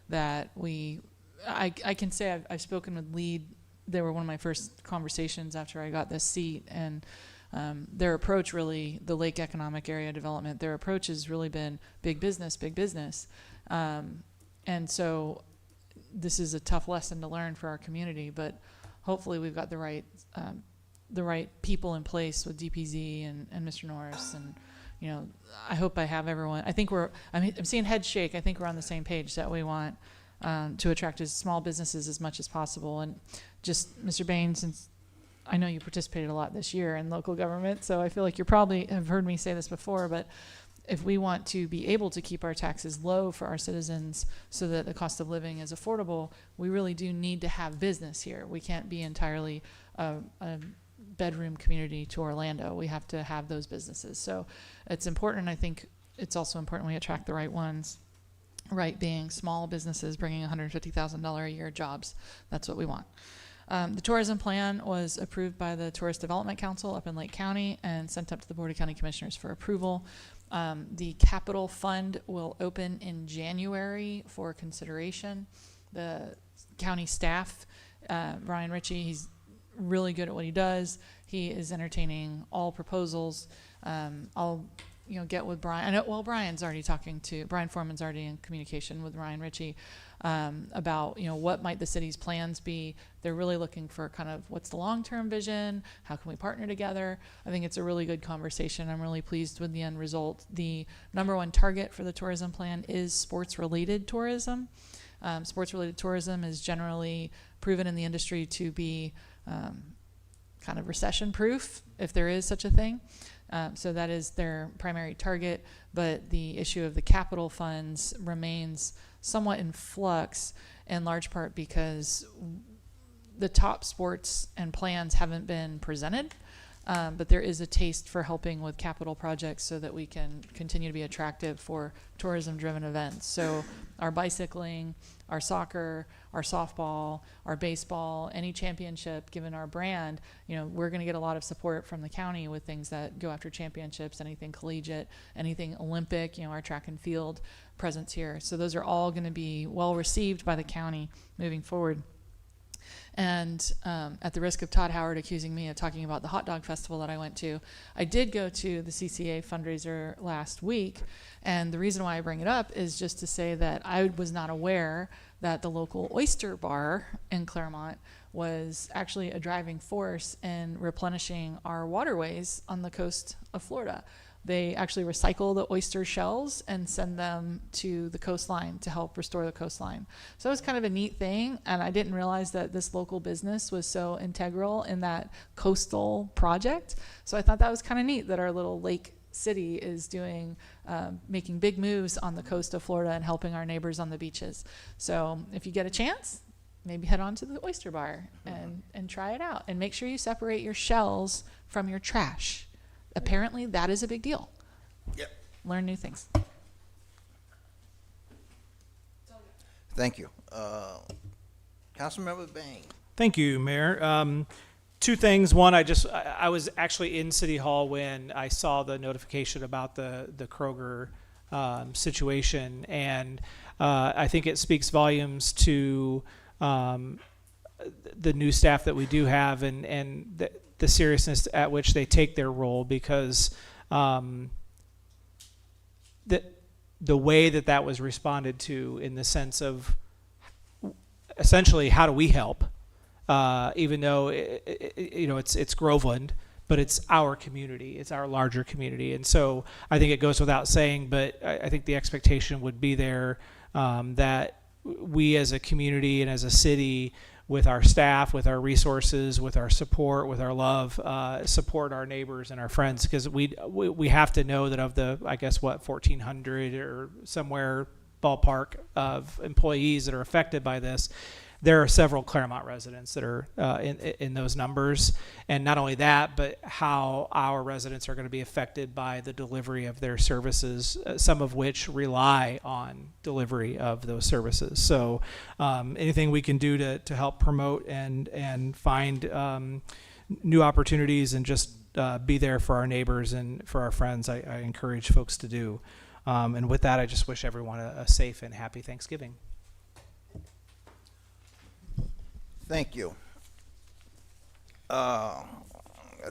S10: That I can say I've spoken with LEAD. They were one of my first conversations after I got this seat, and their approach really, the Lake Economic Area Development, their approach has really been big business, big business. And so this is a tough lesson to learn for our community, but hopefully we've got the right people in place with DPZ and Mr. Norris, and you know, I hope I have everyone. I think I'm seeing heads shake. I think we're on the same page that we want to attract as small businesses as much as possible. And just, Mr. Bain, since I know you participated a lot this year in local government, so I feel like you probably have heard me say this before, but if we want to be able to keep our taxes low for our citizens so that the cost of living is affordable, we really do need to have business here. We can't be entirely a bedroom community to Orlando. We have to have those businesses. So it's important. I think it's also important we attract the right ones. Right being small businesses bringing $150,000 a year jobs. That's what we want. The tourism plan was approved by the Tourist Development Council up in Lake County and sent up to the Board of County Commissioners for approval. The capital fund will open in January for consideration. The county staff, Brian Ritchie, he's really good at what he does. He is entertaining all proposals. I'll get with Brian. I know, well, Brian Foreman's already in communication with Ryan Ritchie about, what might the city's plans be. They're really looking for kind of what's the long-term vision, how can we partner together. I think it's a really good conversation. I'm really pleased with the end result. The number one target for the tourism plan is sports-related tourism. Sports-related tourism is generally proven in the industry to be kind of recession-proof, if there is such a thing. So that is their primary target, but the issue of the capital funds remains somewhat in flux, in large part because the top sports and plans haven't been presented, but there is a taste for helping with capital projects so that we can continue to be attractive for tourism-driven events. So our bicycling, our soccer, our softball, our baseball, any championship, given our brand, we're going to get a lot of support from the county with things that go after championships, anything collegiate, anything Olympic, our track and field presence here. So those are all going to be well received by the county moving forward. And at the risk of Todd Howard accusing me of talking about the hot dog festival that I went to, I did go to the CCA fundraiser last week. And the reason why I bring it up is just to say that I was not aware that the local oyster bar in Clermont was actually a driving force in replenishing our waterways on the coast of Florida. They actually recycle the oyster shells and send them to the coastline to help restore the coastline. So it was kind of a neat thing, and I didn't realize that this local business was so integral in that coastal project. So I thought that was kind of neat that our little lake city is doing, making big moves on the coast of Florida and helping our neighbors on the beaches. So if you get a chance, maybe head on to the oyster bar and try it out, and make sure you separate your shells from your trash. Apparently that is a big deal.
S1: Yep.
S10: Learn new things.
S1: Thank you. Councilmember Bain.
S8: Thank you, Mayor. Two things. One, I was actually in City Hall when I saw the notification about the Kroger situation, and I think it speaks volumes to the new staff that we do have, and the seriousness at which they take their role, because the way that was responded to, in the sense of essentially how do we help, even though it's Groveland, but it's our community, it's our larger community. And so I think it goes without saying, but I think the expectation would be there that we as a community and as a city, with our staff, with our resources, with our support, with our love, support our neighbors and our friends, because we have to know that of the, I guess, 1,400 or somewhere ballpark of employees that are affected by this, there are several Clermont residents that are in those numbers. And not only that, but how our residents are going to be affected by the delivery of their services, some of which rely on delivery of those services. So anything we can do to help promote and find new opportunities and just be there for our neighbors and for our friends, I encourage folks to do. And with that, I just wish everyone a safe and happy Thanksgiving.
S1: Thank you. I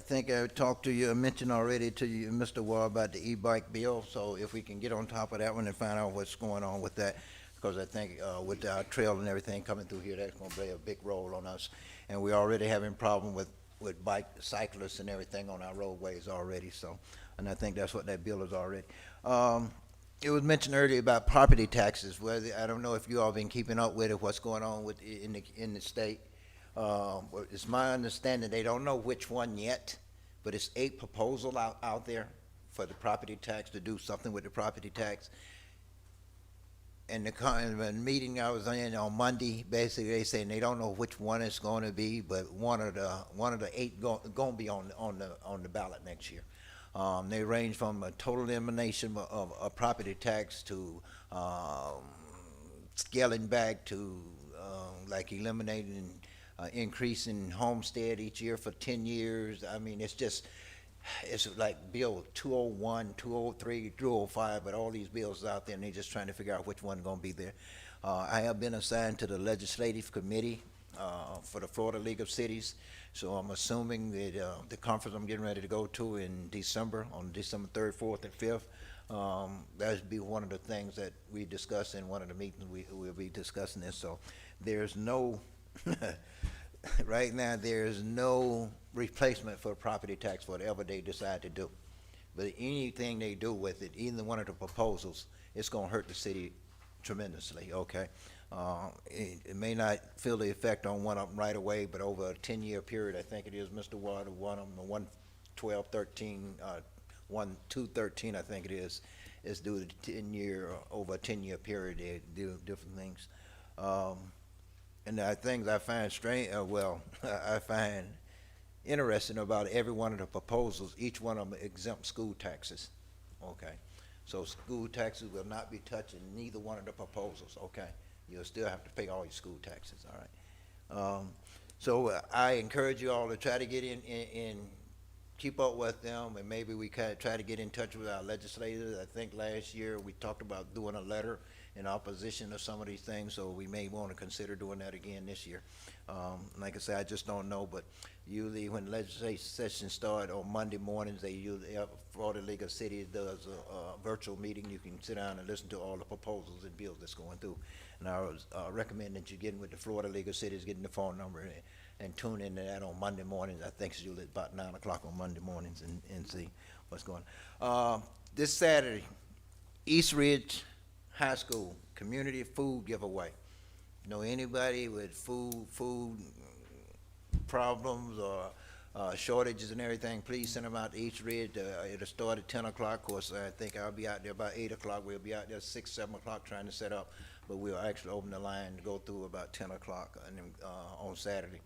S1: think I talked to you, I mentioned already to you, Mr. Wall, about the e-bike bill. So if we can get on top of that one and find out what's going on with that, because I think with our trail and everything coming through here, that's going to play a big role on us. And we're already having problem with bike cyclists and everything on our roadways already. So, and I think that's what that bill is already. It was mentioned earlier about property taxes. Well, I don't know if you all been keeping up with it, what's going on with in the state. It's my understanding they don't know which one yet, but it's 8 proposals out there for the property tax, to do something with the property tax. And the meeting I was in on Monday, basically they saying they don't know which one it's going to be, but one of the 8 going to be on the ballot next year. They range from a total elimination of a property tax to scaling back to like eliminating increasing homestead each year for 10 years. I mean, it's like Bill 201, 203, 205, but all these bills out there, and they're just trying to figure out which one's going to be there. I have been assigned to the legislative committee for the Florida League of Cities, so I'm assuming that the conference I'm getting ready to go to in December, on December 3rd, 4th, and 5th, that would be one of the things that we discuss in one of the meetings. We'll be discussing this. So there's no right now, there's no replacement for property tax for whatever they decide to do. But anything they do with it, either one of the proposals, it's going to hurt the city tremendously, okay? It may not feel the effect on one of them right away, but over a 10-year period, I think it is, Mr. Ward, one of them, 112, 13, 1213, I think it is due to 10-year, over a 10-year period, they do different things. And the things I find strange, I find interesting about every one of the proposals, each one of them exempt school taxes, okay? So school taxes will not be touching neither one of the proposals, okay? You'll still have to pay all your school taxes, all right? So I encourage you all to try to get in keep up with them, and maybe we can try to get in touch with our legislators. I think last year we talked about doing a letter in opposition to some of these things, so we may want to consider doing that again this year. Like I said, I just don't know, but usually when legislative sessions start on Monday mornings, they usually, Florida League of Cities does a virtual meeting. You can sit down and listen to all the proposals and bills that's going through. And I was recommend that you get with the Florida League of Cities, getting the phone number and tune into that on Monday mornings. I think it's usually about 9 o'clock on Monday mornings and see what's going on. This Saturday, East Ridge High School Community Food Giveaway. Know anybody with food problems or shortages and everything, please send them out to East Ridge. It'll start at 10 o'clock. Of course, I think I'll be out there about 8 o'clock. We'll be out there 6, 7 o'clock trying to set up, but we'll actually open the line to go through about 10 o'clock on Saturday.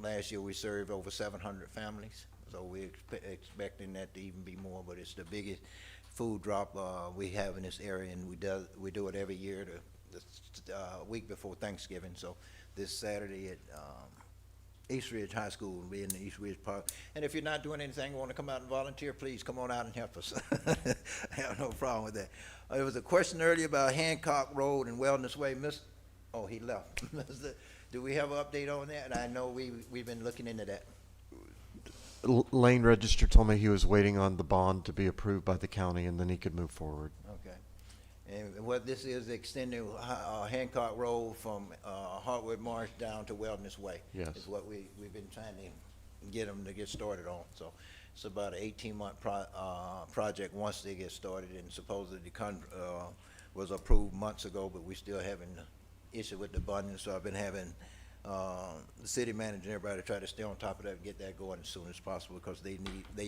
S1: Last year we served over 700 families, so we're expecting that to even be more, but it's the biggest food drop we have in this area, and we do it every year the week before Thanksgiving. So this Saturday at East Ridge High School will be in the East Ridge Park. And if you're not doing anything, want to come out and volunteer, please come on out and help us. I have no problem with that. There was a question earlier about Hancock Road and Wellness Way. Oh, he left. Do we have an update on that? I know we've been looking into that.
S2: Lane Register told me he was waiting on the bond to be approved by the county, and then he could move forward.
S1: Okay. And what this is, extending Hancock Road from Hartwood Marsh down to Wellness Way.
S2: Yes.
S1: Is what we've been trying to get them to get started on. So it's about an 18-month project once they get started, and supposedly the was approved months ago, but we still having the issue with the bonding. So I've been having the city manager and everybody try to stay on top of that and get that going as soon as possible, because they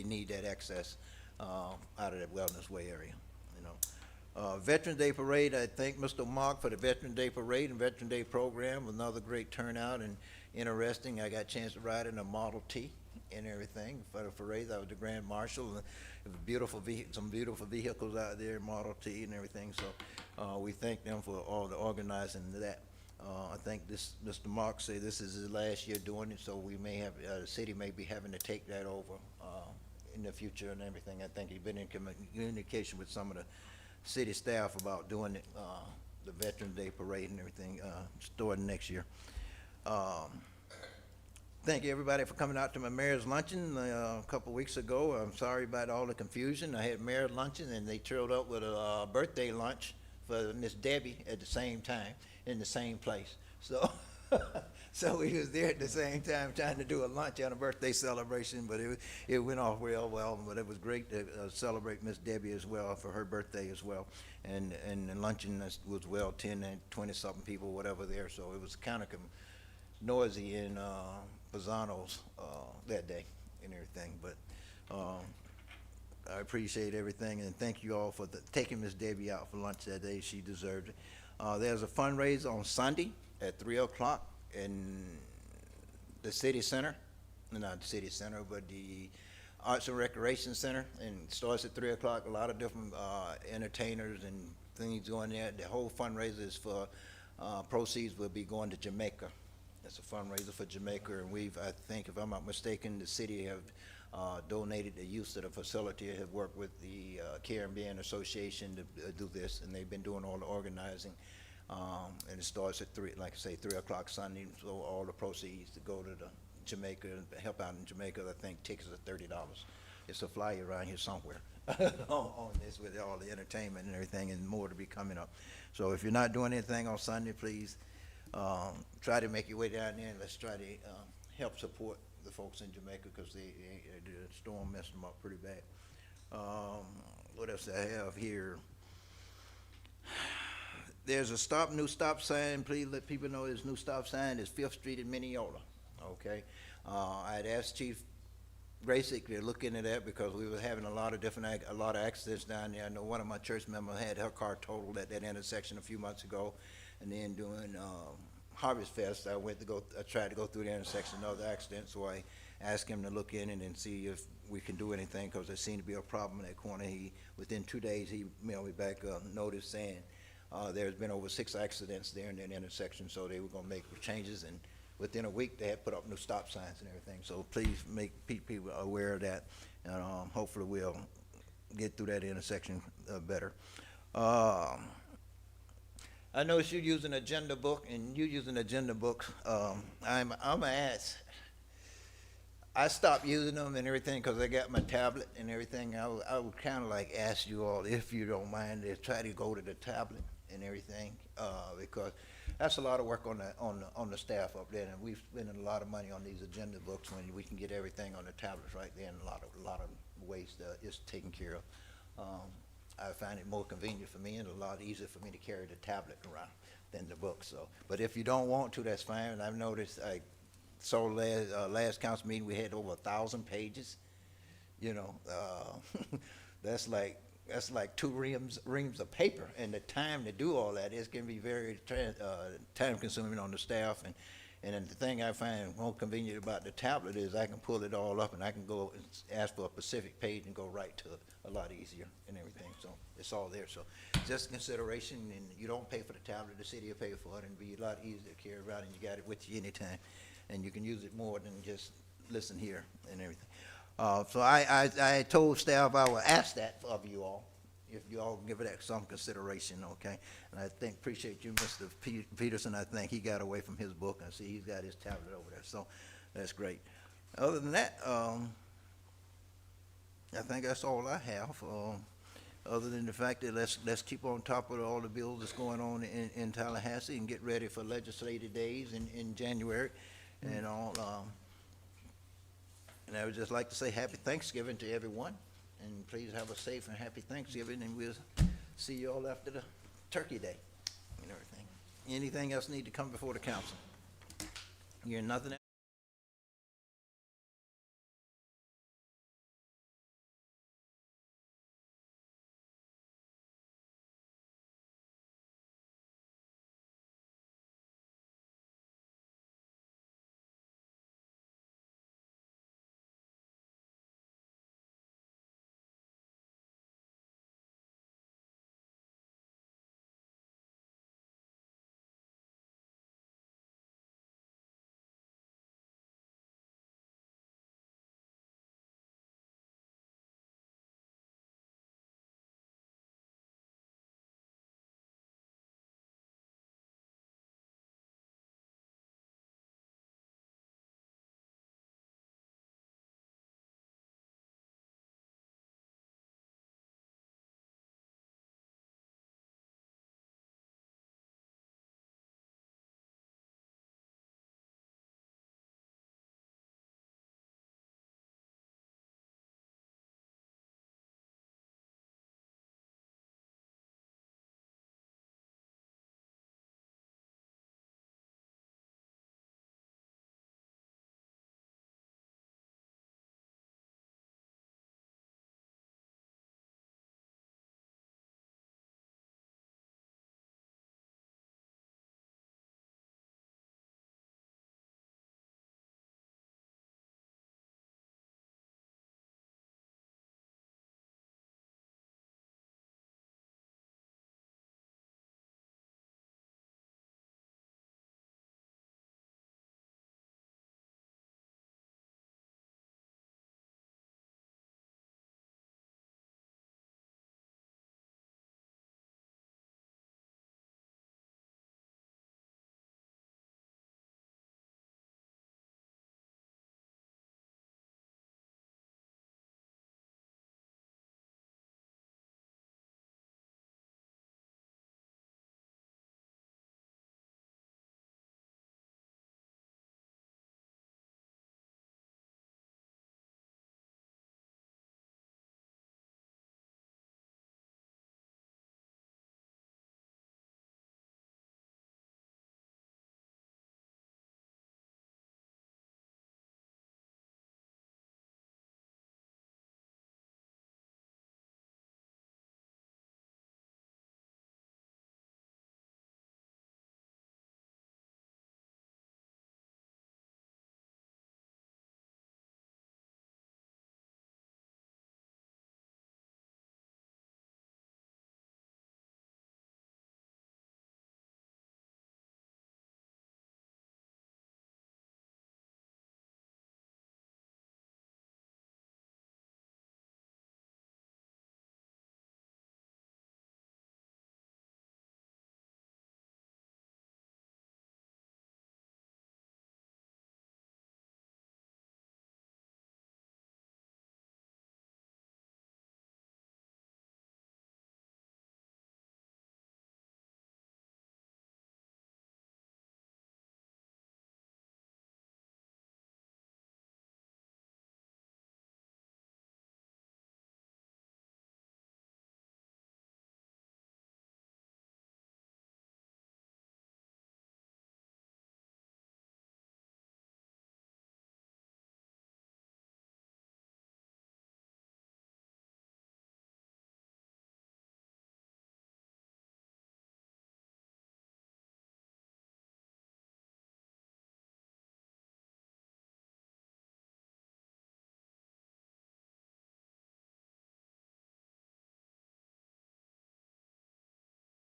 S1: need that access out of that Wellness Way area, you know. Veterans Day Parade, I thank Mr. Mark for the Veterans Day Parade and Veterans Day program. Another great turnout and interesting. I got a chance to ride in a Model T and everything for the parade. I was the Grand Marshal, and it was beautiful, some beautiful vehicles out there, Model T and everything. So we thank them for all the organizing of that. I think Mr. Mark said this is his last year doing it, so we may have, the city may be having to take that over in the future and everything. I think he's been in communication with some of the city staff about doing it, the Veterans Day Parade and everything, starting next year. Thank you, everybody, for coming out to my mayor's luncheon a couple weeks ago. I'm sorry about all the confusion. I had mayor's luncheon, and they trailed up with a birthday lunch for Miss Debbie at the same time in the same place. So, so we was there at the same time trying to do a lunch and a birthday celebration, but it went off real well. But it was great to celebrate Miss Debbie as well for her birthday as well. And the luncheon was well 10 and 20-something people, whatever there. So it was kind of noisy in Pisano's that day and everything. But I appreciate everything, and thank you all for taking Miss Debbie out for lunch that day. She deserved it. There's a fundraiser on Sunday at 3 o'clock in the city center, not the city center, but the Arts and Recreation Center, and it starts at 3 o'clock. A lot of different entertainers and things going there. The whole fundraiser is for proceeds will be going to Jamaica. It's a fundraiser for Jamaica, and I think, if I'm not mistaken, the city have donated the use of the facility, have worked with the Caribbean Association to do this, and they've been doing all the organizing. And it starts at 3 o'clock Sunday, so all the proceeds to go to the Jamaica, help out in Jamaica. I think tickets are $30. It's a flyer around here somewhere on this with all the entertainment and everything, and more to be coming up. So if you're not doing anything on Sunday, please try to make your way down there, and let's try to help support the folks in Jamaica, because the storm messed them up pretty bad. What else do I have here? There's a new stop sign. Please let people know there's a new stop sign. It's 5th Street in Mineola. Okay. I'd asked Chief Graysick to look into that, because we were having a lot of accidents down there. I know one of my church members had her car totaled at that intersection a few months ago, and then during Harvest Fest, I tried to go through the intersection, another accident, so I asked him to look in and see if we can do anything, because there seemed to be a problem in that corner. Within 2 days, he mailed me back a notice saying there's been over 6 accidents there in that intersection, so they were going to make changes, and within a week, they had put up new stop signs and everything. So please make people aware of that, and hopefully we'll get through that intersection better. I noticed you use an agenda book, and you use an agenda book. I'm gonna ask. I stopped using them and everything because I got my tablet and everything. I would kind of like ask you all, if you don't mind, to try to go to the tablet and everything, because that's a lot of work on the staff up there, and we've spent a lot of money on these agenda books when we can get everything on the tablets right there, and a lot of ways it's taken care of. I find it more convenient for me and a lot easier for me to carry the tablet around than the book. So, but if you don't want to, that's fine. And I've noticed, I saw last council meeting we had over 1,000 pages. You know, that's like 2 reams of paper, and the time to do all that is can be very time consuming on the staff. And then the thing I find more convenient about the tablet is I can pull it all up and I can go and ask for a specific page and go right to it a lot easier and everything. So it's all there. So just consideration, and you don't pay for the tablet, the city will pay for it, and be a lot easier to carry around, and you got it with you anytime. And you can use it more than just listen here and everything. So I told staff I would ask that of you all, if you all give it some consideration, okay? And I appreciate you, Mr. Peterson. I think he got away from his book. I see he's got his tablet over there, so that's great. Other than that, I think that's all I have. Other than the fact that let's keep on top of all the bills that's going on in Tallahassee and get ready for legislative days in January and all. And I would just like to say happy Thanksgiving to everyone, and please have a safe and happy Thanksgiving, and we'll see you all after the Turkey Day and everything. Anything else need to come before the council? You're nothing else?